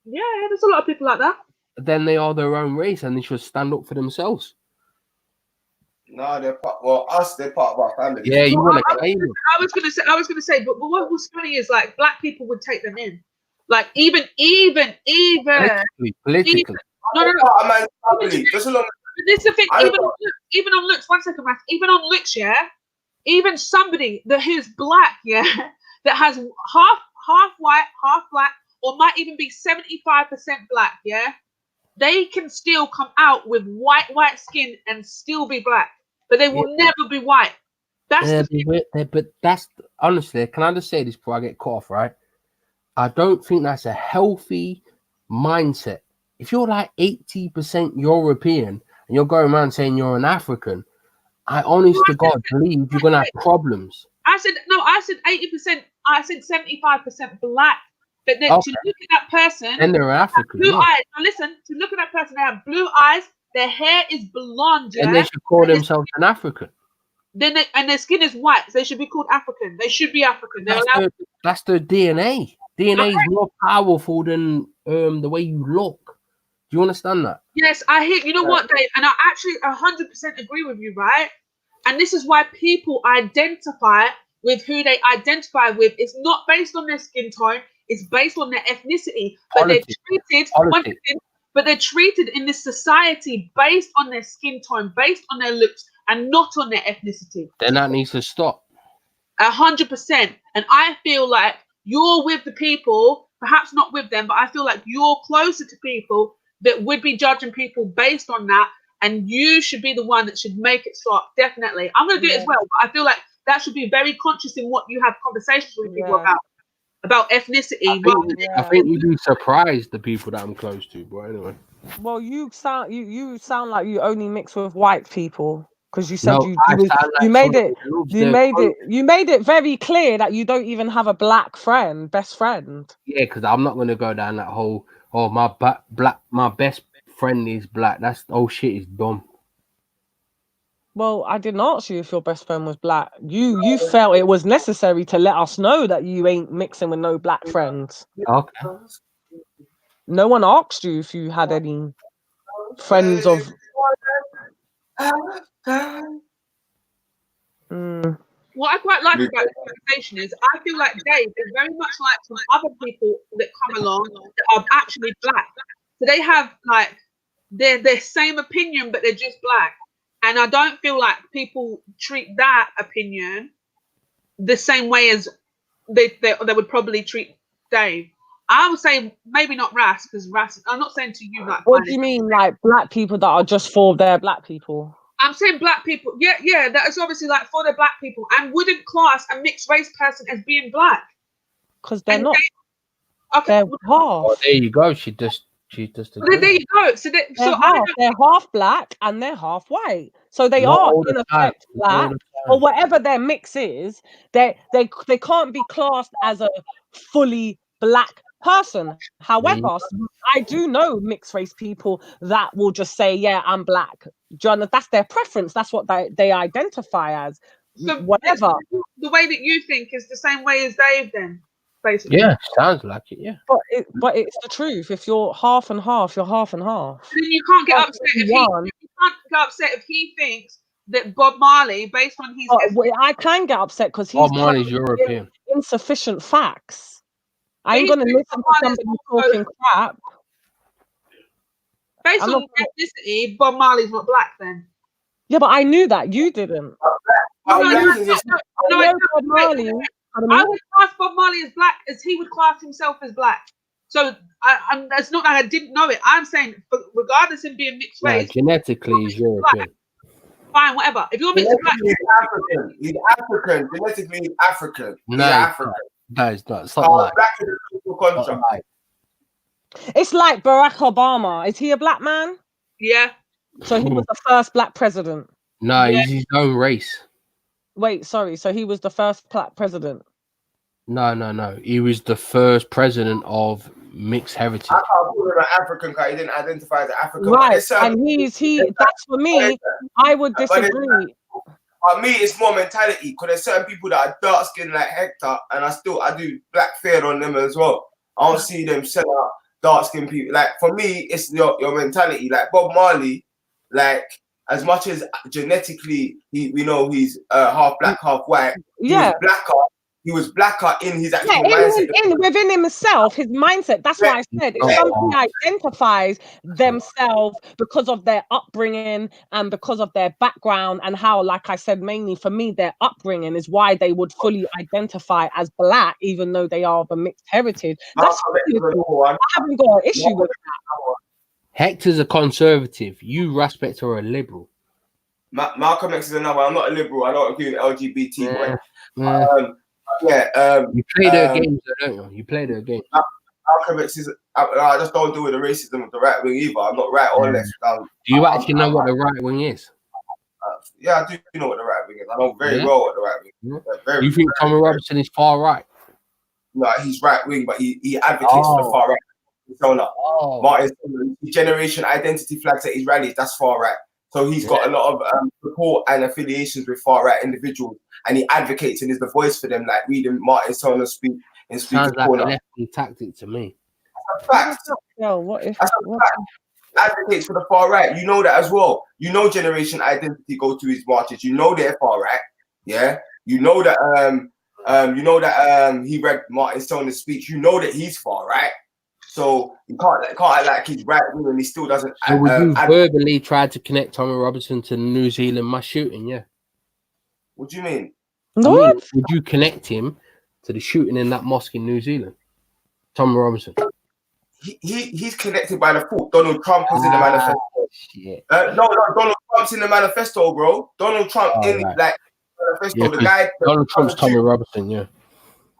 Yeah, there's a lot of people like that. Then they are their own race and they should stand up for themselves. No, they're part of our family. Yeah, you want to claim them. I was gonna say, but what was funny is like black people would take them in. Like even politically. No. Just along. This is the thing. Even on looks, 1 second, Matt. Even on looks, yeah. Even somebody who's black, yeah, that has half white, half black, or might even be 75% black, yeah, they can still come out with white skin and still be black, but they will never be white. But that's honestly, can I just say this before I get cut off, right? I don't think that's a healthy mindset. If you're like 80% European and you're going around saying you're an African, I honest to God believe you're gonna have problems. I said 80%. I said 75% black. But then to look at that person, and they're African. Blue eyes. Now listen, to look at that person, they have blue eyes. Their hair is blonde. And they should call themselves an African. And their skin is white, so they should be called African. They should be African. That's their DNA. DNA is more powerful than the way you look. Do you understand that? Yes, I hear. You know what, Dave? And I actually 100% agree with you, right? And this is why people identify with who they identify with. It's not based on their skin tone. It's based on their ethnicity. But they're treated in this society based on their skin tone, based on their looks, and not on their ethnicity. Then that needs to stop. 100%. And I feel like you're with the people, perhaps not with them, but I feel like you're closer to people that would be judging people based on that, and you should be the one that should make it stop. Definitely. I'm going to do it as well, but I feel like that should be very conscious in what you have conversations with people about ethnicity. I think you'd be surprised the people that I'm close to, but anyway. Well, you sound like you only mix with white people because you said you made it very clear that you don't even have a black best friend. Yeah, because I'm not going to go down that whole my best friend is black. That's shit is dumb. Well, I didn't ask you if your best friend was black. You felt it was necessary to let us know that you ain't mixing with no black friends. Okay. No one asked you if you had any friends of. What I quite like about this conversation is I feel like Dave is very much like some other people that come along that are actually black. So they have like their same opinion, but they're just black. And I don't feel like people treat that opinion the same way as they would probably treat Dave. I would say maybe not Ras, because Ras, I'm not saying to you like. What do you mean, like black people that are just for their black people? I'm saying black people. Yeah, that is obviously like for the black people, and wouldn't class a mixed race person as being black. Because they're not. They're half. Oh, there you go. She just. Well, there you go. They're half black and they're half white. So they are in effect black, or whatever their mix is. They can't be classed as a fully black person. However, I do know mixed race people that will just say, yeah, I'm black. John, that's their preference. That's what they identify as. So whatever. The way that you think is the same way as Dave, then, basically. Yeah, sounds like it. Yeah. But it's the truth. If you're half and half, you're half and half. Then you can't get upset if he thinks that Bob Marley, based on his, I can get upset because he's Bob Marley's European. Insufficient facts. I ain't gonna listen to somebody talking crap. Based on ethnicity, Bob Marley's not black then. Yeah, but I knew that. You didn't. I would class Bob Marley as black as he would class himself as black. So it's not like I didn't know it. I'm saying, regardless of him being mixed race, genetically he's European. Fine, whatever. If you're mixed black, he's African. Genetically, he's African. No, he's African. No, it's not. It's not like. It's like Barack Obama. Is he a black man? Yeah. So he was the first black president. No, he's his own race. Wait, sorry. So he was the first black president. No. He was the first president of mixed heritage. I can't call him an African because he didn't identify as African. Right, and that's for me. I would disagree. For me, it's more mentality because there's certain people that are dark skinned like Hector, and I do black fair on them as well. I don't see them sell out dark skinned people. Like for me, it's your mentality. Like Bob Marley, like as much as genetically we know he's half black, half white. Yeah, he was blacker in his actual mindset. Within himself, his mindset. That's why I said if somebody identifies themselves because of their upbringing and because of their background and how, like I said, mainly for me, their upbringing is why they would fully identify as black, even though they are of a mixed heritage. That's I haven't got an issue with that. Hector's a conservative. You, Raspect, are a liberal. Malcolm X is another. I'm not a liberal. I don't agree with LGBT. You play their games, don't you? You play their games. Malcolm X is. I just don't do with the racism of the right wing either. I'm not right or left. Do you actually know what the right wing is? Yeah, I do know what the right wing is. I know very well what the right wing is. You think Tommy Robinson is far right? No, he's right wing, but he advocates for the far right. Martin, generation identity flags at his rallies. That's far right. So he's got a lot of support and affiliations with far right individuals, and he advocates and is the voice for them. Like reading Martin Soner speak in Speaker Sounds like Corner. a lefty tactic to me. That's a fact. Advocates for the far right. You know that as well. You know Generation Identity go to his marches. You know they're far right. Yeah. You know that he read Martin Soner's speech. You know that he's far right. So you can't act like he's right wing and he still doesn't. So would you verbally try to connect Tommy Robinson to the New Zealand mass shooting? Yeah. What do you mean? Would you connect him to the shooting in that mosque in New Zealand? Tommy Robinson. He's connected by the fault. Donald Trump is in the manifesto. Shit. No, Donald Trump's in the manifesto, bro. Donald Trump manifesto. Yeah, the guy. Donald Trump's Tommy Robinson. Yeah.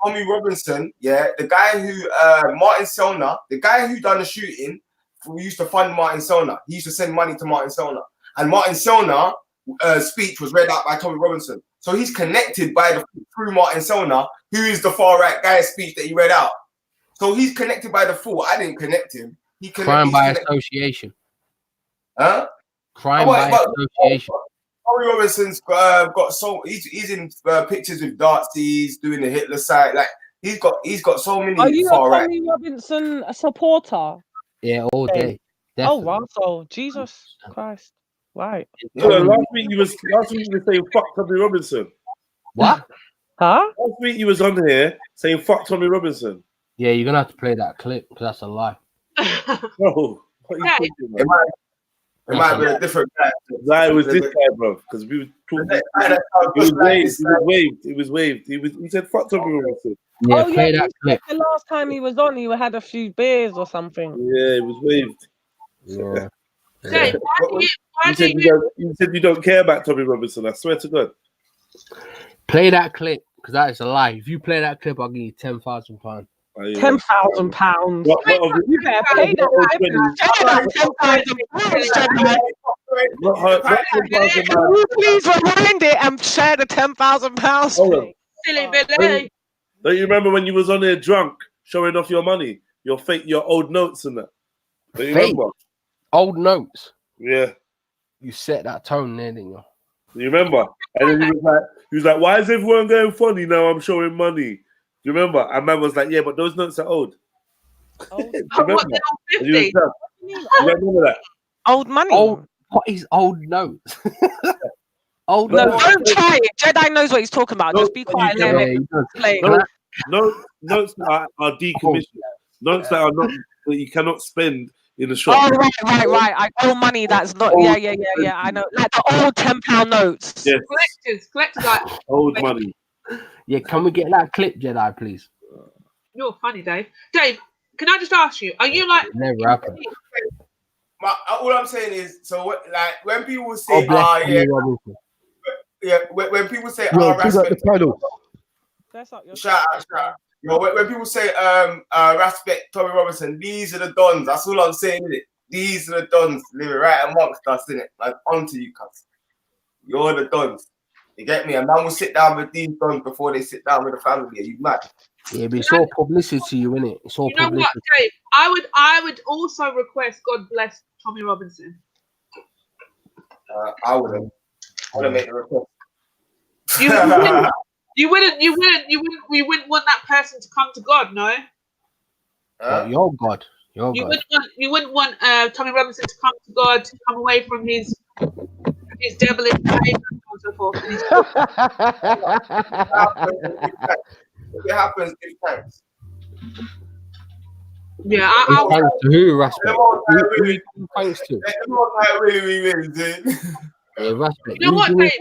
Tommy Robinson, the guy who Martin Selner, the guy who done the shooting, who used to fund Martin Selner. He used to send money to Martin Selner, and Martin Selner speech was read out by Tommy Robinson. So he's connected through Martin Selner, who is the far right guy's speech that he read out. So he's connected by default. I didn't connect him. Crime by association. Huh? Crime by association. Tommy Robinson's got he's in pictures with Nazis doing the Hitler side. Like he's got so many. Are you a Tommy Robinson supporter? Yeah, all day. Definitely. Oh wow! So Jesus Christ, right? Yeah, last week you were saying fuck Tommy Robinson. What? Huh? Last week you was on here saying fuck Tommy Robinson. Yeah, you're gonna have to play that clip because that's a lie. No, what are you thinking, man? It might be a different guy. Nah, it was this guy, bro. Because we were talking. It was waved. He said, "Fuck Tommy Robinson." Yeah, play that clip. The last time he was on, he had a few beers or something. Yeah, it was waved. Yeah. You said you don't care about Tommy Robinson. I swear to God. Play that clip because that is a lie. If you play that clip, I'll give you £10,000. £10,000. You better pay that. Please rewind it and share the £10,000. Silly Billy. Don't you remember when you was on there drunk, showing off your money? your old notes and that. Do you Fake. remember? Old notes. Yeah. You set that tone there, didn't you? You remember? And then he was like, why is everyone going funny now? I'm showing money. Do you remember? And man was like, yeah, but those notes are old. Old. Do you remember? And you remember that? Old money. What is old notes? Old No, notes. don't try it. Jedi knows what he's talking about. Just be quiet and let him explain. Notes that are decommissioned. Notes that are not that you cannot spend in the shop. Oh, right. I owe money that's not. Yeah. I know. Like the old £10 notes. Yes. Collectors like old money. Yeah, can we get that clip, Jedi, please? You're funny, Dave. Dave, can I just ask you? Are you like? Never happened. All I'm saying is, so like when people say, when people say, respect. Shout out. Yo, when people say, respect Tommy Robinson, these are the dons. That's all I'm saying, innit? These are the dons living right amongst us, innit? Like, onto you, cuz. You're the dons. You get me? A man will sit down with these dons before they sit down with the family. Are you mad? Yeah, but it's all publicity, innit? It's all publicity. You know what, Dave? I would also request God bless Tommy Robinson. I wouldn't make the request. You wouldn't want that person to come to God, no? Your God. You wouldn't want Tommy Robinson to come to God, to come away from his devilish behavior and so forth. It happens, it thanks. Yeah, thanks to who, respect? Who thanks to? Really, dude. Yeah, respect. You know what, Dave?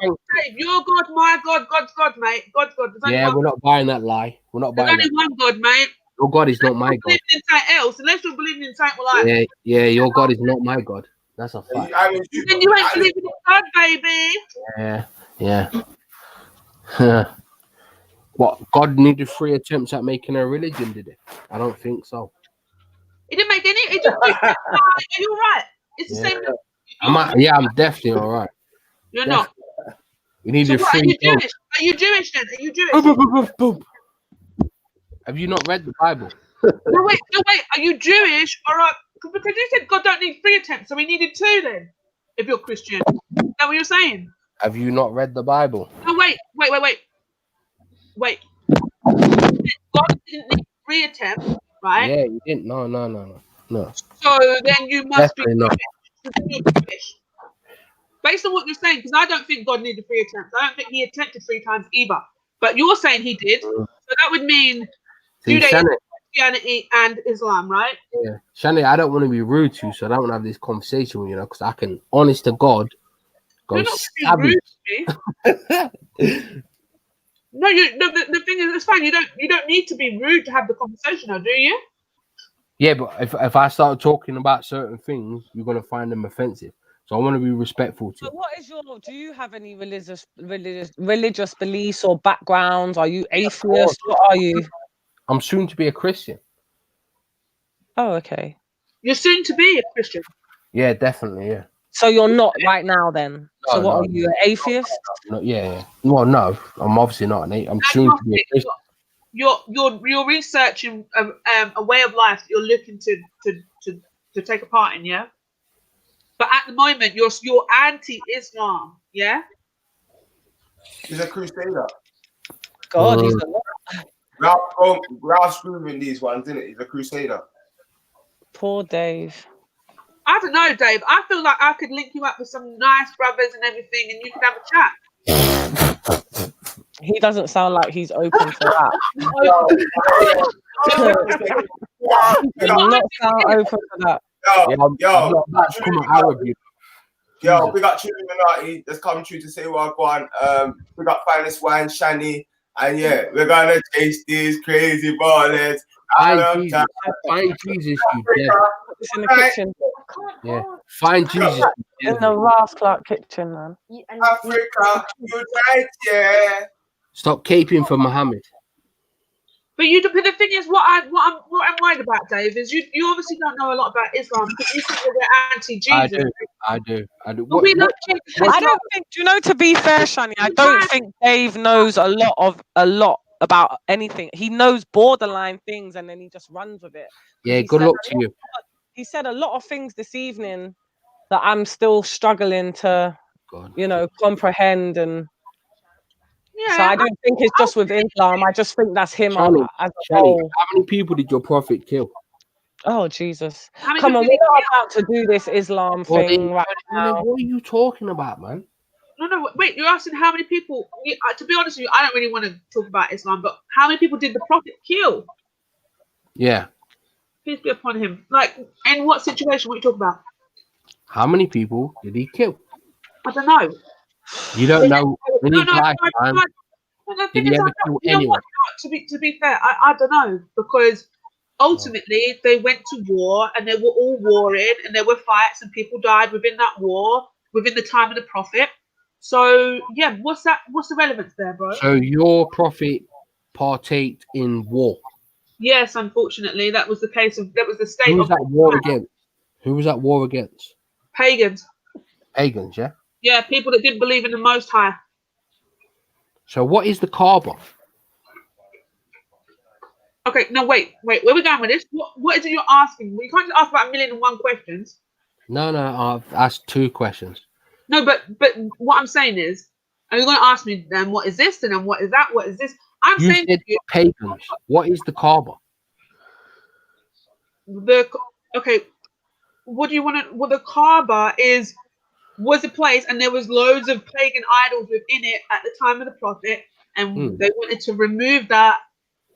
Your God, my God, God's God, mate. God's God. Yeah, we're not buying that lie. We're not buying that. There's only one God, mate. Your God is not my God. Unless you're believing in something like Yeah, your God is not my God. That's a fact. Then you ain't believing in God, baby. Yeah. What, God needed 3 attempts at making a religion, did it? I don't think so. He didn't make any. He just are you all right? It's the same. I'm definitely all right. You're not. You needed 3 Are you Jewish? Are you Jewish then? Are you Jewish? Boom. Have you not read the Bible? No, wait. Are you Jewish? All right. Because you said God don't need 3 attempts, so he needed 2 then. If you're Christian, is that what you're saying? Have you not read the Bible? No, wait. God didn't need 3 attempts, right? Yeah, you didn't. No. So then you must Definitely be Jewish. Based on what you're saying, because I don't think God needed 3 attempts. I don't think he attempted 3 times either. But you're saying he did. So that would mean Judaism, Christianity, and Islam, right? Yeah. Shani, I don't want to be rude to you, so I don't want to have this conversation with you, because I can, honest to God, go stab you. No, the thing is, it's fine. You don't need to be rude to have the conversation, though, do you? Yeah, but if I start talking about certain things, you're gonna find them offensive. So I want to be respectful to. So what is do you have any religious beliefs or backgrounds? Are you atheist? What are you? I'm soon to be a Christian. Oh, okay. You're soon to be a Christian. Yeah, definitely. Yeah. So you're not right now, then. So what are you, an atheist? No, yeah. Well, no, I'm obviously not an atheist. I'm soon to be a Christian. You're researching a way of life that you're looking to take a part in, yeah. But at the moment, you're anti-Islam, yeah. He's a crusader. God, he's a lot. Ralph's screwing these ones, isn't it? He's a crusader. Poor Dave. I don't know, Dave. I feel like I could link you up with some nice brothers and everything, and you could have a chat. He doesn't sound like he's open to that. He does not sound open to that. Yo, we got Trilluminati that's coming through to say what I want. We got Finest Wine, Shani, and yeah, we're gonna taste these crazy ballers. Find Jesus, you dead. It's in the kitchen. Yeah, find Jesus. In the Last Clark kitchen, man. Africa, you right, yeah. Stop caping for Muhammad. But the thing is, what I'm worried about, Dave, is you obviously don't know a lot about Islam because you think they're anti-Jesus. I do. I don't think. Do you know? To be fair, Shani, I don't think Dave knows a lot about anything. He knows borderline things, and then he just runs with it. Yeah, good luck to you. He said a lot of things this evening that I'm still struggling to, comprehend. And so I don't think it's just with Islam. I just think that's him as a whole. How many people did your prophet kill? Oh, Jesus. Come on, we're not about to do this Islam thing right now. What are you talking about, man? No, wait, you're asking how many people, to be honest with you, I don't really want to talk about Islam, but how many people did the Prophet kill? Yeah. Peace be upon him. Like, in what situation? What are you talking about? How many people did he kill? I don't know. You don't know in his lifetime. Did he ever kill anyone? To be fair, I don't know, because ultimately they went to war and they were all warring and there were fights and people died within that war within the time of the Prophet. So yeah, what's the relevance there, bro? So your prophet partaked in war. Yes, unfortunately, that was the case of that was the state. Who was that war against? Who was that war against? Pagans. Pagans, yeah. Yeah, people that didn't believe in the Most High. So what is the Kaaba? Okay, no, wait. Where are we going with this? What is it you're asking? Well, you can't just ask about 1,000,001 questions. No, I've asked 2 questions. No, but what I'm saying is, are you going to ask me then what is this and then what is that? What is this? I'm You saying said pagans. What is the Kaaba? Okay, what do you want to? Well, the Kaaba was a place, and there was loads of pagan idols within it at the time of the Prophet, and they wanted to remove that,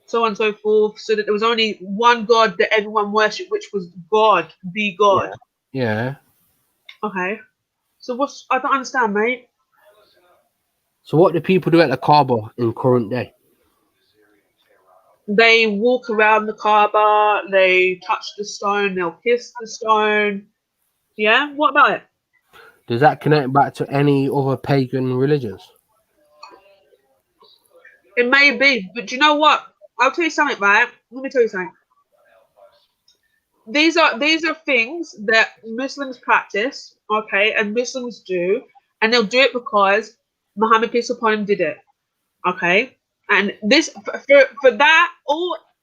so on and so forth, so that there was only one God that everyone worshipped, which was God, the God. Yeah. Okay. So I don't understand, mate. So what do people do at the Kaaba in current day? They walk around the Kaaba, they touch the stone, they'll kiss the stone. Yeah? What about it? Does that connect back to any other pagan religions? It may be, but do you know what? I'll tell you something, right? Let me tell you something. These are things that Muslims practice, okay, and Muslims do, and they'll do it because Muhammad, peace upon him, did it, okay. And this for that,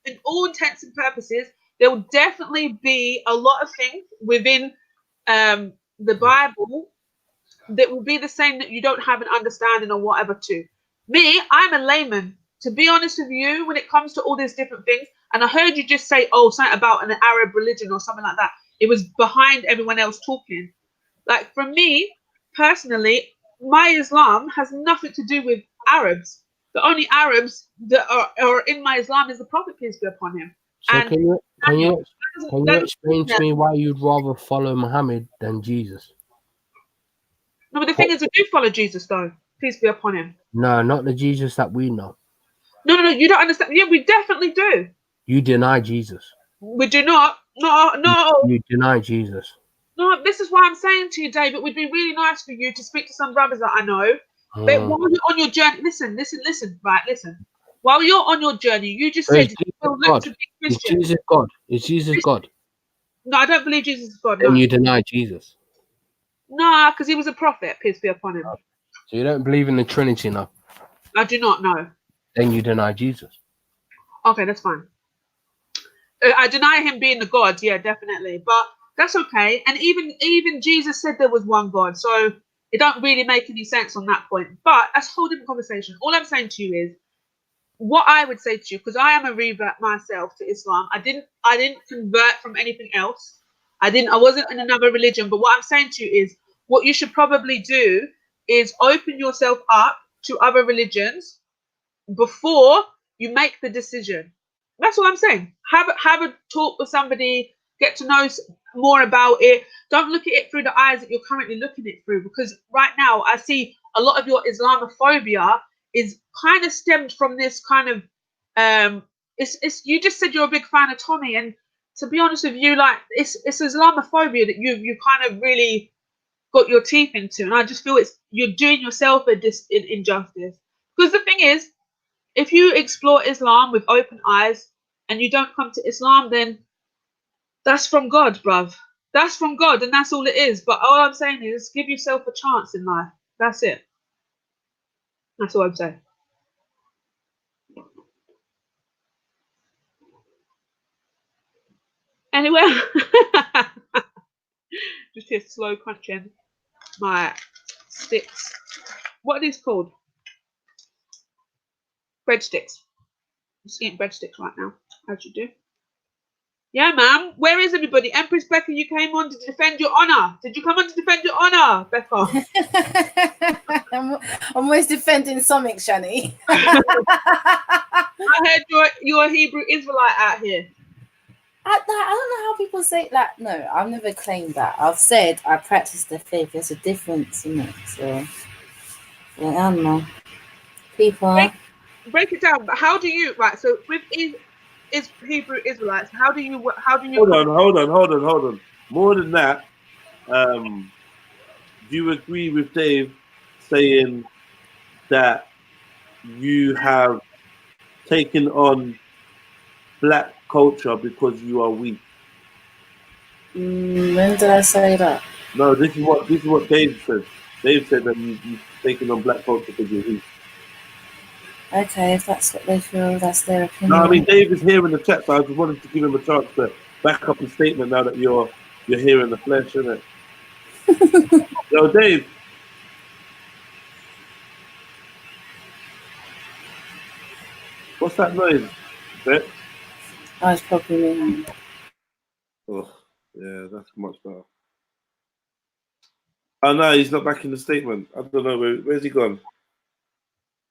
in all intents and purposes, there will definitely be a lot of things within the Bible that will be the same that you don't have an understanding or whatever to. Me, I'm a layman. To be honest with you, when it comes to all these different things, and I heard you just say, something about an Arab religion or something like that. It was behind everyone else talking. Like, for me, personally, my Islam has nothing to do with Arabs. The only Arabs that are in my Islam is the Prophet, peace be upon him. So and can you explain to me why you'd rather follow Muhammad than Jesus? No, but the thing is, we do follow Jesus, though. Peace be upon him. No, not the Jesus that we know. No, you don't understand. Yeah, we definitely do. You deny Jesus. We do not. No. You deny Jesus. No, this is why I'm saying to you, David, it would be really nice for you to speak to some brothers that I know. But while you're on your journey, listen, right, listen. While you're on your journey, you just said you look to be Christian. Is Jesus God? Is Jesus God? No, I don't believe Jesus is God. Then No. you deny Jesus. No, because he was a prophet, peace be upon him. So you don't believe in the Trinity now? I do not know. Then you deny Jesus. Okay, that's fine. I deny him being the God, yeah, definitely. But that's okay. And even Jesus said there was one God, so it don't really make any sense on that point. But that's a whole different conversation. All I'm saying to you is, what I would say to you, because I am a revert myself to Islam. I didn't convert from anything else. I wasn't in another religion. But what I'm saying to you is, what you should probably do is open yourself up to other religions before you make the decision. That's what I'm saying. Have a talk with somebody, get to know more about it. Don't look at it through the eyes that you're currently looking at it through, because right now I see a lot of your Islamophobia is kind of stemmed from this kind of it's you just said you're a big fan of Tommy, and to be honest with you, like it's Islamophobia that you kind of really got your teeth into, and I just feel you're doing yourself an injustice. Because the thing is, if you explore Islam with open eyes and you don't come to Islam, then that's from God, bruv. That's from God, and that's all it is. But all I'm saying is, give yourself a chance in life. That's it. That's all I'm saying. Anyway, just here slow crunching my sticks. What are these called? Breadsticks. I'm just eating breadsticks right now, as you do. Yeah, ma'am. Where is everybody? Empress Becca, you came on to defend your honor. Did you come on to defend your honor, Becca? I'm always defending something, Shani. I heard you're a Hebrew Israelite out here. I don't know how people say that. No, I've never claimed that. I've said I practice the faith. There's a difference in it. So, yeah, I don't know. People break it down. But how do you So with is Hebrew Israelites? How do you? Hold on. More than that, do you agree with Dave saying that you have taken on black culture because you are weak? When did I say that? No, this is what Dave said. Dave said that you've taken on black culture because you're weak. Okay, if that's what they feel, that's their opinion. No, I mean Dave is here in the chat, so I just wanted to give him a chance to back up his statement now that you're here in the flesh, isn't it? Yo, Dave. What's that noise? Bet? Oh, it's probably me. Oh, yeah, that's much better. Oh no, he's not back in the statement. I don't know where's he gone.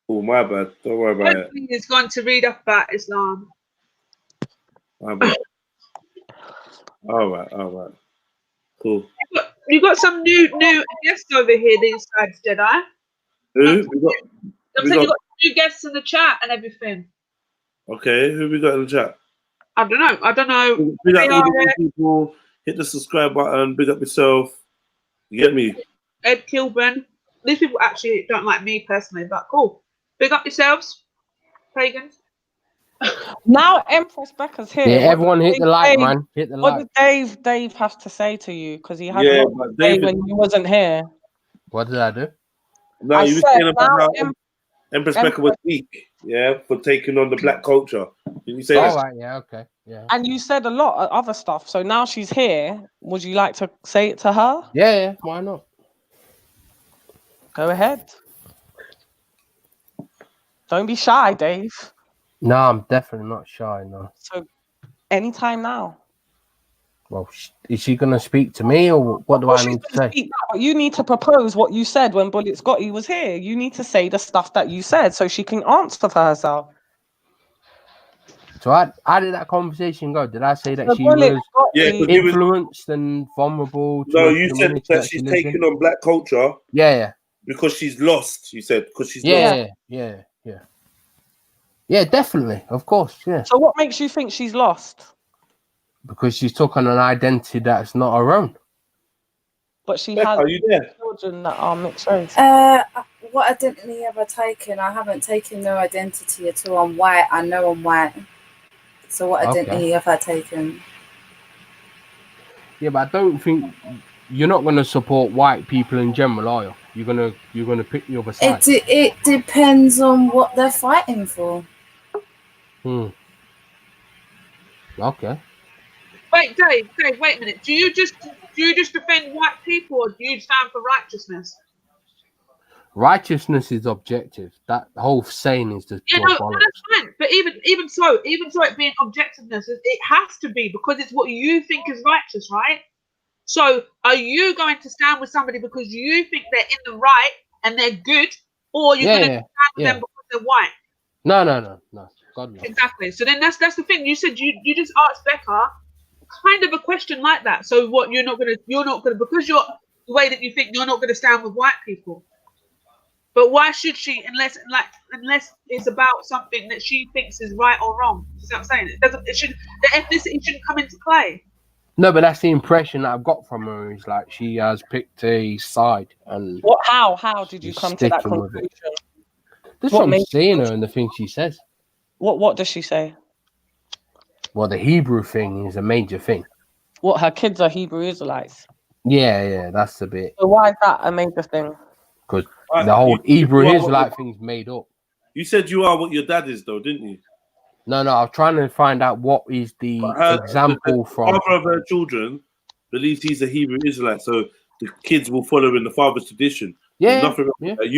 Oh, my bad. Don't worry about it. He's gone to read up about Islam. My bad. All right. Cool. You got some new guests over here these sides, Jedi. Who? I'm saying you got new guests in the chat and everything. Okay, who we got in the chat? I don't know. Big up all the people. Hit the subscribe button. Big up yourself. You get me? Ed Kilburn. These people actually don't like me personally, but cool. Big up yourselves, pagans. Now Empress Becca's here. Yeah, everyone hit the like, man. Hit the like. What did Dave have to say to you? Because he had a lot to say David, when you wasn't here. What did I do? No, you were saying about how Empress Becca was weak, for taking on the black culture. Did you say that? All right, yeah, okay. Yeah. And you said a lot of other stuff. So now she's here. Would you like to say it to her? Yeah, why not? Go ahead. Don't be shy, Dave. No, I'm definitely not shy, no. So, anytime now. Well, is she going to speak to me, or what do I need to say? You need to propose what you said when Bullet Scotty was here. You need to say the stuff that you said so she can answer for herself. So how did that conversation go? Did I say that she was influenced and vulnerable? No, you said that she's taken on black culture. Yeah. Because she's lost, you said. Because she's lost. Yeah, definitely. Of course, yeah. So what makes you think she's lost? Because she's took on an identity that's not her own. But she Becca, has are you there? children that are mixed race. What identity have I taken? I haven't taken no identity at all. I'm white. I know I'm white. So what identity have I taken? Yeah, but I don't think you're not going to support white people in general, are you? You're gonna pick the other side. It depends on what they're fighting for. Okay. Wait, Dave, wait a minute. Do you just defend white people, or do you stand for righteousness? Righteousness is objective. That whole saying is just that's fine. But even so, it being objectiveness, it has to be because it's what you think is righteous, right? So, are you going to stand with somebody because you think they're in the right and they're good, or you're going to stand with them because they're white? No. God no. Exactly. So then that's the thing. You said you just asked Becca kind of a question like that. So what you're not gonna because you're the way that you think you're not gonna stand with white people. But why should she unless it's about something that she thinks is right or wrong? You see what I'm saying? The ethnicity shouldn't come into play. No, but that's the impression that I've got from her is like she has picked a side and how did you come to that conclusion? That's what I'm seeing her and the things she says. What does she say? Well, the Hebrew thing is a major thing. What, her kids are Hebrew Israelites? Yeah, that's the bit. So why is that a major thing? Because the whole Hebrew Israelite thing's made up. You said you are what your dad is, though, didn't you? No, I was trying to find out what is the example from. The father of her children believes he's a Hebrew Israelite, so the kids will follow in the father's tradition. Yeah, nothing wrong with that.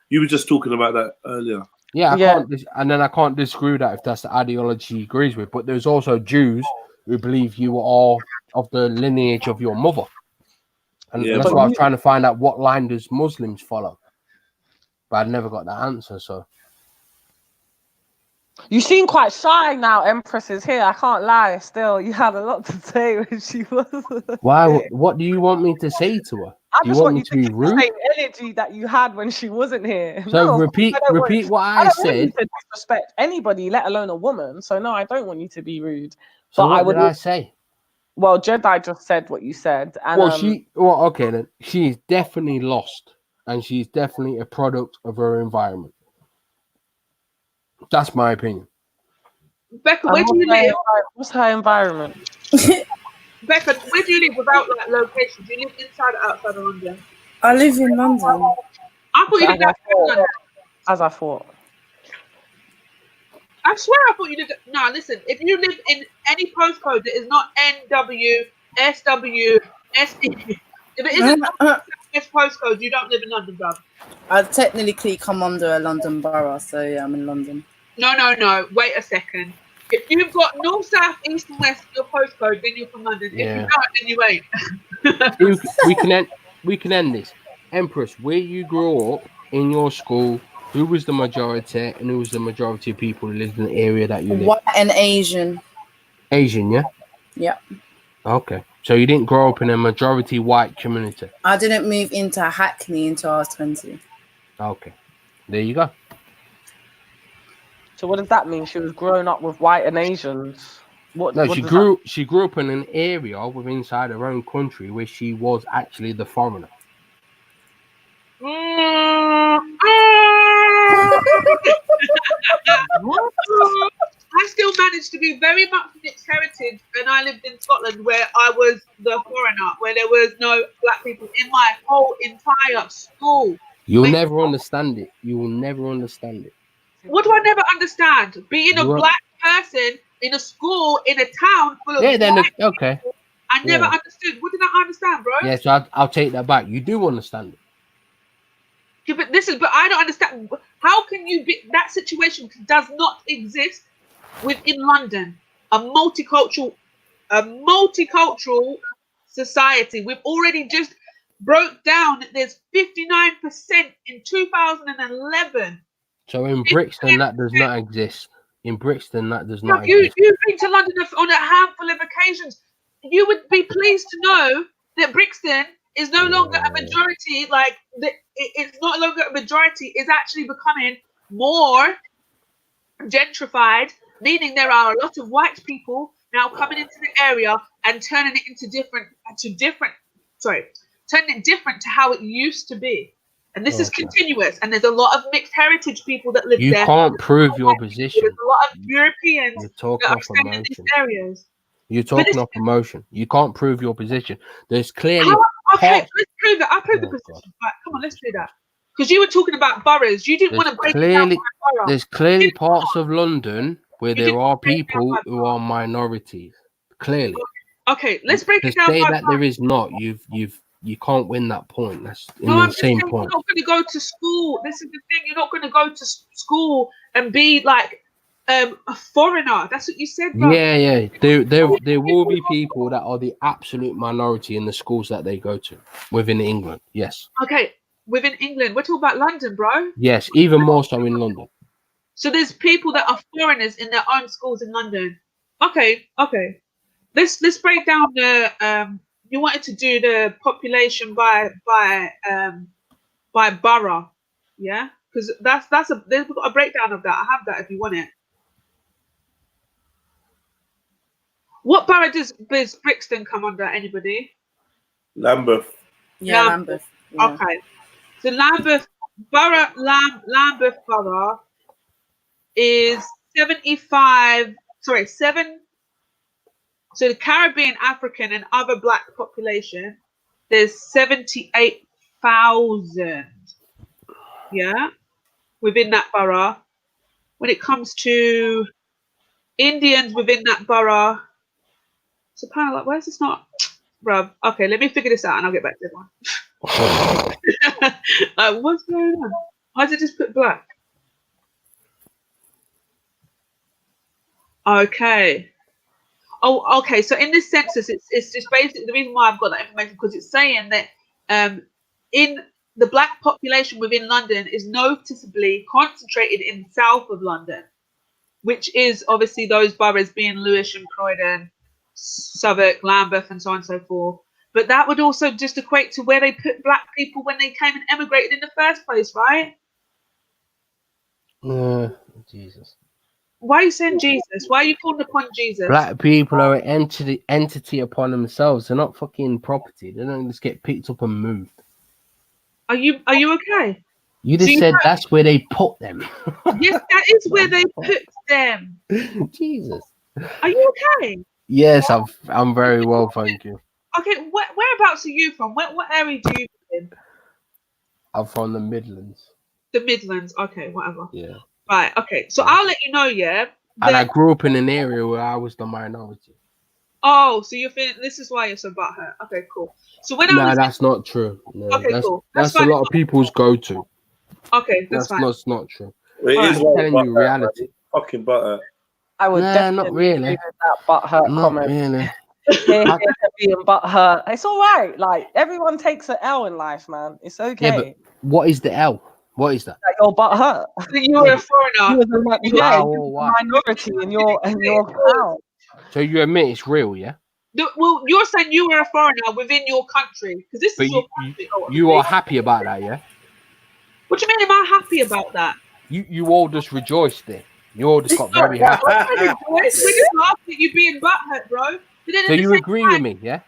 You were just talking about that earlier. Yeah, I can't disagree that if that's the ideology he agrees with. But there's also Jews who believe you are of the lineage of your mother, and that's why I was trying to find out what line does Muslims follow. But I never got that answer. So you seem quite shy now. Empress is here. I can't lie. Still, you had a lot to say when she was. Why? What do you want me to say to her? I just want you to be rude? The same energy that you had when she wasn't here. So no, repeat what I said. Want you to disrespect anybody, let alone a woman. So no, I don't want you to be rude. So what did I say? Well, Jedi just said what you said. And, okay then. She's definitely lost, and she's definitely a product of her environment. That's my opinion. Becca, where do you live? What's her environment? Becca, where do you live without that location? Do you live inside or outside of London? I live in London. I thought you lived outside London. As I thought. I swear I thought you lived. No, listen. If you live in any postcode that is not NW, SW, SE, if it isn't this postcode, you don't live in London, bro. I technically come under a London borough, so yeah, I'm in London. No. Wait a second. If you've got north, south, east, and west in your postcode, then you're from London. Yeah. If you don't, then you ain't. we can end this. Empress, where you grew up in your school, who was the majority, and who was the majority of people who lived in the area that you lived? White and Asian. Asian, yeah? Yeah. Okay. So you didn't grow up in a majority white community? I didn't move into Hackney until I was 20. Okay. There you go. So what does that mean? She was growing up with white and Asians. She grew up in an area within inside her own country where she was actually the foreigner. I still managed to be very much mixed heritage, and I lived in Scotland where I was the foreigner, where there was no black people in my whole entire school. You'll never understand it. You will never understand it. What do I never understand? Being a black person in a school in a town full of okay. People, I never understood. What did I understand, bro? Yeah, so I'll take that back. You do understand it. Yeah, but I don't understand. How can you be that situation does not exist within London? A multicultural society. We've already just broke down that there's 59% in 2011. So in Brixton, that does not exist. In Brixton, that does not exist. You've been to London on a handful of occasions. You would be pleased to know that Brixton is no longer a majority. Like it's not longer a majority. It's actually becoming more gentrified, meaning there are a lot of white people now coming into the area and turning it different to how it used to be. And this is continuous. And there's a lot of mixed heritage people that live there. You can't prove your position. There's a lot of Europeans You're talking that are off staying in these areas. You're talking off emotion. You can't prove your position. There's clearly. Okay, let's prove it. I'll prove the position. Right, come on, let's do that. Because you were talking about boroughs. You didn't want to break it down by borough. There's clearly parts of London where there are people who are minorities. Clearly. Okay, let's break it down. To say that there is not, you can't win that point. That's the same point. You're not going to go to school. This is the thing. You're not going to go to school and be like a foreigner. That's what you said, bro. Yeah. There will be people that are the absolute minority in the schools that they go to within England. Yes. Okay, within England. We're talking about London, bro. Yes, even more so in London. So there's people that are foreigners in their own schools in London. Okay. Let's break down the you wanted to do the population by borough, yeah? Because there's got a breakdown of that. I have that if you want it. What borough does Brixton come under? Anybody? Lambeth. Yeah, Lambeth. Yeah. Okay. So Lambeth borough is 7. So the Caribbean, African, and other black population, there's 78,000. Yeah, within that borough. When it comes to Indians within that borough. So kind of like, where's this not, bruv? Okay, let me figure this out and I'll get back to everyone. Like, what's going on? Why did it just put black? Okay. Oh, okay. So in this census, it's just basically the reason why I've got that information because it's saying that in the black population within London is noticeably concentrated in the south of London, which is obviously those boroughs being Lewisham, Croydon, Southwark, Lambeth, and so on and so forth. But that would also just equate to where they put black people when they came and emigrated in the first place, right? Jesus. Why are you saying Jesus? Why are you calling upon Jesus? Black people are an entity upon themselves. They're not fucking property. They don't just get picked up and moved. Are you okay? You just said that's where they put them. Yes, that is where they put them. Jesus. Are you okay? Yes, I'm very well, thank you. Okay, whereabouts are you from? What area do you live in? I'm from the Midlands. The Midlands. Okay, whatever. Yeah. Right. Okay. So I'll let you know. Yeah. And I grew up in an area where I was the minority. Oh, so you're feeling this is why you're so butthurt. Okay, cool. So when No, that's not true. No, okay, cool. That's a lot of people's go-to. Okay, that's fine. That's not true. It is I'm telling you reality. Man. Fucking butthurt. I would definitely not really. agree with that butthurt comment. Really. Here being butthurt. It's all right. Like everyone takes an L in life, man. It's okay. Yeah, but what is the L? What is that? Like your butthurt. You were a foreigner. You were a minority in your crowd. So you admit it's real, yeah? No, well, you're saying you were a foreigner within your country because this is your country. You are happy about that, yeah? What do you mean? Am I happy about that? You all just rejoiced there. You all just got very happy. We're just laughing at you being butthurt, bro. So you agree with me, yeah?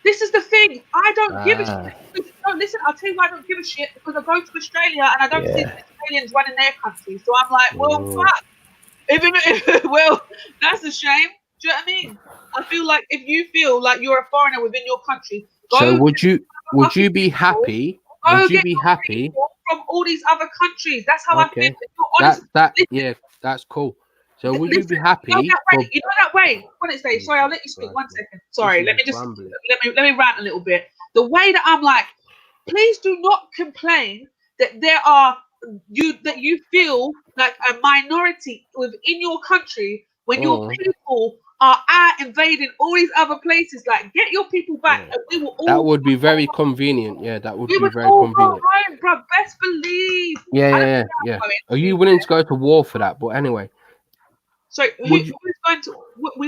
This is the thing. I don't give a shit. No, listen, I'll tell you why I don't give a shit because I go to Australia and I don't see the Australians running their country. So I'm like, well, fuck. Well, that's a shame. Do you know what I mean? I feel like if you feel like you're a foreigner within your country, so would you be happy? Would you be happy from all these other countries? That's how I feel. That's cool. So would you be happy? You know that way. Sorry, I'll let you speak. 1 second. Sorry, let me rant a little bit. The way that I'm like, please do not complain that you feel like a minority within your country when your people are out invading all these other places. Like, get your people back, and we will all. That would be very convenient. Yeah, that would be very convenient. Home, bro. Best believe. Yeah. Are you willing to go to war for that? But anyway. So we're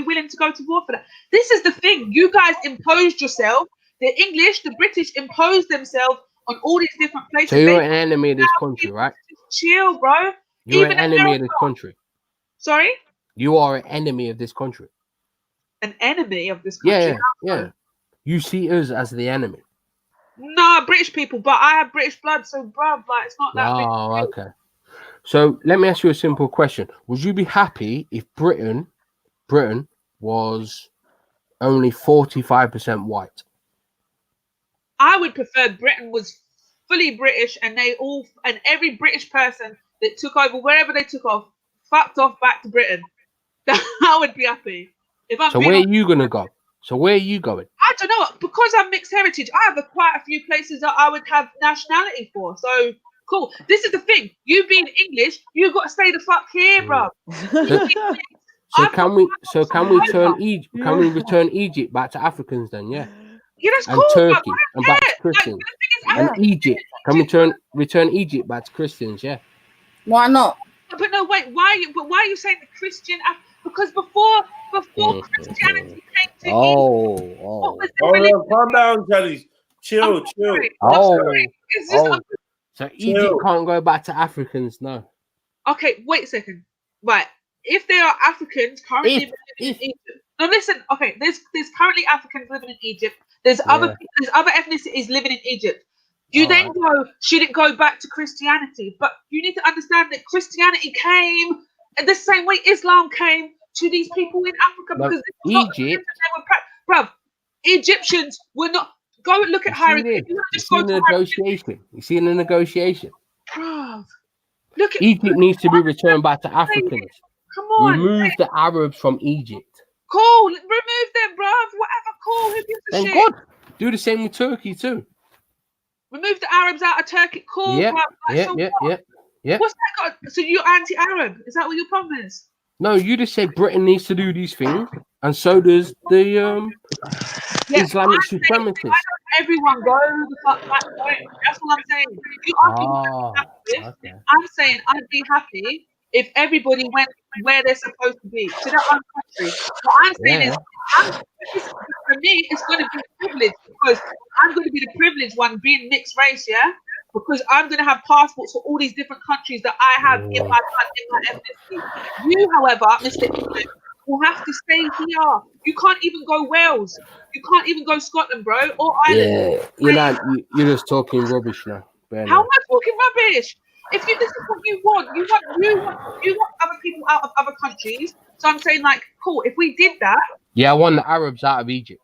willing to go to war for that. This is the thing. You guys imposed yourself. The English, the British imposed themselves on all these different places. So you're an enemy of this country, right? Chill, bro. You're an enemy of this country. Sorry? You are an enemy of this country. An enemy of this country? Yeah. You see us as the enemy. No, British people, but I have British blood, so bruv, like it's not that big. Oh, okay. So let me ask you a simple question. Would you be happy if Britain was only 45% white? I would prefer Britain was fully British and every British person that took over wherever they took off, fucked off back to Britain. I would be happy. So where are you gonna go? So where are you going? I don't know. Because I'm mixed heritage, I have quite a few places that I would have nationality for. So cool. This is the thing. You being English, you got to stay the fuck here, bro. So can we return Egypt back to Africans then? Yeah. Yeah, that's and cool. Turkey and back to Christians. And Egypt. Can we return Egypt back to Christians? Yeah. Why not? But no, wait. Why are you saying the Christian? Because before Christianity came to Egypt, what was the religion? Calm down, Jelly. Chill. So Egypt can't go back to Africans, no. Okay, wait a second. Right. If there are Africans currently living in Egypt. Now listen, okay, there's currently Africans living in Egypt. There's other ethnicities living in Egypt. You then should it go back to Christianity? But you need to understand that Christianity came the same way Islam came to these people in Africa because Egypt, Egyptians were not. Go and look at hierarchy. You see in the negotiation. Bruv, look at Egypt needs to be returned back to Africans. Come on. Remove the Arabs from Egypt. Cool. Remove them, bruv. Whatever. Cool. Who gives a Thank shit? God. Do the same with Turkey too. Remove the Arabs out of Turkey. Cool, Yeah, bruv. Like, yeah, so yeah, what? yeah. What's that got? So you're anti-Arab? Is that what your problem is? No, you just say Britain needs to do these things, and so does the Islamic supremacists. Why don't everyone go the fuck back home? That's what I'm saying. You asking me what I'm happy with. I'm saying I'd be happy if everybody went where they're supposed to be, to their own country. What I'm saying is, for me, it's going to be a privilege because I'm going to be the privileged one being mixed race, yeah? Because I'm going to have passports for all these different countries that I have in my blood, in my ethnicity. You, however, Mr. England, will have to stay here. You can't even go Wales. You can't even go Scotland, bro, or Ireland. Yeah, you're just talking rubbish now. How am I talking rubbish? If this is what you want other people out of other countries. So I'm saying, like, cool. If we did that, yeah, I want the Arabs out of Egypt.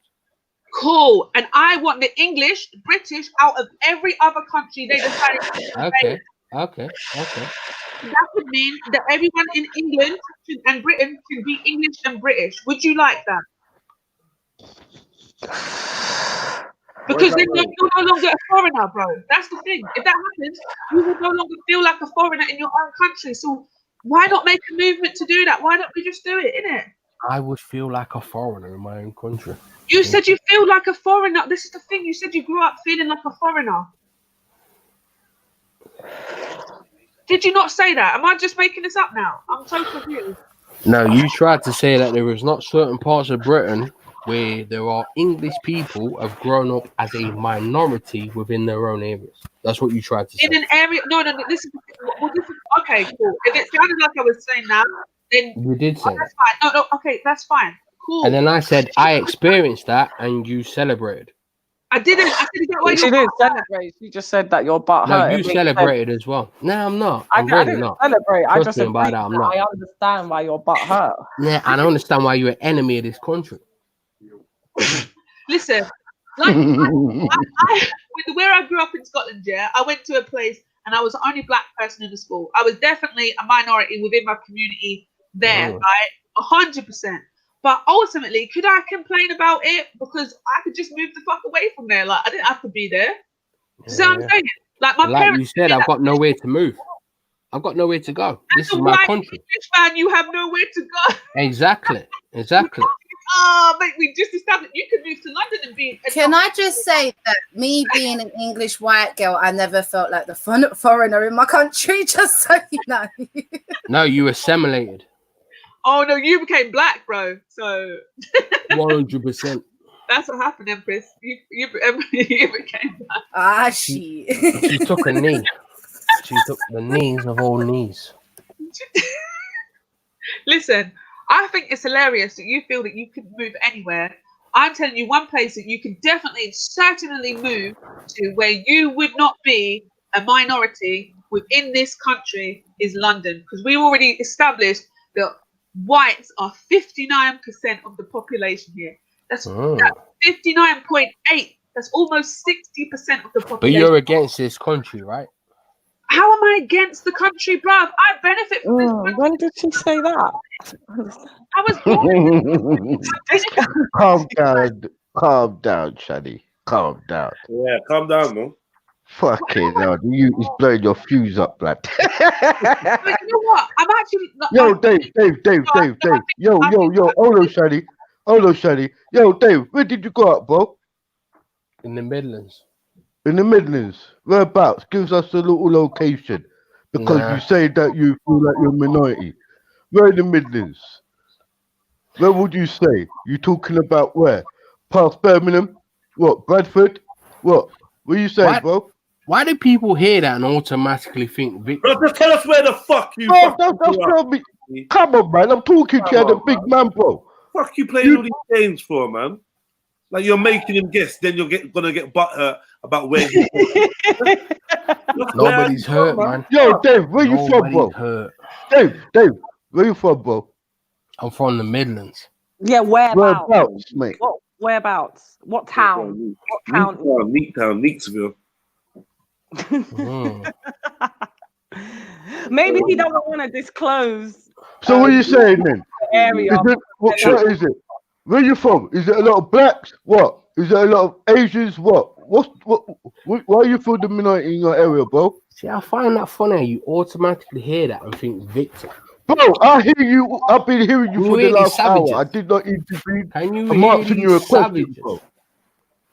Cool. And I want the English, British out of every other country they decided to Okay. That would mean that everyone in England and Britain can be English and British. Would you like that? Because then you're no longer a foreigner, bro. That's the thing. If that happens, you will no longer feel like a foreigner in your own country. So why not make a movement to do that? Why don't we just do it, innit? I would feel like a foreigner in my own country. You said you feel like a foreigner. This is the thing. You said you grew up feeling like a foreigner. Did you not say that? Am I just making this up now? I'm so confused. No, you tried to say that there is not certain parts of Britain where there are English people who have grown up as a minority within their own areas. That's what you tried to say. In an area, no. This is okay. Cool. If it sounded like I was saying that, then you did say that's fine. No. Okay, that's fine. Cool. And then I said I experienced that, and you celebrated. I didn't. I said she didn't celebrate. She just said that your butt hurt. No, you celebrated as well. No, I'm not. I'm I really didn't not. celebrate. I just about that. I'm not. I understand why your butt hurt. Yeah, I don't understand why you're an enemy of this country. Listen, like where I grew up in Scotland, yeah, I went to a place and I was the only black person in the school. I was definitely a minority within my community there, right? 100%. But ultimately, could I complain about it? Because I could just move the fuck away from there. Like, I didn't have to be there. So I'm saying, like, my parents. You said, I've got nowhere to move. I've got nowhere to go. This is my country. English man, you have nowhere to go. Exactly. Oh, mate, we just established you could move to London and be. Can I just say that me being an English white girl, I never felt like the foreigner in my country, just so you know. No, you assimilated. Oh, no, you became black, bro. So 100%. That's what happened, Empress. You became black. Ah, shit. She took a knee. She took the knees of all knees. Listen, I think it's hilarious that you feel that you could move anywhere. I'm telling you, one place that you could certainly move to where you would not be a minority within this country is London. Because we already established that whites are 59% of the population here. That's 59.8. That's almost 60% of the population. But you're against this country, right? How am I against the country, bruv? I benefit from this country. When did she say that? I was born. Calm down, Shani. Calm down. Yeah, calm down, man. Fucking hell, it's blowing your fuse up, lad. But you know what? I'm actually. Yo, Dave. Yo. Hold on, Shani. Yo, Dave, where did you go up, bro? In the Midlands. In the Midlands. Whereabouts? Gives us a little location. Because you say that you feel like you're a minority. Where in the Midlands? Where would you say? You talking about where? Past Birmingham? What? Bradford? What? What are you saying, bro? Why do people hear that and automatically think victim? Bro, just tell us where the fuck you don't tell me. Come on, man. I'm talking to you, the big man, bro. Fuck you playing all these games for, man? Like you're making him guess, then you're gonna get butthurt about where he's Nobody's hurt, man. Yo, Dave, where you from, bro? Hurt. Dave, where you from, bro? I'm from the Midlands. Yeah, whereabouts, mate? Whereabouts? What town? What town? Neatsville. Maybe he doesn't want to disclose So what are you saying then? area. Is it, what is it? Where you from? Is it a lot of blacks? What? Is it a lot of Asians? What? Why are you from the minority in your area, bro? See, I find that funny. You automatically hear that and think victim. Bro, I hear you. I've been hearing you for the last savages? hour. I did not intervene. Can you I'm hear asking these you a question, savages? bro.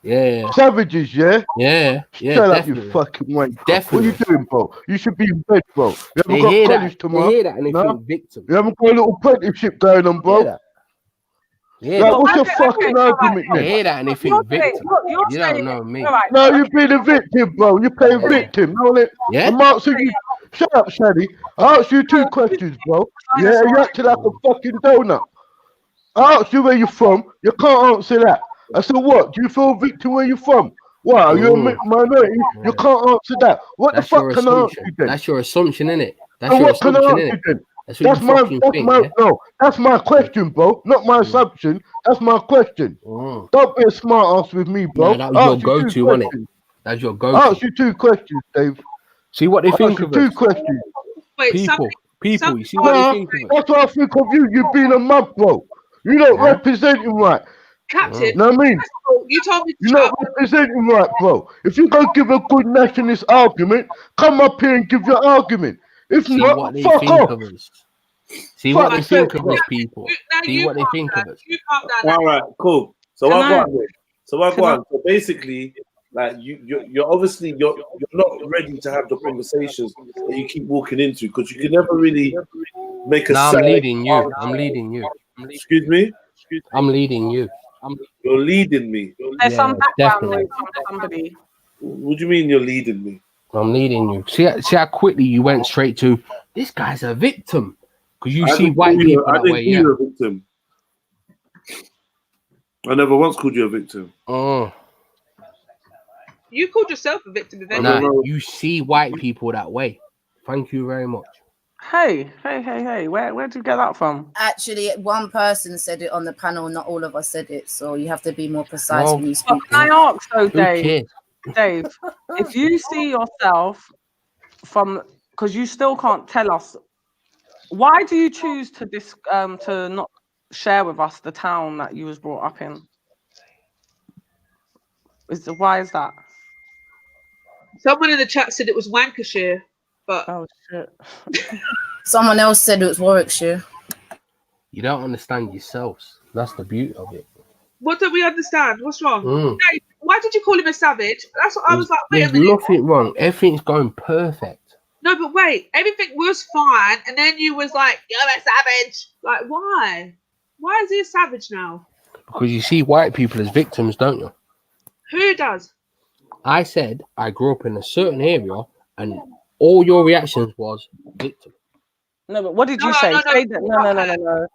Yeah. Savages, yeah? Yeah, Shut up, definitely. you fucking wank. Definitely. What are you doing, bro? You should be in bed, bro. You haven't They got hear college that. tomorrow. They hear that and they No? think victim. You haven't got a little apprenticeship going on, bro. Hear that. Yeah, Like, what's your fucking argument they then? hear that and they think victim. You don't know me. No, you're being a victim, bro. You're playing victim. No, Yeah? I'm asking you. Shut up, Shady. I asked you 2 questions, bro. Yeah, you acting like a fucking donut. I asked you where you're from. You can't answer that. I said, what? Do you feel victim where you're from? What? Are you a minority? You can't answer that. What That's the fuck your can I answer assumption. you then? That's your assumption, innit? That's And your what can I assumption, answer innit? then? That's what you fucking think, yeah? No, that's my question, bro. Not my assumption. That's my question. Don't be a smart ass with me, bro. Nah, that was I your asked you 2 go-to, wasn't it? questions. That's your I go-to. asked you 2 questions, Dave. See what they I think asked you of 2 us. questions. Wait, People, you see what Nah, they think of us. that's what I think of you. You've been a mug, bro. You're not Yeah? representing right. Captain, Know what I mean? first of all, you told me to You're shut not up. representing right, bro. If you go give a good nationalist argument, come up here and give your argument. If See not, what they fuck think off. of us. See Fuck what they yourself, think of bro. us, people. Now See you what they calm think down. of us. You calm down. All right, cool. So Can I'll I- go on then. So I'll can go I- on. So basically, like you're obviously you're not ready to have the conversations that you keep walking into because you can never really make a. Nah, I'm side leading you. argument. I'm leading you. Excuse me. I'm leading you. You're leading me. There's some Yeah, background definitely. noise from somebody. What do you mean you're leading me? I'm leading you. See how quickly you went straight to this guy's a victim because you I see didn't white call you- people I that didn't way. call Yeah. you a victim. I never once called you a victim. Oh. You called yourself a victim eventually. Nah, you see white people that way. Thank you very much. Hey, where'd you get that from? Actually, one person said it on the panel, not all of us said it, so you have to be more precise Well, when you But speak. can I ask though, Who Dave? cares? Dave, if you see yourself from, because you still can't tell us, why do you choose to to not share with us the town that you was brought up in? Why is that? Someone in the chat said it was Lancashire, but oh shit. Someone else said it was Warwickshire. You don't understand yourselves. That's the beauty of it. What don't we understand? What's wrong? Mm. Hey, why did you call him a savage? That's what I was like. Wait a There's minute. nothing wrong. Everything's going perfect. No, but wait. Everything was fine, and then you was like, "You're a savage." Like, why? Why is he a savage now? Because you see white people as victims, don't you? Who does? I said I grew up in a certain area and all your reactions was victim. No, but what did you No, say? no, Say that. No.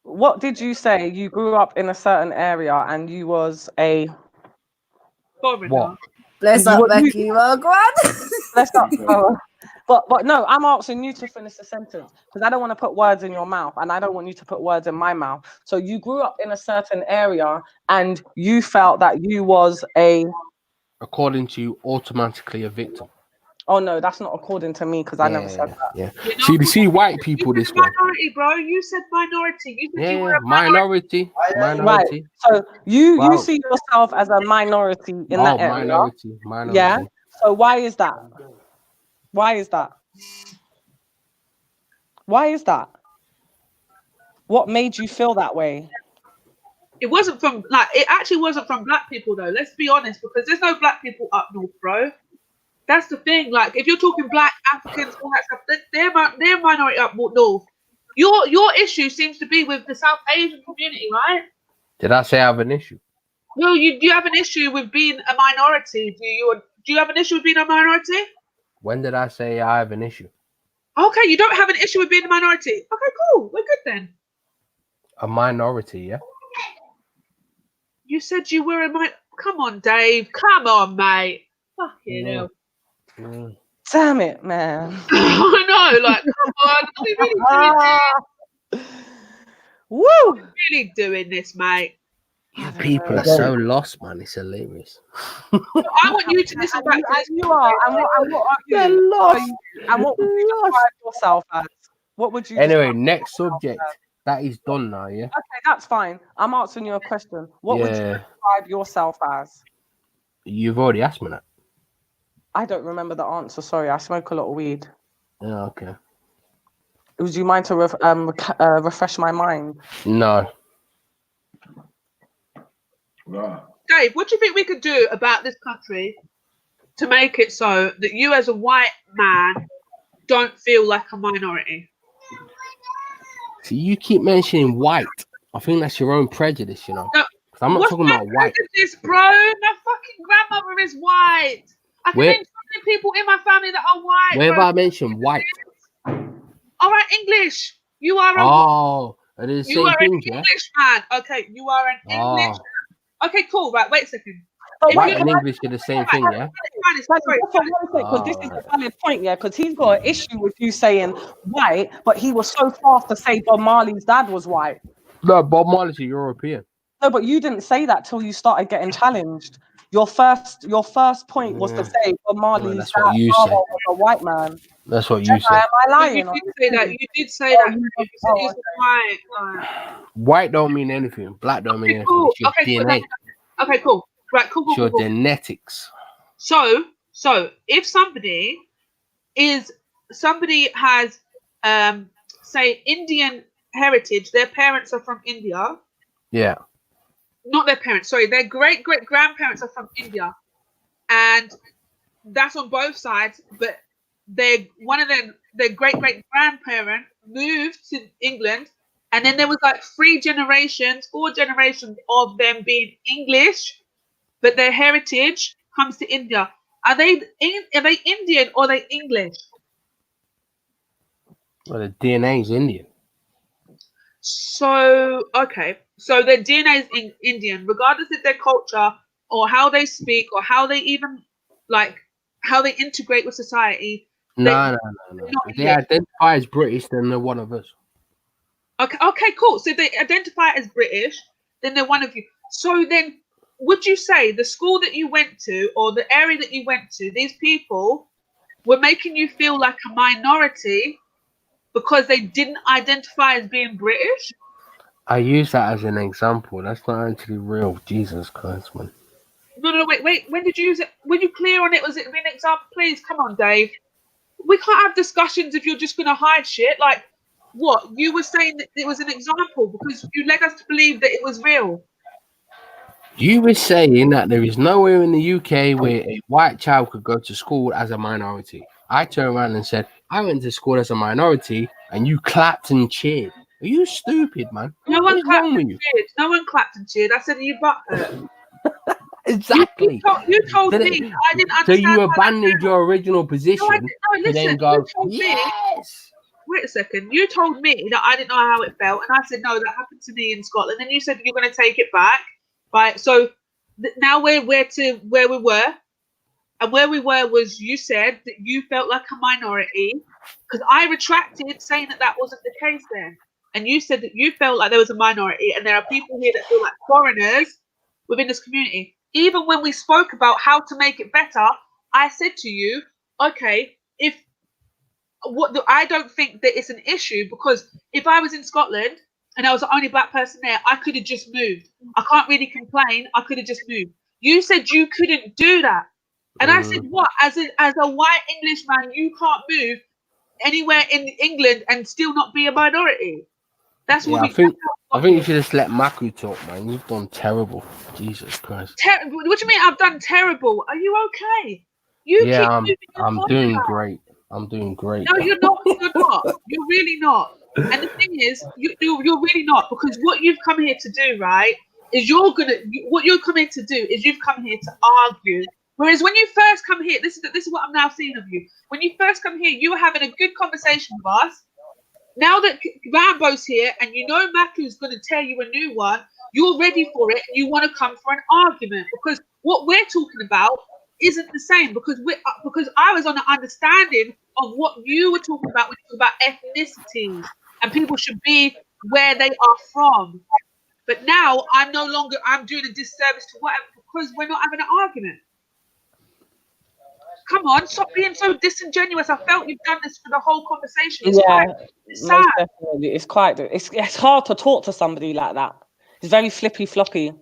What did you say? You grew up in a certain area and you was a foreigner. What? Bless up, Becky. Well, go on. Bless up. But no, I'm asking you to finish the sentence because I don't want to put words in your mouth and I don't want you to put words in my mouth. So you grew up in a certain area and you felt that you was a, according to you, automatically a victim. oh no, that's not according to me because I never said that. Yeah. You know, See white people you this said way. minority, bro. You said minority. You said you were Yeah, a minority. minority. Right. So you Wow. see yourself as a minority in that area. Minority. Yeah. So why is that? Why is that? Why is that? What made you feel that way? It wasn't from it actually wasn't from black people though. Let's be honest, because there's no black people up north, bro. That's the thing. Like if you're talking black Africans, all that stuff, they're minority up north. Your issue seems to be with the South Asian community, right? Did I say I have an issue? Well, you have an issue with being a minority. Do you have an issue with being a minority? When did I say I have an issue? Okay, you don't have an issue with being a minority. Okay, cool. We're good then. A minority, yeah. You said you were a minority. Come on, Dave. Come on, mate. Fucking hell. Damn it, man. I know, like, come on. Are we really doing this? Woo! Are we really doing this, mate? People are so lost, man. It's hilarious. I want you to listen back to as you are. And what are you? They're lost. And what would you describe yourself as? What would you Anyway, describe? next subject. That is done now, yeah? Okay, that's fine. I'm answering your question. What would you describe yourself as? You've already asked me that. I don't remember the answer. Sorry, I smoke a lot of weed. Yeah, okay. Would you mind to refresh my mind? No. Dave, what do you think we could do about this country to make it so that you as a white man don't feel like a minority? See, you keep mentioning white. I think that's your own prejudice, you know. No, I'm not talking about white. Prejudice, bro. My fucking grandmother is white. I can name so many people in my family that are white. Where have I mentioned white? All right, English. You are are they the you same are things, an yeah? English man. Okay, you are an English. Okay, cool. Right, wait a second. White and English are the same thing, yeah? Because this is a valid point, yeah. Because he's got an issue with you saying white, but he was so fast to say Bob Marley's dad was white. No, Bob Marley's a European. No, but you didn't say that till you started getting challenged. Your first point was to say Bob Marley's dad was a white man. That's what you said. Am I lying? You did say that. You did say that. You said he's white. White don't mean anything. Black don't mean anything. Cool. It's your DNA. Okay, cool. Right, cool. It's your genetics. So if somebody has say Indian heritage, their parents are from India. Yeah. Not their parents, sorry, their great grandparents are from India. And that's on both sides, but their great grandparent moved to England, and then there was like 4 generations of them being English, but their heritage comes to India. Are they Indian or are they English? Well, the DNA is Indian. So their DNA is Indian, regardless of their culture or how they speak or how they even how they integrate with society. No. If they identify as British, then they're one of us. Okay, cool. So if they identify as British, then they're one of you. So then, would you say the school that you went to or the area that you went to, these people were making you feel like a minority because they didn't identify as being British? I use that as an example. That's not actually real. Jesus Christ, man. No, wait. When did you use it? Were you clear on it? Was it an example? Please, come on, Dave. We can't have discussions if you're just going to hide shit. Like, what? You were saying that it was an example because you led us to believe that it was real. You were saying that there is nowhere in the UK where a white child could go to school as a minority. I turned around and said, I went to school as a minority, and you clapped and cheered. Are you stupid, man? No one clapped and cheered. No one clapped and cheered. I said, you butthurt. Exactly. You told me. I didn't understand. So you abandoned your original position. Listen, go, yes. Wait a second. You told me that I didn't know how it felt, and I said, no, that happened to me in Scotland. And you said you're going to take it back. Right. So now we're to where we were. And where we were was you said that you felt like a minority because I retracted saying that wasn't the case then. And you said that you felt like there was a minority and there are people here that feel like foreigners within this community. Even when we spoke about how to make it better, I said to you, okay, I don't think that it's an issue because if I was in Scotland and I was the only black person there, I could have just moved. I can't really complain. I could have just moved. You said you couldn't do that. And I said, what? As a white Englishman, you can't move anywhere in England and still not be a minority. That's what I think you should just let Maku talk, man. You've done terrible. Jesus Christ. What do you mean I've done terrible? Are you okay? I'm doing great. I'm doing great. No, you're not. You're not. You're really not. And the thing is, you're really not, because what you've come here to do, right, is what you're coming to do is you've come here to argue. Whereas when you first come here, this is what I'm now seeing of you. When you first come here, you were having a good conversation with us. Now that Rambo's here and you know Maku's going to tell you a new one, you're ready for it and you want to come for an argument, because what we're talking about isn't the same, because I was on an understanding of what you were talking about when you talk about ethnicities and people should be where they are from. But now I'm doing a disservice to whatever, because we're not having an argument. Come on, stop being so disingenuous. I felt you've done this for the whole conversation. It's Most sad. definitely. It's hard to talk to somebody like that. It's very flippy floppy.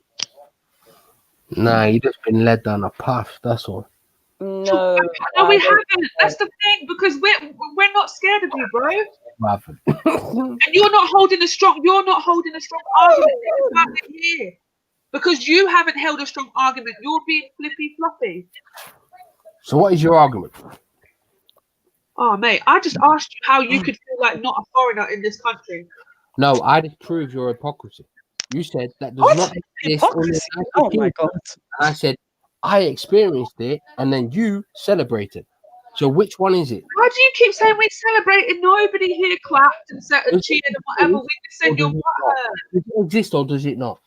Nah, you just been led down a path. That's all. No, we haven't. That's the thing, because we're not scared of you, bro. And you're not holding a strong argument here. Because you haven't held a strong argument. You're being flippy floppy. So what is your argument? Oh mate, I just asked you how you could feel like not a foreigner in this country. No, I disprove your hypocrisy. You said that does not exist. Oh my God. And I said I experienced it, and then you celebrated. So which one is it? Why do you keep saying we celebrated? Nobody here clapped and cheered and whatever. We just said you're butthurt. Does it exist or does it not?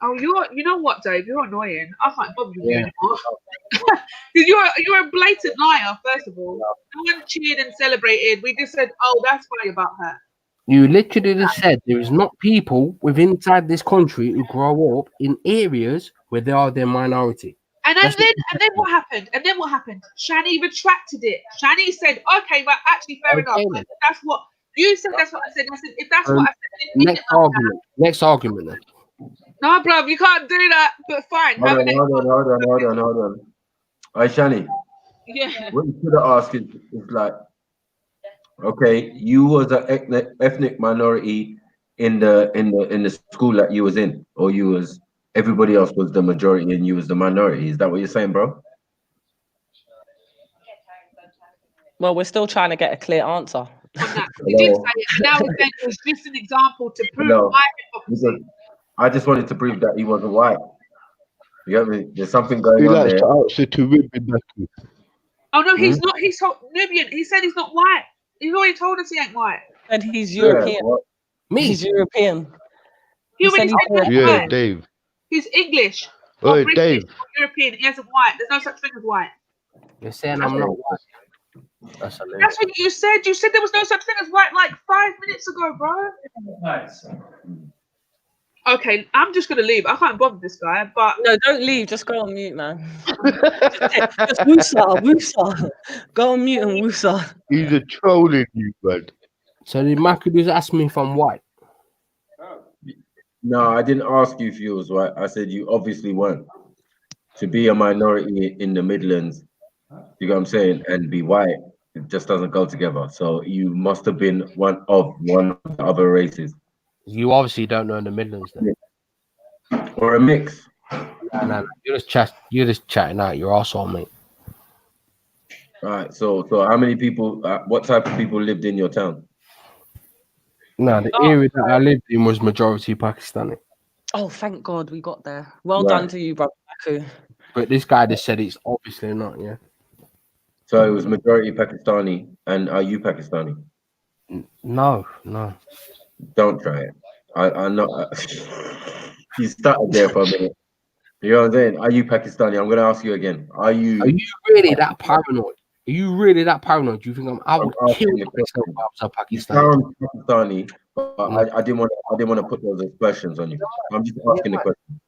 Oh, you know what, Dave? You're annoying. I can't bother you anymore. You're a blatant liar, first of all. No one cheered and celebrated. We just said, oh, that's why you're butthurt. You literally just said there is not people within inside this country who grow up in areas where they are their minority. And then what happened? Shani retracted it. Shani said, okay, well, actually, fair enough. Then. That's what you said. That's what I said. I said, if that's what I said, Next argument then. No, bruv, you can't do that. But fine. Hold on. All right, Shani. Yeah. What you should have asked is like, okay, you was an ethnic minority in the school that you was in, or you was everybody else was the majority and you was the minority. Is that what you're saying, bro? Well, we're still trying to get a clear answer. You did say it, and now it was just an example to prove my hypocrisy. I just wanted to prove that he wasn't white. You get me? There's something going on there. Oh no, he's not. He's Nubian. He said he's not white. He's already told us he ain't white. And he's European. Me? He's European. Yeah, Dave. He's English. Oh, British, Dave. or European. He isn't white. There's no such thing as white. You're saying I'm not white. That's what you said. You said there was no such thing as white like 5 minutes ago, bro. Okay, I'm just gonna leave. I can't bother this guy, but no, don't leave. Just go on mute, man. just woosa. Go on mute and woosa. He's a trolling you, bud. So the Macadus asked me if I'm white. No, I didn't ask you if you was white. I said you obviously weren't. To be a minority in the Midlands, you know what I'm saying, and be white, it just doesn't go together. So you must have been one of the other races. You obviously don't know in the Midlands then. Or a mix. No, you're just chatting out. You're also mate. All right. So how many people? What type of people lived in your town? No, the area that I lived in was majority Pakistani. Oh, thank God we got there. Well done to you, brother Baku. But this guy just said it's obviously not. Yeah. So it was majority Pakistani, and are you Pakistani? No. Don't try it. I'm not. You started there for a minute. You know what I'm saying? Are you Pakistani? I'm gonna ask you again. Are you really that paranoid? Do you think I would kill myself if I was a Pakistani? Pakistani, but I didn't want to put those expressions on you. I'm just asking the question.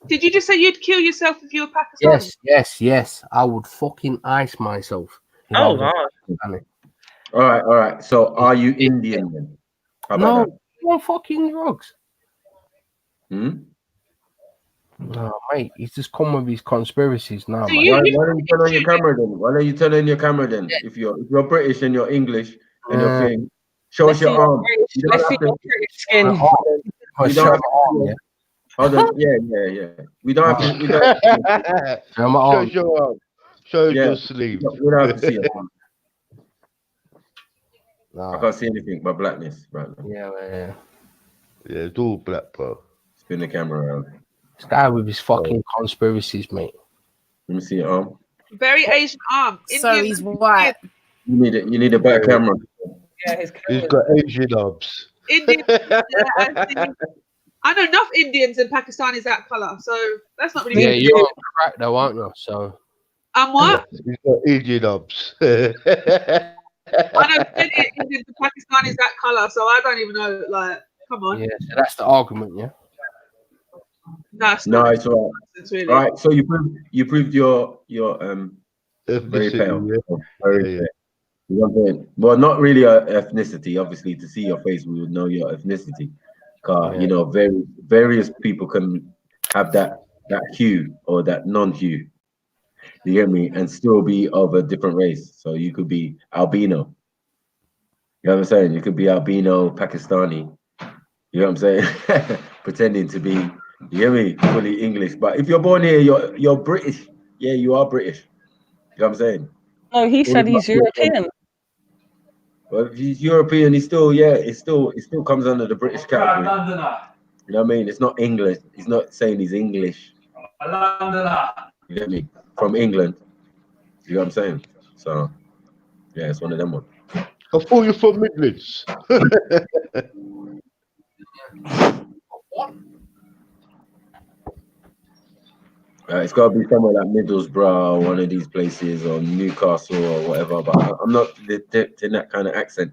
Did you just say you'd kill yourself if you were Pakistani? Yes. I would fucking ice myself. Oh wow. All right. So are you Indian then? How about that? No fucking drugs. No, mate, he's just come with his conspiracies now. So why don't you turn on your camera then? Why don't you turn on your camera then? If you're British and you're English and you're thing, show us your arm. You don't have to. Skin. You don't have to. Hold on. Yeah. We don't have to. Show your arm. Show your sleeve. We don't have to see your arm. I can't see anything but blackness right now. Yeah. Yeah, it's all black, bro. Spin the camera around. This guy with his fucking conspiracies, mate. Let me see your arm. Very Asian arm. So he's white. You need a better camera. Yeah, he's got Asian arms. Indian. I know enough Indians and Pakistanis that color, so that's not really. Yeah, you're on crack though, aren't you? So. I'm what? He's got Asian arms. I know plenty of Indians and Pakistanis that color, so I don't even know. Like, come on. Yeah, so that's the argument, yeah. No, it's all right. Really. All right, so you proved your Very pale. Yeah. Very pale. You know what I'm saying? Well, not really a ethnicity. Obviously, to see your face, we would know your ethnicity. You know, various people can have that hue or that non-hue. You get me? And still be of a different race. So you could be albino. You know what I'm saying? You could be albino Pakistani. You know what I'm saying? Pretending to be, you hear me, fully English. But if you're born here, you're British. Yeah, you are British. You know what I'm saying? No, he said he's European. Well, if he's European, he's still, it still comes under the British category. You know what I mean? It's not English. He's not saying he's English. You get me? From England. You know what I'm saying? So, yeah, it's one of them ones. I thought you're from Midlands. It's got to be somewhere like Middlesbrough, one of these places, or Newcastle or whatever. But I'm not in that kind of accent.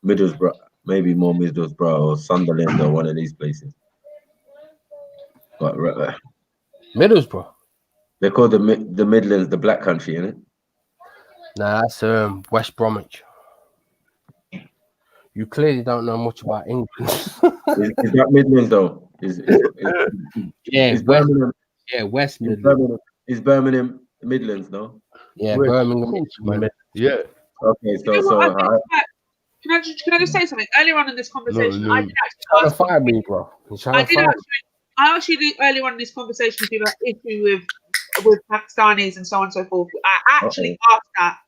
Middlesbrough, maybe more Middlesbrough or Sunderland or one of these places. But Middlesbrough. They call the Midlands the Black Country, isn't it? Nah, that's West Bromwich. You clearly don't know much about England. is that Midlands though? Birmingham. Yeah, West Midlands. Is Birmingham Midlands, no? Yeah, Birmingham. Yeah. Okay, Can I just say something? Earlier on in this conversation, No. I did actually ask. Fire me, bro. I actually earlier on in this conversation if you have an issue with Pakistanis and so on and so forth. I actually asked that,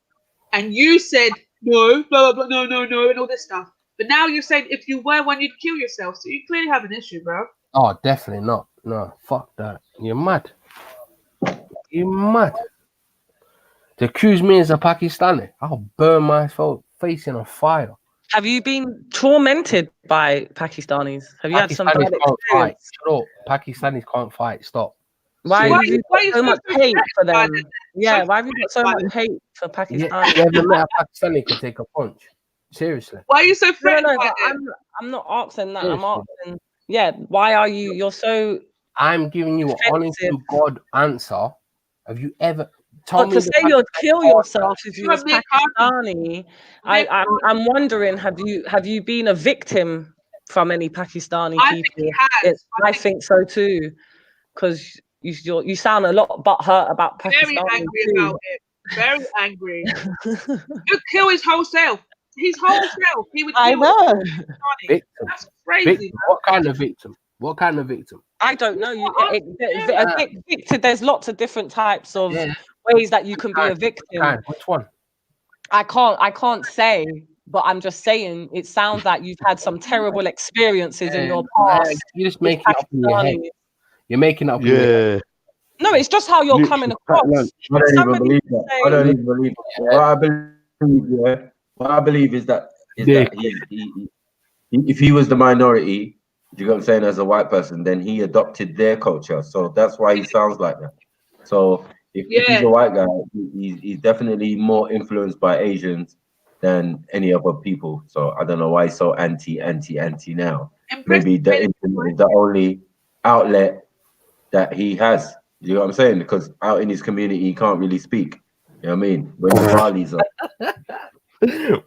and you said no, blah blah blah, no, and all this stuff. But now you're saying if you were one, you'd kill yourself. So you clearly have an issue, bro. Oh, definitely not. No, fuck that. You're mad. You're mad. To accuse me as a Pakistani, I'll burn my face in a fire. Have you been tormented by Pakistanis? Have you had some bad experience? Shut up. Pakistanis can't fight. Stop. Why have you got so much hate for them? Yeah, why have you got so much hate for Pakistanis? You ever met a Pakistani could take a punch? Seriously. Why are you so threatened? I'm not asking that. Seriously. I'm asking, why are you? You're so. I'm giving you an honest to God answer. Have you ever told me to say you'd kill yourself if you was Pakistani? I'm wondering, have you been a victim from any Pakistani people? I think so too, because you sound a lot butthurt about Pakistani. Very angry about it. Very angry. You'd kill his whole self. His whole self. He would kill. I know. Victim. That's crazy. What kind of victim? What kind of victim? I don't know. Victim. There's lots of different types of ways that you can be a victim. Which one? I can't say, but I'm just saying it sounds like you've had some terrible experiences in your past. You're just making it up in your head. You're making it up in your head. No, it's just how you're coming across. I don't even believe that. I don't even believe it. What I believe is that he if he was the minority, you know what I'm saying, as a white person, then he adopted their culture. So that's why he sounds like that. So if he's a white guy, he's definitely more influenced by Asians than any other people. So I don't know why he's so anti now. Maybe the internet is the only outlet that he has. You know what I'm saying? Because out in his community, he can't really speak. You know what I mean? When the Marlies are. It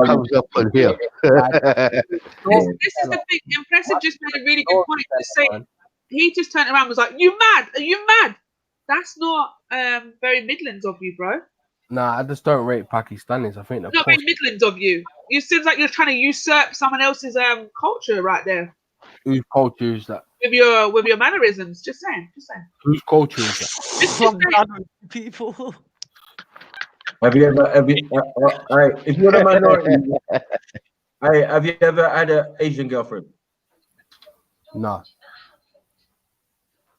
comes up on here. This is the thing. Impressive just made a really good point to say. He just turned around and was like, "You mad? Are you mad?" That's not very Midlands of you, bro. Nah, I just don't rate Pakistanis. I think not very Midlands of you. You seems like you're trying to usurp someone else's culture right there. Whose culture is that? With your mannerisms. Just saying. Whose culture is that? Just from people. Have you ever, if you're a minority, have you ever had an Asian girlfriend? No.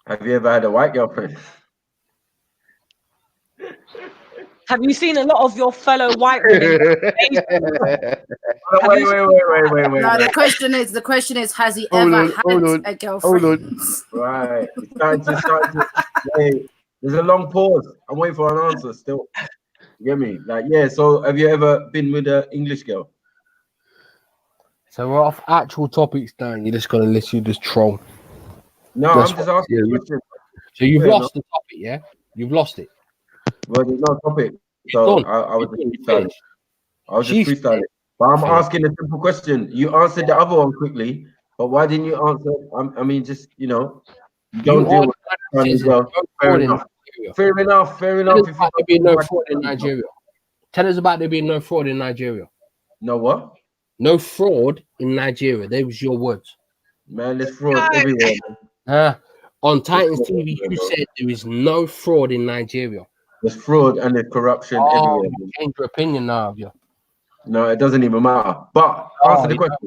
Have you ever had a white girlfriend? Have you seen a lot of your fellow white women? Wait. No, the question is, has he ever had a girlfriend? Right. It's starting to wait. There's a long pause. I'm waiting for an answer still. You get me? Like, yeah, so have you ever been with an English girl? So we're off actual topics, Dan. You're just going to listen to this troll. No, I'm just asking you. So you've lost the topic, yeah? You've lost it. Well, there's no topic, so I was just freestyling. Freestyling. But I'm asking a simple question. You answered the other one quickly, but why didn't you answer? I mean, just you don't deal with that as well. Fair enough. Fair enough. Fair enough. If there being no fraud in Nigeria. Tell us about there being no fraud in Nigeria. No what? No fraud in Nigeria. They was your words. Man, there's fraud everywhere. On Titans TV, you said there is no fraud in Nigeria. There's fraud and there's corruption everywhere. You changed your opinion now, have you? No, it doesn't even matter. But answer the question.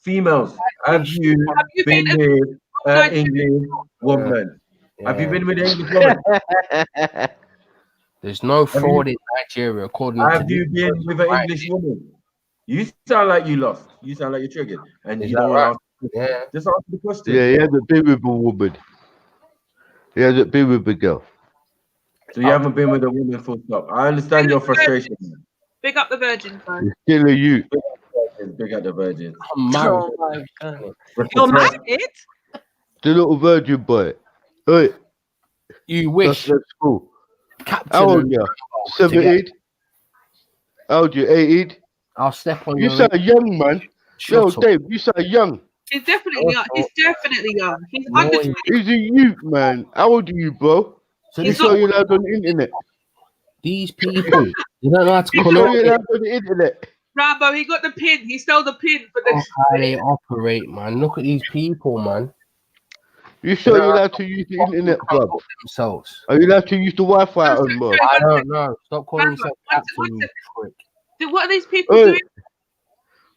Females, have you been with an English woman? Have you been with an English woman? There's no fraud in Nigeria, according to Have you been with an English woman? You sound like you lost. You sound like you're triggered. And you don't want to answer. Just answer the question. Yeah, he hasn't been with a woman. He hasn't been with a girl. So you haven't been with a woman full stop. I understand your frustration. Big up the virgin, bro. Still a youth. Big up the virgin. Oh my God. You're married? The little virgin boy. Hey. You wish. That's school. How old are you? 17? How old are you? 18? I'll step on you. You sound young, man. Yo, Dave, you sound young. He's definitely young. He's definitely young. He's under 20. He's a youth, man. How old are you, bro? So you saw you allowed on the internet. These people, you don't know how to you saw you allowed on the internet. Rambo, he got the pin. He stole the pin for the. How they operate, man. Look at these people, man. You sure you're allowed to use the internet, bro? Themselves. Are you allowed to use the Wi-Fi on, bro? I don't know. Stop calling yourself captain, you prick. What are these people doing?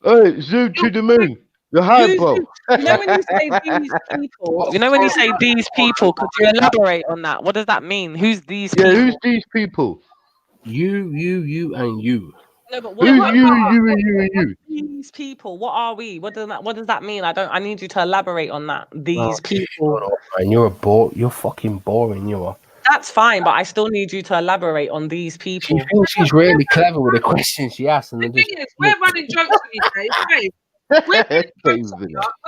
Hey, zoom to the moon. You're high, bro. You know when you say these people? You know when you say these people? Could you elaborate on that? What does that mean? Who's these people? Yeah, who's these people? You, and you. No, but who's you? These people. What are we? What does that mean? I need you to elaborate on that. These people. And you're you're fucking boring. You are. That's fine, but I still need you to elaborate on these people. She thinks she's really clever with the questions she asks, and the thing is, we're running jokes on you, Dave. We're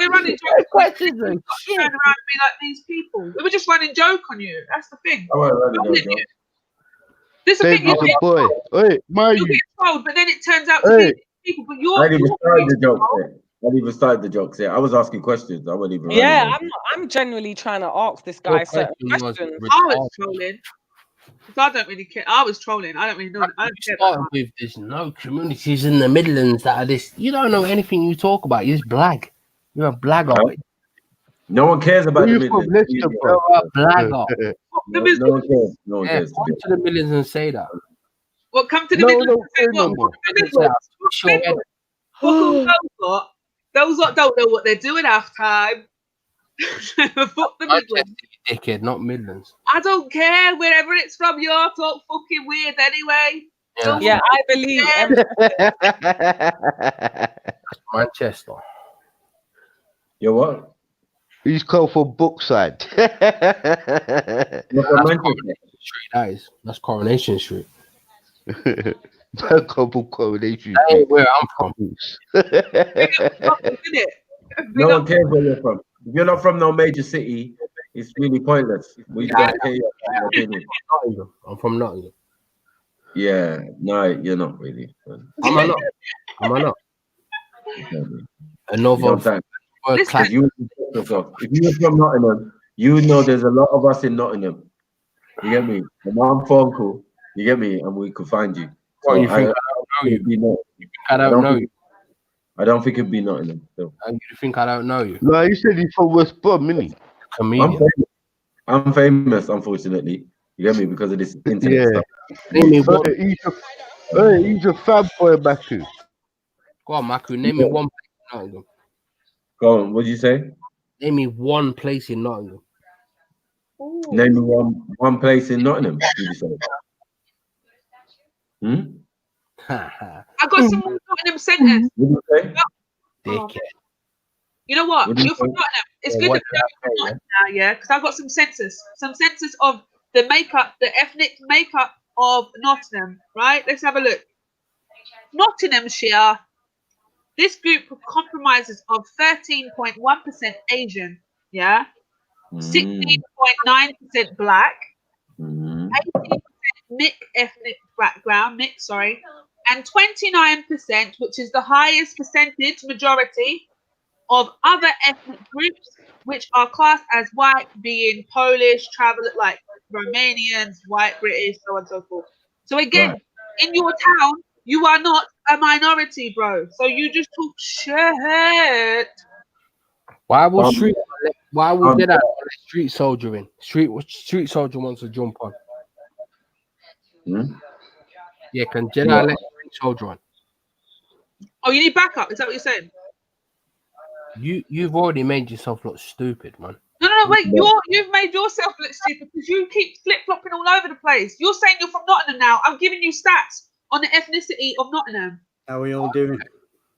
running jokes. Questions and shit. Turn around and be like these people. We were just running joke on you. That's the thing. This is the thing. You're boy. Wait, you get told, but then it turns out to be people. But you're. I didn't even start the joke. I didn't even start the jokes here. I was asking questions. I wasn't even. Yeah, I'm genuinely trying to ask this guy certain questions. I was trolling. I don't really care. I was trolling. I don't really know. I don't care about with there's no communities in the Midlands that are this. You don't know anything you talk about. You just blag. You're a blagger. No one cares about the Midlands. You're a blagger. No one cares. No one cares. Come to the Midlands and say that. Well, come to the Midlands and say what? Those that don't know what they're doing half time. Fuck the Midlands. Dickhead, not Midlands. I don't care wherever it's from. You're talk fucking weird anyway. Yeah, I believe. Manchester. You're what? He's called for Brookside. That's Coronation Street. Coronation. That ain't where I'm from. No one cares where you're from. If you're not from no major city, it's really pointless. We don't care your opinion. I'm from Nottingham. Yeah, no, you're not really. Am I not? Another. If you were from Nottingham, you would know there's a lot of us in Nottingham. You get me? And one phone call, you get me, and we could find you. So you think I don't know you? I don't think it'd be Nottingham. So. You think I don't know you? No, you said he's from West Brom, innit? Comedian. I'm famous, unfortunately. You get me? Because of this internet stuff. He's a fab boy, Maku. Go on, Maku. Name me one place in Nottingham. Go on, what did you say? Name me one place in Nottingham. Ooh. Name me one place in Nottingham, did you say? I got some more Nottingham sentence. What did you say? Dickhead. You know what? You're from Nottingham. It's good that you're from Nottingham now, yeah? Because I've got some census of the ethnic makeup of Nottingham, right? Let's have a look. Nottinghamshire. This group comprises of 13.1% Asian, yeah? 16.9% black, 18% ethnic background, mixed, sorry, and 29%, which is the highest percentage majority of other ethnic groups, which are classed as white, being Polish, like Romanians, white British, so on and so forth. So again, in your town, you are not a minority, bro. So you just talk shit. Why would Jedi let street soldier in? Street soldier wants to jump on. Yeah, can Jedi let street soldier on? Oh, you need backup? Is that what you're saying? You've already made yourself look stupid, man. No, wait. You've made yourself look stupid because you keep flip-flopping all over the place. You're saying you're from Nottingham now. I'm giving you stats on the ethnicity of Nottingham. How are we all doing?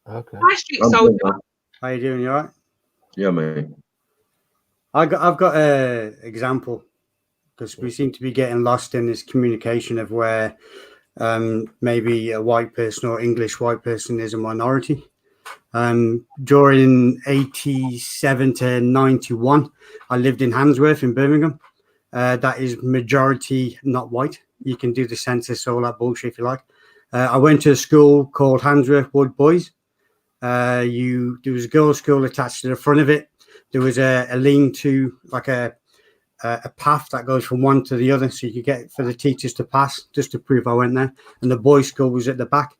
Okay. High Street soldier. How you doing? You all right? Yeah, mate. I've got an example because we seem to be getting lost in this communication of where maybe a white person or English white person is a minority. During 87 to 91, I lived in Handsworth in Birmingham. That is majority not white. You can do the census, all that bullshit if you like. I went to a school called Handsworth Wood Boys. There was a girls' school attached to the front of it. There was a lean-to, like a path that goes from one to the other, so you could get for the teachers to pass, just to prove I went there. And the boys' school was at the back.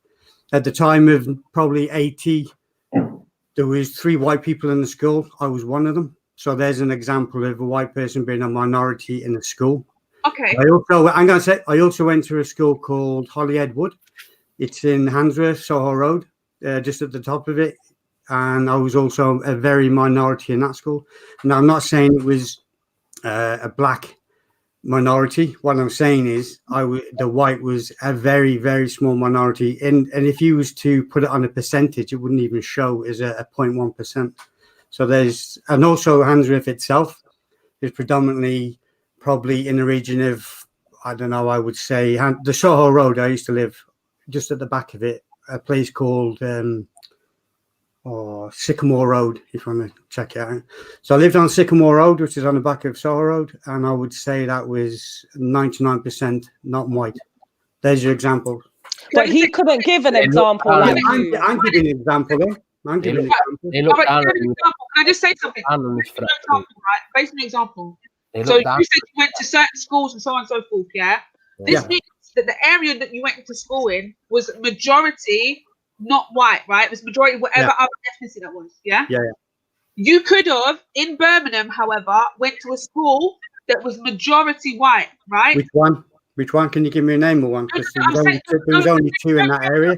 At the time of probably 80, there was 3 white people in the school. I was one of them. So there's an example of a white person being a minority in a school. Okay. I also went to a school called Holyhead Wood. It's in Handsworth, Soho Road, just at the top of it. And I was also a very minority in that school. Now, I'm not saying it was a black minority. What I'm saying is the white was a very, very small minority. And if you was to put it on a percentage, it wouldn't even show as a 0.1%. So and also Handsworth itself is predominantly probably in the region of, I don't know, I would say the Soho Road. I used to live just at the back of it, a place called Sycamore Road, if you want to check it out. So I lived on Sycamore Road, which is on the back of Soho Road, and I would say that was 99% not white. There's your example. But he couldn't give an example like you. I'm giving an example then. I'm giving an example. Can I just say something? Based on an example. So you said you went to certain schools and so on and so forth, yeah? This means that the area that you went into school in was majority not white, right? It was majority whatever other ethnicity that was, yeah? Yeah. You could have, in Birmingham, however, went to a school that was majority white, right? Which one? Can you give me a name of one? Because there was only 2 in that area.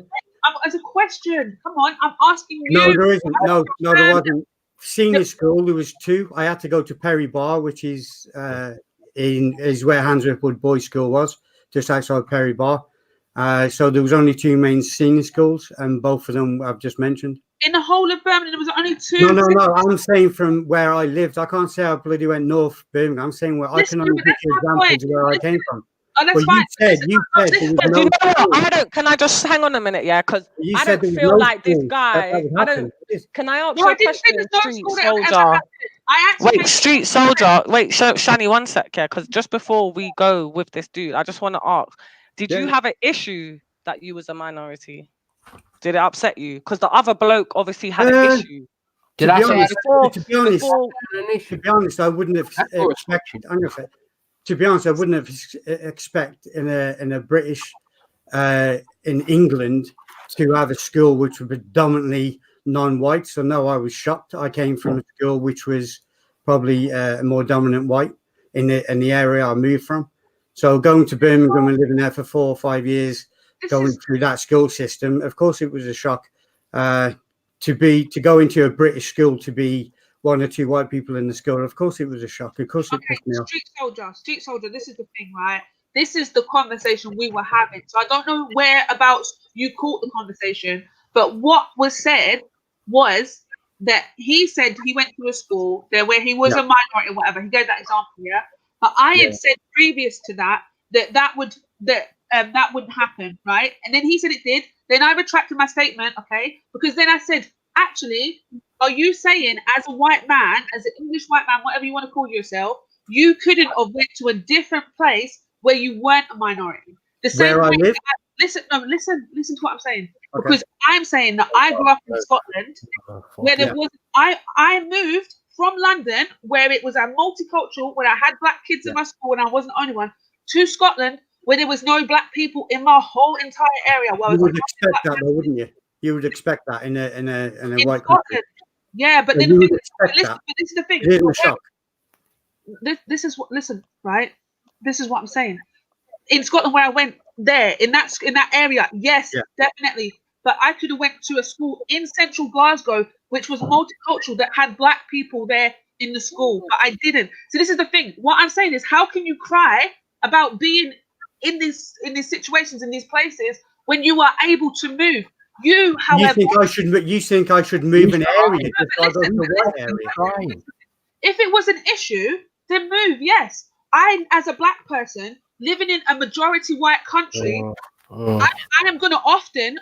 As a question, come on, I'm asking you. No, there isn't. No, there wasn't. Senior school, there was 2. I had to go to Perry Bar, which is where Handsworth Wood Boys School was, just outside Perry Bar. So there was only 2 main senior schools, and both of them I've just mentioned. In the whole of Birmingham, there was only 2. No. I'm saying from where I lived. I can't say I bloody went north Birmingham. I'm saying where I can only give you examples of where I came from. Oh, that's fine. You said there was no. You know what? Can I just hang on a minute, yeah? Because I don't feel like this guy. Can I ask you a question, street soldier? Wait, street soldier. Wait, Shani, one sec, yeah. Because just before we go with this dude, I just want to ask: did you have an issue that you was a minority? Did it upset you? Because the other bloke obviously had an issue. To be honest, I wouldn't have expected. To be honest, I wouldn't have expected in a British in England to have a school which was predominantly non-white. So no, I was shocked. I came from a school which was probably a more dominant white in the area I moved from. So going to Birmingham and living there for 4 or 5 years, going through that school system, of course it was a shock. To go into a British school to be 1 or 2 white people in the school, of course it was a shock. Of course it pissed me off. Street soldier, this is the thing, right? This is the conversation we were having. So I don't know whereabouts you caught the conversation, but what was said was that he said he went to a school there where he was a minority or whatever. He gave that example, yeah? But I had said previous to that wouldn't happen, right? And then he said it did. Then I retracted my statement, okay? Because then I said, actually, are you saying as a white man, as an English white man, whatever you want to call yourself, you couldn't have went to a different place where you weren't a minority? The same Where I way. live? Listen to what I'm saying. Okay. Because I'm saying that I grew up in Scotland, where there was I moved from London, where it was a multicultural, where I had black kids in my school and I wasn't the only one, to Scotland, where there was no black people in my whole entire area. You would expect that, though, wouldn't you? You would expect that in a white country. Yeah, but then you would but expect listen, that. but this is the thing. It isn't a shock. This is what right. This is what I'm saying. In Scotland, where I went there in that area, yes, definitely. But I could have went to a school in central Glasgow, which was multicultural, that had black people there in the school, but I didn't. So this is the thing. What I'm saying is, how can you cry about being in these situations, in these places, when you are able to move? You, however, you think I should move an area to go to a white area? If it was an issue, then move. Yes, I, as a black person living in a majority white country, I am going to often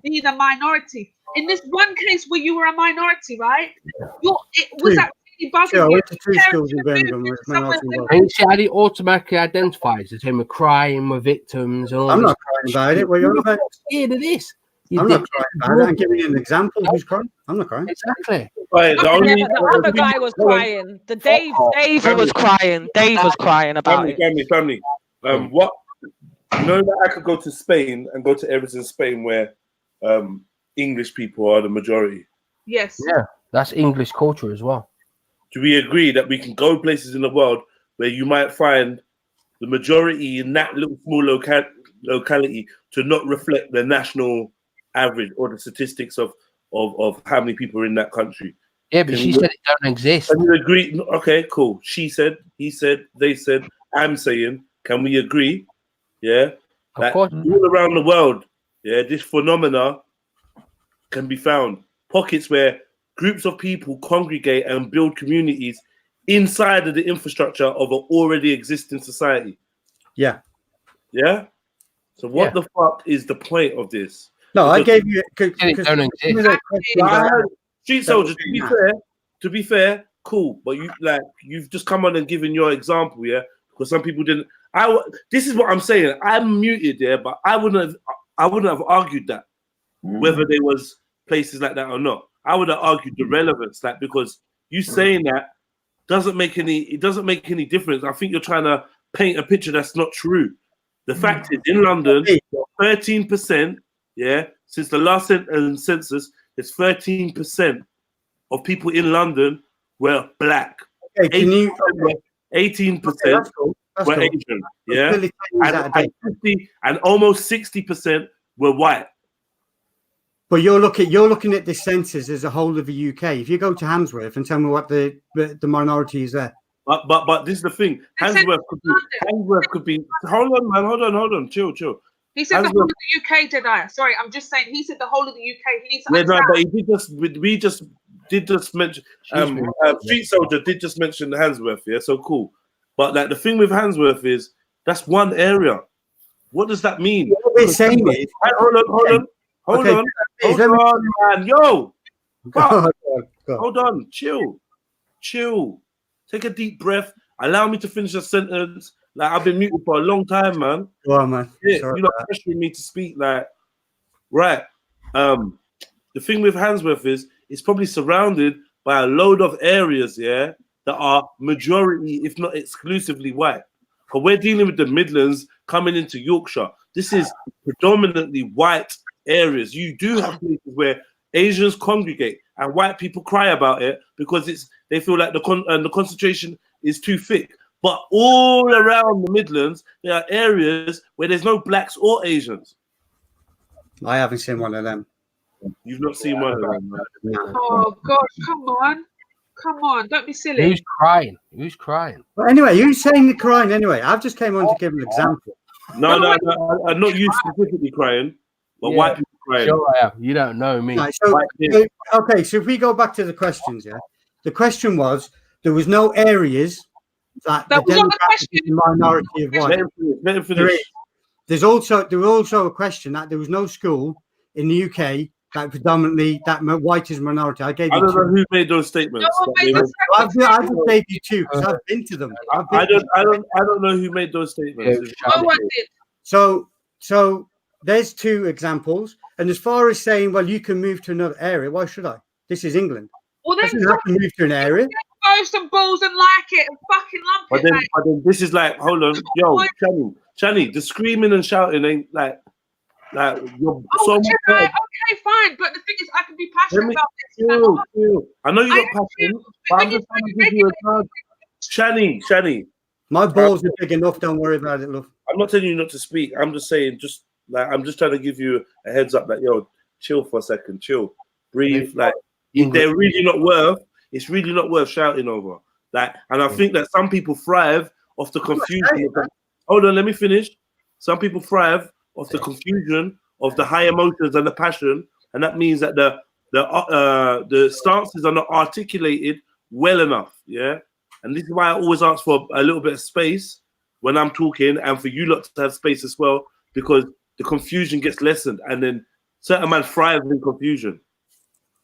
be the minority. In this one case where you were a minority, right? It was actually bugging I you. went to two schools in Birmingham with minority white. And you see how they automatically identifies as him crying with victims and all I'm this. not crying about it. What are you on about? Scared of this. I'm not crying about it. I'm giving you an example who's crying. I'm not crying. Exactly. The other guy was crying. Dave was crying. Dave was crying about it. Family. What? You know that I could go to Spain and go to areas in Spain where English people are the majority. Yes. Yeah, that's English culture as well. Do we agree that we can go places in the world where you might find the majority in that little small locality to not reflect the national average or the statistics of how many people are in that country? Yeah, but she said it don't exist. Can you agree? Okay, cool. She said, he said, they said, I'm saying, can we agree? Yeah, of course. All around the world, yeah, this phenomena can be found. Pockets where groups of people congregate and build communities inside of the infrastructure of an already existing society. Yeah. Yeah? So what the fuck is the point of this? No, I gave you... Street Soldier, to be fair, cool. But you've just come on and given your example, yeah? Because some people didn't... This is what I'm saying. I'm muted there, but I wouldn't have argued that, whether there was places like that or not. I would have argued the relevance, because you saying that doesn't make any difference. I think you're trying to paint a picture that's not true. The fact is, in London, 13%, since the last census, there's 13% of people in London were black. Okay, 18% were Asian, and almost 60% were white. But you're looking at the census as a whole of the UK. If you go to Handsworth and tell me what the minority is there. But this is the thing. Handsworth could be. Hold on, man. Hold on. Chill. He said the whole of the UK, Jedi. Sorry, I'm just saying. He said the whole of the UK. He needs to understand. No, but we did just mention. Street Soldier did just mention Handsworth. Yeah, so cool. But the thing with Handsworth is that's one area. What does that mean? What we're saying is, hold on, man. Yo, hold on. Chill. Take a deep breath. Allow me to finish a sentence. I've been muted for a long time, man. Go on, man. Yeah, you're not pressuring me to speak. Right. The thing with Handsworth is it's probably surrounded by a load of areas, that are majority, if not exclusively, white. But we're dealing with the Midlands coming into Yorkshire. This is predominantly white areas. You do have places where Asians congregate and white people cry about it because they feel like the concentration is too thick. But all around the Midlands, there are areas where there's no blacks or Asians. I haven't seen one of them. You've not seen one of them, man. Oh gosh, come on, don't be silly. Who's crying? But anyway, who's saying the crying anyway? I've just came on to give an example. No, I'm not you specifically crying, but white people crying. Sure I am. You don't know me. Right, so if we go back to the questions, the question was there was no areas that the demographic minority of white. There was also a question that there was no school in the UK that predominantly that white is minority. I don't know who made those statements. I just gave you two because I've been to them. I don't know who made those statements. So there's two examples. And as far as saying, well, you can move to another area, why should I? This is England. Well, then you have to move to an area. Go some balls and like it and fucking lump But it, then, mate. but then this is like, hold on, yo, Chani, the screaming and shouting ain't like you're so much better. Okay, fine. But the thing is, I can be passionate about this. I know you got passion, but I'm just trying to give you a chance. Shani. My balls are big enough. Don't worry about it, love. I'm not telling you not to speak. I'm just saying, I'm just trying to give you a heads up that, yo, chill for a second, chill, breathe. Like, they're really not worth. It's really not worth shouting over. Like, and I think that some people thrive off the confusion. Hold on, let me finish. Some people thrive off the confusion of the high emotions and the passion, and that means that the stances are not articulated well enough. Yeah, and this is why I always ask for a little bit of space when I'm talking, and for you lot to have space as well, because the confusion gets lessened, and then certain man thrives in confusion.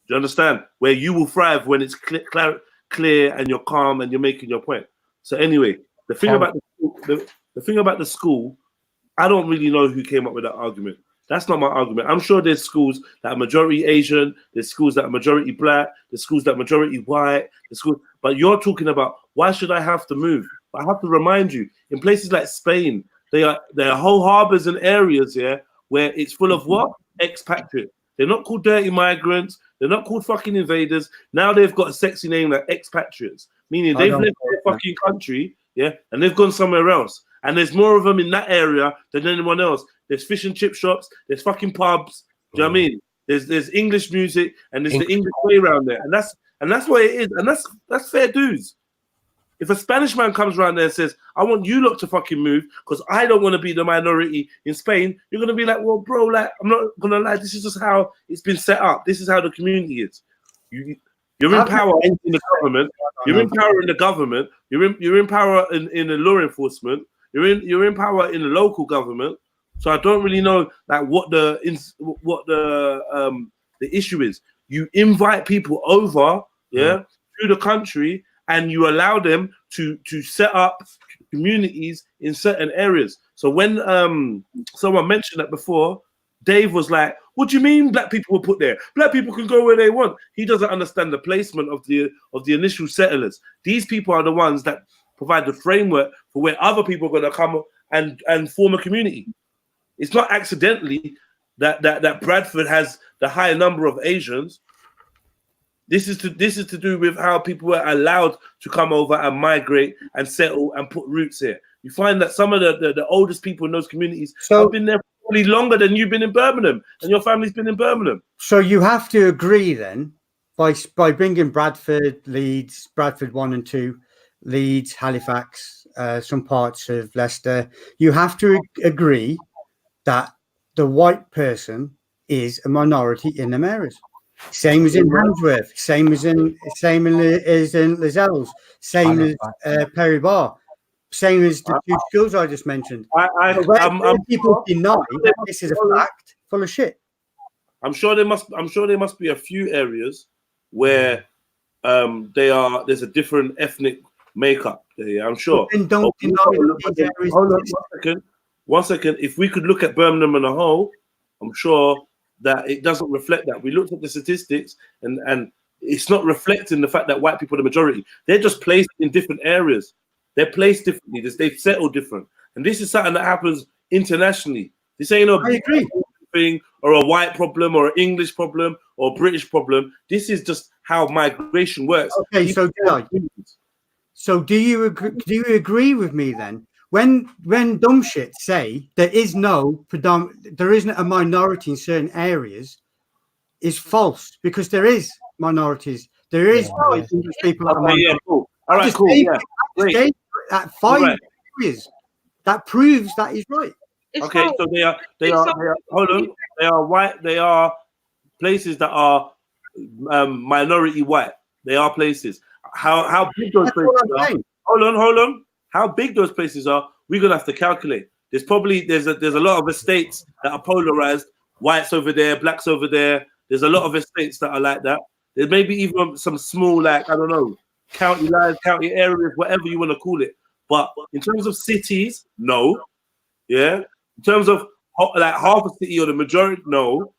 Do you understand? Where you will thrive when it's clear and you're calm and you're making your point. So anyway, the thing about the thing about the school, I don't really know who came up with that argument. That's not my argument. I'm sure there's schools that are majority Asian, there's schools that are majority black, there's schools that are majority white, but you're talking about why should I have to move? I have to remind you, in places like Spain, there are whole harbors and areas where it's full of what? Expatriates. They're not called dirty migrants, they're not called fucking invaders. Now they've got a sexy name like expatriates, meaning they've left their fucking country, and they've gone somewhere else. And there's more of them in that area than anyone else. There's fish and chip shops, there's fucking pubs. Do you know what I mean? There's English music and there's the English way around there. And that's what it is. And that's fair dues. If a Spanish man comes around there and says, I want you lot to fucking move because I don't want to be the minority in Spain, you're gonna be like, well, bro, like, I'm not gonna lie, this is just how it's been set up. This is how the community is. You're in power in the government, you're in power in the government, you're in power in the law enforcement. You're in power in the local government, so I don't really know like what the issue is. You invite people over, to the country, and you allow them to set up communities in certain areas. So when someone mentioned that before, Dave was like, "What do you mean black people were put there? Black people can go where they want." He doesn't understand the placement of the initial settlers. These people are the ones that provide the framework for where other people are going to come and form a community. It's not accidentally that Bradford has the higher number of Asians. This is to do with how people were allowed to come over and migrate and settle and put roots here. You find that some of the oldest people in those communities have been there probably longer than you've been in Birmingham, and your family's been in Birmingham. So you have to agree then by bringing Bradford, Leeds, Bradford 1 and 2, Leeds, Halifax, some parts of Leicester, you have to agree that the white person is a minority in them areas. Same as in Handsworth, same as in Lozells, same as Perry Bar, same as the two schools I just mentioned. People deny that this is a fact, full of shit. I'm sure there must be a few areas where there's a different ethnic makeup there. I'm sure. Don't deny hold on one second. If we could look at Birmingham as a whole, I'm sure that it doesn't reflect that. We looked at the statistics and it's not reflecting the fact that white people are the majority. They're just placed in different areas. They're placed differently. They've settled different. And this is something that happens internationally. This ain't a thing or a white problem or an English problem or a British problem. This is just how migration works. Okay, so do you agree with me then? When dumb shit say there isn't a minority in certain areres, is false, because there is minorities. There is English people. Cool. All right, cool. Yeah, great. At 5 areas, that proves that is right. Okay, so they are. Hold on. They are white. They are places that are minority white. They are places. How big those places are? Hold on. How big those places are, we're gonna have to calculate. There's a lot of estates that are polarized, whites over there, blacks over there. There's a lot of estates that are like that. There may be even some small, like, I don't know, county lines, county areas, whatever you want to call it. But in terms of cities, no. Yeah. In terms of like half a city or the majority, no.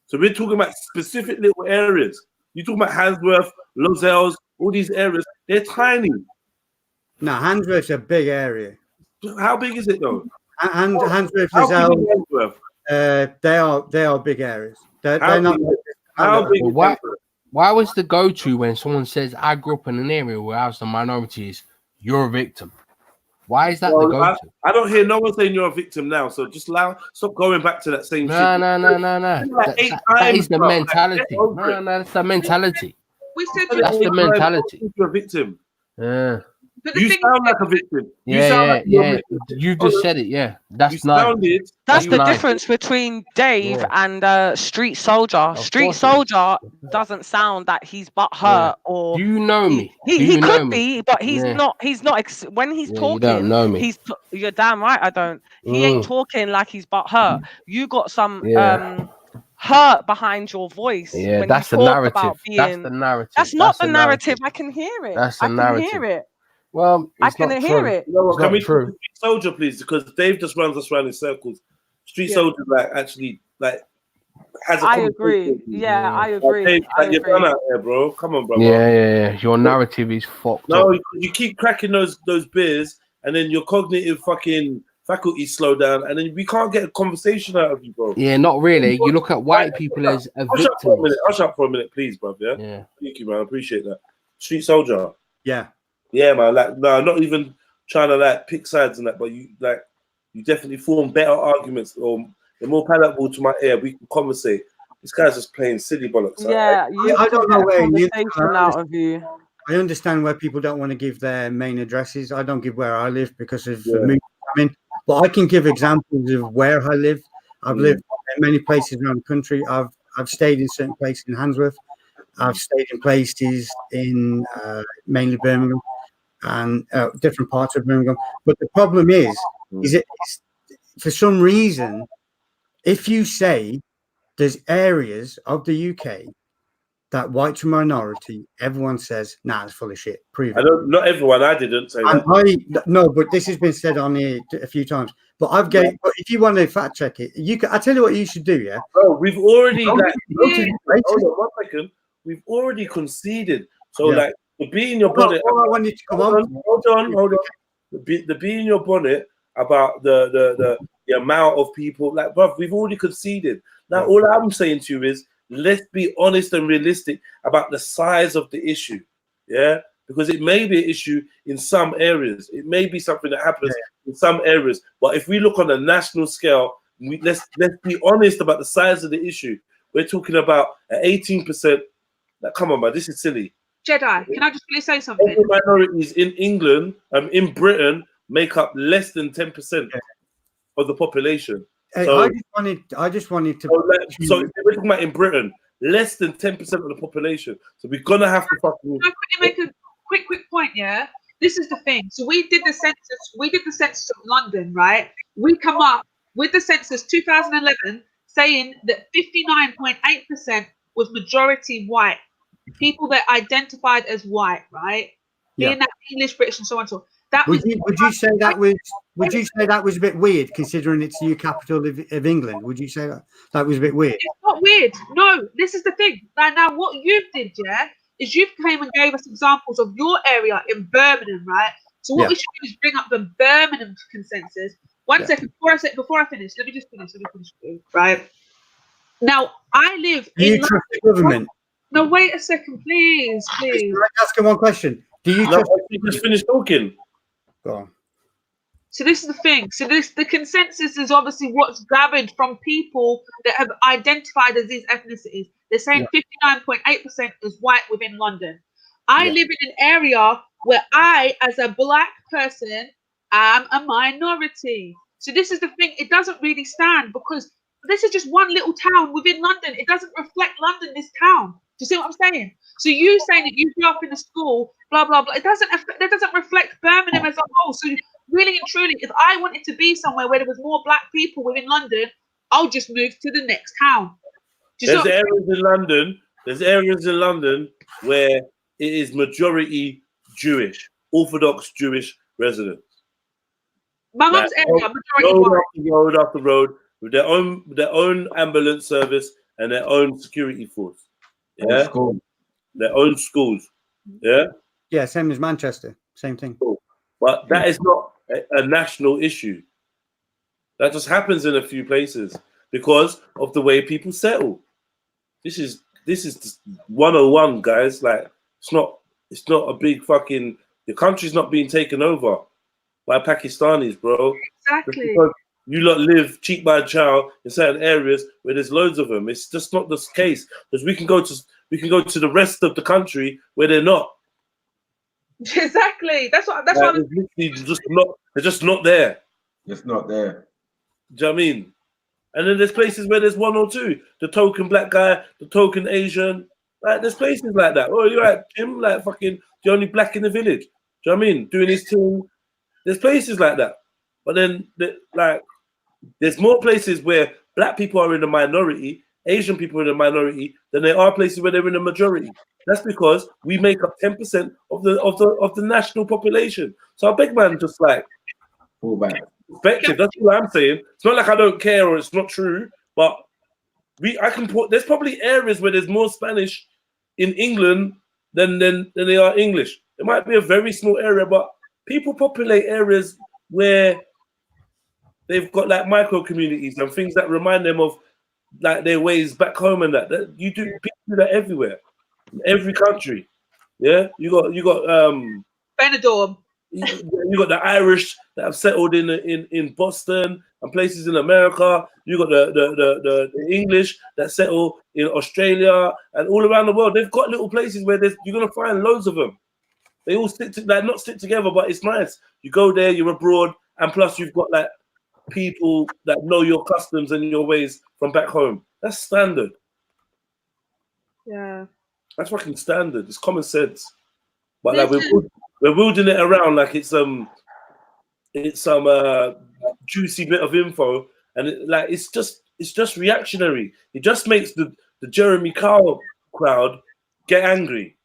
So we're talking about specific little areas. You're talking about Handsworth, Lozells, all these areas. They're tiny. No, Handsworth's a big area. How big is it though? Handsworth, How big Lozelle, is Handsworth? they are big areas. They're How not. big? How big? Why was the go-to when someone says, I grew up in an area where I was the minorities, you're a victim? Why is that the go-to? I don't hear no one saying you're a victim now, so just stop going back to that same shit. No. That is the mentality. No, that's the mentality. We said that's the mentality. You're a victim. Yeah. You sound like a victim. Yeah. You just said it. Yeah, that's nice. That's the difference between Dave and Street Soldier. Street Soldier doesn't sound that he's butthurt or. Do you know me? He could be, but he's not. He's not. When he's talking, you don't know me. You're damn right. I don't. He ain't talking like he's butthurt. You got some hurt behind your voice. Yeah, when that's you the talk narrative. about being, that's the narrative. That's not the narrative. I can hear it. That's the I can narrative. hear it. Well, I can hear it. You know what, Can we Street Soldier, please? Because Dave just runs us around in circles. Street Soldier, actually has a. I agree. Yeah, I agree. Dave, you're done out there, bro. Come on, bro. Yeah. Your narrative is fucked up. No, you keep cracking those beers, and then your cognitive fucking faculties slow down, and then we can't get a conversation out of you, bro. Yeah, not really. You look at white people as a victim. Hush up for a minute, please, bro. Yeah. Thank you, man. I appreciate that. Street Soldier. Yeah. Yeah, man. No, not even trying to pick sides and that, but you definitely form better arguments, or they're more palatable to my ear. We can conversate. This guy's just playing silly bollocks. Yeah, I don't know where out of you. I understand where people don't want to give their main addresses. I don't give where I live because of moving. But I can give examples of where I live. I've lived in many places around the country. I've stayed in certain places in Handsworth. I've stayed in places in mainly Birmingham and different parts of Birmingham. But the problem is for some reason, if you say there's areas of the UK that whites are minority, everyone says, nah, it's full of shit. Prove it. Not everyone. I didn't say that. No, but this has been said on here a few times. But but if you want to fact check it, you can. I tell you what you should do. Yeah. Bro, we've already hold on 1 second. We've already conceded. So the bee in your bonnet. Hold on. The bee in your bonnet about the amount of people. Bro, we've already conceded. Now all I'm saying to you is, let's be honest and realistic about the size of the issue, because it may be an issue in some areas. It may be something that happens in some areas. But if we look on a national scale, let's be honest about the size of the issue. We're talking about 18%. Come on, man, this is silly. Jedi, can I just really say something? Minorities in England, in Britain, make up less than 10% of the population. So, I just wanted to. So we're talking about in Britain, less than 10% of the population. So we're gonna have to fucking. Can I quickly make a quick point? Yeah, this is the thing. So we did the census. We did the census of London, right? We come up with the census 2011 saying that 59.8% was majority white, people that identified as white, right? Being that English, British, and so on and so on. Would you say that was a bit weird, considering it's the new capital of England? Would you say that was a bit weird? It's not weird. No, this is the thing. Now what you did, is you came and gave us examples of your area in Birmingham, right? So what we should do is bring up the Birmingham consensus. One second, before I finish, let me finish, right? Now I live in. Do you trust the government? No, wait a second, please. Can I ask him one question? Do you trust? Just finish talking. Go on. So this is the thing. So the consensus is obviously what's gathered from people that have identified as these ethnicities. They're saying 59.8% is white within London. I live in an area where I, as a black person, am a minority. So this is the thing. It doesn't really stand because this is just one little town within London. It doesn't reflect London, this town. Do you see what I'm saying? So you saying that you grew up in a school, blah, blah, blah. That doesn't reflect Birmingham as a whole. So really and truly, if I wanted to be somewhere where there was more black people within London, I'll just move to the next town. There's areas in London where it is majority Jewish, Orthodox Jewish residents. My mum's area, majority road white. after road after road with their own ambulance service and their own security force. Yeah, school. Their own schools. Yeah, Yeah, same as Manchester, same thing. But that is not a national issue. That just happens in a few places because of the way people settle. This is 101, guys. Like it's not a big fucking. The country's not being taken over by Pakistanis, bro. Exactly. Because you lot live cheek by jowl in certain areas where there's loads of them. It's just not the case because we can go to the rest of the country where they're not. Exactly. That's what I'm they're just not there. It's not there. Do you know what I mean? And then there's places where there's one or two. The token black guy, the token Asian. Like there's places like that. Oh, you're right, Jim, like fucking the only black in the village. Do you know what I mean? Doing his thing. There's places like that. But then there's more places where black people are in the minority, Asian people are in the minority, than there are places where they're in the majority. That's because we make up 10% of the national population. So a big man just like pull back. Perspective. That's what I'm saying. It's not like I don't care or it's not true, but there's probably areas where there's more Spanish in England than they are English. It might be a very small area, but people populate areas where they've got like micro communities and things that remind them of like their ways back home and that people do that everywhere, in every country. Yeah, you got Benidorm. You got the Irish that have settled in Boston and places in America. You got the English that settle in Australia and all around the world. They've got little places where you're gonna find loads of them. They all not stick together, but it's nice. You go there, you're abroad, and plus you've got like people that know your customs and your ways from back home. That's standard. Yeah. That's fucking standard. It's common sense. But like we're wielding it around like it's some juicy bit of info, and it's just reactionary. It just makes the Jeremy Kyle crowd get angry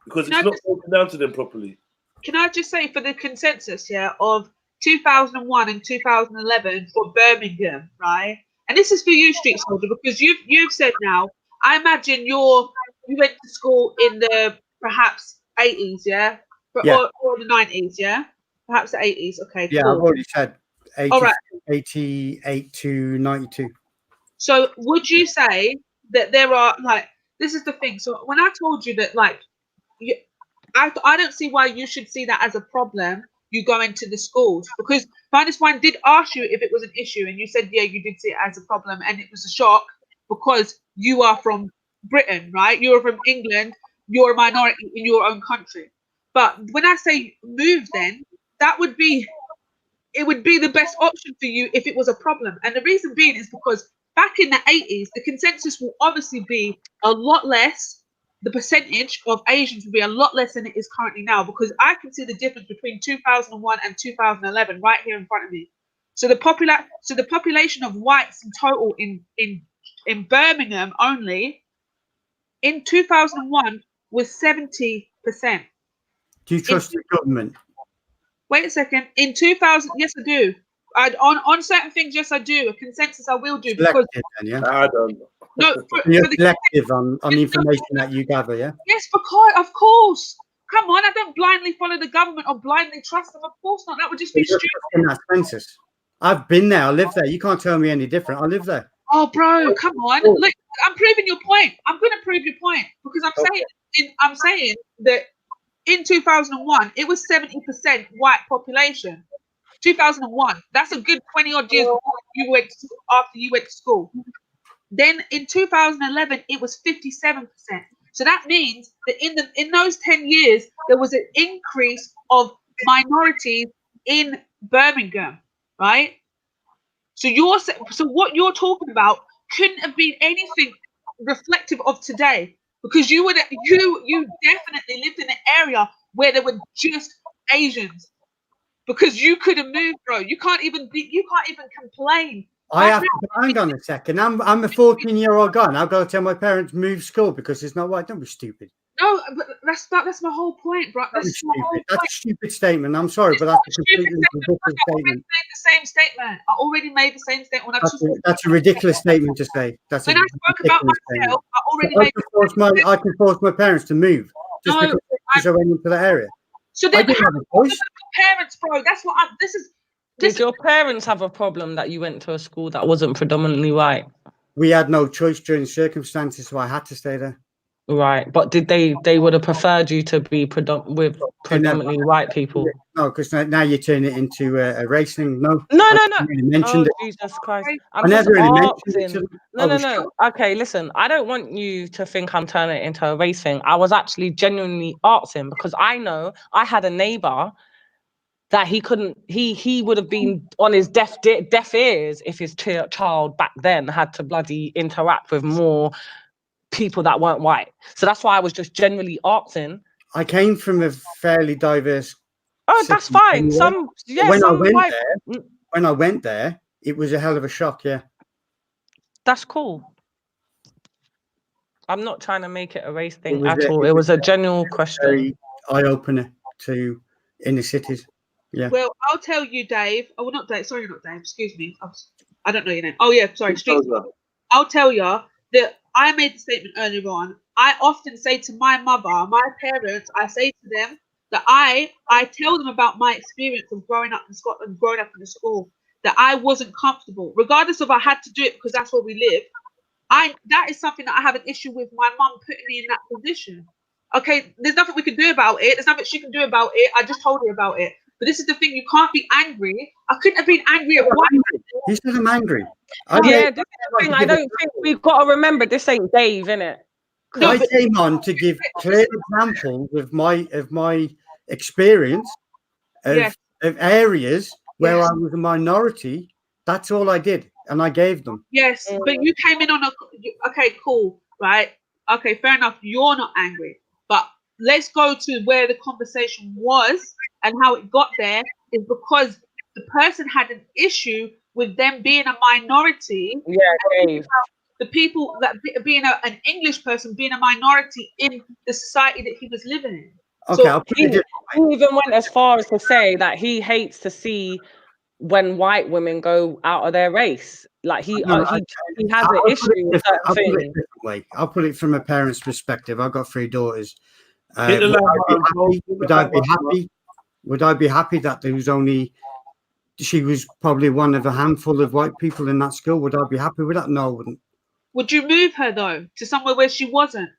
because it's not broken down to them properly. Can I just say for the consensus, of 2001 and 2011 for Birmingham, right? And this is for you, Street Soldier, because you've said now. I imagine you went to school in the perhaps 80s, yeah? Or the 90s, yeah? Perhaps the 80s. Okay. Yeah, cool. I've already said 80, all right. 88 to 92. So would you say that there are this is the thing. So when I told you that I don't see why you should see that as a problem. You go into the schools because Finest Wine did ask you if it was an issue, and you said you did see it as a problem, and it was a shock because you are from Britain, right? You're from England. You're a minority in your own country. But when I say move, then it would be the best option for you if it was a problem. And the reason being is because back in the 80s, the consensus will obviously be a lot less. The percentage of Asians will be a lot less than it is currently now, because I can see the difference between 2001 and 2011 right here in front of me. So the population of whites in total in Birmingham only in 2001 was 70%. Do you trust the government? Wait a second. In 2000, yes, I do. On certain things, yes, I do. A consensus, I will do. Because I don't. No, you're selective on the information that you gather, yeah? Yes, because of course. Come on, I don't blindly follow the government or blindly trust them. Of course not. That would just be stupid. In that census, I've been there. I live there. You can't tell me any different. I live there. Oh, bro, come on. Look, I'm proving your point. I'm going to prove your point because I'm saying that in 2001 it was 70% white population. 2001. That's a good 20 odd years after you went to school. Then in 2011 it was 57%. So that means that in those 10 years there was an increase of minorities in Birmingham, right? So what you're talking about couldn't have been anything reflective of today, because you definitely lived in an area where there were just Asians, because you could have moved, bro. You can't even complain. I have to hang on a second. I'm a 14-year-old guy, and I've got to tell my parents move school because it's not white. Don't be stupid. No, but that's my whole point, bro. That's my whole point. That's a stupid statement. I'm sorry, but that's a completely ridiculous I already statement. made the same statement. I already made the same statement when I That's a ridiculous statement to say. That's when a I spoke about ridiculous myself, statement. I already So made. I can force my parents to move just No, because I went into that area. So I then, didn't have a choice. Parents, bro. That's what I. This is. Did your parents have a problem that you went to a school that wasn't predominantly white? We had no choice during the circumstances, so I had to stay there. Right, but did they would have preferred you to be with predominantly white people? No, because now you turn it into a race thing. No, No. Really mentioned it. Jesus Christ! I never really mentioned it to them. No. Okay, listen. I don't want you to think I'm turning it into a race thing. I was actually genuinely asking because I know I had a neighbor that he couldn't. He would have been on his deaf ears if his child back then had to bloody interact with more people that weren't white. So that's why I was just generally asking. I came from a fairly diverse. Oh, that's fine. Anyway. When I went there, it was a hell of a shock. Yeah, that's cool. I'm not trying to make it a race thing at all. It was a general question. Very eye opener to inner cities. Yeah. Well, I'll tell you, Dave. Oh, not Dave. Sorry, not Dave. Excuse me. I don't know your name. Oh yeah, sorry. I'll tell you that I made the statement earlier on. I often say to my mother, my parents, I say to them that I tell them about my experience of growing up in Scotland, growing up in the school, that I wasn't comfortable, regardless of I had to do it because that's where we live. That is something that I have an issue with my mum putting me in that position. Okay, there's nothing we can do about it. There's nothing she can do about it. I just told her about it. But this is the thing, you can't be angry. I couldn't have been angry at what? You said I'm angry. This is the thing. I don't think we've got to remember this ain't Dave, innit? I came on to give clear examples of my experience of areas where I was a minority. That's all I did, and I gave them. Yes, but you came in on okay, cool, right? Okay, fair enough. You're not angry, but let's go to where the conversation was and how it got there is because the person had an issue with them being a minority. Yeah, Dave. The people that being an English person being a minority in the society that he was living in. Okay, so he even went as far as to say that he hates to see when white women go out of their race. Like he has an issue with certain things. I'll put it from a parent's perspective. I've got 3 daughters. Would I be happy? Would I be happy that there was only? She was probably one of a handful of white people in that school. Would I be happy with that? No, I wouldn't. Would you move her though to somewhere where she wasn't?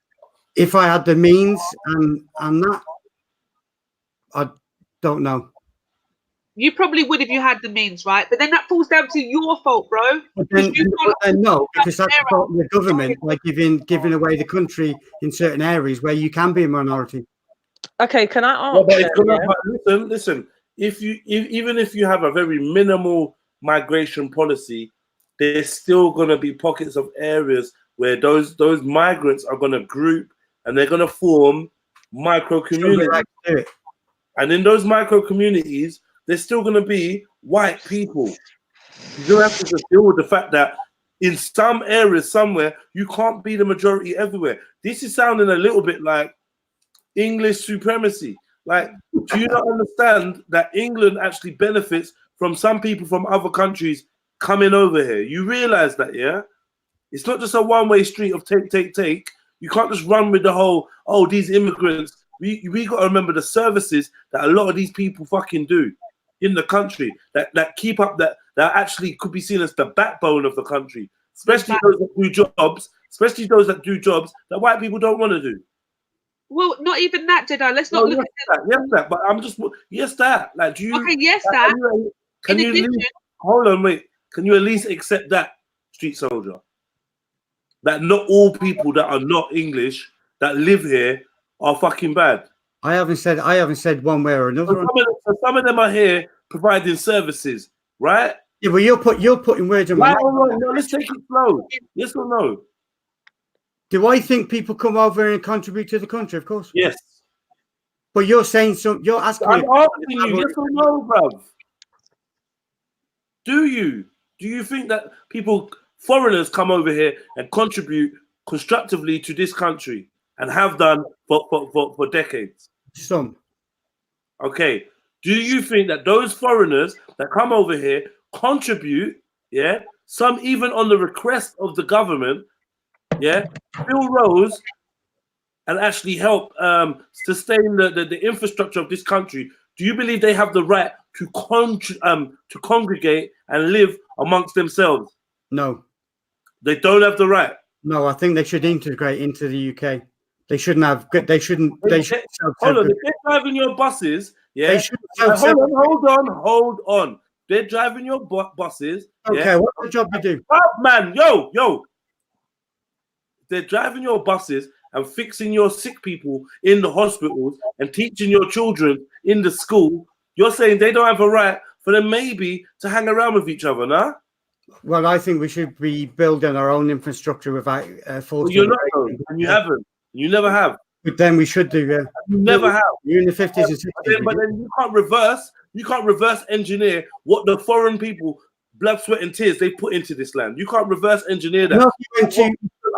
If I had the means and that, I don't know. You probably would if you had the means, right? But then that falls down to your fault, bro. But then no, because that's the fault of the government, like giving away the country in certain areas where you can be a minority. Okay, can I ask? Listen. Even if you have a very minimal migration policy, there's still going to be pockets of areas where those migrants are going to group and they're going to form micro communities. And in those micro communities, there's still going to be white people. You have to just deal with the fact that in some areas, somewhere, you can't be the majority everywhere. This is sounding a little bit like English supremacy. Like, do you not understand that England actually benefits from some people from other countries coming over here? You realize that, yeah? It's not just a one-way street of take. You can't just run with the whole, oh, these immigrants. We got to remember the services that a lot of these people fucking do in the country that keep up that actually could be seen as the backbone of the country, especially those that do jobs that white people don't want to do. Well, not even that, Jedi. Let's not look at that. But I'm just that. Like, do you? Okay, yes, that. Can you? Hold on, wait. Can you at least accept that, street soldier? That not all people that are not English that live here are fucking bad. I haven't said one way or another. Some of them are here providing services, right? Yeah, but you're putting words in my mouth. No, let's take it slow. Yes or no? Do I think people come over and contribute to the country? Of course. Yes. But you're saying so. You're asking. I'm asking you, yes or no, bruv? Do you think that foreigners come over here and contribute constructively to this country? and have done for decades? Some. Okay. Do you think that those foreigners that come over here contribute, yeah, some even on the request of the government, yeah, fill roles and actually help sustain the infrastructure of this country? Do you believe they have the right to congregate and live amongst themselves? No. They don't have the right. No, I think they should integrate into the UK. They shouldn't have. They shouldn't. They should. Hold on, if they're driving your buses, yeah. They should Hold on. They're driving your buses. Okay, yeah? what's the job you do? Man, yo. They're driving your buses and fixing your sick people in the hospitals and teaching your children in the school. You're saying they don't have a right for them maybe to hang around with each other, nah? Well, I think we should be building our own infrastructure without forcing. You're not, and you haven't. You never have. But then we should do, yeah. You never have. You're in the 50s and 60s. But then you can't reverse engineer what the foreign people, blood, sweat, and tears they put into this land. You can't reverse engineer that.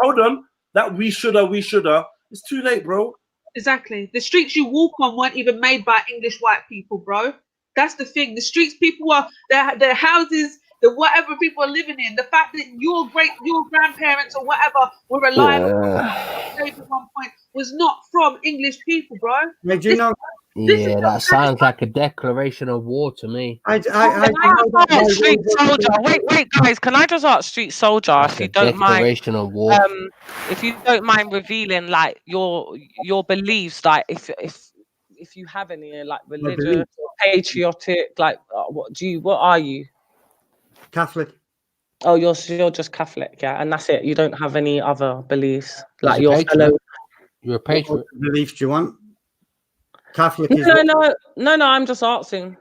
Hold on. That we shoulda. It's too late, bro. Exactly. The streets you walk on weren't even made by English white people, bro. That's the thing. The streets people are their houses, the whatever people are living in. The fact that your grandparents or whatever were alive at one point was not from English people, bro. Do you know? Yeah, that sounds like a declaration of war to me. Street Soldier. Wait, guys. Can I just ask Street Soldier if you don't mind? Declaration of war. If you don't mind revealing like your beliefs, like if you have any, like religious or patriotic, like what are you? Catholic. Oh, you're just Catholic, yeah, and that's it. You don't have any other beliefs, like your fellow. You're a patriot. What beliefs do you want? Catholic is No. I'm just asking.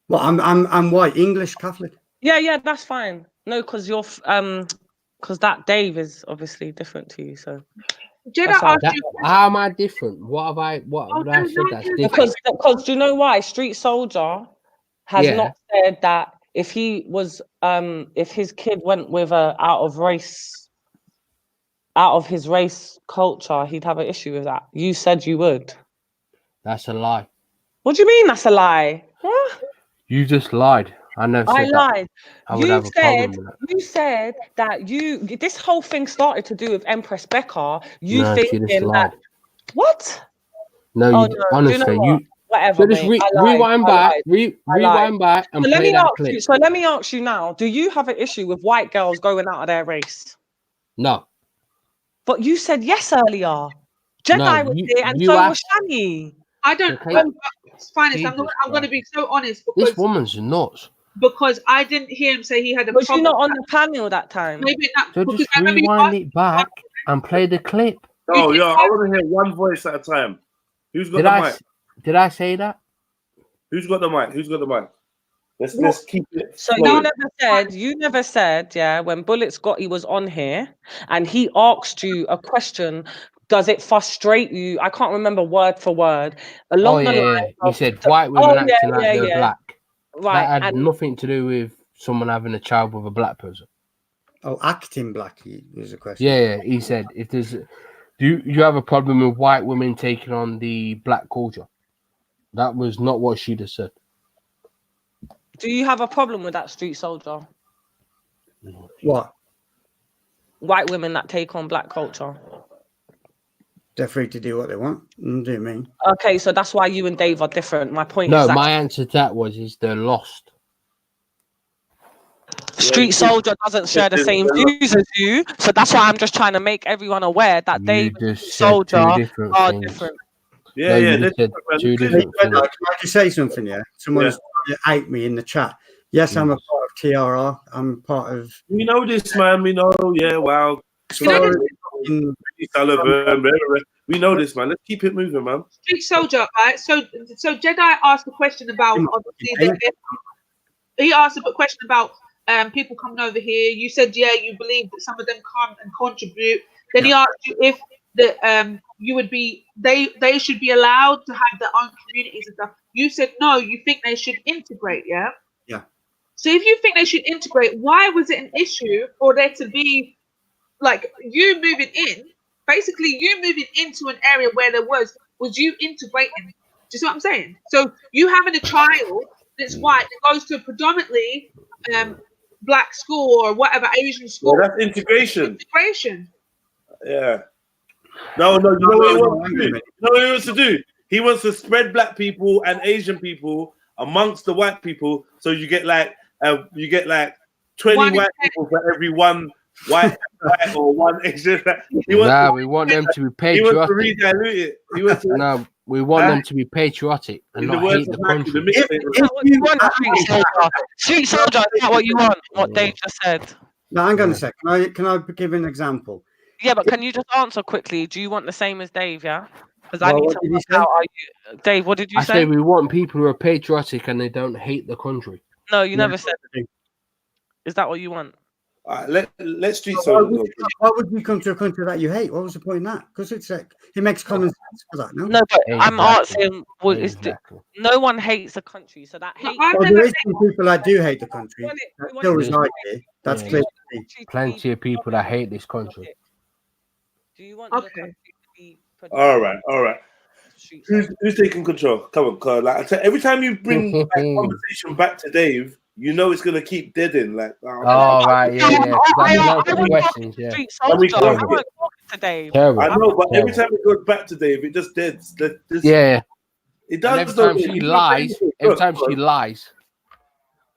Well, I'm white, English Catholic. Yeah, that's fine. No, because you're because that Dave is obviously different to you. So, how am I different? What have I said that's different? Because do you know why? Street Soldier has not said that if he was if his kid went with a out of his race culture, he'd have an issue with that. You said you would. That's a lie. What do you mean that's a lie? Huh? You just lied. I never said that. Lied. I would have a problem with that. You said that this whole thing started to do with Empress Becca. No, she just lied. What? No, honestly, whatever. So just rewind back and play that clip. So let me ask you now: do you have an issue with white girls going out of their race? No. But you said yes earlier. Jedi was there, and so was Shani. I don't. It's fine. I'm going to be so honest because this woman's nuts. Because I didn't hear him say he had a Was problem. you not on the panel that time? Maybe not. So just rewind it back and play the clip. Oh, yeah, I want to hear one voice at a time. Who's got the mic? Did I say that? Who's got the mic? Let's keep it. So you never said, yeah, when Bullets he was on here and he asked you a question. Does it frustrate you? I can't remember word for word. Along the line, he said white women acting like they're black. Right, that had nothing to do with someone having a child with a black person. Oh, acting black was a question. Yeah, he said if there's, do you have a problem with white women taking on the black culture? That was not what she just said. Do you have a problem with that, Street Soldier? What? White women that take on black culture. They're free to do what they want. Do you mean? Okay, so that's why you and Dave are different. My point is No, that my answer to that is they're lost. Street Soldier doesn't share the same views as you, so that's why I'm just trying to make everyone aware that Dave and Soldier are different. Yeah. Can I just say something? Yeah, someone's trying to out me in the chat. Yes, I'm a part of TRR. I'm part of. We know this, man. We know. Yeah, wow. We know this, man. Let's keep it moving, man. Street Soldier, right? So Jedi asked a question about he asked a question about people coming over here. You said you believe that some of them come and contribute. Then he asked you if you would be they should be allowed to have their own communities and stuff. You said no. You think they should integrate, yeah? Yeah. So if you think they should integrate, why was it an issue for there to be like you moving in Basically, you moving into an area where there was you integrating. Do you see what I'm saying? So you having a child that's white that goes to a predominantly black school or whatever Asian school. Yeah, that's integration. Integration. Yeah. No. You know what he wants to do? You know what he wants to do? He wants to spread black people and Asian people amongst the white people, so you get like 20 white people for every one white or one Asian. We want them to be patriotic. He wants to re-dilute it. He wants to, no, we want them to be patriotic and not hate the country. Street soldier, is that what you want? What Dave just said. No, hang on a sec. Can I give an example? Yeah, but can you just answer quickly? Do you want the same as Dave? Yeah, because I need to work out. Dave, what did you say? I say we want people who are patriotic and they don't hate the country. No, you never said. Is that what you want? Let's street soldier. Why would you come to a country that you hate? What was the point in that? Because it's like it makes common sense for that. No, but I'm asking. No one hates a country, so that hate. There is some people that do hate the country. That still reside here. That's clear. Plenty of people that hate this country. Do you want? Okay. All right. Who's taking control? Come on, Carl. Like I tell, every time you bring that conversation back to Dave, you know it's gonna keep deading. Like, right, yeah. Questions, yeah. I know, but every time it goes back to Dave, it just deads. Yeah. It does. And every time she lies,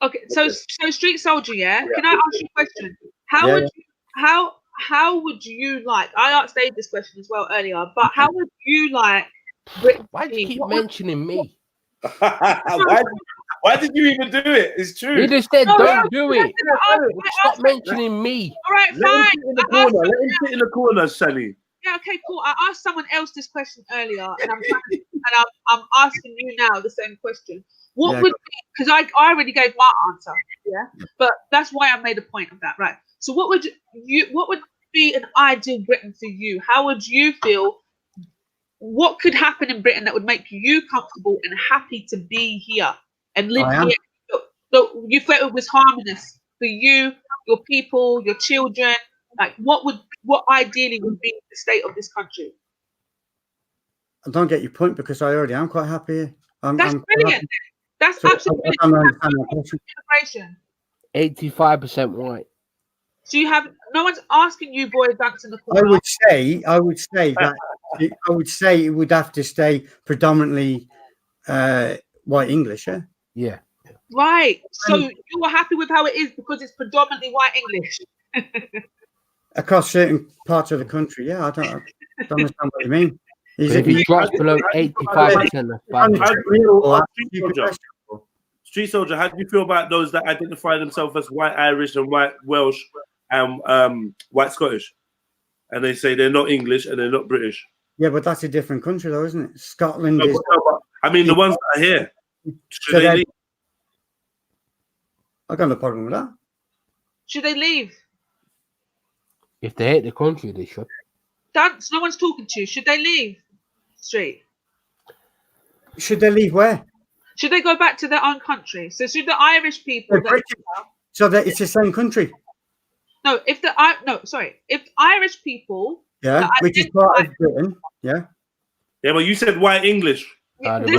Okay, so street soldier, yeah. Can I ask you a question? How would you like? I asked Dave this question as well earlier, but how would you like? Why do you keep mentioning me? Why did you even do it? It's true. He just said, don't do it. Stop mentioning me. All right, fine. Let him sit in the corner, Sally. Yeah, okay, cool. I asked someone else this question earlier, and I'm asking you now the same question. What would be, because I already gave my answer, but that's why I made a point of that, right? So what would be an ideal Britain for you? How would you feel? What could happen in Britain that would make you comfortable and happy to be here and live here? So you felt it was harmonious for you, your people, your children. Like, what ideally would be the state of this country? I don't get your point because I already am quite happy here. That's brilliant. That's absolutely immigration. 85% white. So you have no one's asking you, boy, dance in the corner. I would say it would have to stay predominantly white English, yeah. Yeah. Right. So you are happy with how it is because it's predominantly white English. Across certain parts of the country, yeah. I don't understand what you mean. If it drops below 85%, Street soldier, how do you feel about those that identify themselves as white Irish and white Welsh and white Scottish, and they say they're not English and they're not British? Yeah, but that's a different country, though, isn't it? Scotland is. I mean, the ones that are here. Should they leave? I got no problem with that. Should they leave? If they hate the country, they should. Dance. No one's talking to you. Should they leave? Street. Should they leave where? Should they go back to their own country? So should the Irish people? So that it's the same country. No, if Irish people. Yeah, which is part of Britain. Yeah. Yeah, but you said white English. I'm on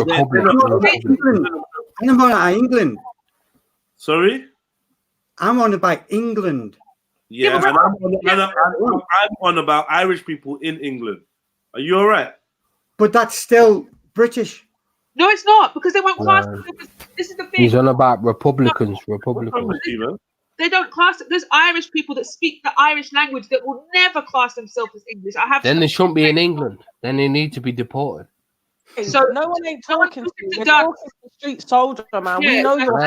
about England. Sorry? I'm on about England. Yeah, and I'm on about Irish people in England. Are you all right? But that's still British. No, it's not, because they won't class. This is the thing. He's on about Republicans. They don't class it. There's Irish people that speak the Irish language that will never class themselves as English. Then they shouldn't be in England. Then they need to be deported. So no one ain't talking to you. We're talking to street soldier, man. We know you're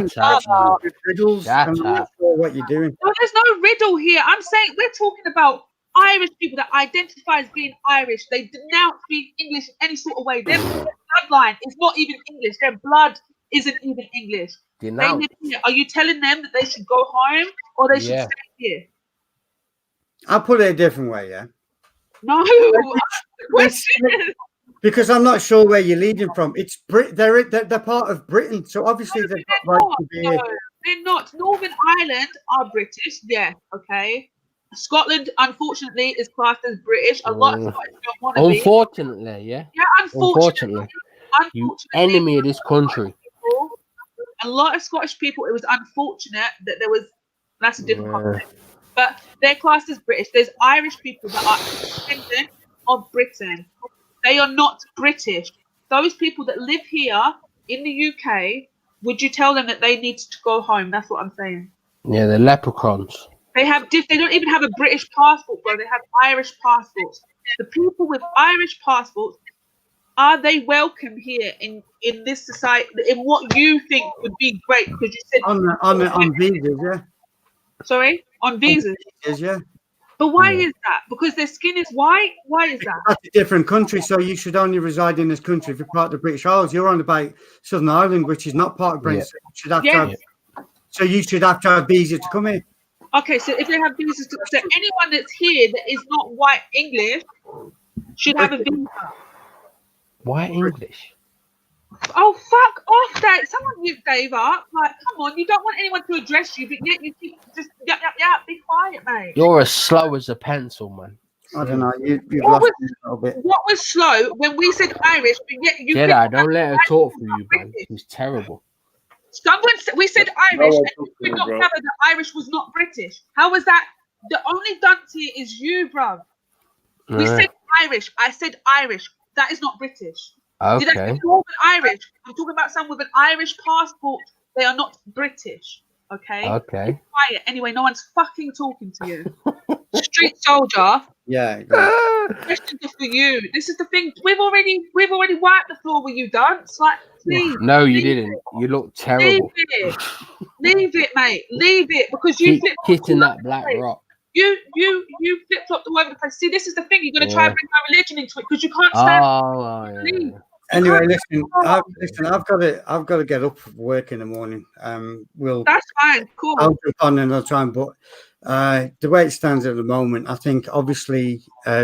shut up. Riddles. I'm not sure what you're doing. No, there's no riddle here. I'm saying we're talking about Irish people that identify as being Irish. They denounce being English in any sort of way. Their bloodline is not even English. Their blood isn't even English. They live here. Are you telling them that they should go home or they should stay here? I'll put it a different way, yeah. No. Because I'm not sure where you're leading from. It's they're part of Britain, so obviously they've got right to be here. They're not. Northern Ireland are British, yeah, okay. Scotland, unfortunately, is classed as British. A lot of Scottish don't want to be. Unfortunately, yeah. Yeah, unfortunately. You enemy of this country. A lot of Scottish people, it was unfortunate that there was, that's a different context, but they're classed as British. There's Irish people that are independent of Britain. They are not British. Those people that live here in the UK, would you tell them that they need to go home? That's what I'm saying. Yeah, the leprechauns. They don't even have a British passport, bro. They have Irish passports. The people with Irish passports, are they welcome here in this society? In what you think would be great? Because you said on visas, yeah. Sorry, on visas. Yeah. But why is that? Because their skin is white. Why is that? That's a different country, so you should only reside in this country if you're part of the British Isles. You're on about Southern Ireland, which is not part of Britain. So you should have to have, so you should have to have visa to come in. Okay, so if they have visas, so anyone that's here that is not white English should have a visa. White English? Oh, fuck off, Dave. Someone mute Dave up. Like, come on, you don't want anyone to address you, but yet you keep just, yeah, be quiet, mate. You're as slow as a pencil, man. I don't know. You've lost me a little bit. What was slow when we said Irish, but yet you Jedi, don't let her talk for you, man. She's terrible. We said Irish, and you could not gather that Irish was not British. How was that? The only dunce here is you, bruv. We said Irish. I said Irish. That is not British. Okay. Did I say Irish? I'm talking about someone with an Irish passport. They are not British. Okay. Okay. Be quiet. Anyway, no one's fucking talking to you. Street soldier. Yeah. Questions are for you. This is the thing. We've already wiped the floor with you, dunce. Like, please. No, you didn't. You look terrible. Leave it, mate. Leave it, because you keep kissing that black rock. You flip flopped all over the place. See, this is the thing. You're going to try and bring my religion into it because you can't stand. Anyway, listen. I've got to get up for work in the morning. That's fine. Cool. I'll jump on and I'll try and. But the way it stands at the moment, I think obviously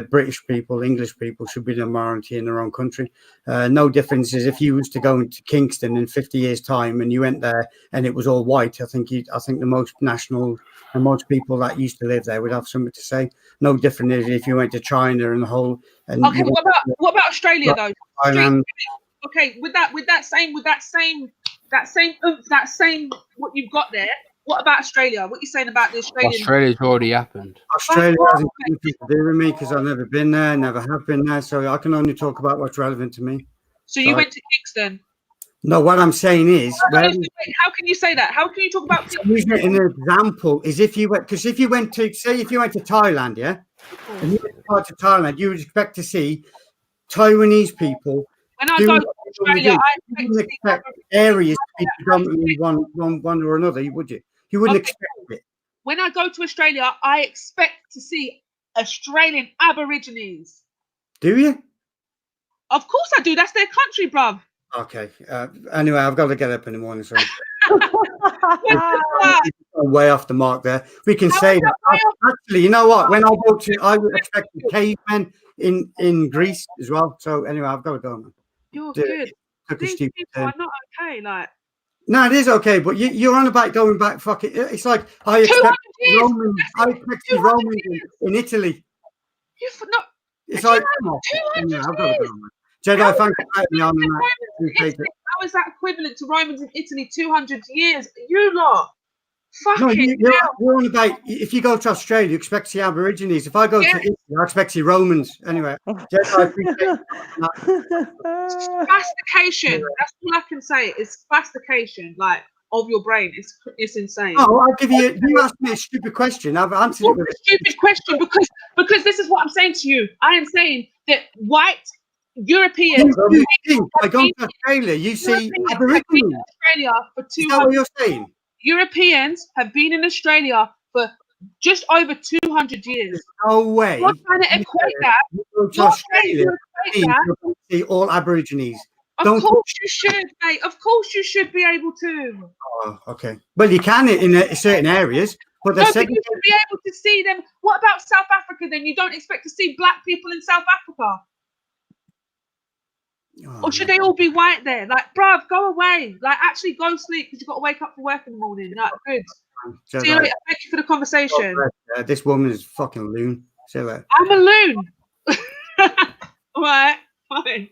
British people, English people should be the minority in their own country. No difference is if you was to go into Kingston in 50 years' time and you went there and it was all white. I think the most national and most people that used to live there would have something to say. No different is if you went to China and the whole. And okay, what about Australia though? Okay, with that same what you've got there. What about Australia? What are you saying about the Australian? Australia's already happened. Australia hasn't got anything to do with me because I've never been there, never have been there, so I can only talk about what's relevant to me. So you went to Kingston? No, what I'm saying is, how can you say that? How can you talk about Kingston? An example is if you went, because if you went to Thailand, yeah, and you went to part of Thailand, you would expect to see Taiwanese people. When I go to Australia, I expect areas to be predominantly one or another, would you? You wouldn't expect it. When I go to Australia, I expect to see Australian Aborigines. Do you? Of course I do. That's their country, bruv. Okay. Anyway, I've got to get up in the morning, so way off the mark there. We can say that. Actually, you know what? When I go to, I would expect the cavemen in Greece as well. So anyway, I've got to go, man. You're good. These people are not okay, like. No, it is okay, but you're on about going back. Fuck it. It's like I expect Romans. I expect Romans in Italy. It's like 200 years. Jedi, thank you for letting me on that. How is that equivalent to Romans in Italy 200 years? You lot. No, you're on about if you go to Australia, you expect to see Aborigines. If I go to Italy, I expect to see Romans. Anyway, Jedi, I appreciate that. Spastication. That's all I can say. It's spastication, like of your brain. It's insane. Oh, I'll give you. You asked me a stupid question. I've answered it with a stupid question because this is what I'm saying to you. I am saying that white Europeans. By going to Australia, you see Aborigines. Australia for 200. Is that what you're saying? Europeans have been in Australia for just over 200 years. There's no way. You're trying to equate that. You go to Australia, see all Aborigines. Of course you should, mate. Of course you should be able to. Oh, okay. Well, you can in certain areas, but you should be able to see them. What about South Africa then? You don't expect to see black people in South Africa? Or should they all be white there? Like, bruv, go away. Like, actually go sleep because you've got to wake up for work in the morning. Like, good. So, See you later. Thank you for the conversation. This woman is fucking loon. See you later. I'm a loon. All right, fine.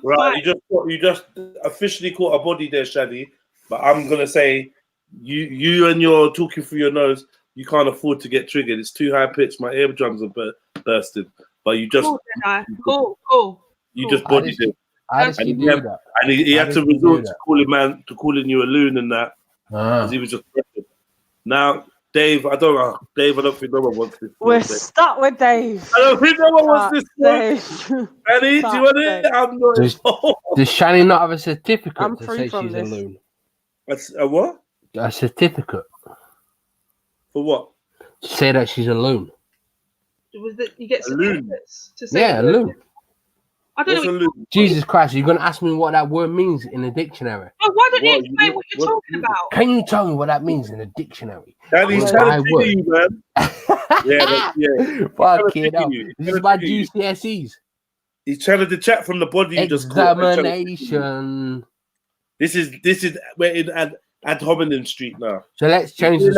Right, you just officially caught a body there, Shadi. But I'm gonna say, you and your talking through your nose, you can't afford to get triggered. It's too high pitched. My eardrums are bursting. But you just Cool. You just bodied him. How did he do that? And he had to resort to calling you a loon and that, because he was just pressured. Now, Dave, I don't think no one wants this. We're stuck with Dave. I don't think no one wants this one. Annie, do you want it? I'm not. Does Shani not have a certificate I'm to free say from she's this. a loon? A what? A certificate. For what? To say that she's a loon. Was that you get certificates to say? Yeah, a loon. I don't know. Jesus Christ, you're going to ask me what that word means in a dictionary. Oh, why don't you explain what you're talking about? Can you tell me what that means in a dictionary? Daddy's trying to trigger you, man. Yeah. Fucking hell. This is my GCSEs. He's trying to chat from the body you just caught. Examination. This is we're in ad hominem street now. So let's change this.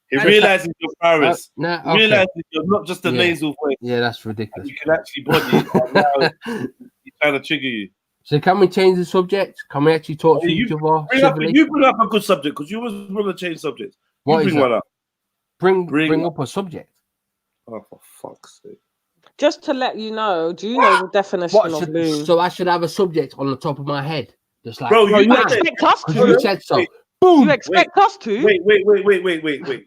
He realizes your powers. He okay. realizes you're not just a nasal voice. Yeah, that's ridiculous. You can actually body it. And now he's trying to trigger you. So can we change the subject? Can we actually talk to each other? You bring up a good subject, because you always want to change subjects. What bring is one up. Bring up a subject. Oh, for fuck's sake. Just to let you know, do you know the definition of loon? So I should have a subject on the top of my head. Just like, bro, you expect us to. You said so. Boom. You expect us to. Wait.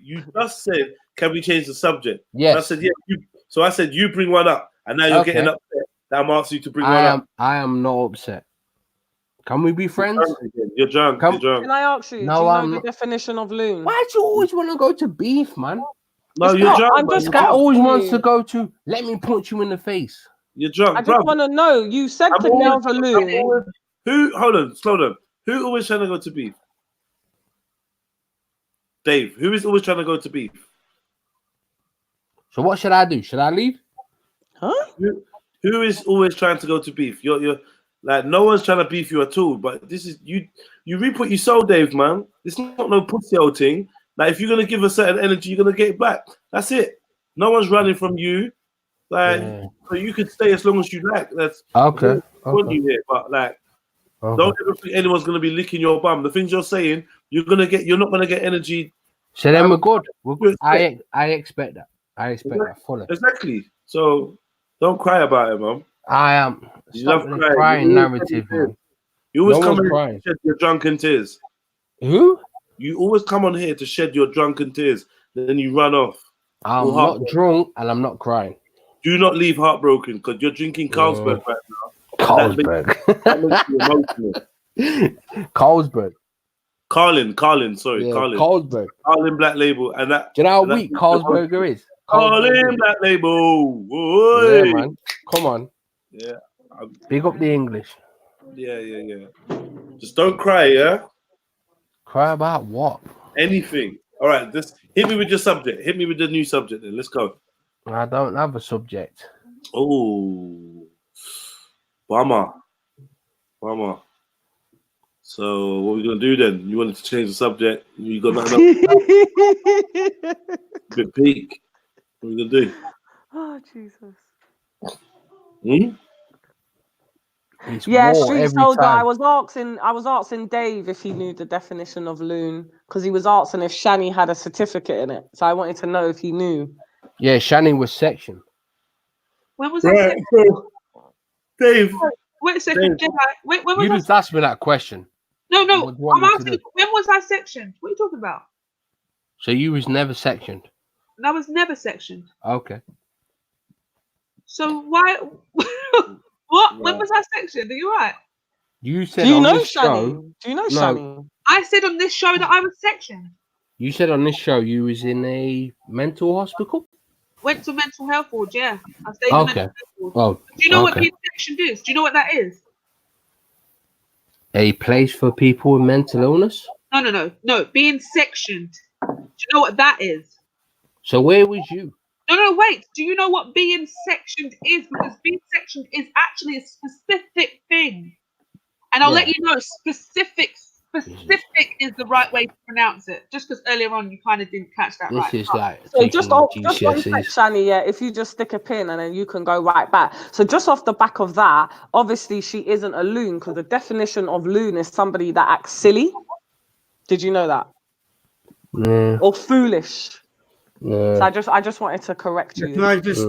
You just said, can we change the subject? Yes. I said, yeah. So I said, you bring one up. And now you're getting upset that I'm asking you to bring one up. I am not upset. Can we be friends? You're drunk. Can I ask you, do you know the definition of loon? Why do you always want to go to beef, man? No, you're drunk. This guy always wants to go to, let me punch you in the face. You're drunk, I just want to know, you said the nail's a loon. Hold on, slow down. Who always trying to go to beef? Dave, who is always trying to go to beef? So what should I do? Should I leave? Huh? Who is always trying to go to beef? You're like, no one's trying to beef you at all. But this is you re-put your soul, Dave, man. It's not no pussy old thing. Like, if you're gonna give a certain energy, you're gonna get it back. That's it. No one's running from you. Like, so you can stay as long as you like. That's okay. You here, but like, don't ever think anyone's gonna be licking your bum. The things you're saying, you're not gonna get energy. So then we're good. We're good. I expect that. I expect that fully. Exactly. So don't cry about it, man. I am. You Stop love the crying narrative, man. You always No come one's and crying. shed your drunken tears. Who? You always come on here to shed your drunken tears, then you run off. I'm not drunk and I'm not crying. Do not leave heartbroken, because you're drinking Carlsberg right now. Carlsberg. That makes you emotional. Carlsberg. Carlin, Carlin. Carlsberg. Carlin Black Label. And that. Do you know how weak Carlsberger is? Carlin Black Label. Yeah, man. Come on. Yeah. Big up the English. Yeah. Just don't cry, yeah? Cry about what? Anything. All right, just hit me with your subject. Hit me with the new subject then. Let's go. I don't have a subject. Oh. Bummer. So what are we gonna do then? You wanted to change the subject. You got nothing else? Bit peak. What are we gonna do? Oh Jesus. Yeah, Street Soldier. I was asking Dave if he knew the definition of loon, because he was asking if Shani had a certificate in it. So I wanted to know if he knew. Yeah, Shani was sectioned. When was that? So, Dave. Wait a second, Jedi. When was You just asked me that question. No. I'm asking, when was I sectioned? What are you talking about? So you was never sectioned. And I was never sectioned. Okay. So why? What? When was I sectioned? Are you right? You said Do you on know this Shani? show. Do you know No. Shani? I said on this show that I was sectioned. You said on this show you was in a mental hospital. Went to mental health ward. Yeah, I stayed in mental health ward. Oh. Do you know what being sectioned is? Do you know what that is? A place for people with mental illness. No. Being sectioned. Do you know what that is? So where was you? No, wait. Do you know what being sectioned is? Because being sectioned is actually a specific thing. And I'll let you know specific Specific is the right way to pronounce it. Just because earlier on you kind of didn't catch that right. This is like So just one sec, GCSEs. Shani, yeah, if you just stick a pin and then you can go right back. So just off the back of that, obviously she isn't a loon because the definition of loon is somebody that acts silly. Did you know that? Yeah. Or foolish. Yeah. So I just wanted to correct you. Can I just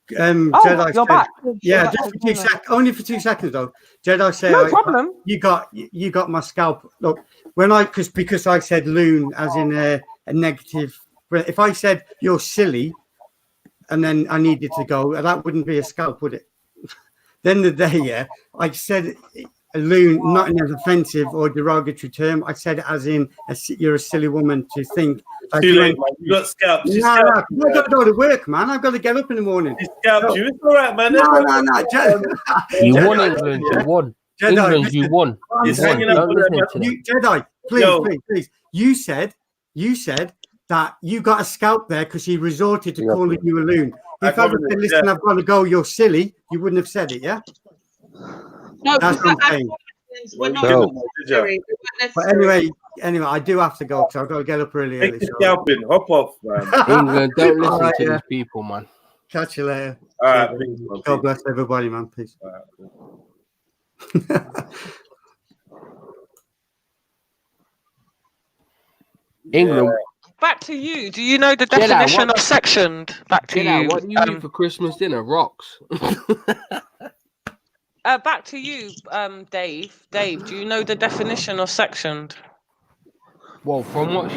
Oh, Jedi you're said, back. yeah, You're just back for 2 seconds, only for 2 seconds though. Jedi said, No problem. You got my scalp. Look, when because I said loon as in a negative. If I said you're silly, and then I needed to go, that wouldn't be a scalp, would it? Then the day, yeah, I said a loon, not in an offensive or derogatory term. I said it as in you're a silly woman to think. Like Too late, man. You got scalped. No, I've got to go to work, man. I've got to get up in the morning. He scalped you. It's all right, man. No. You won, England. You won. England, you won. Don't listen to them. Jedi, please. You said that you got a scalp there because he resorted to calling you a loon. If I had said, listen, I've got to go, you're silly, you wouldn't have said it, yeah? No, that's what I'm saying. We're not necessary. But anyway, I do have to go because I've got to get up really early. Scalping, hop off, man. England, don't listen to these people, man. Catch you later. All right, God bless everybody, man. Peace. England. Back to you. Do you know the definition of sectioned? Back to you. What do you eat for Christmas dinner? Rocks. Back to you, Dave. Dave, do you know the definition of sectioned? Well, from what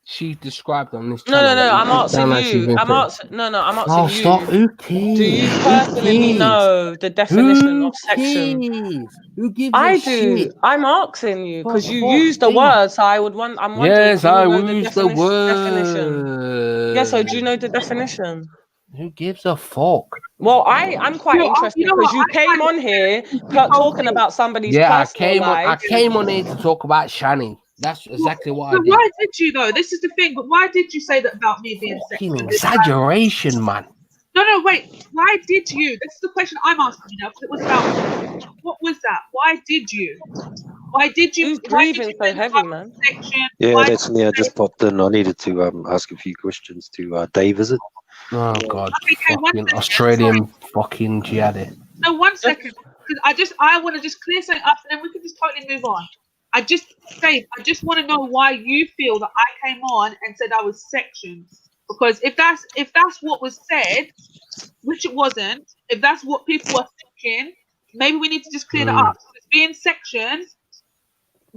she described on this No, I'm asking you. I'm asking you. Stop. Who cares? Do you personally know the definition of section? Who gives I a do. shit? I'm asking you because you used the word, so I would want. I'm wondering. Yes, I used the word. Definition. Yeah, so do you know the definition? Who gives a fuck? Well, I'm quite interested because you came on here talking about somebody's personal life. I came on here to talk about Shani. That's exactly what I did. Why did you though? This is the thing. But why did you say that about me being sexist? Exaggeration, man. No, wait. Why did you? This is the question I'm asking you now. Because it was about what was that? Why did you? Why did you? Who's breathing so heavy, man? Yeah, that's me. I just popped in. I needed to ask a few questions to Dave. Is it? Oh God, fucking Australian fucking jihadi. No, 1 second. Because I want to just clear something up, and then we can just totally move on. Dave, I just want to know why you feel that I came on and said I was sectioned. Because if that's what was said, which it wasn't, if that's what people are thinking, maybe we need to just clear that up. Because being sectioned,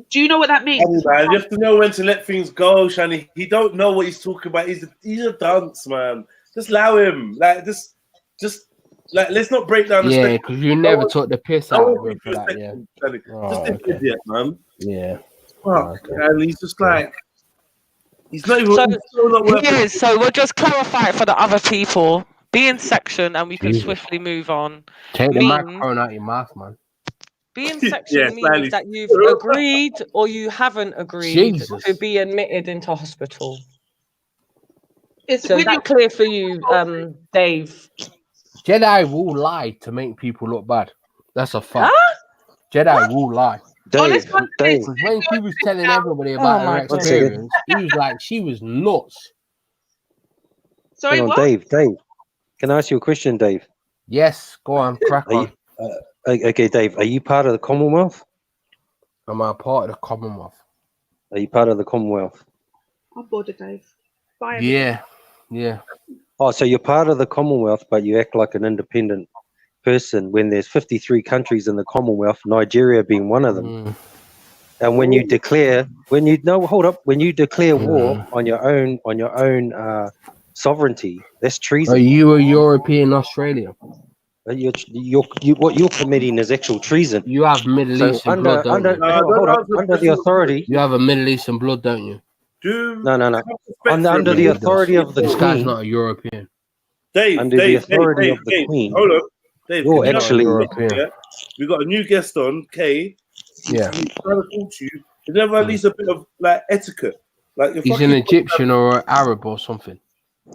do you know what that means? Man, you have to know when to let things go, Shani. He don't know what he's talking about. He's a dunce, man. Just allow him. Just let's not break down the spectrum. Because you never took the piss out of him for that, yeah. Just an idiot, man. Yeah. Fuck, and he's just like, he's not even. So we'll just clarify it for the other people. Be in section, and we can swiftly move on. Take the microphone out your mouth, man. Be in section means that you've agreed or you haven't agreed to be admitted into hospital. So that clear for you, Dave? Jedi will lie to make people look bad. That's a fact. Huh? Jedi will lie. Dave. When she was telling everybody about her experience, he was like, she was nuts. Sorry, hang on, what? Dave. Can I ask you a question, Dave? Yes, go on, crack on. Okay, Dave, are you part of the Commonwealth? Am I part of the Commonwealth? Are you part of the Commonwealth? I'm bored of Dave. Bye. Yeah. Oh, so you're part of the Commonwealth, but you act like an independent person when there's 53 countries in the Commonwealth, Nigeria being one of them. And when you declare, when you declare war on your own sovereignty, that's treason. Are you a European Australia? What you're committing is actual treason. You have Middle Eastern blood, don't you? Under the authority. You have a Middle Eastern blood, don't you? No. Under the authority of the Queen. This guy's not a European. Dave, under the authority of the Queen. Hold on. Dave, you're actually European. Yeah? We got a new guest on, Kay. Yeah. He's trying to talk to you. You never at least a bit of like etiquette. Like he's an Egyptian or an Arab or something.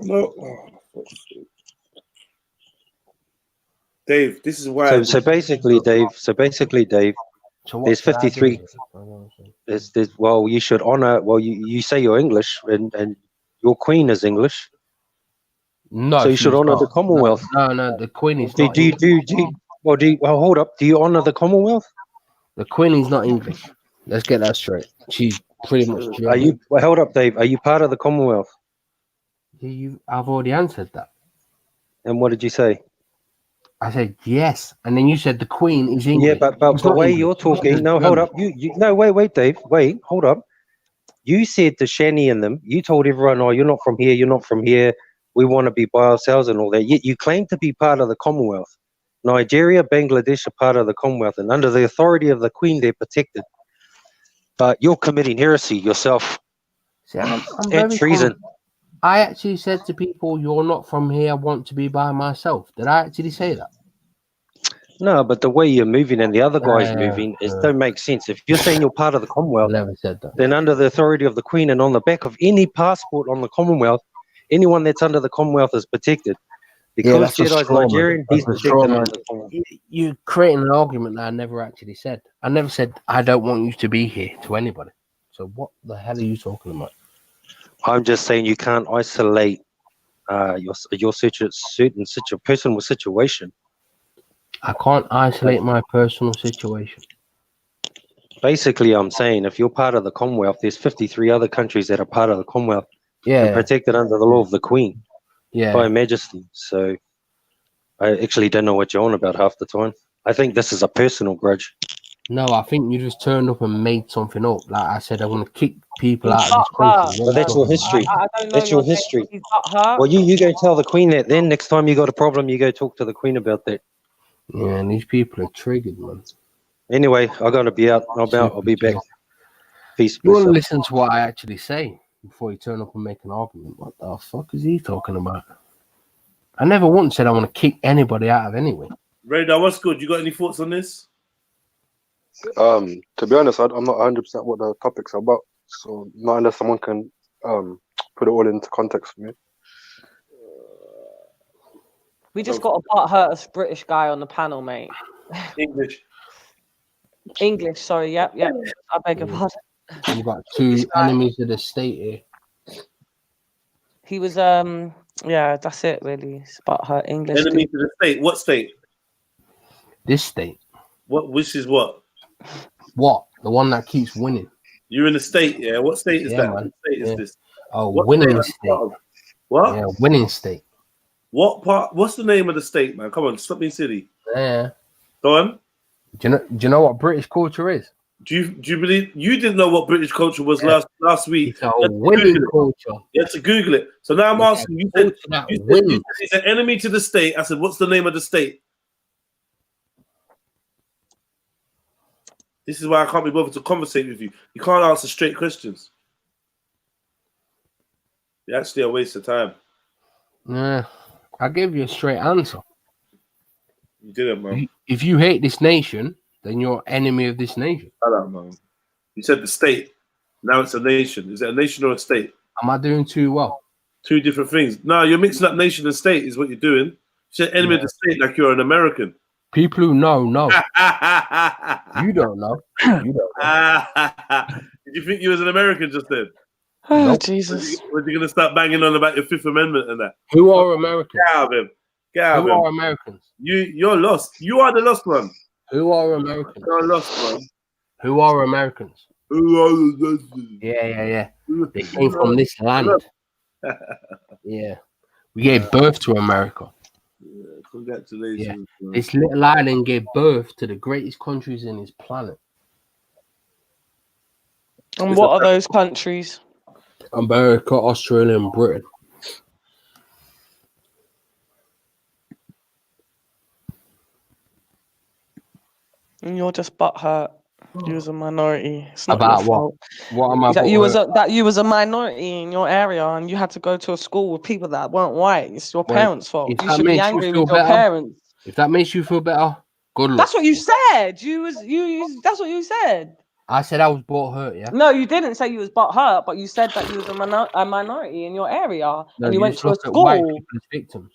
No. Dave, this is why. So basically, Dave, So there's 53. There's well, you should honor. Well, you say you're English, and your queen is English. No, so you should honor the Commonwealth. No, the Queen is do, not. do you well, hold up. Do you honor the Commonwealth? The Queen is not English. Let's get that straight. She's pretty much German. Are you? Well, hold up, Dave. Are you part of the Commonwealth? I've already answered that. And what did you say? I said yes, and then you said the Queen is English. Yeah, but the way you're talking. No, hold up. No, wait, Dave. Wait, hold up. You said the Shani and them. You told everyone, "Oh, you're not from here. You're not from here. We want to be by ourselves and all that." Yet you claim to be part of the Commonwealth. Nigeria, Bangladesh are part of the Commonwealth, and under the authority of the Queen, they're protected. But you're committing heresy yourself. See, I'm and treason. I actually said to people, "You're not from here. I want to be by myself." Did I actually say that? No, but the way you're moving and the other guys moving don't make sense. If you're saying you're part of the Commonwealth, never said that. Then under the authority of the Queen and on the back of any passport on the Commonwealth, anyone that's under the Commonwealth is protected. Because Jedi's Nigerian, he's protected under the Commonwealth. You're creating an argument that I never actually said. I never said I don't want you to be here to anybody. So what the hell are you talking about? I'm just saying you can't isolate your certain personal situation. I can't isolate my personal situation. Basically, I'm saying if you're part of the Commonwealth, there's 53 other countries that are part of the Commonwealth and protected under the law of the Queen, by Her Majesty. So I actually don't know what you're on about half the time. I think this is a personal grudge. No, I think you just turned up and made something up. Like I said, I want to kick people out of this country. But that's your history. That's your history. He's not her. Well, you go tell the Queen that. Then next time you got a problem, you go talk to the Queen about that. Yeah, and these people are triggered, man. Anyway, I gotta be out. I'll be back. Peace. You want to listen to what I actually say before you turn up and make an argument. What the fuck is he talking about? I never once said I want to kick anybody out of anywhere. Radar, what's good? You got any thoughts on this? To be honest, I'm not 100% what the topic's about. So not unless someone can put it all into context for me. We just got a butt-hurt British guy on the panel, mate. English, sorry, yep. I beg your pardon. We've got two enemies of the state here. He was, yeah, that's it, really. It's butt-hurt English. Enemy to the state? What state? This state. What? Which is what? What? The one that keeps winning. You're in the state, yeah? What state is that? Man. What state is this? Oh, what winning state. What? Yeah, winning state. What part? What's the name of the state, man? Come on, stop being silly. Yeah. Go on. Do you know what British culture is? Do you believe you didn't know what British culture was last week? It's a winning culture. You have to Google it. So now I'm asking you. Said he's an enemy to the state. I said, what's the name of the state? This is why I can't be bothered to conversate with you. You can't answer straight questions. You're actually a waste of time. Yeah, I gave you a straight answer. You didn't, man. If you hate this nation, then you're enemy of this nation. I don't know. You said the state. Now it's a nation. Is it a nation or a state? Am I doing too well? Two different things. No, you're mixing up nation and state is what you're doing. You said enemy of the state like you're an American. People who know. You don't know. You don't know. Did you think you was an American just then? Oh, nope. Jesus. Was you going to start banging on about your Fifth Amendment and that? Who are Americans? Get out of him. Get out of him. Who are Americans? You're lost. You are the lost one. Who are Americans? You're lost one. Who are Americans? Who are the lost ones? Yeah. They came from this land. Yeah. We gave birth to America. Yeah, congratulations. Yeah. This little island gave birth to the greatest countries in this planet. And what are those countries? America, Australia, and Britain. And you're just butthurt. You was a minority. It's not about your fault. What am I? That you was a minority in your area, and you had to go to a school with people that weren't white. It's your parents' fault. You should be angry with your parents. If that makes you feel better, good luck. That's what you said. That's what you said. I said I was bought hurt. Yeah. No, you didn't say you was butthurt, but you said that you was a minority in your area, and you went to a school. White people as victims.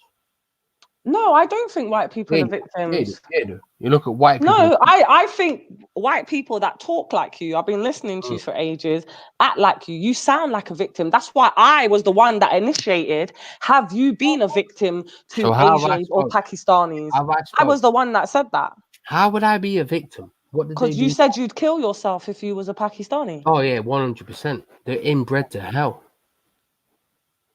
No, I don't think white people are victims. Yeah, you look at white people. No, I think white people that talk like you, I've been listening to you for ages, act like you. You sound like a victim. That's why I was the one that initiated. Have you been a victim to So how have I Asians or spoke? Pakistanis? How have I I was spoke? the one that said that. How would I be a victim? What did they Because you do? said you'd kill yourself if you was a Pakistani. Oh yeah, 100%. They're inbred to hell.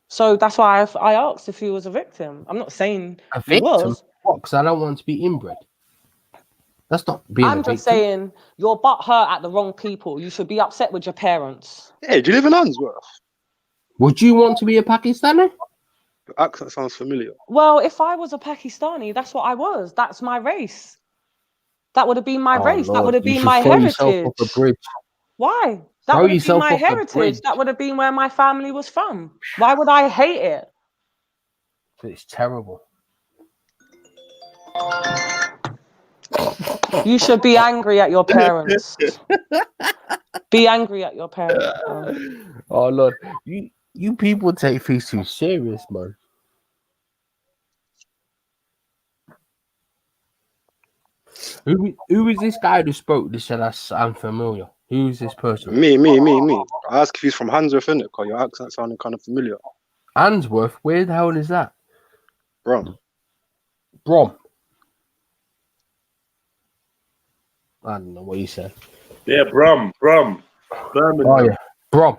So that's why I asked if you was a victim. I'm not saying A you victim? was. What? Because I don't want to be inbred. That's not being a I'm victim. just saying you're butt hurt at the wrong people. You should be upset with your parents. Hey, do you live in Unsworth? Would you want to be a Pakistani? The accent sounds familiar. Well, if I was a Pakistani, that's what I was. That's my race. That would have been my Oh race. That Lord, would have you been should my throw yourself off heritage. a bridge. Why? That Throw would have been yourself my off a bridge. heritage. That would have been where my family was from. Why would I hate it? It's terrible. You should be angry at your parents. Be angry at your parents, bro. Oh Lord, you people take things too serious, man. Who is this guy who spoke? This said I'm familiar. Who is this person? Me. I asked if he's from Handsworth, innit? Because your accent sounded kind of familiar. Handsworth? Where the hell is that? Brom. I don't know what you said. Yeah, Brum. Birmingham. Oh yeah, Brom.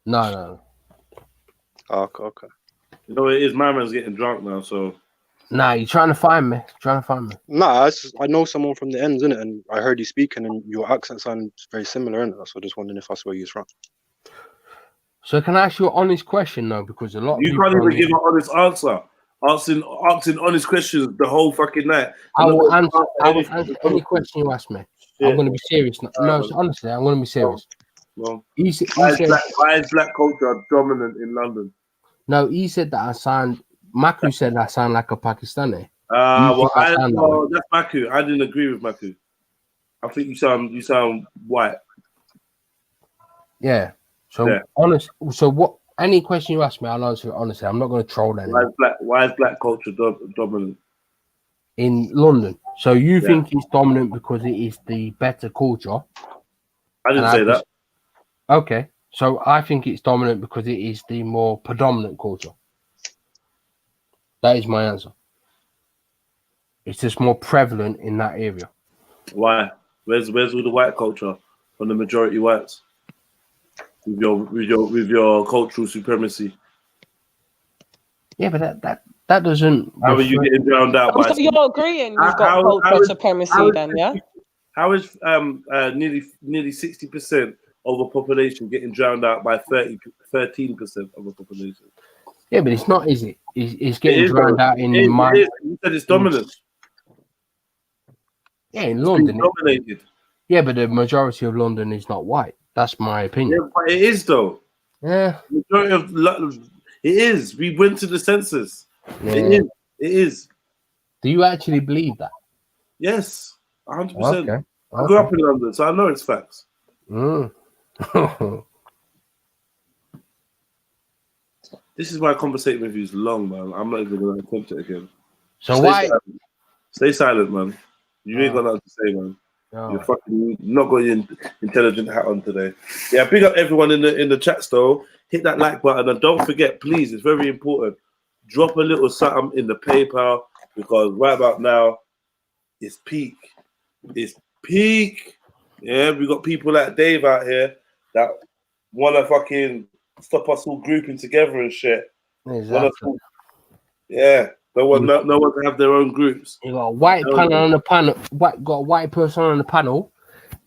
No. Okay. You know what it is? My man's getting drunk now, so. Nah, you're trying to find me. Nah, I know someone from the ends, innit? And I heard you speaking, and your accent sounds very similar, innit? So I just wondering if that's where you're from. So can I ask you an honest question though? Because a lot of You can't even give an honest answer. Asking honest questions the whole fucking night. I will answer any question you ask me. Yeah. I'm going to be serious. No, honestly, I'm going to be serious. Well, He why said, is black culture dominant in London? no, he said that I sound. Maku said I sound like a Pakistani. That's Maku. I didn't agree with Maku. I think you sound white. Yeah. So honest. So what? Any question you ask me, I'll answer it honestly. I'm not going to troll anyone. Why is black culture dominant in London? So you think it's dominant because it is the better culture? I didn't say that. Okay. So I think it's dominant because it is the more predominant culture. That is my answer. It's just more prevalent in that area. Why? Where's all the white culture from the majority whites? With your cultural supremacy. Yeah, but that doesn't. How are you getting drowned out by? So you're agreeing you've got cultural supremacy, then, yeah? How is nearly 60% of the population getting drowned out by 13% of the population? Yeah, but it's not, is it? It's getting drowned out in the mind. You said it's dominant. Yeah, in London. Dominated. Yeah, but the majority of London is not white. That's my opinion. Yeah, but it is though. Yeah. Majority of it is. We went to the census. Yeah. It is. Do you actually believe that? Yes, 100%. Okay. I grew up in London, so I know it's facts. This is why conversating with you is long, man. I'm not even going to attempt it again. So why? Stay silent, man. You ain't got nothing to say, man. You're fucking not got your intelligent hat on today. Yeah, big up everyone in the chat though. Hit that like button and don't forget, please. It's very important. Drop a little something in the PayPal because right about now, it's peak. It's peak. Yeah, we got people like Dave out here that want to fucking stop us all grouping together and shit. Exactly. Yeah. No one to have their own groups. You got a white panel on the panel. Got a white person on the panel,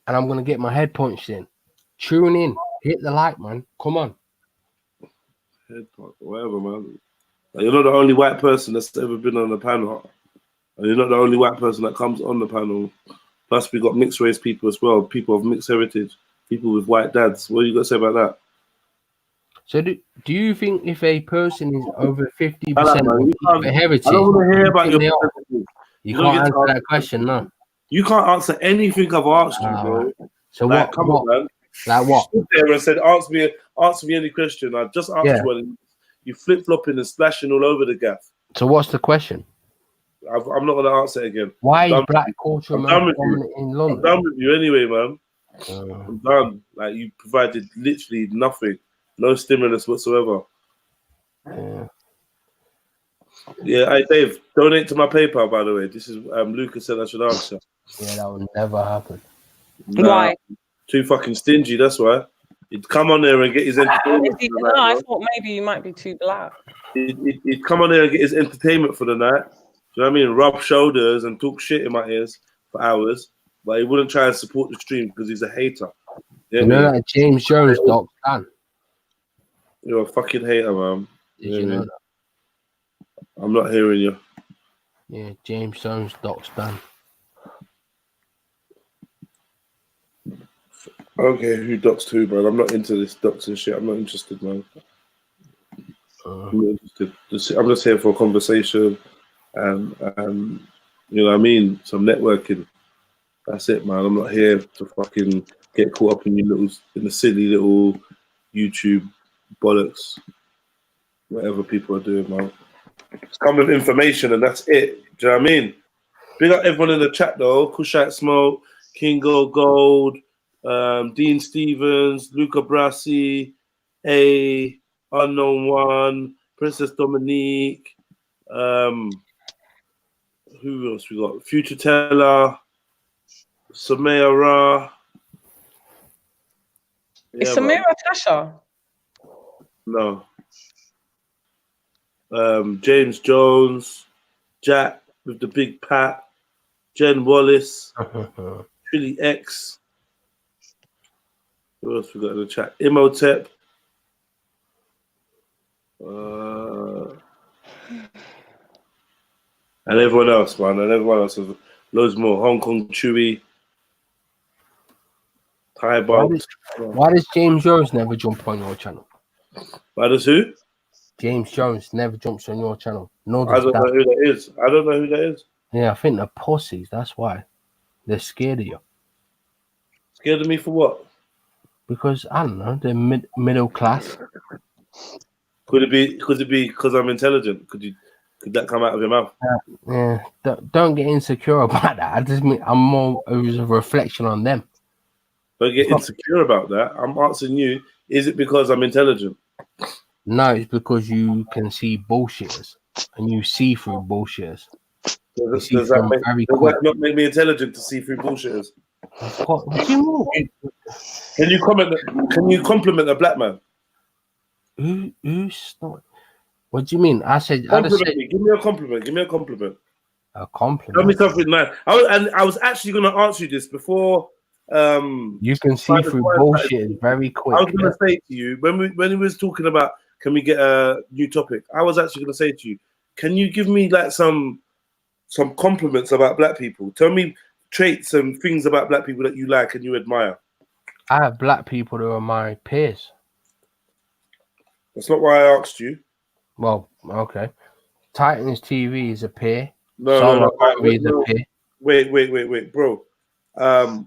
and I'm gonna get my head punched in. Tune in, hit the like, man. Come on. Head punch, whatever, man. You're not the only white person that's ever been on the panel, and you're not the only white person that comes on the panel. Plus, we got mixed race people as well, people of mixed heritage, people with white dads. What you got to say about that? So do you think if a person is over 50% of heritage, I don't want to hear about your you can't answer that question, no. You can't answer anything I've asked you, bro. So like, come on, man. Like what? You stood there and said, "Answer me any question." I just asked you one. You flip flopping and splashing all over the gaff. So what's the question? I'm not gonna answer it again. Why is black culture dominant in London? I'm done with you anyway, man. I'm done. Like, you provided literally nothing, no stimulus whatsoever. Yeah, hey Dave, donate to my PayPal, by the way. This is Lucas said I should answer. Yeah, that would never happen. Why? Too fucking stingy, that's why. He'd come on there and get his entertainment for the night. No, I thought maybe you might be too black. He'd come on there and get his entertainment for the night. Do you know what I mean? Rub shoulders and talk shit in my ears for hours, but he wouldn't try and support the stream because he's a hater. You know that James Jones doc, Dan? You're a fucking hater, man. Did you know that? I'm not hearing you. Yeah, James Jones doc's done. Okay, who docs too, bro? I'm not into this docs and shit. I'm not interested, man. I'm not interested. I'm just here for a conversation and you know what I mean? Some networking. That's it, man. I'm not here to fucking get caught up in the silly little YouTube bollocks. Whatever people are doing, man. It's come with information and that's it. Do you know what I mean? Big up everyone in the chat though. Kushite Smoke, Kingo Gold, Dean Stevens, Luca Brassi, A, Unknown One, Princess Dominique, who else we got? Future Teller, Samaya Ra. Is Samira Tasha? No. James Jones, Jack with the big pat, Jen Wallace, Trilly X. Who else we got in the chat? Imhotep. And everyone else, man. And everyone else. Loads more. Hong Kong Chewy. Thai Bob. Why does James Jones never jump on your channel? Why does who? James Jones never jumps on your channel. No, I don't know who that is. I don't know who that is. Yeah, I think they're pussies. That's why. They're scared of you. Scared of me for what? Because, I don't know, they're middle class. Could it be because I'm intelligent? Could that come out of your mouth? Yeah, don't get insecure about that. I just mean, I'm more as a reflection on them. Don't get insecure about that. I'm asking you, is it because I'm intelligent? No, it's because you can see bullshitters and you see through bullshitters. Does that not make me intelligent to see through bullshitters? What do you mean? Can you compliment a black man? Who's not? What do you mean? I said. Give me a compliment. Give me a compliment. A compliment. Tell me something nice. I was actually going to answer you this before. You can see through bullshit very quick. I was going to say to you when we was talking about can we get a new topic. I was actually going to say to you, can you give me like some compliments about black people? Tell me traits and things about black people that you like and you admire. I have black people who are my peers. That's not why I asked you. Well, okay. Titans TV is a peer. No. Wait, bro. I've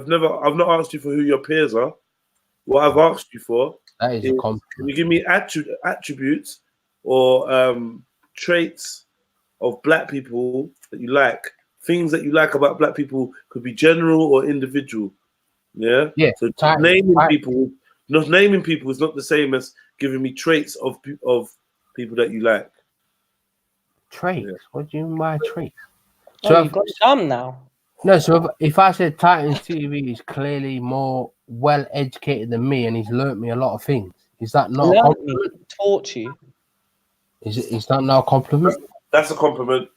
not asked you for who your peers are. What I've asked you for is a compliment. Can you give me attributes or traits of black people that you like? Things that you like about black people could be general or individual. Yeah. Yeah. So naming people is not the same as giving me traits of people that you like. Traits? Yeah. What do you mean by traits? So you've got some now. No, so if I said Titans TV is clearly more well educated than me and he's learnt me a lot of things, is that not a compliment? Taught you. Is that not a compliment? That's a compliment.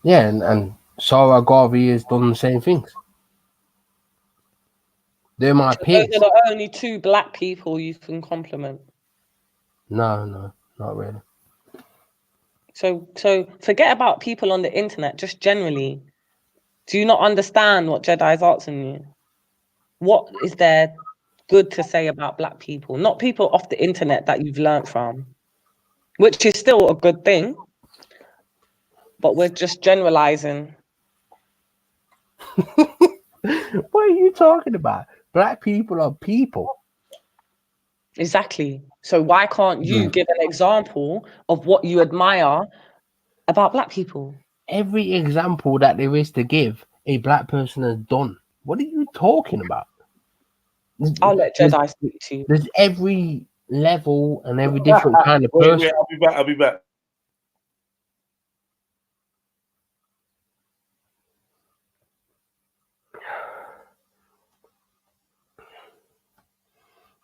Yeah, and Sarah Garvey has done the same things. They're my peers. Those are the only two black people you can compliment. No, not really. So forget about people on the internet, just generally. Do you not understand what Jedi's asking you? What is there good to say about black people? Not people off the internet that you've learned from, which is still a good thing, but we're just generalizing. What are you talking about? Black people are people. Exactly. So why can't you give an example of what you admire About black people. Every example that there is to give, a black person has done. What are you talking about? I'll let Jedi speak to you. There's every level and every different kind of person. Wait, I'll be back.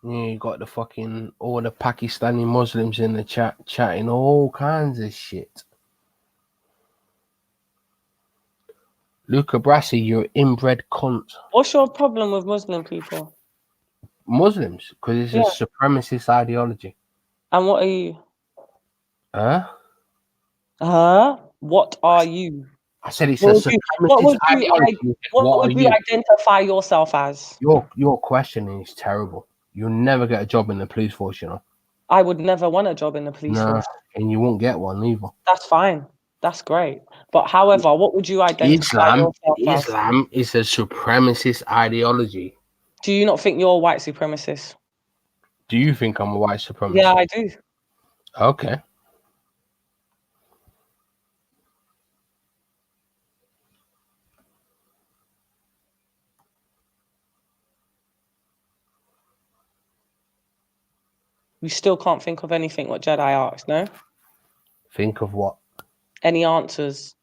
Yeah, you got the fucking all the Pakistani Muslims in the chat chatting all kinds of shit. Luca Brasi, you're inbred cunt. What's your problem with Muslim people? Muslims, because it's a supremacist ideology. And what are you? What are you? I said it's a supremacist ideology. What would you identify yourself as? Your questioning is terrible. You'll never get a job in the police force, you know. I would never want a job in the police force. And you won't get one either. That's fine. That's great. But however, what would you identify yourself as? Islam is a supremacist ideology. Do you not think you're a white supremacist? Do you think I'm a white supremacist? Yeah, I do. Okay. You still can't think of anything what Jedi asked, no? Think of what? Any answers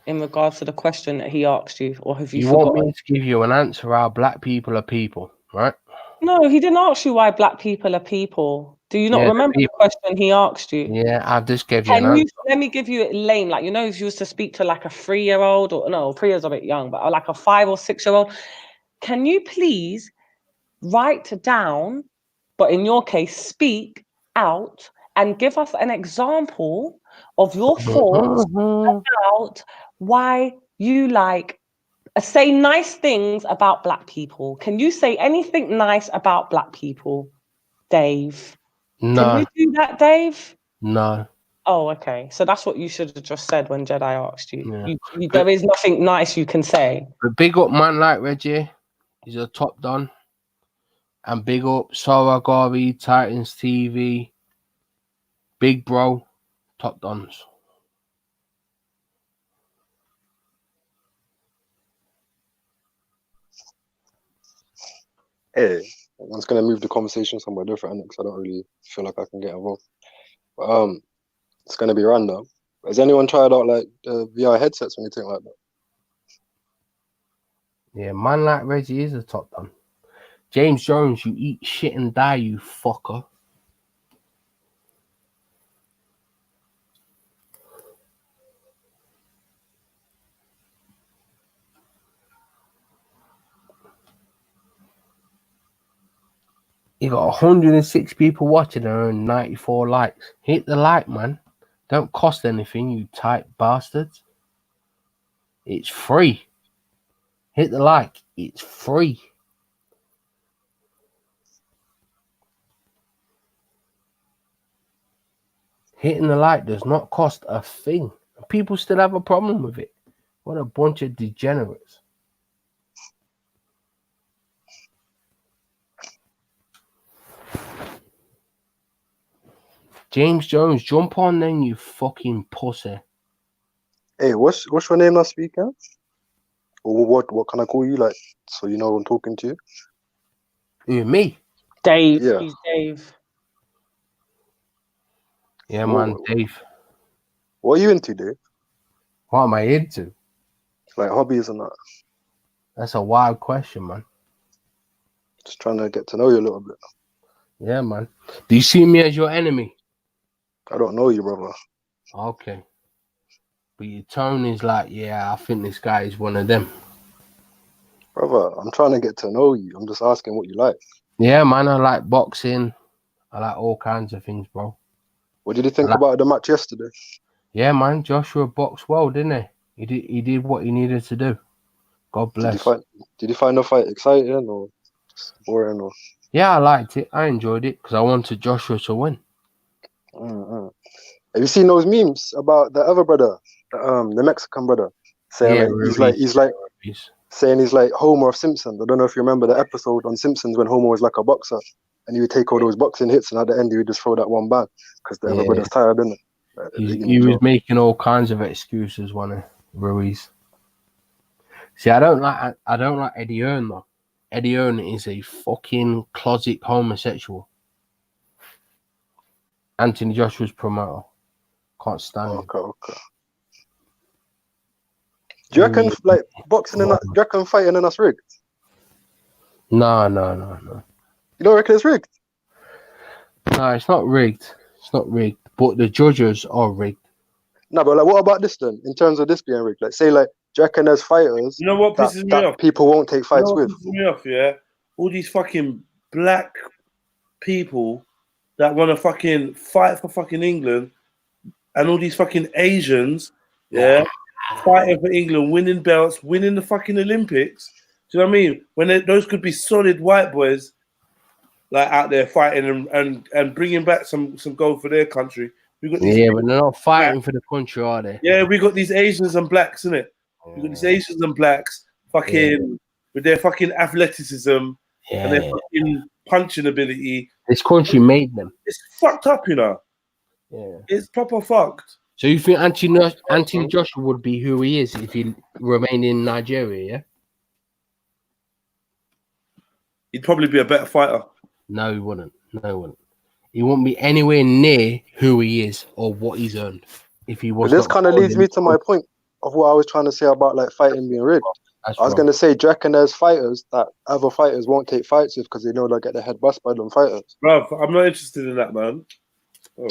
in regards to the question that he asked you, or have you forgotten? forgotten? Want me to give you an answer how black people are people, right? No, he didn't ask you why black people are people. Do you not remember the question he asked you? Yeah, I just gave you an answer. Let me give you it lame. Like, you know, if you was to speak to like a 3-year-old, or no, 3 years a bit young, but like a 5 or 6-year-old, can you please write down, but in your case, speak out and give us an example of your thoughts about why you like say nice things about black people. Can you say anything nice about black people, Dave? No. Can you do that, Dave? No. Oh, okay. So that's what you should have just said when Jedi asked you. There is nothing nice you can say. But big up man like Reggie. He's a top don. And big up Sora Gori, Titans TV, Big Bro, top dons. Hey, I'm just gonna move the conversation somewhere different because I don't really feel like I can get involved. But, it's gonna be random. Has anyone tried out like the VR headsets or anything like that? Yeah, man like Reggie is a top don. James Jones, you eat shit and die, you fucker. You got 106 people watching and 94 likes. Hit the like, man. Don't cost anything, you tight bastards. It's free. Hit the like. It's free. Hitting the like does not cost a thing. People still have a problem with it. What a bunch of degenerates. James Jones, jump on then, you fucking pussy. Hey, what's your name last weekend? Or what can I call you, like, so you know I'm talking to you? Who, me? Dave. Yeah. He's Dave. Yeah, man, Dave. What are you into, Dave? What am I into? Like hobbies and that. That's a wild question, man. Just trying to get to know you a little bit. Yeah, man. Do you see me as your enemy? I don't know you, brother. Okay. But your tone is like, yeah, I think this guy is one of them. Brother, I'm trying to get to know you. I'm just asking what you like. Yeah, man, I like boxing. I like all kinds of things, bro. What did you think about the match yesterday? Yeah, man, Joshua boxed well, didn't he? He did what he needed to do. God bless. Did you find the fight exciting or boring? Or? Yeah, I liked it. I enjoyed it because I wanted Joshua to win. Have you seen those memes about the other brother, the Mexican brother, saying he's like Homer of Simpsons? I don't know if you remember the episode on Simpsons when Homer was like a boxer and he would take all those boxing hits and at the end he would just throw that one bang because the other brother's tired, didn't it? He was making all kinds of excuses, wasn't he, Ruiz? See, I don't like Eddie Hearn though. Eddie Hearn is a fucking closet homosexual. Anthony Joshua's promoter. Can't stand him. Okay. Do you reckon like boxing and do you reckon fighting and us rigged? No. You don't reckon it's rigged? No, it's not rigged. It's not rigged. But the judges are rigged. No, but like, what about this then? In terms of this being rigged, like, say, like, do you reckon there's fighters You know what pisses me off? people won't take fights you know what with? pisses me off, yeah? All these fucking black people that want to fucking fight for fucking England, and all these fucking Asians, yeah, fighting for England, winning belts, winning the fucking Olympics. Do you know what I mean? When those could be solid white boys, like out there fighting and bringing back some gold for their country. We got these but they're not fighting for the country, are they? Yeah, we got these Asians and blacks, innit? We got these Asians and blacks, fucking with their fucking athleticism and their fucking punching ability. This country made them. It's fucked up, you know. Yeah, it's proper fucked. So you think Anthony Joshua would be who he is if he remained in Nigeria? Yeah, he'd probably be a better fighter. No, he wouldn't. He wouldn't be anywhere near who he is or what he's earned if he was. But this kind of leads me to my point of what I was trying to say about like fighting being rigged. I was going to say, do you reckon there's fighters that other fighters won't take fights with because they know they'll get their head bust by them fighters? Bro, I'm not interested in that, man. Oh.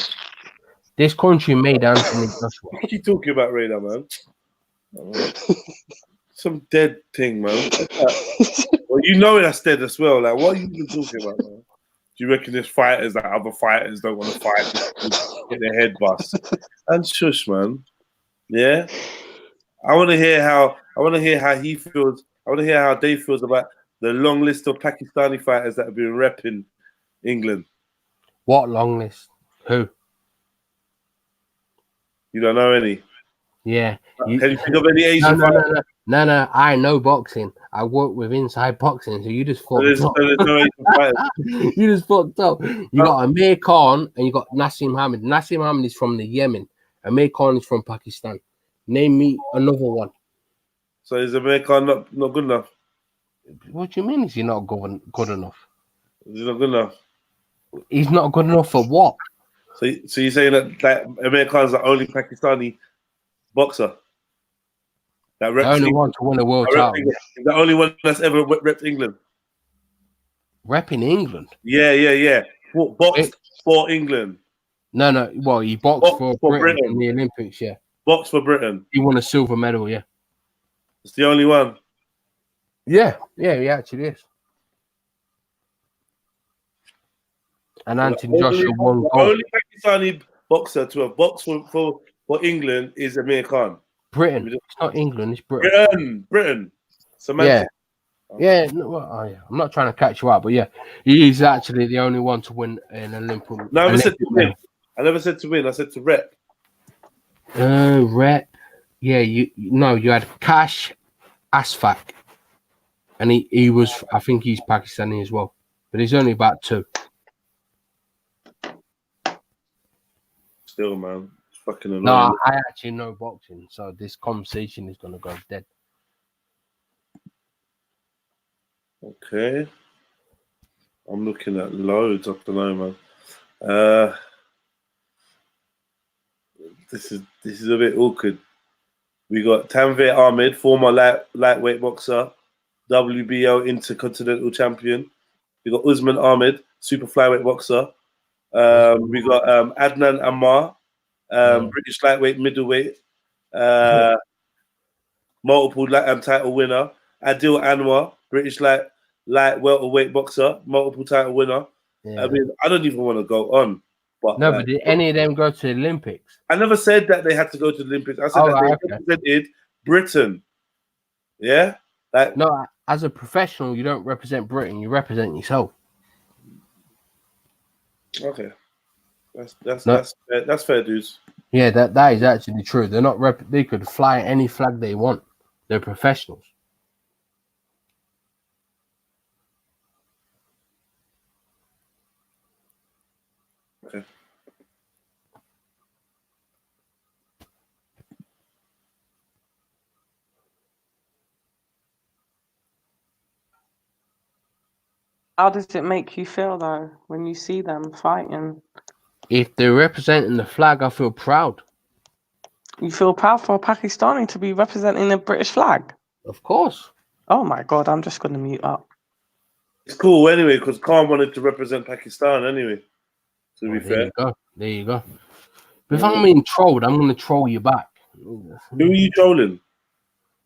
This country made Anthony Joshua. What are you talking about right now, man? Some dead thing, man. Well, you know that's dead as well. Like, what are you even talking about, man? Do you reckon there's fighters that other fighters don't want to fight, get their head bust? And shush, man. Yeah, I want to hear how he feels. I want to hear how Dave feels about the long list of Pakistani fighters that have been repping England. What long list? Who? You don't know any? Yeah. Can you think of any Asian fighters? No. I know boxing. I work with Inside Boxing, so you just fucked up. You just fucked up. You got Amir Khan and you got Nassim Muhammad. Nassim Muhammad is from the Yemen. Amir Khan is from Pakistan. Name me another one. So is Amir Khan not good enough? What do you mean? Is he not good enough? Is he not good enough? He's not good enough for what? So you're saying that Amir Khan's the only Pakistani boxer? The only one to win a world title. The only one that's ever repped England. Repping England? Yeah. Boxed for England. No. Well, he boxed for Britain in the Olympics, yeah. Boxed for Britain. He won a silver medal, yeah. It's the only one. Yeah, he actually is. And Anthony Joshua won gold. The only Pakistani boxer to have boxed for England is Amir Khan. Britain. It's not England, it's Britain. Britain. Semantic. Yeah. I'm not trying to catch you out, but yeah, he is actually the only one to win an Olympic. No, I never said to win. I said to rep. Rep. Yeah, you had Cash Asfaq, and he was. I think he's Pakistani as well, but he's only about 2. Still, man. Fucking annoying. No, I actually know boxing, so this conversation is gonna go dead. Okay. I'm looking at loads. I don't know, man. This is a bit awkward. We got Tanvir Ahmed, former lightweight boxer, WBO Intercontinental Champion. We got Usman Ahmed, super flyweight boxer. We got Adnan Ammar, British lightweight middleweight, multiple title winner. Adil Anwar, British light welterweight boxer, multiple title winner. Yeah. I mean, I don't even want to go on. But but did any of them go to the Olympics? I never said that they had to go to the Olympics. I said they represented Britain. Yeah? No, as a professional, you don't represent Britain, you represent yourself. Okay. That's fair, dudes. Yeah, that is actually true. They're not they could fly any flag they want. They're professionals. Okay. How does it make you feel though when you see them fighting? If they're representing the flag, I feel proud. You feel proud for a Pakistani to be representing the British flag? Of course. Oh my God, I'm just going to mute up. It's cool anyway, because Khan wanted to represent Pakistan anyway, to be fair. There you go. But if I'm being trolled, I'm going to troll you back. Who are you trolling?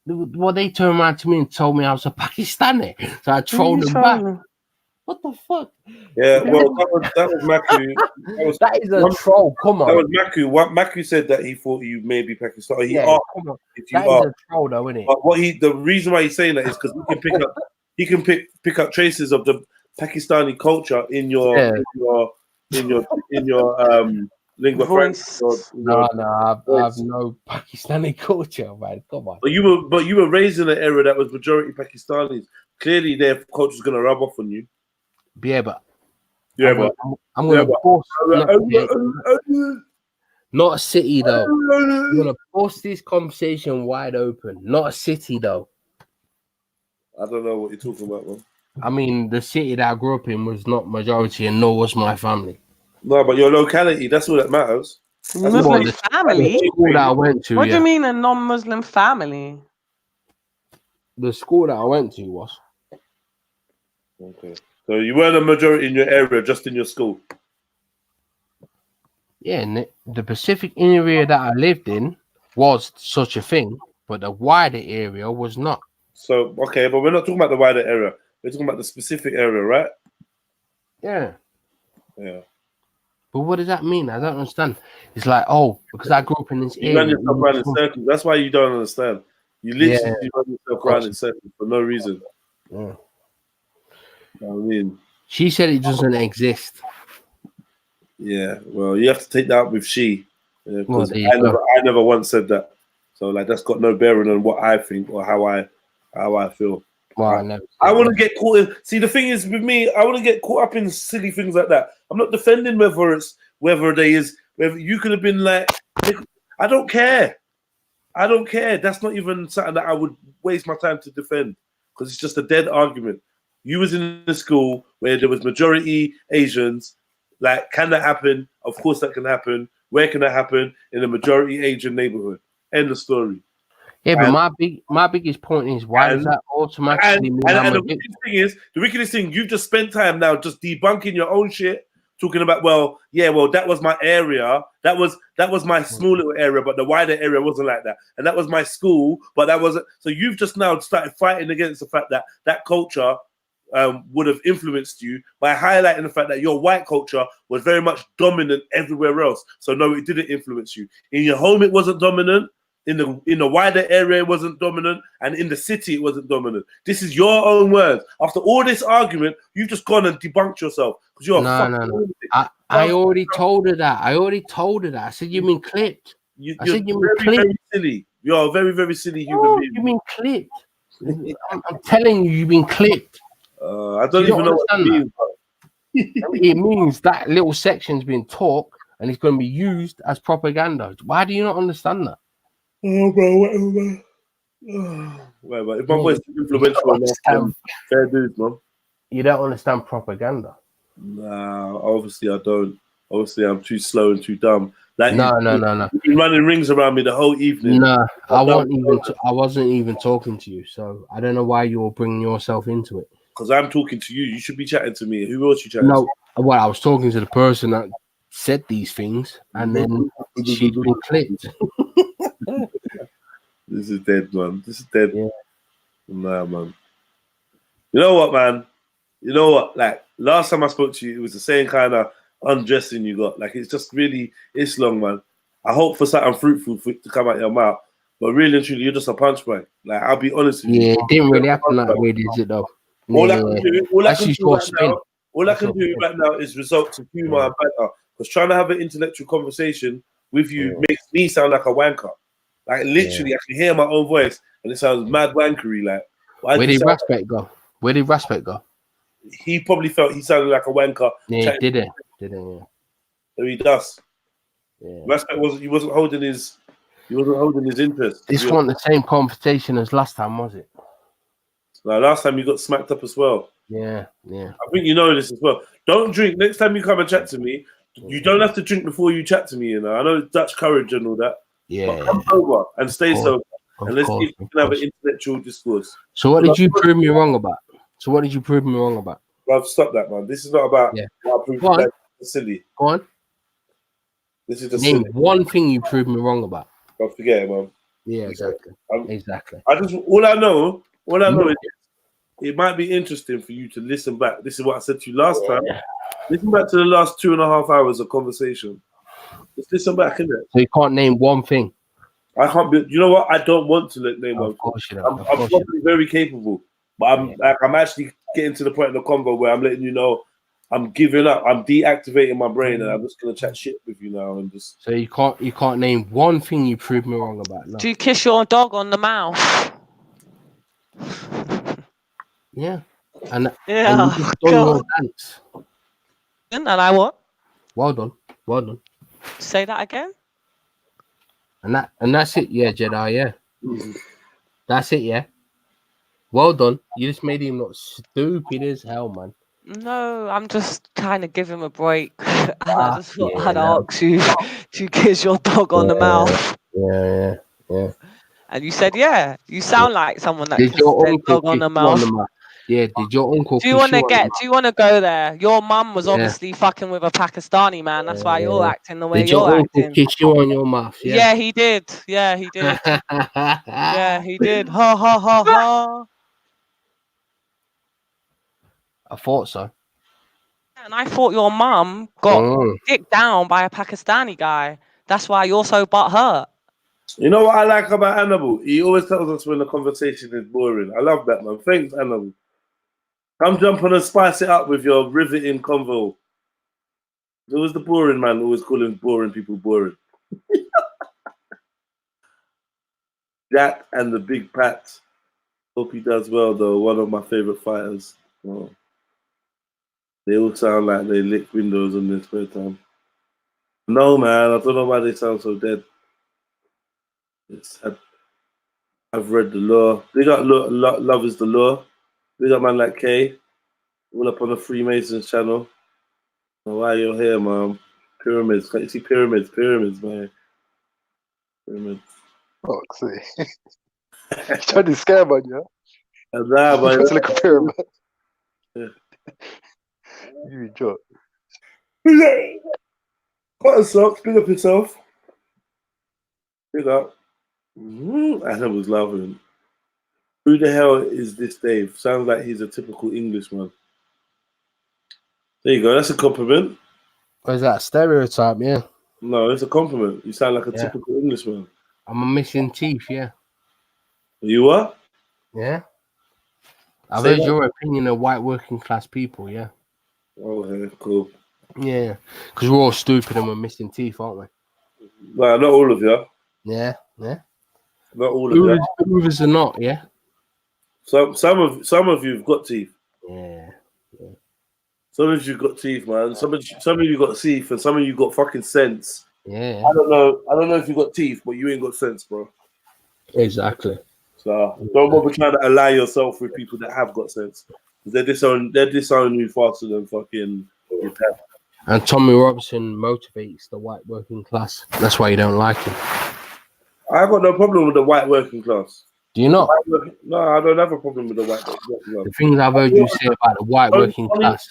Well, they turned around to me and told me I was a Pakistani. So I trolled them back. What the fuck? Yeah, well, that was Maku. That is a troll. Come on. That was Maku. What Maku said that he thought you may be Pakistani. He Yeah, asked come on. if you That are. is a troll, though, isn't it? But the reason why he's saying that is because he can pick up traces of the Pakistani culture in your lingua franca. No, I have no Pakistani culture, man. Come on. But you were raised in an era that was majority Pakistanis. Clearly, their culture is going to rub off on you. Yeah, but I'm Yeah, going to force. Not a city, though. I'm going to force this conversation wide open. Not a city, though. I don't know what you're talking about, man. I mean, the city that I grew up in was not majority, and nor was my family. No, but your locality, that's all that matters. Muslim family? The school that I went to, What do you mean a non-Muslim family? The school that I went to was. Okay. So you weren't a majority in your area, just in your school? Yeah, and the Pacific area that I lived in was such a thing, but the wider area was not. So, okay, but we're not talking about the wider area. We're talking about the specific area, right? Yeah. Yeah. But what does that mean? I don't understand. It's like, oh, because I grew up in this You area. run yourself around in circles. That's why you don't understand. You literally run yourself around in circles for no reason. Yeah. I mean, she said it doesn't exist. Yeah, well, you have to take that up with she. Because Well, I never once said that. So like that's got no bearing on what I think or how I feel. Well, I wouldn't get caught in. See, the thing is with me, I wouldn't get caught up in silly things like that. I'm not defending whether you could have been like, I don't care. I don't care. That's not even something that I would waste my time to defend because it's just a dead argument. You was in a school where there was majority Asians. Like, can that happen? Of course that can happen. Where can that happen? In a majority Asian neighborhood. End of story. Yeah, but my biggest point is why does that automatically mean the wickedest thing, you've just spent time now just debunking your own shit, talking about, that was my area. That was my small little area, but the wider area wasn't like that. And that was my school, but that wasn't. So you've just now started fighting against the fact that that culture would have influenced you by highlighting the fact that your white culture was very much dominant everywhere else. So no, it didn't influence you. In your home, it wasn't dominant. In the wider area, it wasn't dominant, and in the city, it wasn't dominant. This is your own words. After all this argument, you've just gone and debunked yourself because you're no. I already told her that. I said you mean clipped. You're very silly. You're a very, very silly human being. You mean clipped? I'm telling you, you've been clipped. I don't even know what it means. It means that little section's been taught and it's going to be used as propaganda. Why do you not understand that? Oh, bro, whatever. If my voice is influential enough, fair dues, man. You don't understand propaganda. Nah, obviously I don't. Obviously, I'm too slow and too dumb. Like No. You've been running rings around me the whole evening. No, I wasn't even talking to you, so I don't know why you're bringing yourself into it. Because I'm talking to you. You should be chatting to me. Who else you chatting to? No, well, I was talking to the person that said these things, and then she's been clipped. This is dead, man. This is dead. Yeah. Nah, man. You know what, man? You know what? Like, last time I spoke to you, it was the same kind of undressing you got. Like, it's just really, it's long, man. I hope for something fruitful to come out your mouth. But really and truly, you're just a punch bag. Like, I'll be honest with you. Yeah, it didn't really happen that way, did it, though? All I can do right now is resort to humor and banter. Because trying to have an intellectual conversation with you makes me sound like a wanker. Like, literally, I can hear my own voice, and it sounds mad wankery. Like, where did Respect go? Where did Respect go? He probably felt he sounded like a wanker. Yeah, he didn't. Yeah. So he does. Yeah. Respect wasn't holding his interest. This wasn't the same conversation as last time, was it? No, last time you got smacked up as well. Yeah. I think you know this as well. Don't drink. Next time you come and chat to me, you don't have to drink before you chat to me, you know. I know it's Dutch courage and all that. Yeah. But come over and stay sober. Of And let's course, see if we can have an intellectual discourse. So what did you prove me wrong about? Bruv, stop that, man. This is not about what I proved Go on. you guys silly. Go on. This is the Name silly. one thing you proved me wrong about. Don't forget it, man. Yeah, exactly. Exactly. All I know is it might be interesting for you to listen back. This is what I said to you last time. Listen back to the last 2.5 hours of conversation. Just listen back, innit? So you can't name one thing. I can't be. You know what? I don't want to name one. I'm probably very capable, but I'm actually getting to the point in the convo where I'm letting you know I'm giving up. I'm deactivating my brain, and I'm just gonna chat shit with you now and just. So you can't name one thing you proved me wrong about. No. Do you kiss your dog on the mouth? Yeah. And you just God. your dance. And I what? Well done. Say that again. And that's it, yeah, Jedi, yeah. That's it, yeah. Well done. You just made him look stupid as hell, man. No, I'm just trying to give him a break. And I just thought I'd ask you, do you kiss your dog on the mouth? Yeah. And you said, yeah. You sound like someone that Did kisses your their uncle dog on kiss the you on the mouth. mouth? Yeah, did your uncle Do you kiss want you to on the mouth? Do you want to go there? Your mum was obviously fucking with a Pakistani man. That's why you're acting the way Did your you're uncle acting. kiss you on your mouth? Yeah, he did. Yeah, he did. Yeah, he did. Ha ha ha ha. I thought so. And I thought your mum got dicked down by a Pakistani guy. That's why you're so butthurt. You know what I like about Hannibal? He always tells us when the conversation is boring. I love that, man. Thanks, Hannibal. Come jump on and spice it up with your riveting convo. It was the boring man always calling boring people boring. Jack and the Big Pat. Hope he does well, though. One of my favorite fighters. Oh. They all sound like they lick windows in their spare time. No, man. I don't know why they sound so dead. I've read the law. They got Love is the Law. They got man like K. All up on the Freemasons channel. Oh, why you're here, man? Pyramids. Can't you see pyramids? Pyramids, man. Pyramids. Oh, see. You're trying to scare man, yeah? Nah, man. Trying to look a pyramid. Yeah. You joke. Cotton socks, big up yourself. Big up. Anna was laughing. Who the hell is this Dave? Sounds like he's a typical Englishman. There you go. That's a compliment. Or is that a stereotype? Yeah. No, it's a compliment. You sound like a typical Englishman. I'm a missing teeth. Yeah. You are? Yeah. I've Say heard that. your opinion of white working class people. Yeah. Oh, yeah, cool. Yeah. Because we're all stupid and we're missing teeth, aren't we? Nah, not all of you. Yeah. Not all of you. Movers are not. Yeah. Some of you've got teeth. Yeah. Some of you got teeth, man. Some of you got teeth, and some of you got fucking sense. Yeah. I don't know if you got teeth, but you ain't got sense, bro. Exactly. So don't bother trying to ally yourself with people that have got sense. They're disowning you faster than fucking your pet. And Tommy Robinson motivates the white working class. That's why you don't like him. I got no problem with the white working class. Do you not? No, I don't have a problem with the white working class. The things I've heard you say about the white working class.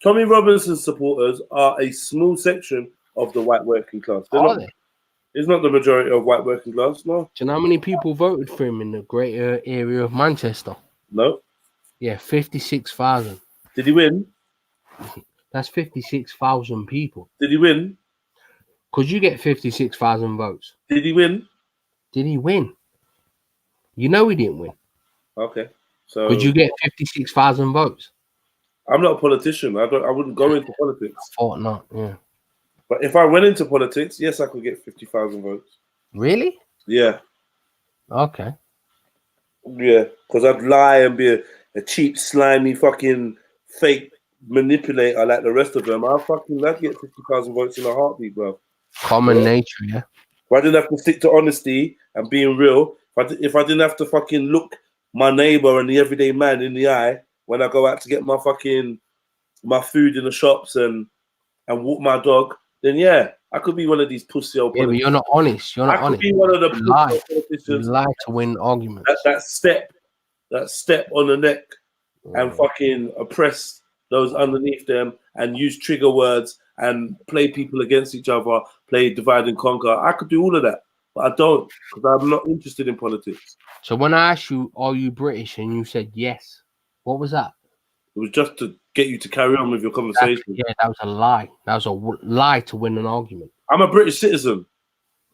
Tommy Robinson's supporters are a small section of the white working class. Are they? It's not the majority of white working class, no. Do you know how many people voted for him in the greater area of Manchester? No. Yeah, 56,000. Did he win? That's 56,000 people. Did he win? Could you get 56,000 votes? Did he win? Did he win? You know he didn't win. Okay. So could you get 56,000 votes? I'm not a politician. I wouldn't go into politics. I thought not, yeah. But if I went into politics, yes, I could get 50,000 votes. Really? Yeah. Okay. Yeah, because I'd lie and be a cheap, slimy, fucking fake manipulator like the rest of them. I'd get 50,000 votes in a heartbeat, bro. Common nature, yeah. If I didn't have to stick to honesty and being real, if I didn't have to fucking look my neighbor and the everyday man in the eye when I go out to get my food in the shops and walk my dog, then yeah, I could be one of these pussy old Yeah, but politicians. you're not honest. You're not I could honest. be one of the You pussy lie. old politicians. You lie to win arguments. That step on the neck and fucking oppress those underneath them and use trigger words and play people against each other, play divide and conquer. I could do all of that, but I don't, because I'm not interested in politics. So when I asked you, are you British? And you said yes. What was that? It was just to get you to carry on with your conversation. That was a lie. That was a lie to win an argument. I'm a British citizen.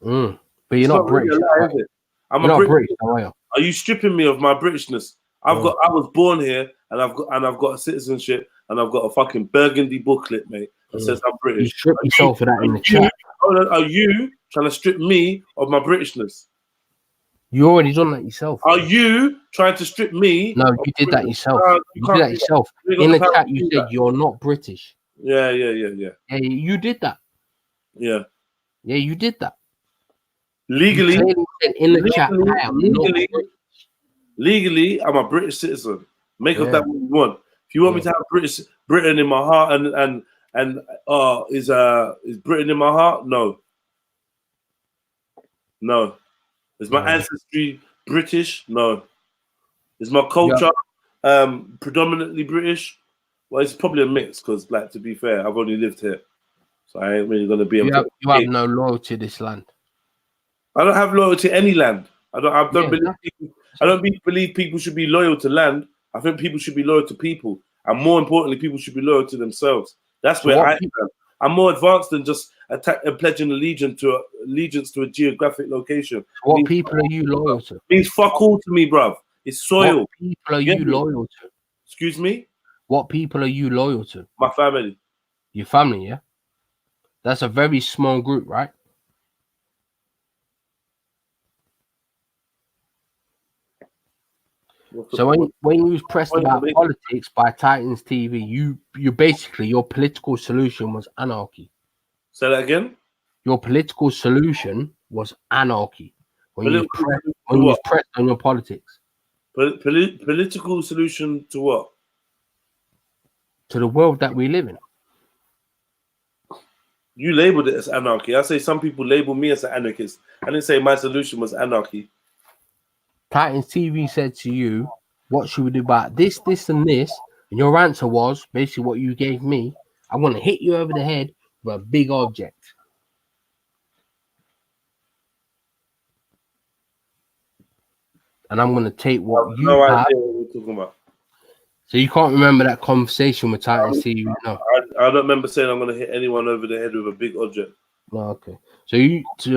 But you're not British. Really a lie, is it? I'm you're a not British. British, Are you stripping me of my Britishness? I was born here, and I've got a citizenship, and I've got a fucking burgundy booklet, mate, that says I'm British. You strip yourself of that in the chat. Are you trying to strip me of my Britishness? You already done that yourself. Are you trying to strip me? No, you did that yourself. You did that yourself. In the chat, you said you're not British. Yeah. Yeah, you did that. Yeah. Yeah, you did that. Legally, in the chat, I am not British. Legally, I'm a British citizen. Make of that what you want. If you want me to have Britain in my heart, and is Britain in my heart? No. Is my ancestry British? No. Is my culture predominantly British? Well, it's probably a mix because, like, to be fair, I've only lived here, so I ain't really gonna be. You have no loyalty to this land. I don't have loyalty to any land. I don't believe people should be loyal to land. I think people should be loyal to people, and more importantly, people should be loyal to themselves. That's where I am. I'm more advanced than just pledging allegiance to a geographic location. What people are you loyal to? Means fuck all to me, bruv. It's soil. What people are you loyal to? Excuse me? What people are you loyal to? My family. Your family, yeah? That's a very small group, right? So when you was pressed about politics by Titans TV, you basically, your political solution was anarchy. Say that again? Your political solution was anarchy when you was pressed on your politics. Political solution to what? To the world that we live in. You labeled it as anarchy. I say some people label me as an anarchist. I didn't say my solution was anarchy. Titans TV said to you, what should we do about this, this, and this? And your answer was basically what you gave me. I'm going to hit you over the head with a big object. And I'm going to take what you have. Idea what we're talking about. So you can't remember that conversation with Titans TV? No. I don't remember saying I'm going to hit anyone over the head with a big object. No, okay. So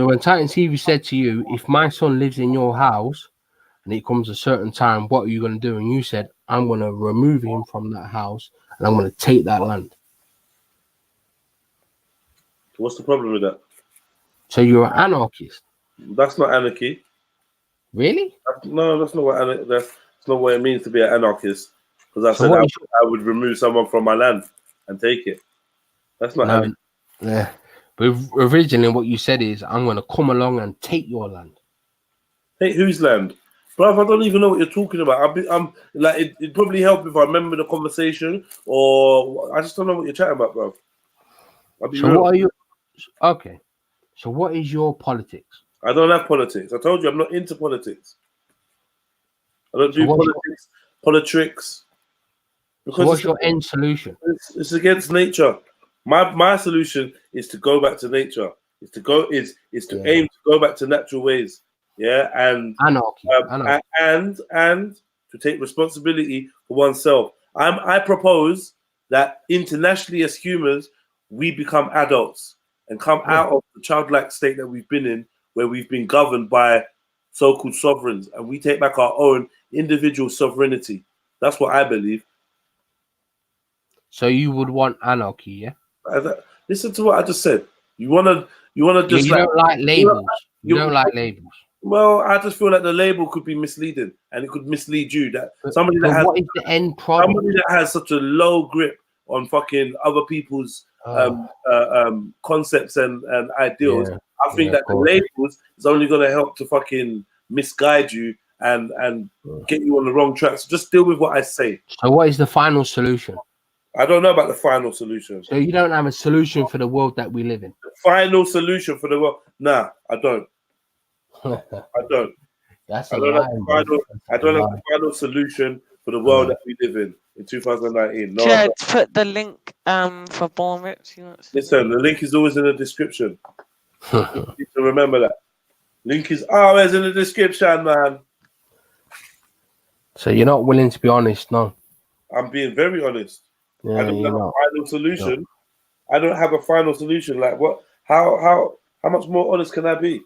when Titans TV said to you, if my son lives in your house, and it comes a certain time, what are you going to do? And you said, I'm going to remove him from that house and I'm going to take that land. What's the problem with that? So you're an anarchist? That's not anarchy. Really? No, that's not what it means to be an anarchist. Because I said I would remove someone from my land and take it. That's not anarchy. Yeah. But originally what you said is, I'm going to come along and take your land. Take whose land? Bro, I don't even know what you're talking about. I'm like, it'd probably help if I remember the conversation, or I just don't know what you're chatting about, bro. So what are you? Okay. So what is your politics? I don't have politics. I told you I'm not into politics. I don't do politics. Because so what's your end solution? It's against nature. My solution is to go back to nature. Is to aim to go back to natural ways. Yeah, and anarchy. And to take responsibility for oneself. I propose that internationally as humans, we become adults and come out of the childlike state that we've been in, where we've been governed by so-called sovereigns, and we take back our own individual sovereignty. That's what I believe. So you would want anarchy, yeah? Listen to what I just said. You wanna just you don't like labels. You don't like labels. Well, I just feel like the label could be misleading, and it could mislead you. That somebody that has what is the end product? Somebody that has such a low grip on fucking other people's concepts and ideals. I think that the labels is only going to help to fucking misguide you and get you on the wrong track. So just deal with what I say. So what is the final solution? I don't know about the final solution. So you don't have a solution for the world that we live in? The final solution for the world? Nah, I don't. I don't. That's I a don't lie. have the final, I don't have the final solution for the world that we live in 2019. No, Jed, put the link for Bournemouth. listen, the link is always in the description. You need to remember that. Link is always in the description, man. So you're not willing to be honest, no? I'm being very honest. Yeah, I don't have you're a not. final solution. I don't have a final solution. Like what? How much more honest can I be?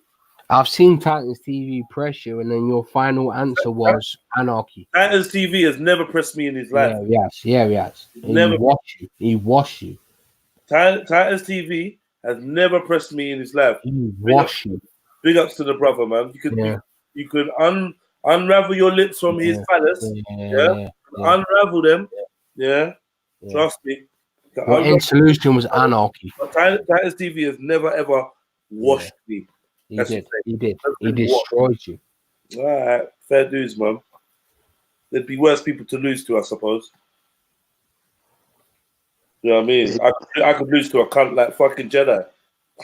I've seen Titans TV pressure, and then your final answer was anarchy. Titans TV has never pressed me in his life. Yeah, he has. Never. He washed you. Titans TV has never pressed me in his life. He washed you. Big ups to the brother, man. You could unravel your lips from his palace. Unravel them. Yeah. Trust me. Your end solution was anarchy. Titans TV has never ever washed me. He did. He destroyed you. All right, fair dues, man. There'd be worse people to lose to, I suppose. You know what I mean? I could lose to a cunt like fucking Jedi.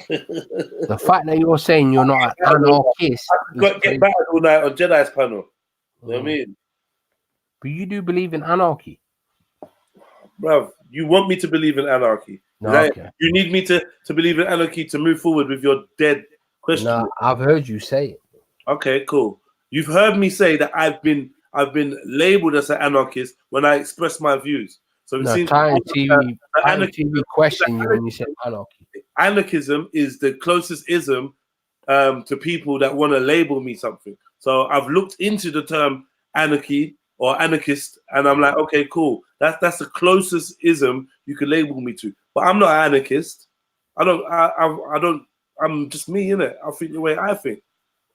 The fact that you're saying you're not an anarchist. I could get battered all night on Jedi's panel. You know what I mean? But you do believe in anarchy. Bruv, you want me to believe in anarchy? Okay. You need me to believe in anarchy to move forward with your dead question. No, I've heard you say it. Okay, cool. You've heard me say that I've been labeled as an anarchist when I express my views. So it seems Time TV question you when you said anarchy. Anarchism is the closest ism to people that want to label me something. So I've looked into the term anarchy or anarchist, and I'm like, okay, cool. That's the closest ism you could label me to. But I'm not an anarchist. I'm just me, innit? I think the way I think.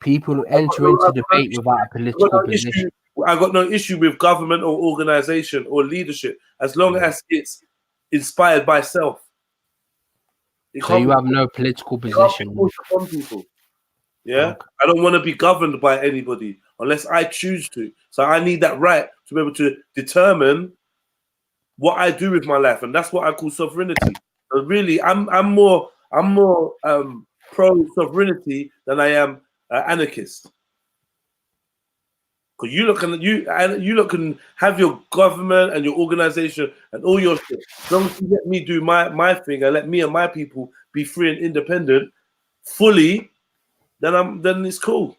People who enter into debate without a political position. I got no issue with government or organization or leadership as long as it's inspired by self. So you have no political position. People. Yeah, I don't want to be governed by anybody unless I choose to. So I need that right to be able to determine what I do with my life, and that's what I call sovereignty. So really, I'm more pro sovereignty than I am anarchist. Because you look can have your government and your organization and all your shit. As long as you let me do my thing and let me and my people be free and independent fully, then it's cool.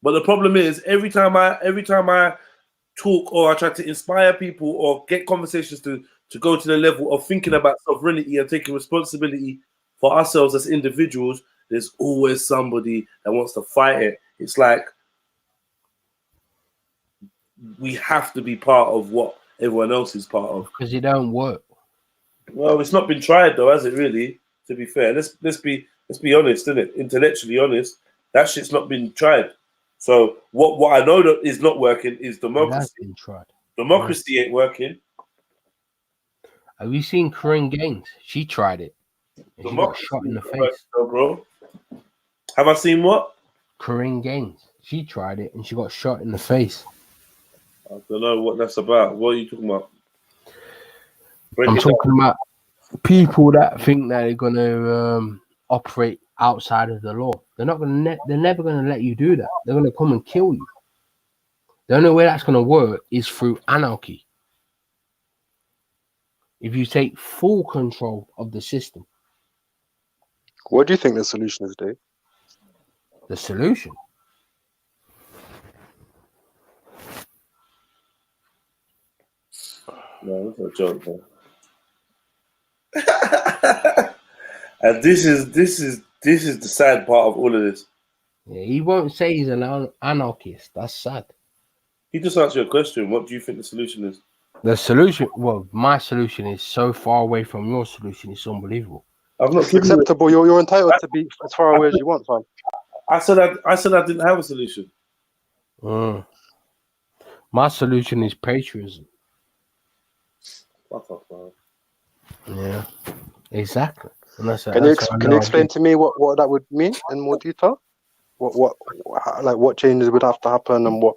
But the problem is every time I talk or I try to inspire people or get conversations to go to the level of thinking about sovereignty and taking responsibility for ourselves as individuals, there's always somebody that wants to fight it. It's like we have to be part of what everyone else is part of. Because it don't work. Well, it's not been tried though, has it really? To be fair, let's be honest, isn't it? Intellectually honest, that shit's not been tried. So what I know that is not working is democracy. Been tried. Democracy ain't working. Have you seen Corinne Gaines? She tried it. And she got shot in the face. Though, bro. Have I seen what? Corinne Gaines. She tried it and she got shot in the face. I don't know what that's about. What are you talking about? I'm talking about people that think that they're gonna operate outside of the law. They're not gonna. They're never gonna let you do that. They're gonna come and kill you. The only way that's gonna work is through anarchy. If you take full control of the system. What do you think the solution is, Dave? The solution? No, that's a joke, man. And this is the sad part of all of this. Yeah, he won't say he's an anarchist. That's sad. He just answered your question. What do you think the solution is? The solution, well, my solution is so far away from your solution. It's unbelievable. It's acceptable. You're entitled to be as far away as you want, fam. I said I didn't have a solution. My solution is patriotism. Fuck off, man. Yeah, exactly. Can you explain to me what that would mean in more detail? what changes would have to happen, and what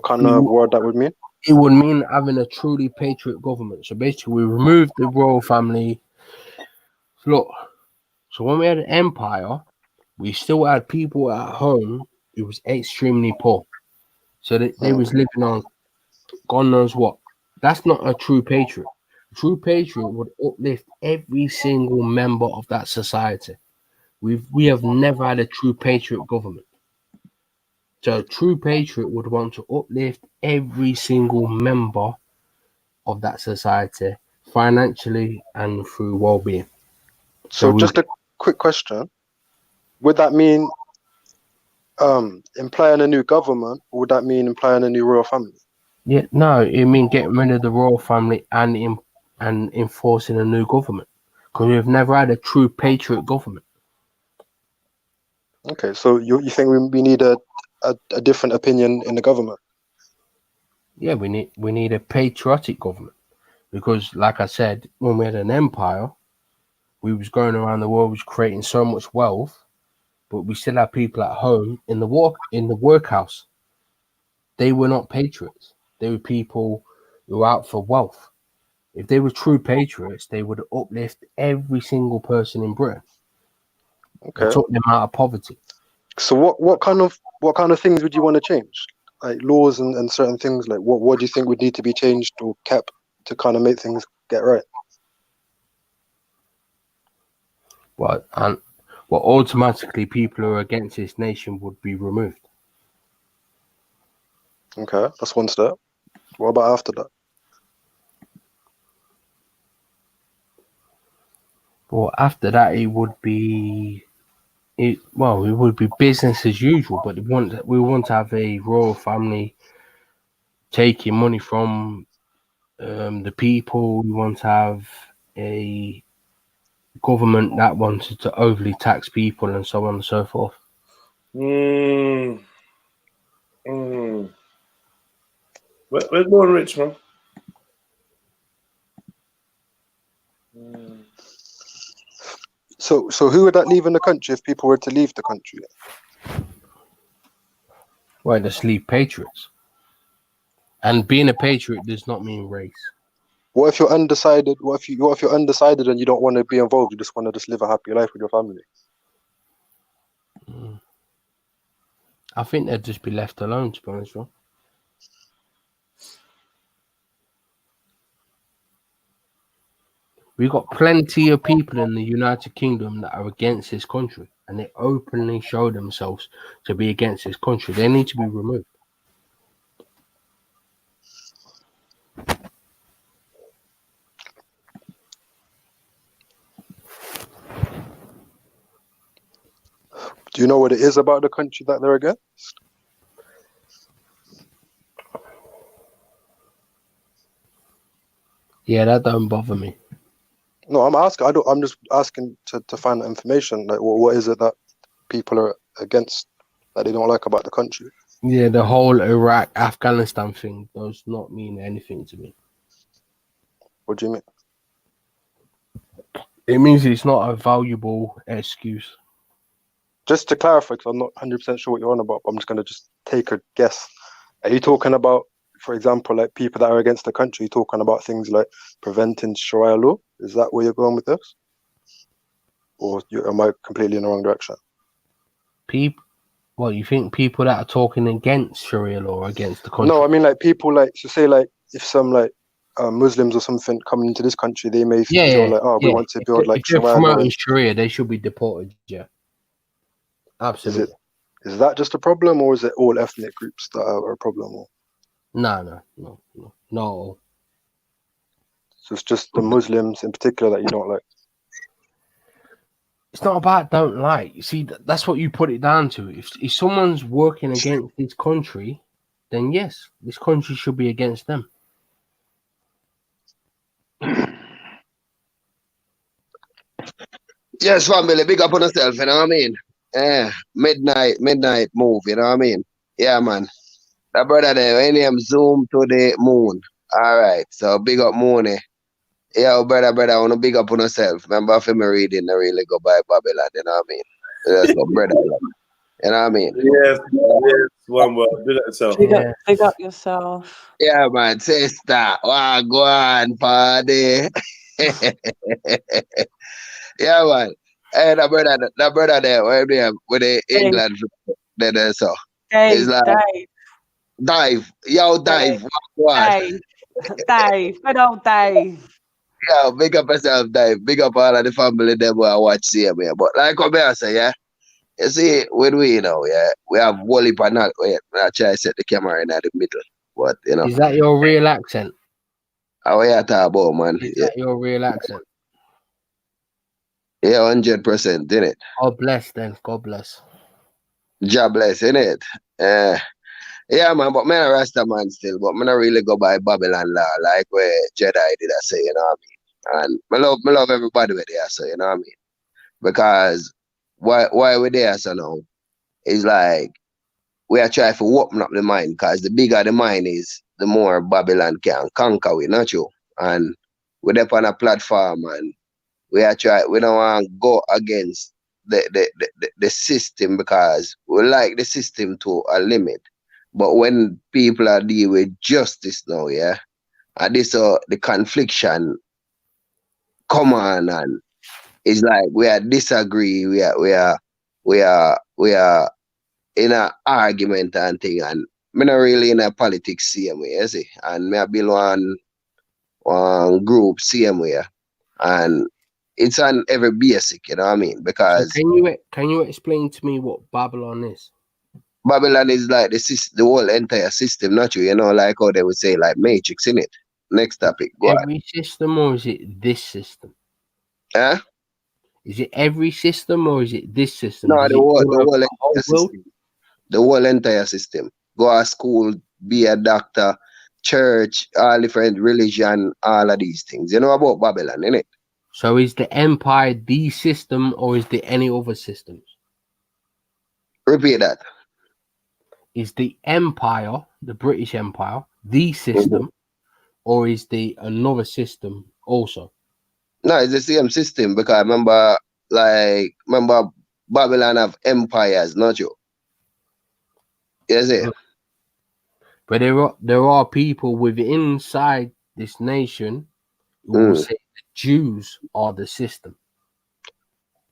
kind of world that would mean? It would mean having a truly patriot government. So basically, we removed the royal family. Look, so when we had an empire, we still had people at home who was extremely poor. So they was living on God knows what. That's not a true patriot. A true patriot would uplift every single member of that society. We have never had a true patriot government. So a true patriot would want to uplift every single member of that society financially and through well-being. So just a quick question. Would that mean implying a new government, or would that mean implying a new royal family? Yeah, no, it means getting rid of the royal family and enforcing a new government, because we've never had a true patriot government. Okay, so you think we need a different opinion in the government? Yeah, we need a patriotic government, because, like I said, when we had an empire, we was going around the world, was creating so much wealth, but we still have people at home in the workhouse. They were not patriots. They were people who were out for wealth. If they were true patriots, they would uplift every single person in Britain. Okay. They took them out of poverty. So what kind of things would you want to change? Like laws and certain things. Like what do you think would need to be changed or kept to kind of make things get right? Well, automatically people who are against this nation would be removed. Okay, that's one step. What about after that? Well, after that, it would be business as usual. But we want to have a royal family taking money from the people. We want to have a government that wanted to overly tax people and so on and so forth. We're going rich, man. So who would that leave in the country if people were to leave the country? Well, just leave patriots. And being a patriot does not mean race. What if you're undecided? What if you're undecided and you don't want to be involved? You just want to just live a happy life with your family. I think they'd just be left alone, to be honest, bro. We've got plenty of people in the United Kingdom that are against this country, and they openly show themselves to be against this country. They need to be removed. Do you know what it is about the country that they're against? Yeah, that don't bother me. No, I'm asking. I'm just asking to find that information. Like, what is it that people are against that they don't like about the country? Yeah, the whole Iraq, Afghanistan thing does not mean anything to me. What do you mean? It means it's not a valuable excuse. Just to clarify, because I'm not 100% sure what you're on about, but I'm just going to just take a guess. Are you talking about, for example, like people that are against the country, talking about things like preventing Sharia law? Is that where you're going with this? Or am I completely in the wrong direction? Well, you think people that are talking against Sharia law or against the country? No, I mean like people like, so say like if some like Muslims or something come into this country, they may feel like, oh, we want to build like Sharia. If they're Sharia promoting law. Sharia, they should be deported, yeah. Absolutely. Is that just a problem, or is it all ethnic groups that are a problem? Or? No. So it's just the Muslims in particular that you don't like? It's not about don't like. You see, that's what you put it down to. If someone's working against this country, then yes, this country should be against them. Yes, family, big up on yourself, you know what I mean? Midnight move, you know what I mean? Yeah, man. That brother there, any name zoom to the moon. All right, so big up Mooney. Yeah, brother, I want to big up on yourself. Remember, if me reading the really go by Babylon, you know what I mean? Let's go, brother. You know what I mean? Yes, one word. Big up yourself. Big up yourself. Yeah, man, sister. Wow, go on, party. Yeah, man. Hey, that brother there, where they with the England there, so it's like dive. Yo, dive. What? Dave, good old Dave. Yeah, big up yourself, Dave. Big up all of the family them who I watch see me. But like what I say, yeah. You see, when we we have whole heap of not wait, I try to set the camera in at the middle. But Is that your real accent? How you talk about, man? Is that your real accent? Yeah, 100%, innit? God bless then. God bless. God bless, innit? Yeah, man, but man a Rasta man still, but me not really go by Babylon law, like where Jedi did I say, you know what I mean? And me love everybody with there, so you know what I mean? Because why we there so now? It's like we are trying to open up the mind, because the bigger the mind is, the more Babylon can conquer we, not you. And we're up on a platform and we don't want to go against the system, because we like the system to a limit. But when people are dealing with justice now, yeah, and this the confliction come on, and it's like we are disagree, we are in an argument and thing, and me not really in a politics same way, you see, and me I build one group same way, and it's on every basic, you know what I mean? Because so can you explain to me what Babylon is? Babylon is like the whole entire system, not you, like how they would say like Matrix, in it. Next topic, go every on. System, or is it this system? Huh? Is it every system, or is it this system? No, the whole entire system. The whole entire system. Go to school, be a doctor, church, all different religion, all of these things. You know about Babylon, innit? So is the empire the system, or is there any other systems? Repeat that. Is the empire, the British Empire, the system, or is there another system also? No, it's the same system, because remember Babylon have empires, not you. Yes, it. But there are people within inside this nation who will say the Jews are the system.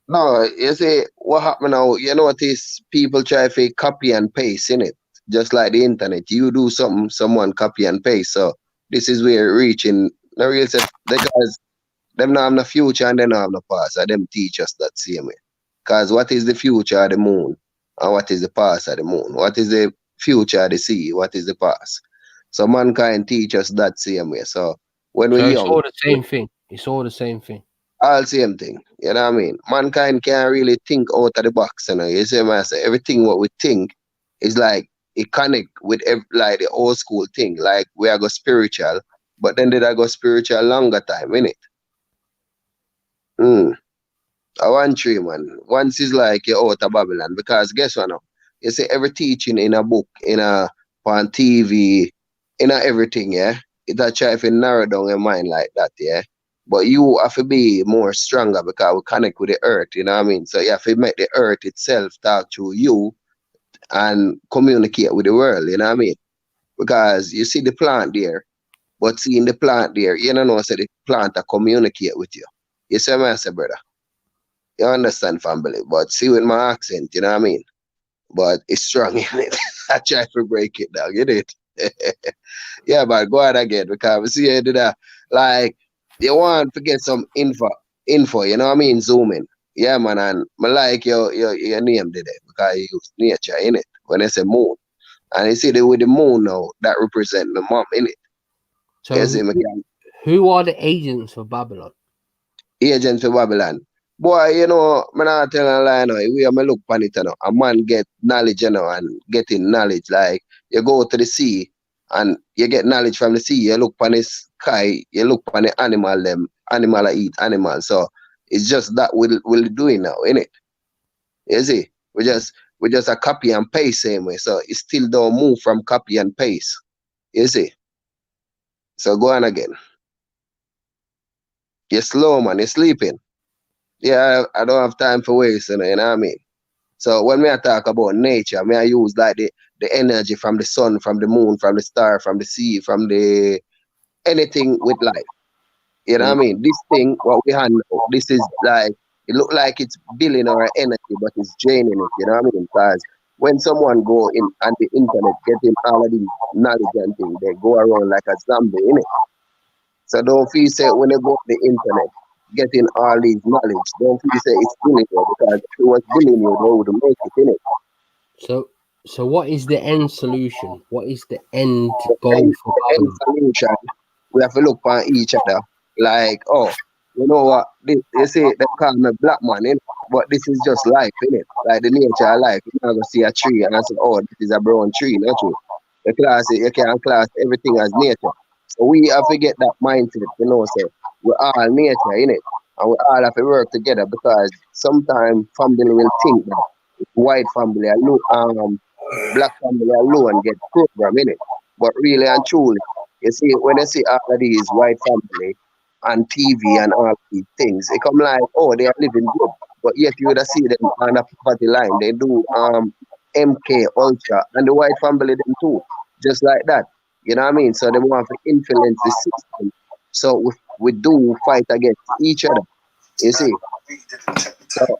No, you see, what happened now, you notice people try to copy and paste, in it. Just like the internet. You do something, someone copy and paste. So this is where you're reaching the real self, because them not have no future and they don't have no past. And them teach us that same way. Because what is the future of the moon? And what is the past of the moon? What is the future of the sea? What is the past? So mankind teach us that same way. So when we're young, it's all the same thing. It's all the same thing. All same thing. You know what I mean? Mankind can't really think out of the box. You see what I say? Everything what we think is like it connect with like the old school thing. Like we are go spiritual, but then did I go spiritual longer time, innit? I want tree, man. Once is like you're out of Babylon, because guess what now? You see every teaching in a book, on TV, in everything, yeah? It'll try to narrow down your mind like that, yeah? But you have to be more stronger, because we connect with the earth, you know what I mean? So you have to make the earth itself talk to you and communicate with the world, you know what I mean? Because you see the plant there, but seeing the plant there, you don't know, so the plant will communicate with you. You see what I say, brother? You understand, family? But see with my accent, you know what I mean? But it's strong in it. I try to break it down, you know it? Yeah, but go ahead again, because we see you do that. Like, you want to get some info, you know what I mean? Zoom in. Yeah, man, and I like your name today, because you use nature, in it. When they say moon. And you see with the moon now, that represent the mom, in it. So who are the agents of Babylon? Agents of Babylon. Boy, you know, I'm not telling a lie now. We are look on it, you know. A man get knowledge, you know, and getting knowledge. Like, you go to the sea and you get knowledge from the sea. You look on the sky, you look on the animal, them animal eat animals. So it's just that we're doing now, innit? You see? We just a copy and paste same way. So it still don't move from copy and paste. You see? So go on again. You're slow, man. You're sleeping. Yeah, I don't have time for waste, you know what I mean? So when I talk about nature, I use like the energy from the sun, from the moon, from the star, from the sea, from the anything with life. You know what I mean? This thing, what we handle, this is like, it look like it's building our energy, but it's draining it. You know what I mean? Because when someone go in on the internet, getting all of these knowledge and things, they go around like a zombie, innit? So don't feel say when they go on the internet, getting all these knowledge, don't feel say it's bullying you, because if it was bullying you, they would make it, innit? So what is the end solution? What is the end goal for the end solution? We have to look on each other like, oh, you know what? They say they call me black man, innit? But this is just life, innit? Like the nature of life. You're not gonna see a tree and I say, oh, this is a brown tree, not true. You can't class everything as nature. So we have to get that mindset, you know, say we're all nature, innit? And we all have to work together, because sometimes family will think that white family alone, black family alone get program, innit? But really and truly, you see, when you see all of these white family on TV and all these things, it come like, oh, they are living good. But yet you would see them on the poverty line. They do MK Ultra and the white family them too. Just like that. You know what I mean? So they want to influence the system. So we do fight against each other. You see? So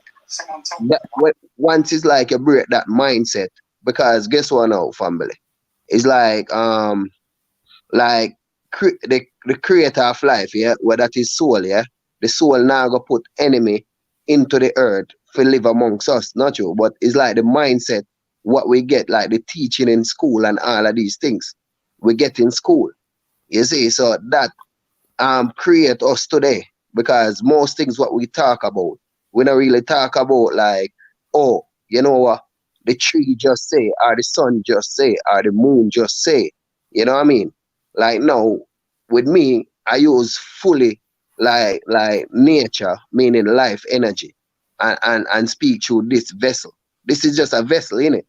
once it's like you break that mindset, because guess what now, family? It's like the creator of life, yeah, where that is soul, yeah. The soul now go put enemy into the earth to live amongst us, not you, but it's like the mindset, what we get, like the teaching in school and all of these things we get in school. You see, so that create us today, because most things what we talk about, we don't really talk about like, oh, you know what, the tree just say, or the sun just say, or the moon just say. You know what I mean? Like now, with me, I use fully like nature, meaning life energy, and speak through this vessel. This is just a vessel, innit?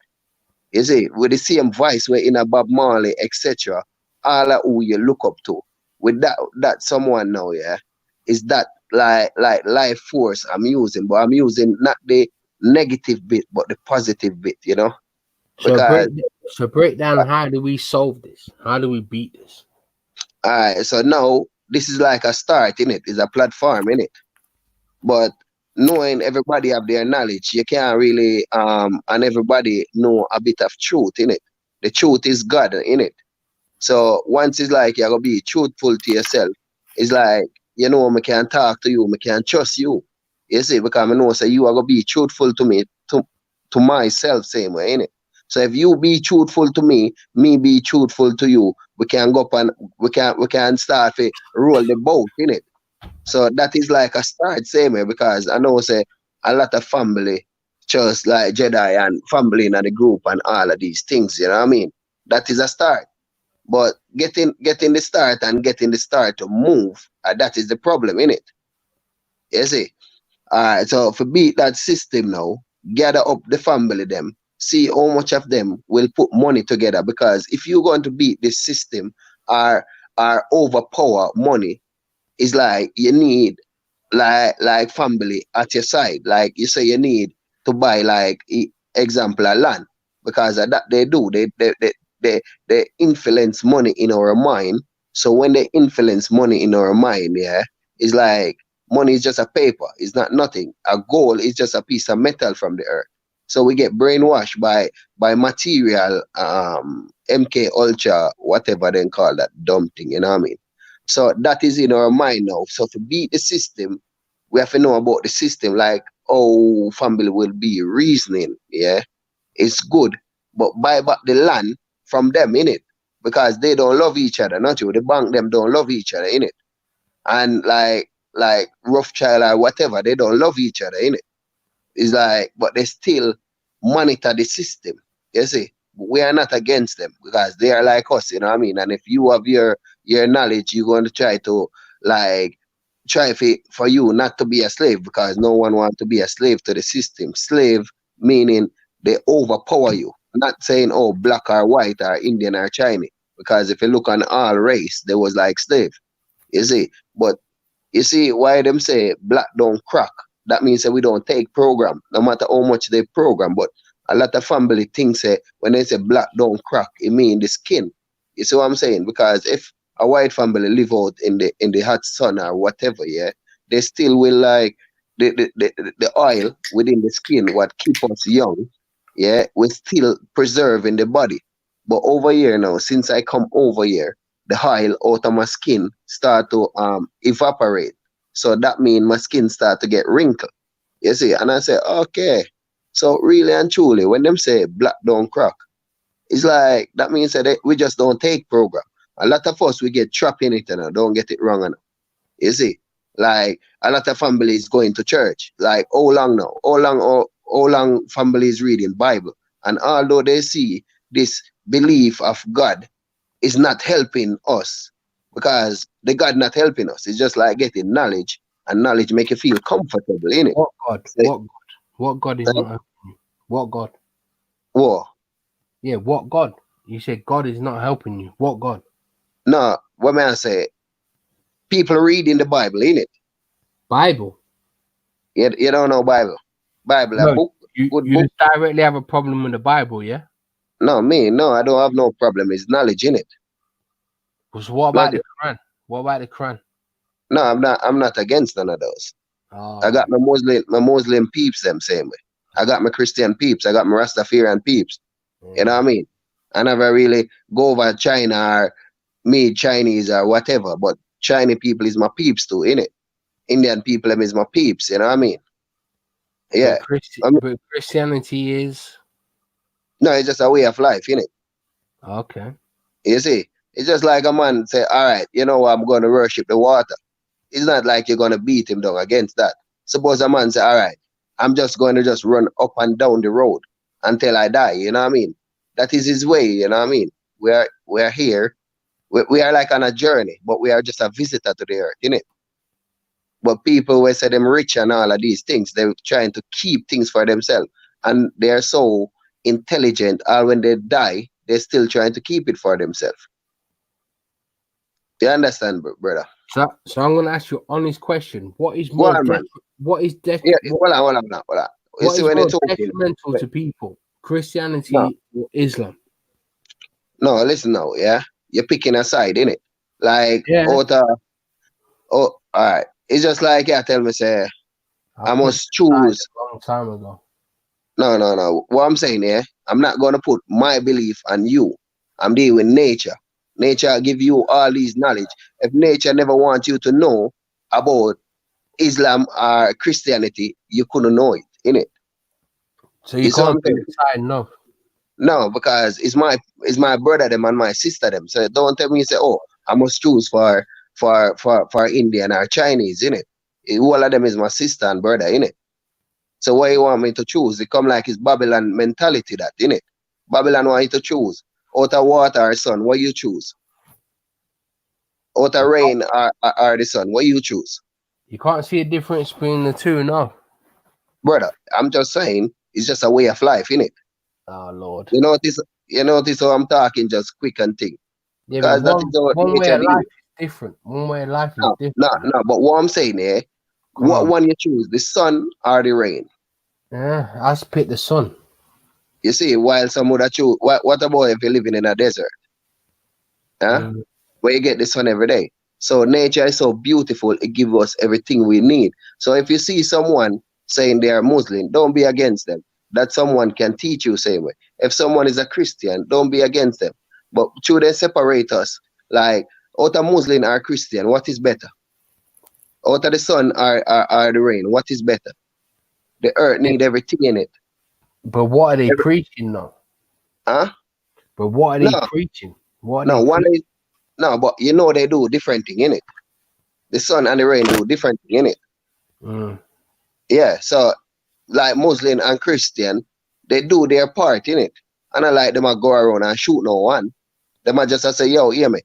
You see, with the same voice we're in a Bob Marley, etc. All of who you look up to. With that someone now, yeah, is that like life force I'm using, but I'm using not the negative bit, but the positive bit, you know? So break down, how do we solve this? How do we beat this? All right, so now this is like a start, innit? It's a platform, innit? But knowing everybody have their knowledge, you can't really and everybody know a bit of truth, innit? The truth is God, innit? So once it's like you're gonna be truthful to yourself, it's like, you know, I can talk to you, I can trust you. You see, because I know say you are gonna be truthful to me, to myself same way, innit? So if you be truthful to me be truthful to you, we can go up and we can start to roll the boat, innit? So that is like a start same way, because I know say a lot of family just like Jedi and family in the group and all of these things, you know what I mean? That is a start. But getting the start and getting the start to move, that is the problem, innit? You see? Alright, so if we beat that system now, gather up the family them, see how much of them will put money together, because if you're going to beat this system or overpower money, it's like you need like family at your side. Like you say you need to buy like example a land, because of that they do. They influence money in our mind. So when they influence money in our mind, yeah, it's like money is just a paper. It's not nothing. A gold is just a piece of metal from the earth. So we get brainwashed by material, MK Ultra, whatever they call that dumb thing, you know what I mean? So that is in our mind now. So to beat the system, we have to know about the system, like how family will be reasoning, yeah. It's good, but buy back the land from them, innit? Because they don't love each other, not you. The bank them don't love each other, innit? And like Rothschild or whatever, they don't love each other, innit? It's like, but they still monitor the system. You see, we are not against them, because they are like us, you know what I mean? And if you have your knowledge, you're going to try to for you not to be a slave, because no one wants to be a slave to the system. Slave meaning they overpower you. Not saying, oh, black or white or Indian or Chinese, because if you look on all race, there was like slave. You see, but you see why them say black don't crack, that means that we don't take program, no matter how much they program. But a lot of family thinks when they say black don't crack, it means the skin. You see what I'm saying? Because if a white family live out in the hot sun or whatever, yeah, they still will like the oil within the skin, what keep us young, yeah, we still preserve in the body. But over here now, since I come over here, the oil out of my skin start to evaporate. So that means my skin start to get wrinkled. You see, and I say, okay. So really and truly, when them say black don't crack, it's like that means that we just don't take program. A lot of us we get trapped in it and don't get it wrong enough. You see, like a lot of families going to church. Like how long now? How long families reading Bible? And although they see this belief of God is not helping us, because the God not helping us. It's just like getting knowledge, and knowledge make you feel comfortable, innit? What God? What God? What God is not helping you? What God? What? Yeah, what God? You said God is not helping you. What God? No, what may I say? People reading the Bible, innit? Bible? You don't know Bible. Bible, No, a book, you book. just directly have a problem with the Bible, yeah? No, I don't have no problem. It's knowledge, innit? So what about the Quran? What about the Quran? No, I'm not against none of those. I got my Muslim peeps them same way. I got my Christian peeps. I got my Rastafarian peeps. You know what I mean? I never really go over China or me Chinese or whatever, but Chinese people is my peeps too, innit? Indian people them is my peeps, you know what I mean? Yeah. But Christianity is? No, it's just a way of life, innit? Okay. You see, it's just like a man say, all right, you know what, I'm going to worship the water. It's not like you're going to beat him down against that. Suppose a man say, all right, I'm just going to just run up and down the road until I die, you know what I mean? That is his way, you know what I mean? We're here. We are like on a journey, but we are just a visitor to the earth, innit? But people will say them rich and all of these things, they're trying to keep things for themselves. And they're so intelligent, or when they die, they're still trying to keep it for themselves. You understand, brother? So I'm going to ask you an honest question. What is more detrimental to people? Christianity or Islam? No, listen now, yeah? You're picking a side, innit? Like, all right. It's just like, tell me, say, I must choose. A long time ago. No. What I'm saying, I'm not going to put my belief on you. I'm dealing with nature. Nature give you all these knowledge. If nature never wants you to know about Islam or Christianity, you couldn't know it, innit? So you can't decide, no? No, because it's my brother them and my sister them. So don't tell me say, oh, I must choose for Indian or Chinese, innit? All of them is my sister and brother, innit? So what you want me to choose? It come like it's Babylon mentality, that, innit? Babylon want you to choose. Out of water or sun, what you choose? Out of rain or the sun, what you choose? You can't see a difference between the two, no? Brother, I'm just saying, it's just a way of life, innit? Oh, Lord. You notice how I'm talking just quick and thing. Yeah, but one way of life is different. One way of life is different. No, but what I'm saying what one you choose, the sun or the rain? Yeah, I pick the sun. You see, while some would choose, what about if you're living in a desert? Huh? Where you get the sun every day. So nature is so beautiful, it gives us everything we need. So if you see someone saying they are Muslim, don't be against them. That someone can teach you same way. If someone is a Christian, don't be against them. But should they separate us? Like, out of Muslim or Christian, what is better? Out of the sun or the rain, what is better? The earth need everything in it. But what are they preaching now? Huh? But what are they preaching? But you know they do different thing in it. The sun and the rain do different thing in it. Yeah, so like Muslim and Christian, they do their part in it. And I like them to go around and shoot no one. Them a just say, yo, hear me.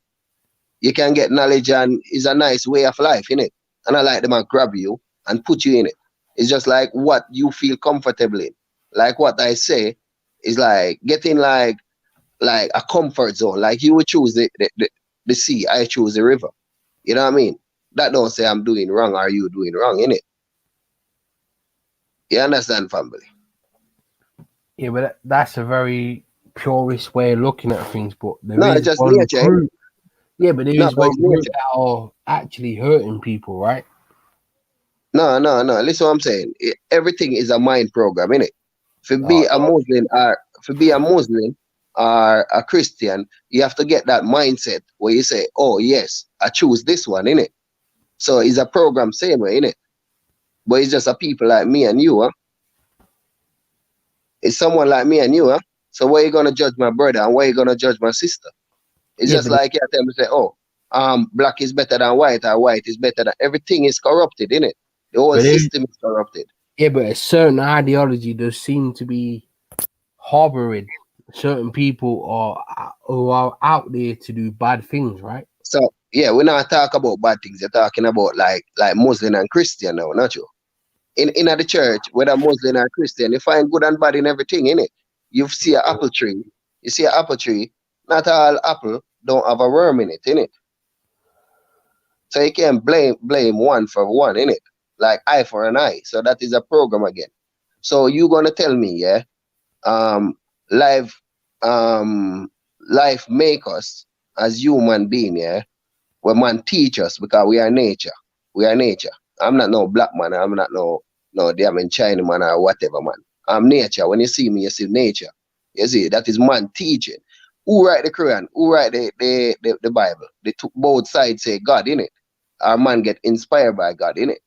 You can get knowledge and it's a nice way of life, innit? And I like them to grab you and put you in it. It's just like what you feel comfortable in. Like what I say is like getting like a comfort zone. Like you would choose the sea, I choose the river. You know what I mean? That don't say I'm doing wrong or you doing wrong, innit? You understand, family? Yeah, but that's a very purist way of looking at things. But there No, is it's just one nature. group. Yeah, but there No, is but one it's group nature. that are actually hurting people, right? No. Listen what I'm saying. Everything is a mind program, innit? To be a Muslim or a Christian, you have to get that mindset where you say, oh yes, I choose this one, innit? So it's a program same way, innit? But it's just a people like me and you, huh? It's someone like me and you, huh? So why you gonna judge my brother and why you gonna judge my sister? It's just like you tell me say, oh, black is better than white or white is better than everything is corrupted, innit? The whole system is corrupted. Yeah, but a certain ideology does seem to be harboring certain people who are out there to do bad things, right? So yeah, we're not talking about bad things. You're talking about like Muslim and Christian now, not you? In the church, whether Muslim or Christian, you find good and bad in everything, innit? You see an apple tree. You see an apple tree. Not all apple don't have a worm in it, innit? So you can't blame one for one, innit? Like eye for an eye. So that is a program again. So you gonna tell me, yeah, life make us as human being, yeah. Where man teach us because we are nature. We are nature. I'm not no black man. I'm not no damn China man or whatever man. I'm nature. When you see me, you see nature. You see, that is man teaching. Who write the Quran? Who write the Bible? They took both sides say God in it. Our man get inspired by God in it.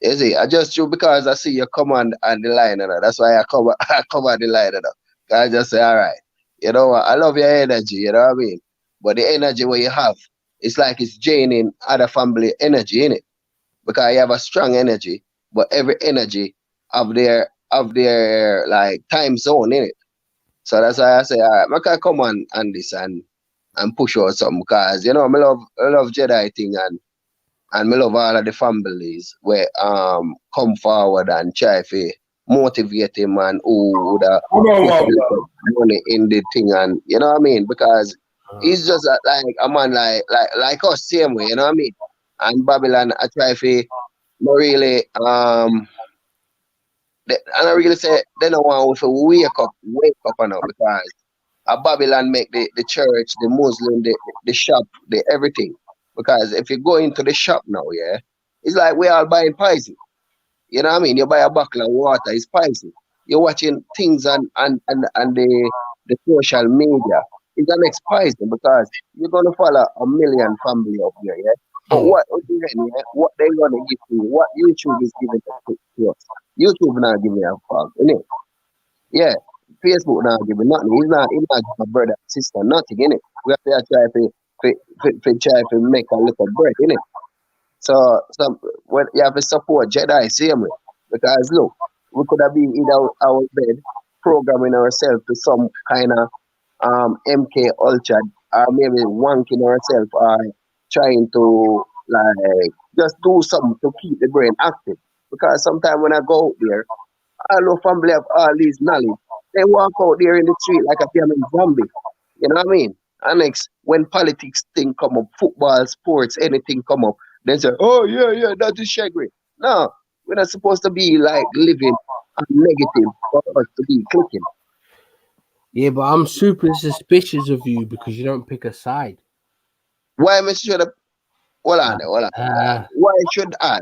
You see, I just you because I see you come on the line and that's why I come on the line and I just say, all right, you know what? I love your energy, you know what I mean? But the energy what you have, it's like it's draining other family energy in it. Because you have a strong energy, but every energy of their like time zone in it. So that's why I say, all right, I can come on this and push out something because you know I love Jedi thing and I love all of the families where come forward and try to motivate him and who would have put a little money in the thing and you know what I mean? Because he's just like a man like us same way, you know what I mean? And Babylon I try to really I don't really say they don't want to wake up now because Babylon make the church, the Muslim, the shop, the everything. Because if you go into the shop now, yeah, it's like we all buying poison. You know what I mean? You buy a bottle of water, it's poison. You're watching things and the social media. It's an next poison because you're gonna follow a million family up here, yeah. But what they gonna give you, what YouTube is giving to us. YouTube not giving a fuck, innit? Yeah. Facebook not giving nothing. He's not giving a brother, sister, nothing, innit? We have to try to make a little bread, innit? So you have to support Jedi same way. Because look, we could have been in our bed programming ourselves to some kind of MK Ultra or maybe wanking ourselves or trying to like just do something to keep the brain active. Because sometimes when I go out there, I know family have all these knowledge. They walk out there in the street like a damn zombie. You know what I mean? And next, when politics thing come up, football, sports, anything come up, they say, oh yeah, that is shaggy. No, we're not supposed to be like living negative for us to be clicking. Yeah, but I'm super suspicious of you because you don't pick a side. Why am I should have? Hold on. Why should I?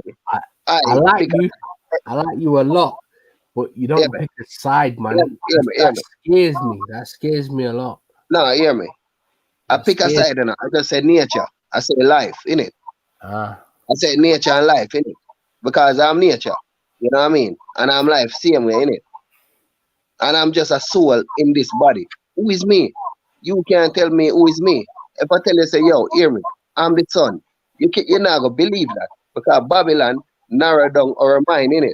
I like you. I like you a lot, but you don't pick a side, man. That scares me. That scares me a lot. No, hear me. I pick a side and I just say nature. I say life, innit? I say nature and life, innit? Because I'm nature. You know what I mean? And I'm life same way, innit? And I'm just a soul in this body. Who is me? You can't tell me who is me. If I tell you, say, yo, hear me, I'm the son. You're not gonna believe that. Because Babylon narrow down our mind, innit?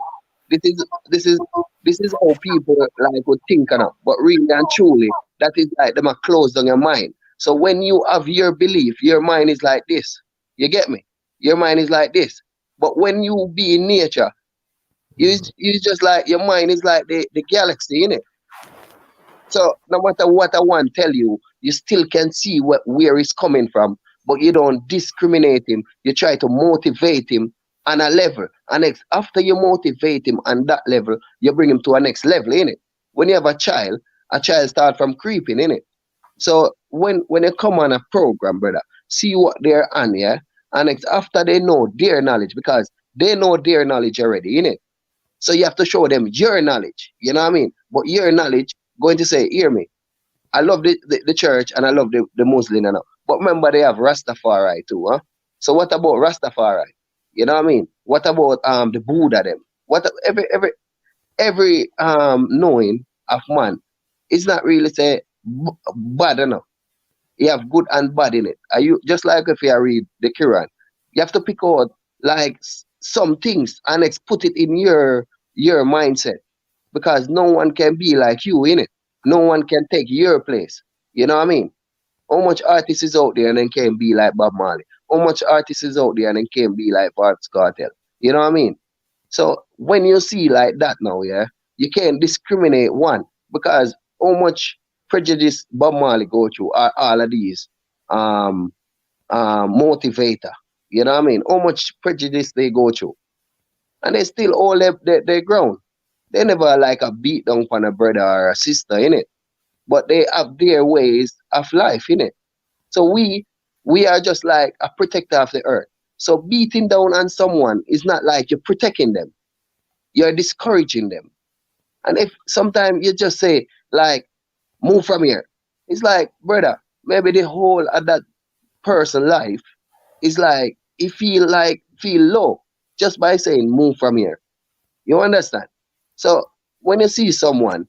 This is how people like would think enough. But really and truly, that is like them a close down your mind. So when you have your belief, your mind is like this. You get me? Your mind is like this. But when you be in nature, you just like your mind is like the galaxy, innit? So no matter what I want to tell you, you still can see where he's coming from, but you don't discriminate him. You try to motivate him on a level. And next, after you motivate him on that level, you bring him to a next level, innit? When you have a child start from creeping, innit? So when you come on a program, brother, see what they're on, yeah? And next, after they know their knowledge, because they know their knowledge already, innit? So you have to show them your knowledge, you know what I mean? But your knowledge going to say, hear me, I love the church and I love the Muslim and all. But remember, they have Rastafari too, huh? So what about Rastafari? You know what I mean? What about the Buddha them? What every knowing of man is not really say bad enough. You have good and bad in it. Are you just like if you read the Quran? You have to pick out like some things and put it in your mindset, because no one can be like you in it. No one can take your place. You know what I mean? How much artists is out there and then can't be like Bob Marley? How much artists is out there and then can't be like Vybz Kartel? You know what I mean? So when you see like that now, yeah, you can't discriminate one, because how much prejudice Bob Marley go through are all of these motivator. You know what I mean? How much prejudice they go through. And they still all their ground. They never like a beat down on a brother or a sister, innit? But they have their ways of life, innit? So we are just like a protector of the earth. So beating down on someone is not like you're protecting them. You're discouraging them. And if sometimes you just say, like, move from here, it's like, brother, maybe the whole of that person's life is like, he feel low just by saying move from here. You understand? So when you see someone,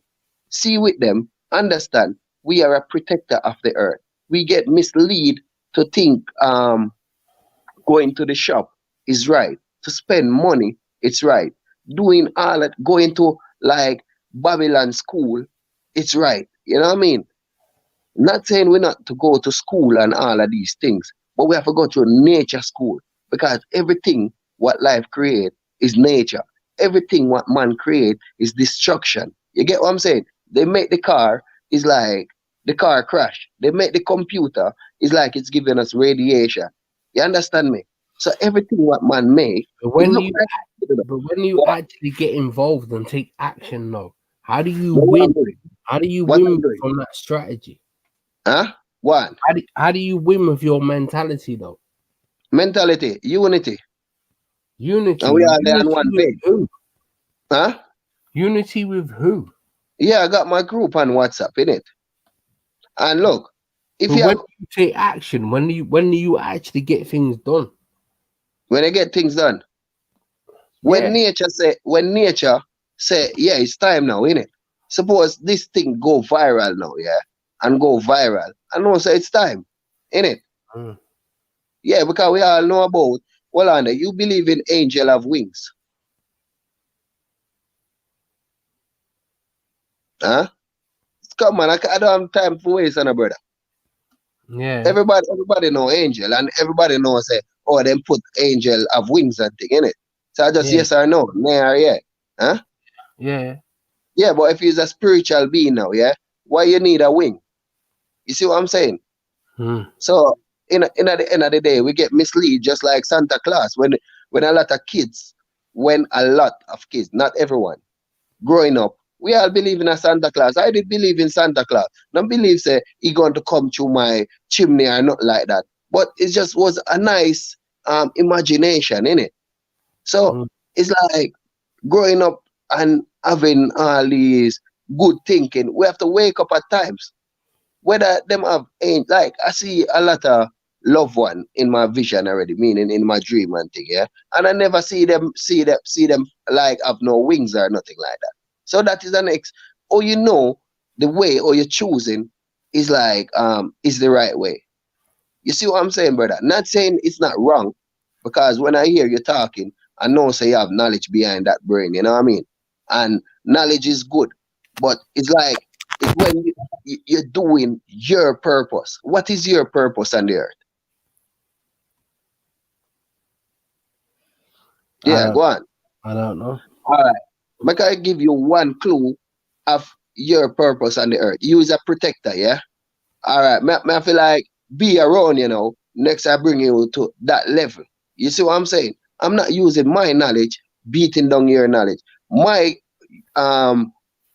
see with them, understand we are a protector of the earth. We get misled to think going to the shop is right. To spend money, it's right. Doing all that, going to like Babylon school, it's right. You know what I mean? Not saying we're not to go to school and all of these things, but we have to go to nature school, because everything what life create is nature. Everything what man create is destruction. You get what I'm saying? They make the car, is like the car crash. They make the computer, is like it's giving us radiation. You understand me? So everything what man make, but when you actually get involved and take action, though, how do you win? How do you win from that strategy? Huh? What? How do you win with your mentality, though? Mentality, unity. Unity. And we are there on one page. Who? Huh? Unity with who? Yeah, I got my group on WhatsApp, innit? And look, if but you when you take action, when do you actually get things done? When I get things done. When nature say, yeah, it's time now, innit? Suppose this thing go viral now, yeah, and go viral. I know say it's time, innit? Yeah, because we all know about, well, Anna, you believe in angel of wings. Huh? Come on, I don't have time for waste on a brother. Yeah. Everybody know angel, and everybody knows say, oh, them put angel of wings and thing, innit? So I just yes or no, nay or yeah. Huh? Yeah. Yeah, but if he's a spiritual being now, yeah, why you need a wing? You see what I'm saying? So in the end of the day, we get misled just like Santa Claus. When a lot of kids, not everyone, growing up, we all believe in a Santa Claus. I did believe in Santa Claus. Don't believe say he going to come through my chimney or not like that. But it just was a nice imagination, innit? So it's like growing up and having all these good thinking. We have to wake up at times. Whether them have like I see a lot of loved one in my vision already, meaning in my dream and thing, yeah. And I never see them like have no wings or nothing like that. So that is the next. Or you know the way or you're choosing is like is the right way. You see what I'm saying, brother? Not saying it's not wrong, because when I hear you talking, I know say you have knowledge behind that brain, you know what I mean? And knowledge is good, but it's like it's when you're doing your purpose. What is your purpose on the earth? Yeah, go on. I don't know. All right. Make I give you one clue of your purpose on the earth. You is a protector, yeah? All right. I feel like be around, you know. Next I bring you to that level. You see what I'm saying? I'm not using my knowledge beating down your knowledge. My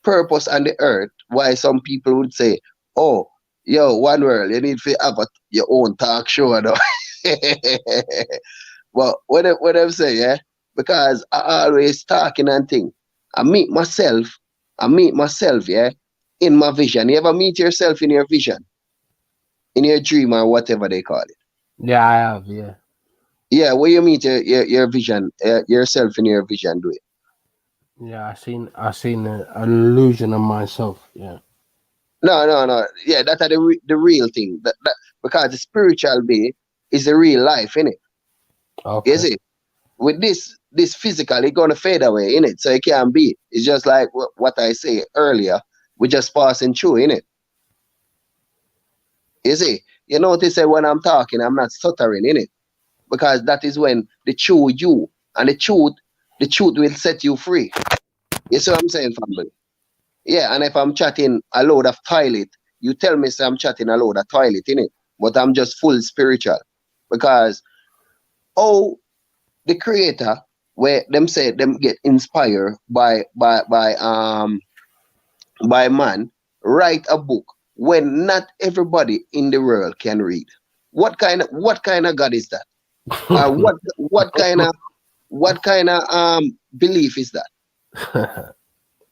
purpose on the earth, why some people would say, oh, yo, one world, you need to have your own talk show. No? Well, what I'm saying, yeah, because I always talking and think. I meet myself, yeah, in my vision. You ever meet yourself in your vision? In your dream or whatever they call it? Yeah, I have, yeah. Yeah, where you meet your vision, yourself in your vision, do it. Yeah, I seen an illusion of myself, yeah. No. Yeah, that's the real thing. That because the spiritual being is the real life, innit? Okay. You see, with this physical, it's gonna fade away, innit? So it can't be. It's just like what I say earlier. We're just passing through, innit? You see, you notice that when I'm talking, I'm not stuttering, innit? Because that is when the true you and the truth will set you free. You see what I'm saying, family? Yeah, and if I'm chatting a load of toilet, you tell me say I'm chatting a load of toilet, innit? But I'm just full spiritual. Because the creator, where them say them get inspired by man, write a book when not everybody in the world can read. What kind of God is that? What kind of belief is that?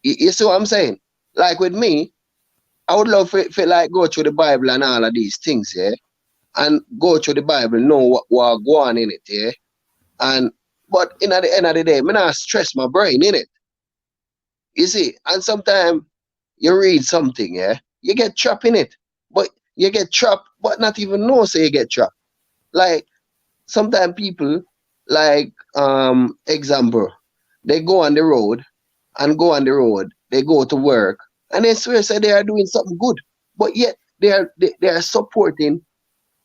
You see what I'm saying? Like with me, I would love for like go through the Bible and all of these things, yeah, and go through the Bible, know what go on in it, yeah, but in at the end of the day, me not stress my brain in it. You see, and sometimes you read something, yeah, you get trapped in it, but you get trapped, but not even know say you get trapped. Like sometimes people, like example, they go on the road, they go to work, and they swear say they are doing something good, but yet they are supporting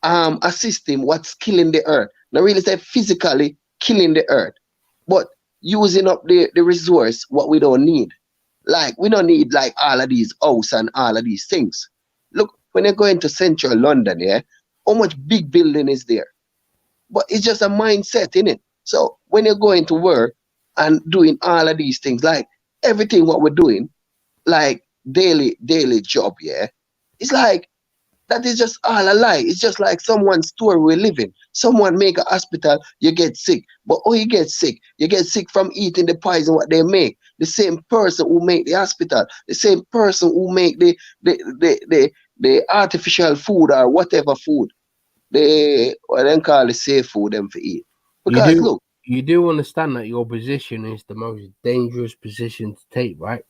a system what's killing the earth. Not really say physically killing the earth, but using up the resource what we don't need. Like we don't need like all of these house and all of these things. Look, when you go into central London, yeah, how much big building is there? But it's just a mindset, innit? So when you're going to work and doing all of these things, like everything what we're doing, like daily job, yeah, it's like that is just all a lie. It's just like someone's story we live in. Someone make a hospital, you get sick. But you get sick? You get sick from eating the poison what they make. The same person who make the hospital, the same person who make the artificial food or whatever food. What they call the safe food them for eat. Because look, you do understand that your position is the most dangerous position to take, right?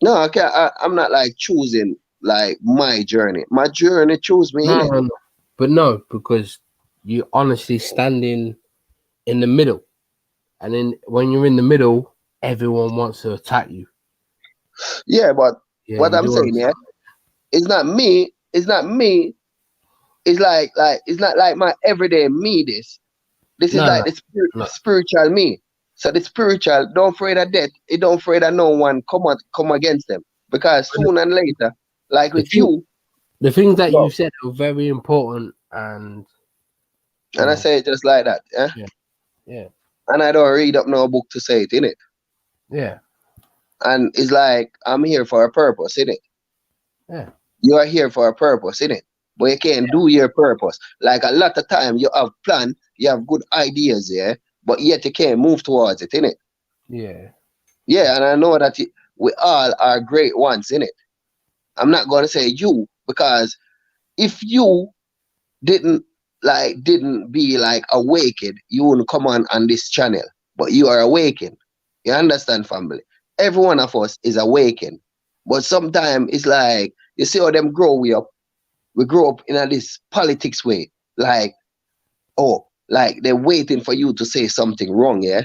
No, I can't. I'm not like choosing like my journey. My journey chose me. No. But no, because you honestly standing in the middle, and then when you're in the middle, everyone wants to attack you. Yeah, but what I'm saying, yeah, it's not me. It's not me. It's like it's not like my everyday me. This is like the spiritual me. So the spiritual don't afraid of death. It don't afraid of no one come against them, because soon and later, like with you, the things that you said are very important, and I say it just like that, yeah. Yeah. And I don't read up no book to say it, innit? Yeah. And it's like I'm here for a purpose, innit? Yeah. You are here for a purpose, innit? But you can't do your purpose. Like a lot of time you have plan, you have good ideas, yeah, but yet you can't move towards it, innit? Yeah. Yeah, and I know that we all are great ones, innit? I'm not gonna say you, because if you didn't be like awakened, you wouldn't come on this channel. But you are awakened. You understand, family? Every one of us is awakened. But sometimes it's like, you see how them grow up. We grow up in this politics way. Like, like they're waiting for you to say something wrong, yeah?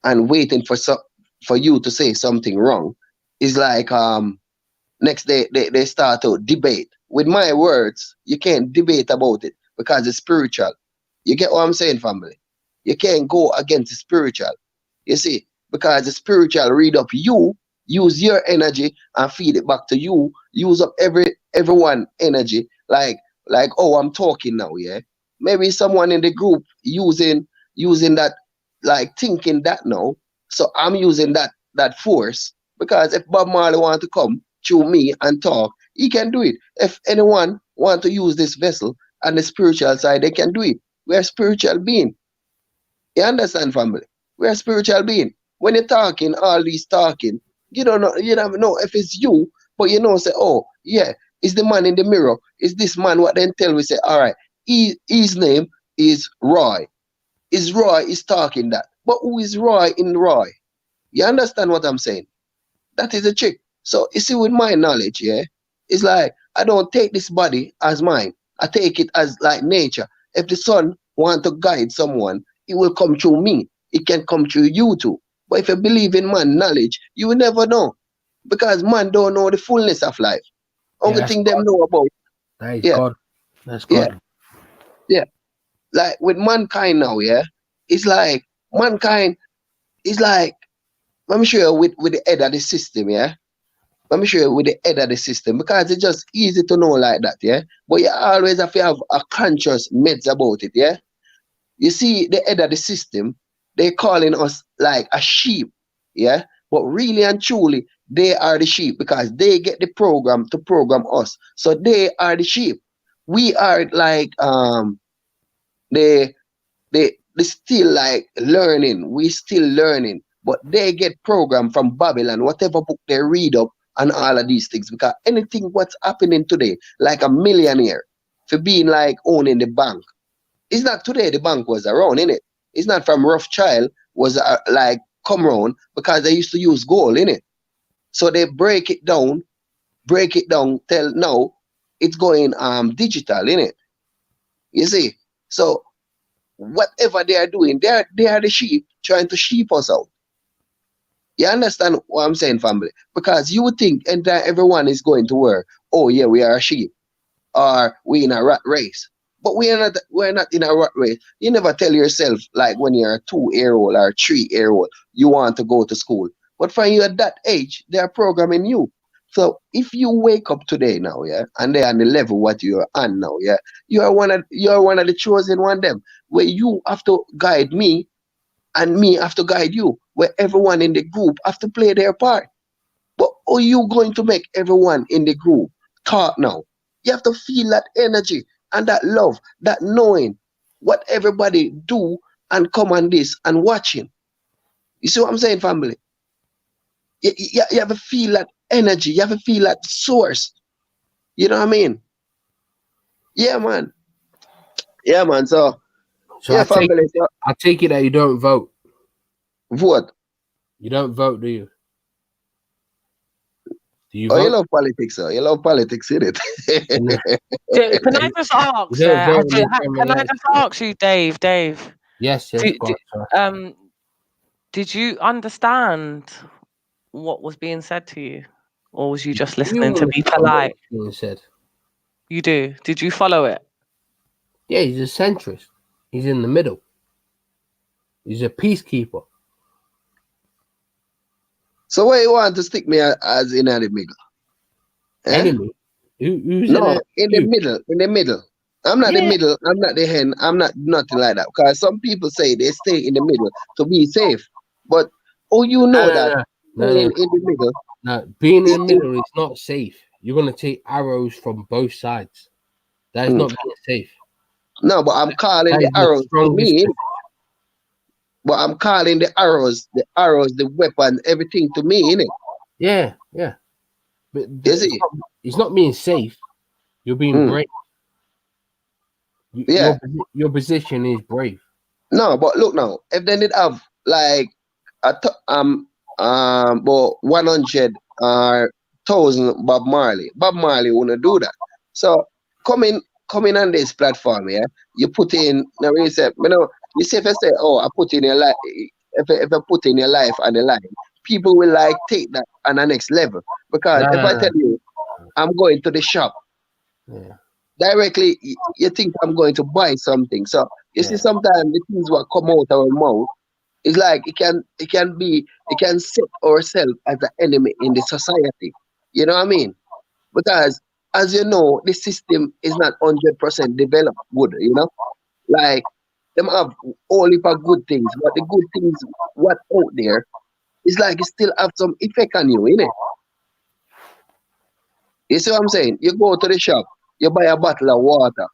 And waiting for you to say something wrong. It's like next day they start to debate. With my words, you can't debate about it, because it's spiritual. You get what I'm saying, family? You can't go against the spiritual. You see, because the spiritual read up you, use your energy and feed it back to you. Use up everyone energy. Like, I'm talking now, yeah? Maybe someone in the group using that like thinking that now. So I'm using that force, because if Bob Marley want to come through me and talk, he can do it. If anyone want to use this vessel and the spiritual side, they can do it. We're spiritual being. You understand, family? We're a spiritual being. When you're talking, all these talking, you don't know, you never know if it's you, but you know, say, oh, yeah, it's the man in the mirror. It's this man, what then tell we say, all right, his name is Roy. Is Roy is talking that. But who is Roy in Roy? You understand what I'm saying? That is a trick. So you see, with my knowledge, yeah, it's like I don't take this body as mine. I take it as like nature. If the sun want to guide someone, it will come through me. It can come through you too. But if you believe in man knowledge, you will never know. Because man don't know the fullness of life. Only thing them know about. That is God. That's God. Yeah. Like with mankind now, yeah, it's like mankind is like, let me show you with the head of the system, yeah. Let me show you with the head of the system, because it's just easy to know like that, yeah. But you always have to have a conscious meds about it, yeah. You see, the head of the system, they calling us like a sheep, yeah. But really and truly, they are the sheep, because they get the program to program us. So they are the sheep. We are like they still like learning. We still learning, but they get program from Babylon, whatever book they read up and all of these things. Because anything what's happening today, like a millionaire for being like owning the bank, it's not today the bank was around, innit? It's not from Rothschild was like come around, because they used to use gold, innit? So they break it down till now it's going digital, innit? You see? So whatever they are doing, they are the sheep trying to sheep us out. You understand what I'm saying, family? Because you would think and that everyone is going to work. Oh yeah, we are a sheep, or we in a rat race. But we're not in a rat race. You never tell yourself, like when you're a 2-year-old or 3-year-old, you want to go to school. But from you at that age, they are programming you. So if you wake up today now, yeah, and they're on the level what you're on now, yeah, you're one of the chosen one them, where you have to guide me and me have to guide you, where everyone in the group have to play their part. But are you going to make everyone in the group talk now? You have to feel that energy and that love, that knowing what everybody do and come on this and watching. You see what I'm saying, family? You have to feel that energy. You have to feel that source. You know what I mean? Yeah, man. Yeah, man. So yeah, I take it that you don't vote. Vote? You don't vote, do you? Do you vote? You love politics, sir. You love politics, innit? Can I just ask? Can I just ask you, Dave? Yes. Did you understand what was being said to you, or was you just listening to be polite? Being said. You do. Did you follow it? Yeah, he's a centrist. He's in the middle. He's a peacekeeper. So where you want to stick me as in the middle? Enemy? Who's no, in the middle. I'm not the middle. I'm not the hen. I'm not nothing like that. Because some people say they stay in the middle to be safe. But you know that being in the middle. No, being in the middle is not safe. You're going to take arrows from both sides. That is not being safe. No, but I'm calling the arrows to me. But I'm calling the arrows, the weapon, everything to me, innit? Yeah. But it's not being safe. You're being brave. Your position is brave. No, but look now, if they did have like 100 or 1,000 Bob Marley wouldn't do that. So coming on this platform, yeah, you put in you say if I say, oh, I put in your life, if I put in your life on the line, people will like take that on the next level. Because if I tell you I'm going to the shop, directly you think I'm going to buy something. So you see, sometimes the things what come out our mouth is like it can set ourselves as an enemy in the society. You know what I mean? Because as you know, the system is not 100% developed good, you know? Like them have only for good things, but the good things what out there is like it still have some effect on you, innit? You see what I'm saying? You go to the shop, you buy a bottle of water.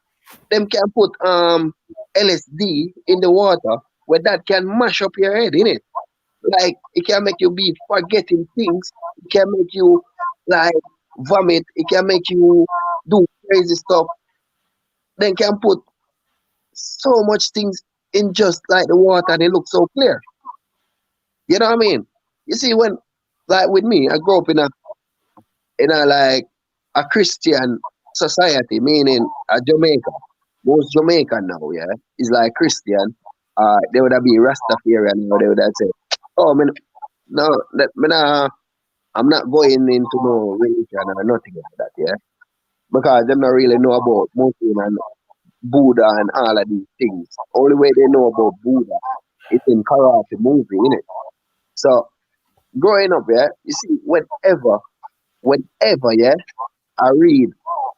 Them can put LSD in the water where that can mash up your head, innit? Like it can make you be forgetting things, it can make you like vomit, it can make you do crazy stuff. Then can put so much things in just like the water and it looks so clear. You know what I mean? You see, when like with me, I grew up in a like a Christian society, meaning a Jamaica. Most Jamaican now, yeah, is like Christian. They would have been Rastafarian, or they would have say, "Oh, man, no, I'm not going into no religion or nothing like that, yeah," because them not really know about Muslim and Buddha and all of these things. Only way they know about Buddha is in karate movie, innit? So growing up, yeah, you see, whenever, yeah, I read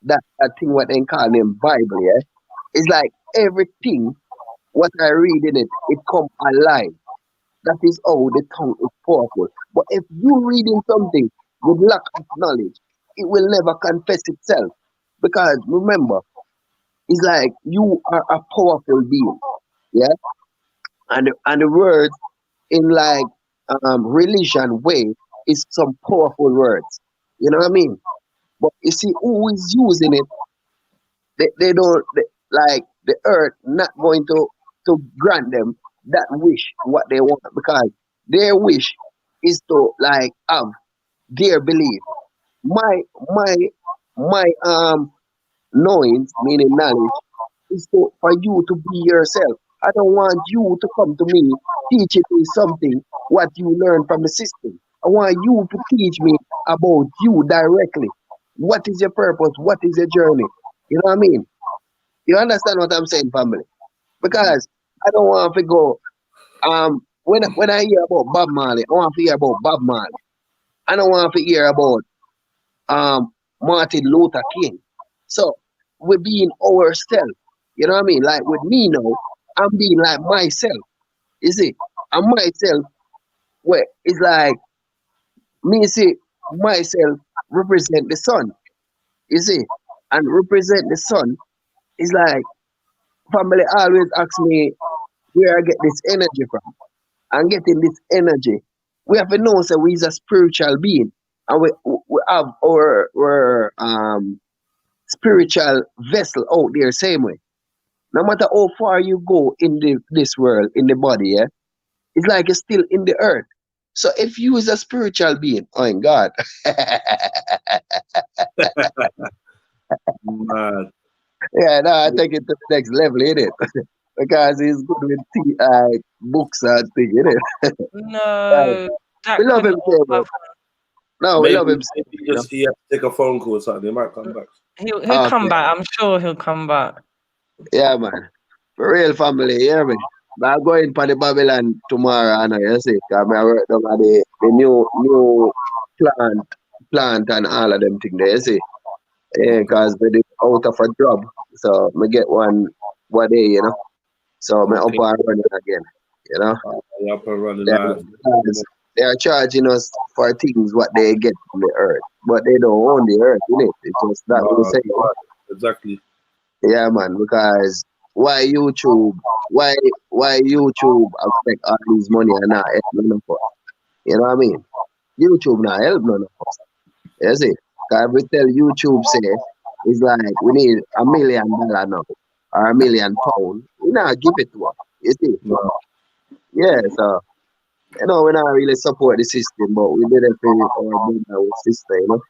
that thing what they call them Bible, yeah, it's like everything what I read in it, it come alive. That is how the tongue is powerful. But if you reading something with lack of knowledge, it will never confess itself. Because remember, it's like you are a powerful being, yeah, and the words in like religion way is some powerful words. You know what I mean? But you see, who is using it? They don't like the earth not going to grant them that wish what they want, because their wish is to like have their belief. My knowing, meaning knowledge, is for you to be yourself. I don't want you to come to me teaching me something what you learn from the system. I want you to teach me about you directly. What is your purpose? What is your journey? You know what I mean? You understand what I'm saying, family? Because I don't want to go. When I hear about Bob Marley, I want to hear about Bob Marley. I don't want to hear about Martin Luther King. So we're being ourselves. You know what I mean? Like with me now, I'm being like myself. You see, I'm myself. Where it's like me see myself represent the sun. You see, and represent the sun is like family always ask me where I get this energy from. I'm getting this energy. We have to know that we is a spiritual being, and we have our spiritual vessel out there same way. No matter how far you go in this world, in the body, yeah, it's like you're still in the earth. So if you is a spiritual being, oh my God. Mad. Yeah, no, I take it to the next level, innit? Because he's good with books and things, innit? No, that we love him, couldn't bro. No, we Maybe love him. he has to take a phone call or something. He might come back. He'll come back. I'm sure he'll come back. Yeah, man. For real family, you hear me? But I'm going for the Babylon tomorrow, I know, you see. Because I work down at the new plant and all of them things there, you see. Yeah, because we're out of a job. So I get one day, you know. So I'm up and running again, you know. You're up and running. They are charging us for things what they get from the earth. But they don't own the earth, innit? It's just that we say. Exactly. Yeah, man, because why YouTube expect all these money and not help none of us? You know what I mean? YouTube not help none of us. You see? Because we tell YouTube say it's like we need $1 million now or £1 million. We not give it to us. You see? Yeah, so you know, we not really support the system, but we did it for our brother or sister, you know.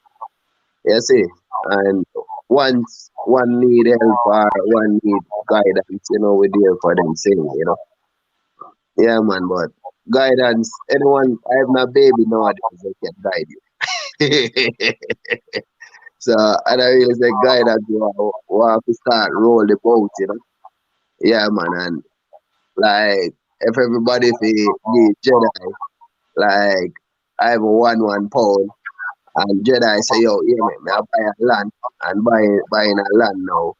You see? And once one need help or one need guidance, you know, we're there for them same, you know. Yeah, man, but guidance, anyone, I have my baby nowadays, they can guide you. So, I don't really say guidance, you have to start roll the boat, you know. Yeah, man, and like, if everybody be Jedi, like, I have a £1 pound, and Jedi say, yo, yeah, man, I buy a land, and buying a land now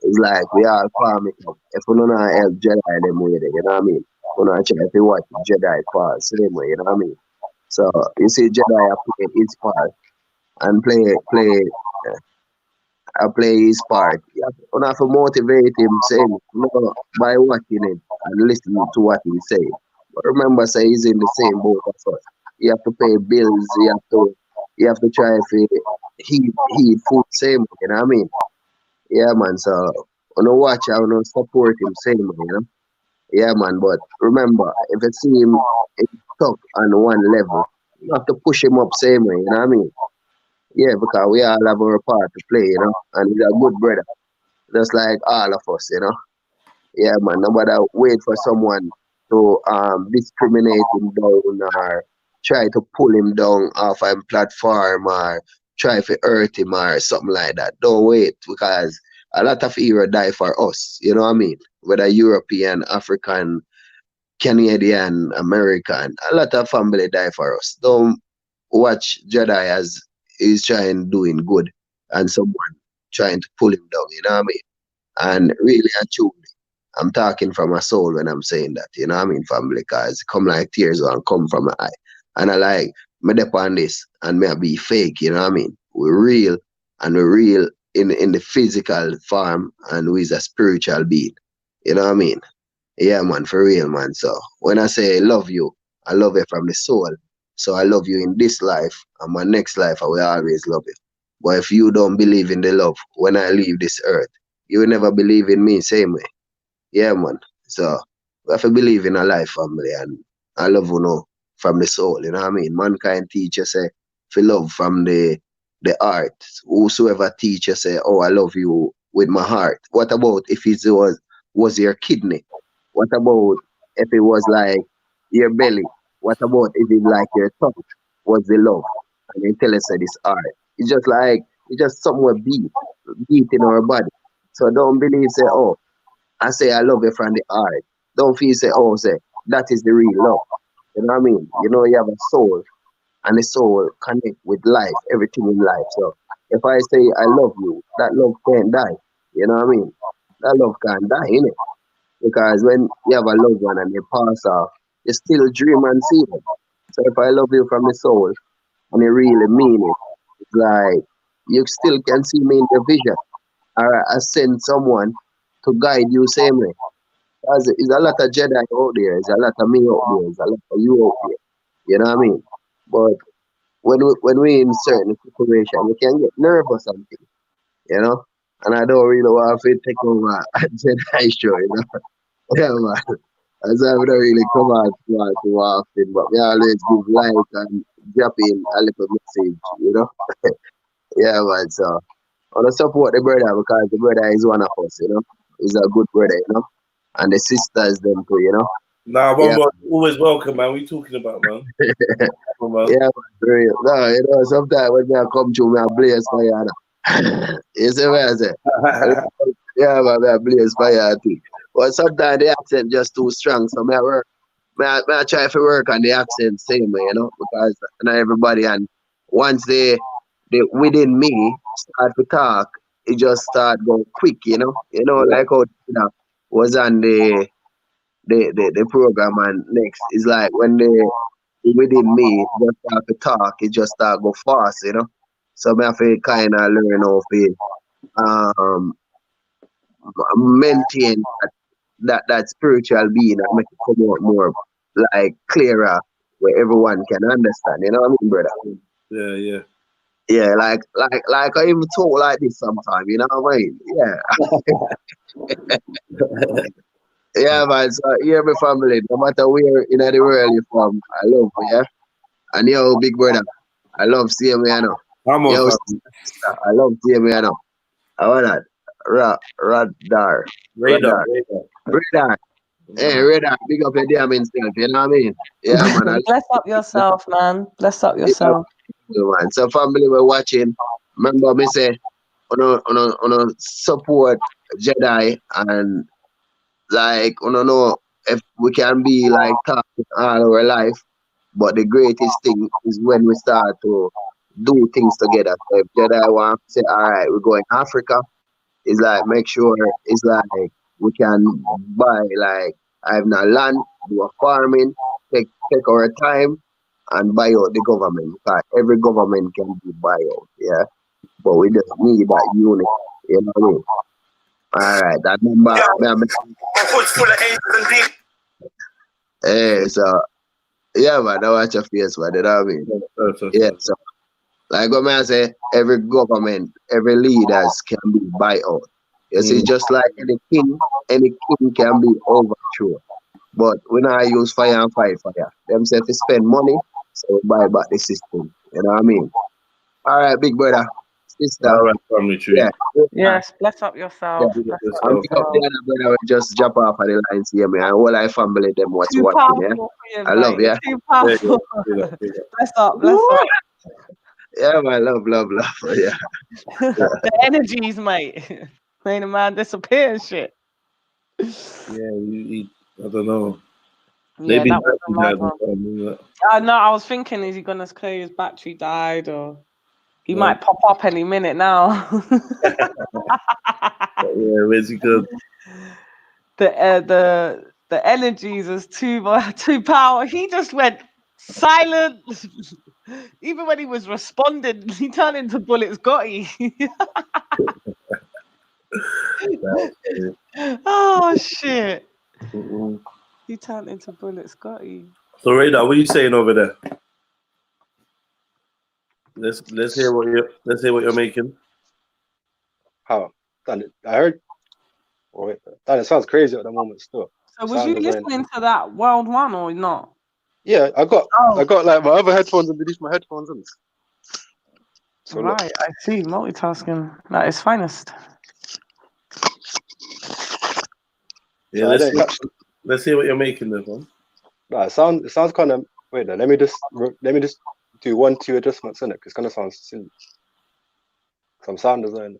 It's like we all farm it up. If we don't help Jedi them way, you know what I mean? We don't try to watch Jedi fall same way, you know what I mean? So you see Jedi are playing his part and play his part. You have to motivate him, saying, by watching it and listening to what he say. But remember, say he's in the same boat as us. You have to pay bills. You have to try to heat food same way. You know what I mean? Yeah, man. So on watch, I want to support him same way. You know? Yeah, man. But remember, if you see him stuck on one level, you have to push him up same way. You know what I mean? Yeah, because we all have our part to play, you know, and he's a good brother, just like all of us, you know. Yeah, man, nobody wait for someone to discriminate him down or try to pull him down off a platform or try to hurt him or something like that. Don't wait, because a lot of heroes die for us, you know what I mean? Whether European, African, Canadian, American, a lot of family die for us. Don't watch Jedi as he's trying doing good and someone trying to pull him down, you know what I mean? And really and truly, I'm talking from my soul when I'm saying that, you know what I mean, family, because it come like tears and come from my eye. And I like me dep on this and me be fake, you know what I mean? We're real, and we're real in the physical form, and we's a spiritual being. You know what I mean? Yeah, man, for real, man. So when I say I love you from the soul. So I love you in this life, and my next life I will always love you. But if you don't believe in the love when I leave this earth, you will never believe in me same way. Yeah, man. So we have to believe in a life, family, and I love you know from the soul, you know what I mean? Mankind teach you say if you love from the heart. Whosoever teach you say, oh, I love you with my heart. What about if it was your kidney? What about if it was like your belly? What about if it like your tongue was the love? And they tell us that it's art. It's just somewhere beat in our body. So don't believe say, oh, I say I love you from the heart. Don't feel say, oh, say that is the real love. You know what I mean? You know you have a soul, and the soul connect with life, everything in life. So if I say I love you, that love can't die. You know what I mean? That love can't die, innit? Because when you have a loved one and they pass off, you still dream and see them. So if I love you from the soul and you really mean it, it's like you still can see me in the vision. Or I send someone to guide you same way. There's a lot of Jedi out there, there's a lot of me out there, there's a lot of you out there. You know what I mean? But when we in certain situation, we can get nervous and things, you know? And I don't really want to take over a Jedi show, you know? Yeah, man. That's why we don't really come out too often, but we always give like and drop in a little message, you know? Yeah, man. So I want to support the brother because the brother is one of us, you know? He's a good brother, you know? And the sisters, them too, you know? Nah, one more. Always welcome, man. What are you talking about, man? Yeah, man, for real. No, you know, sometimes when I come to me, I blaze fire. You see what I say? Yeah, man, I blaze fire too. But sometimes the accent just too strong, so I try to work on the accent same way, you know, because not everybody, and once they within me start to talk, it just start going quick, you know, like how was on the program, and next is like when they within me just start to talk, it just start go fast, you know. So I have to kind of learn how to maintain that spiritual being and make it come out more like clearer where everyone can understand. You know what I mean, brother? Yeah. Yeah, like I even talk like this sometimes. You know what I mean? Yeah. Yeah, man. So here, my family, no matter where in the world you're from, I love you. Yeah, and yo, big brother, I love seeing you. Know. Come on, yo, sister, I love seeing you. Know. I want that. Radar. Hey, Radar, big up your damn self, you know what I mean? Yeah, man. Bless up yourself, man. Bless up yourself. Yeah, man. So, family, we're watching. Remember, me say, on support Jedi, and like, I don't know if we can be like talking all our life, but the greatest thing is when we start to do things together. So if Jedi want to say, all right, we're going to Africa, It's like make sure it's like we can buy like have no land, do a farming, take our time and buy out the government. Because every government can be buy out, yeah. But we just need that unit, you know what I mean? All right, that number. Full of angels and demons. Hey, so yeah, man, I watch your face, man. You know what I mean? Yeah, so like what man say, every government, every leaders can be buy out. You see, just like any king can be overthrown. But we not use fire and fight fire. Them say to spend money, so we buy back the system. You know what I mean? All right, big brother, sister. All right, family tree. Yeah. Yes, bless up yourself. Yeah. Bless up I'm pick up yourself. the other brother will just jump off of the lines here, man. All I family them what's Too watching, powerful yeah. for you, I love mate. ya. Too powerful. Bless up, bless up. Yeah, man, love. Yeah. The energies, mate. Made a man disappear and shit. Yeah, I don't know. Yeah, Maybe that was a mad died. one. No, I was thinking, is he gonna say his battery died, or he No. might pop up any minute now? Yeah, where's he good? The energies is too power. He just went silent. Even when he was responding, he turned into Bullets Gotti. Oh shit! He turned into Bullets Gotti. So Radar, what are you saying over there? Let's hear what you're making. How? I heard. Oh, wait, that sounds crazy at the moment still. So was you listening to that World One or not? Yeah, I got like my other headphones underneath my headphones on. So right, I see. Multitasking at its finest. Yeah, let's hear what you're making there, man. Nah, it sounds kind of. Wait, let me just do 1-2 adjustments in it. It's gonna sound silly. Some sound design.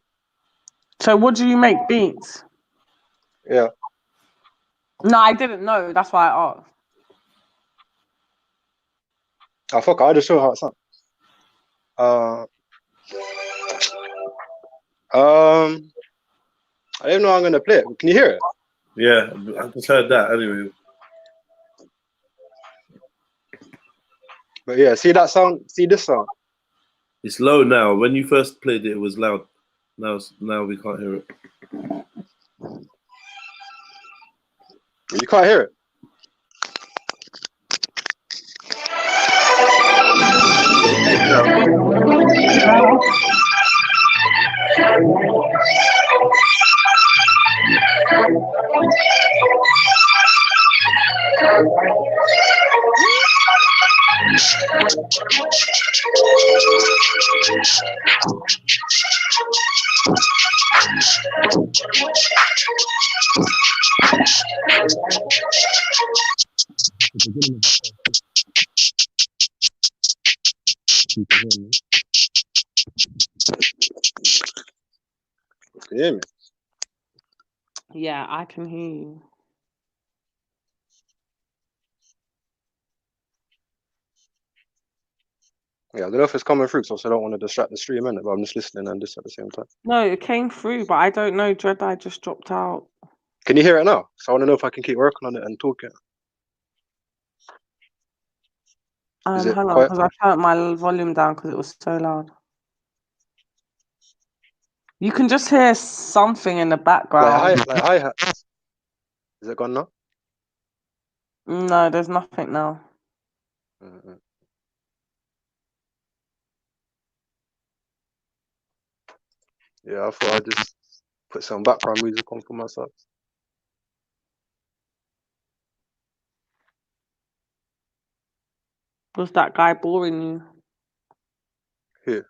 So what do you make beats? Yeah. No, I didn't know. That's why I asked. Oh fuck! I'll just show how it sounds. I don't know how I'm gonna play it. Can you hear it? Yeah, I just heard that anyway. But yeah, see that sound? See this sound? It's low now. When you first played it, it was loud. Now we can't hear it. You can't hear it. Can you hear me? Yeah, I can hear you. Yeah, I don't know if it's coming through, so I don't want to distract the stream, innit? But I'm just listening and this at the same time. No, it came through, but I don't know. Jedi just dropped out. Can you hear it now? So I want to know if I can keep working on it and talking. Hang on, because I turned my volume down because it was so loud. You can just hear something in the background. Like hi-hats. Is it gone now? No, there's nothing now. Yeah, I thought I'd just put some background music on for myself. Was that guy boring you? Who?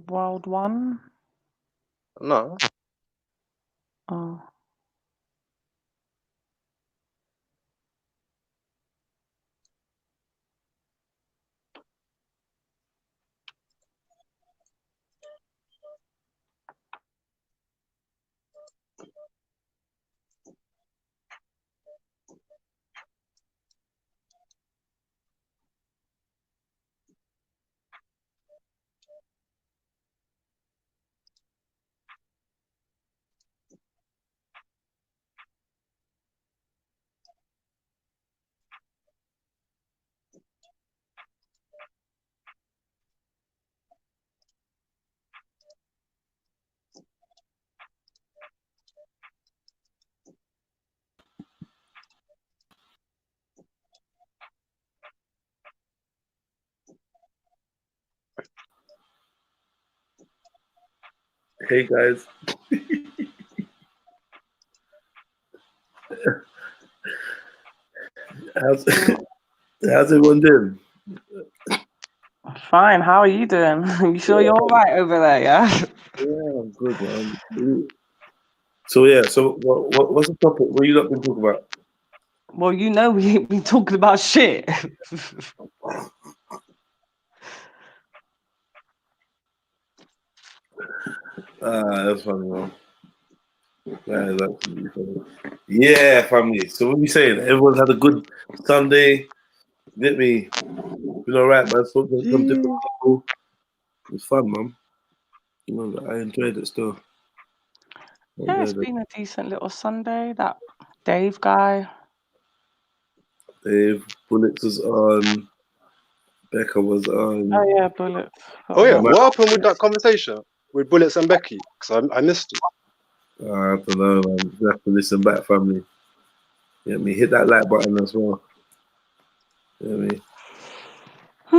World One? No. Oh. Okay, guys. How's everyone doing? Fine. How are you doing? You sure you're all right over there? Yeah. Yeah, I'm good, man. So yeah, so what's the topic? What you lot been talking about? Well, you know we ain't been talking about shit. That's funny, man. That is absolutely funny. Yeah, family. So what are you saying? Everyone's had a good Sunday. Get me? Been alright, man. Spoke to some different people. It was fun, man. You know, I enjoyed it still. Yeah, it's been a decent little Sunday. That Dave guy. Dave, Bullets was on. Becca was on. Oh yeah, Bullets. Oh yeah, what happened with that conversation with Bullets and Becky? Because I missed it. I don't know, man. You have to listen back, family. You know what I mean? Hit that like button as well. You know what I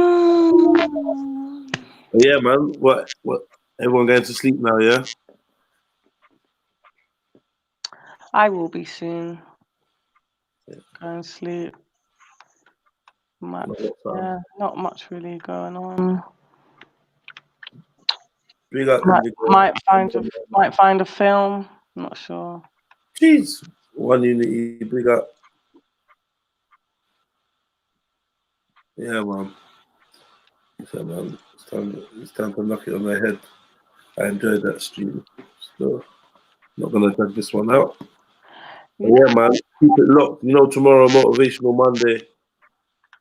mean? But yeah, man. What? Everyone going to sleep now, yeah? I will be soon. Go and sleep. Yeah, not much really going on. Big up, Might find a film. Not sure. Jeez, One Unity. Big up. Yeah, man. So, man, it's time to knock it on the head. I enjoyed that stream. So, not gonna drag this one out. But yeah, man, keep it locked. You know, tomorrow, Motivational Monday.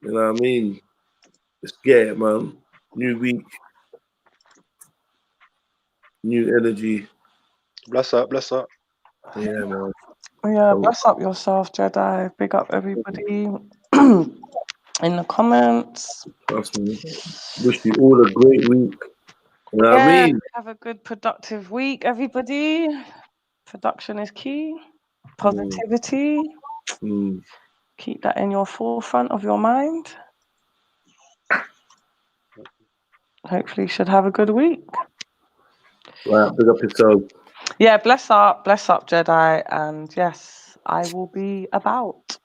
You know what I mean? Let's get it, man. New week, new energy. Bless up, bless up. Yeah, man. Yeah, bless up yourself, Jedi. Big up everybody in the comments. Trust me. Wish you all a great week. You know what I mean? Have a good, productive week, everybody. Production is key. Positivity. Keep that in your forefront of your mind. Hopefully, you should have a good week. Right, big up yourself. Yeah, bless up, Jedi. And yes, I will be about.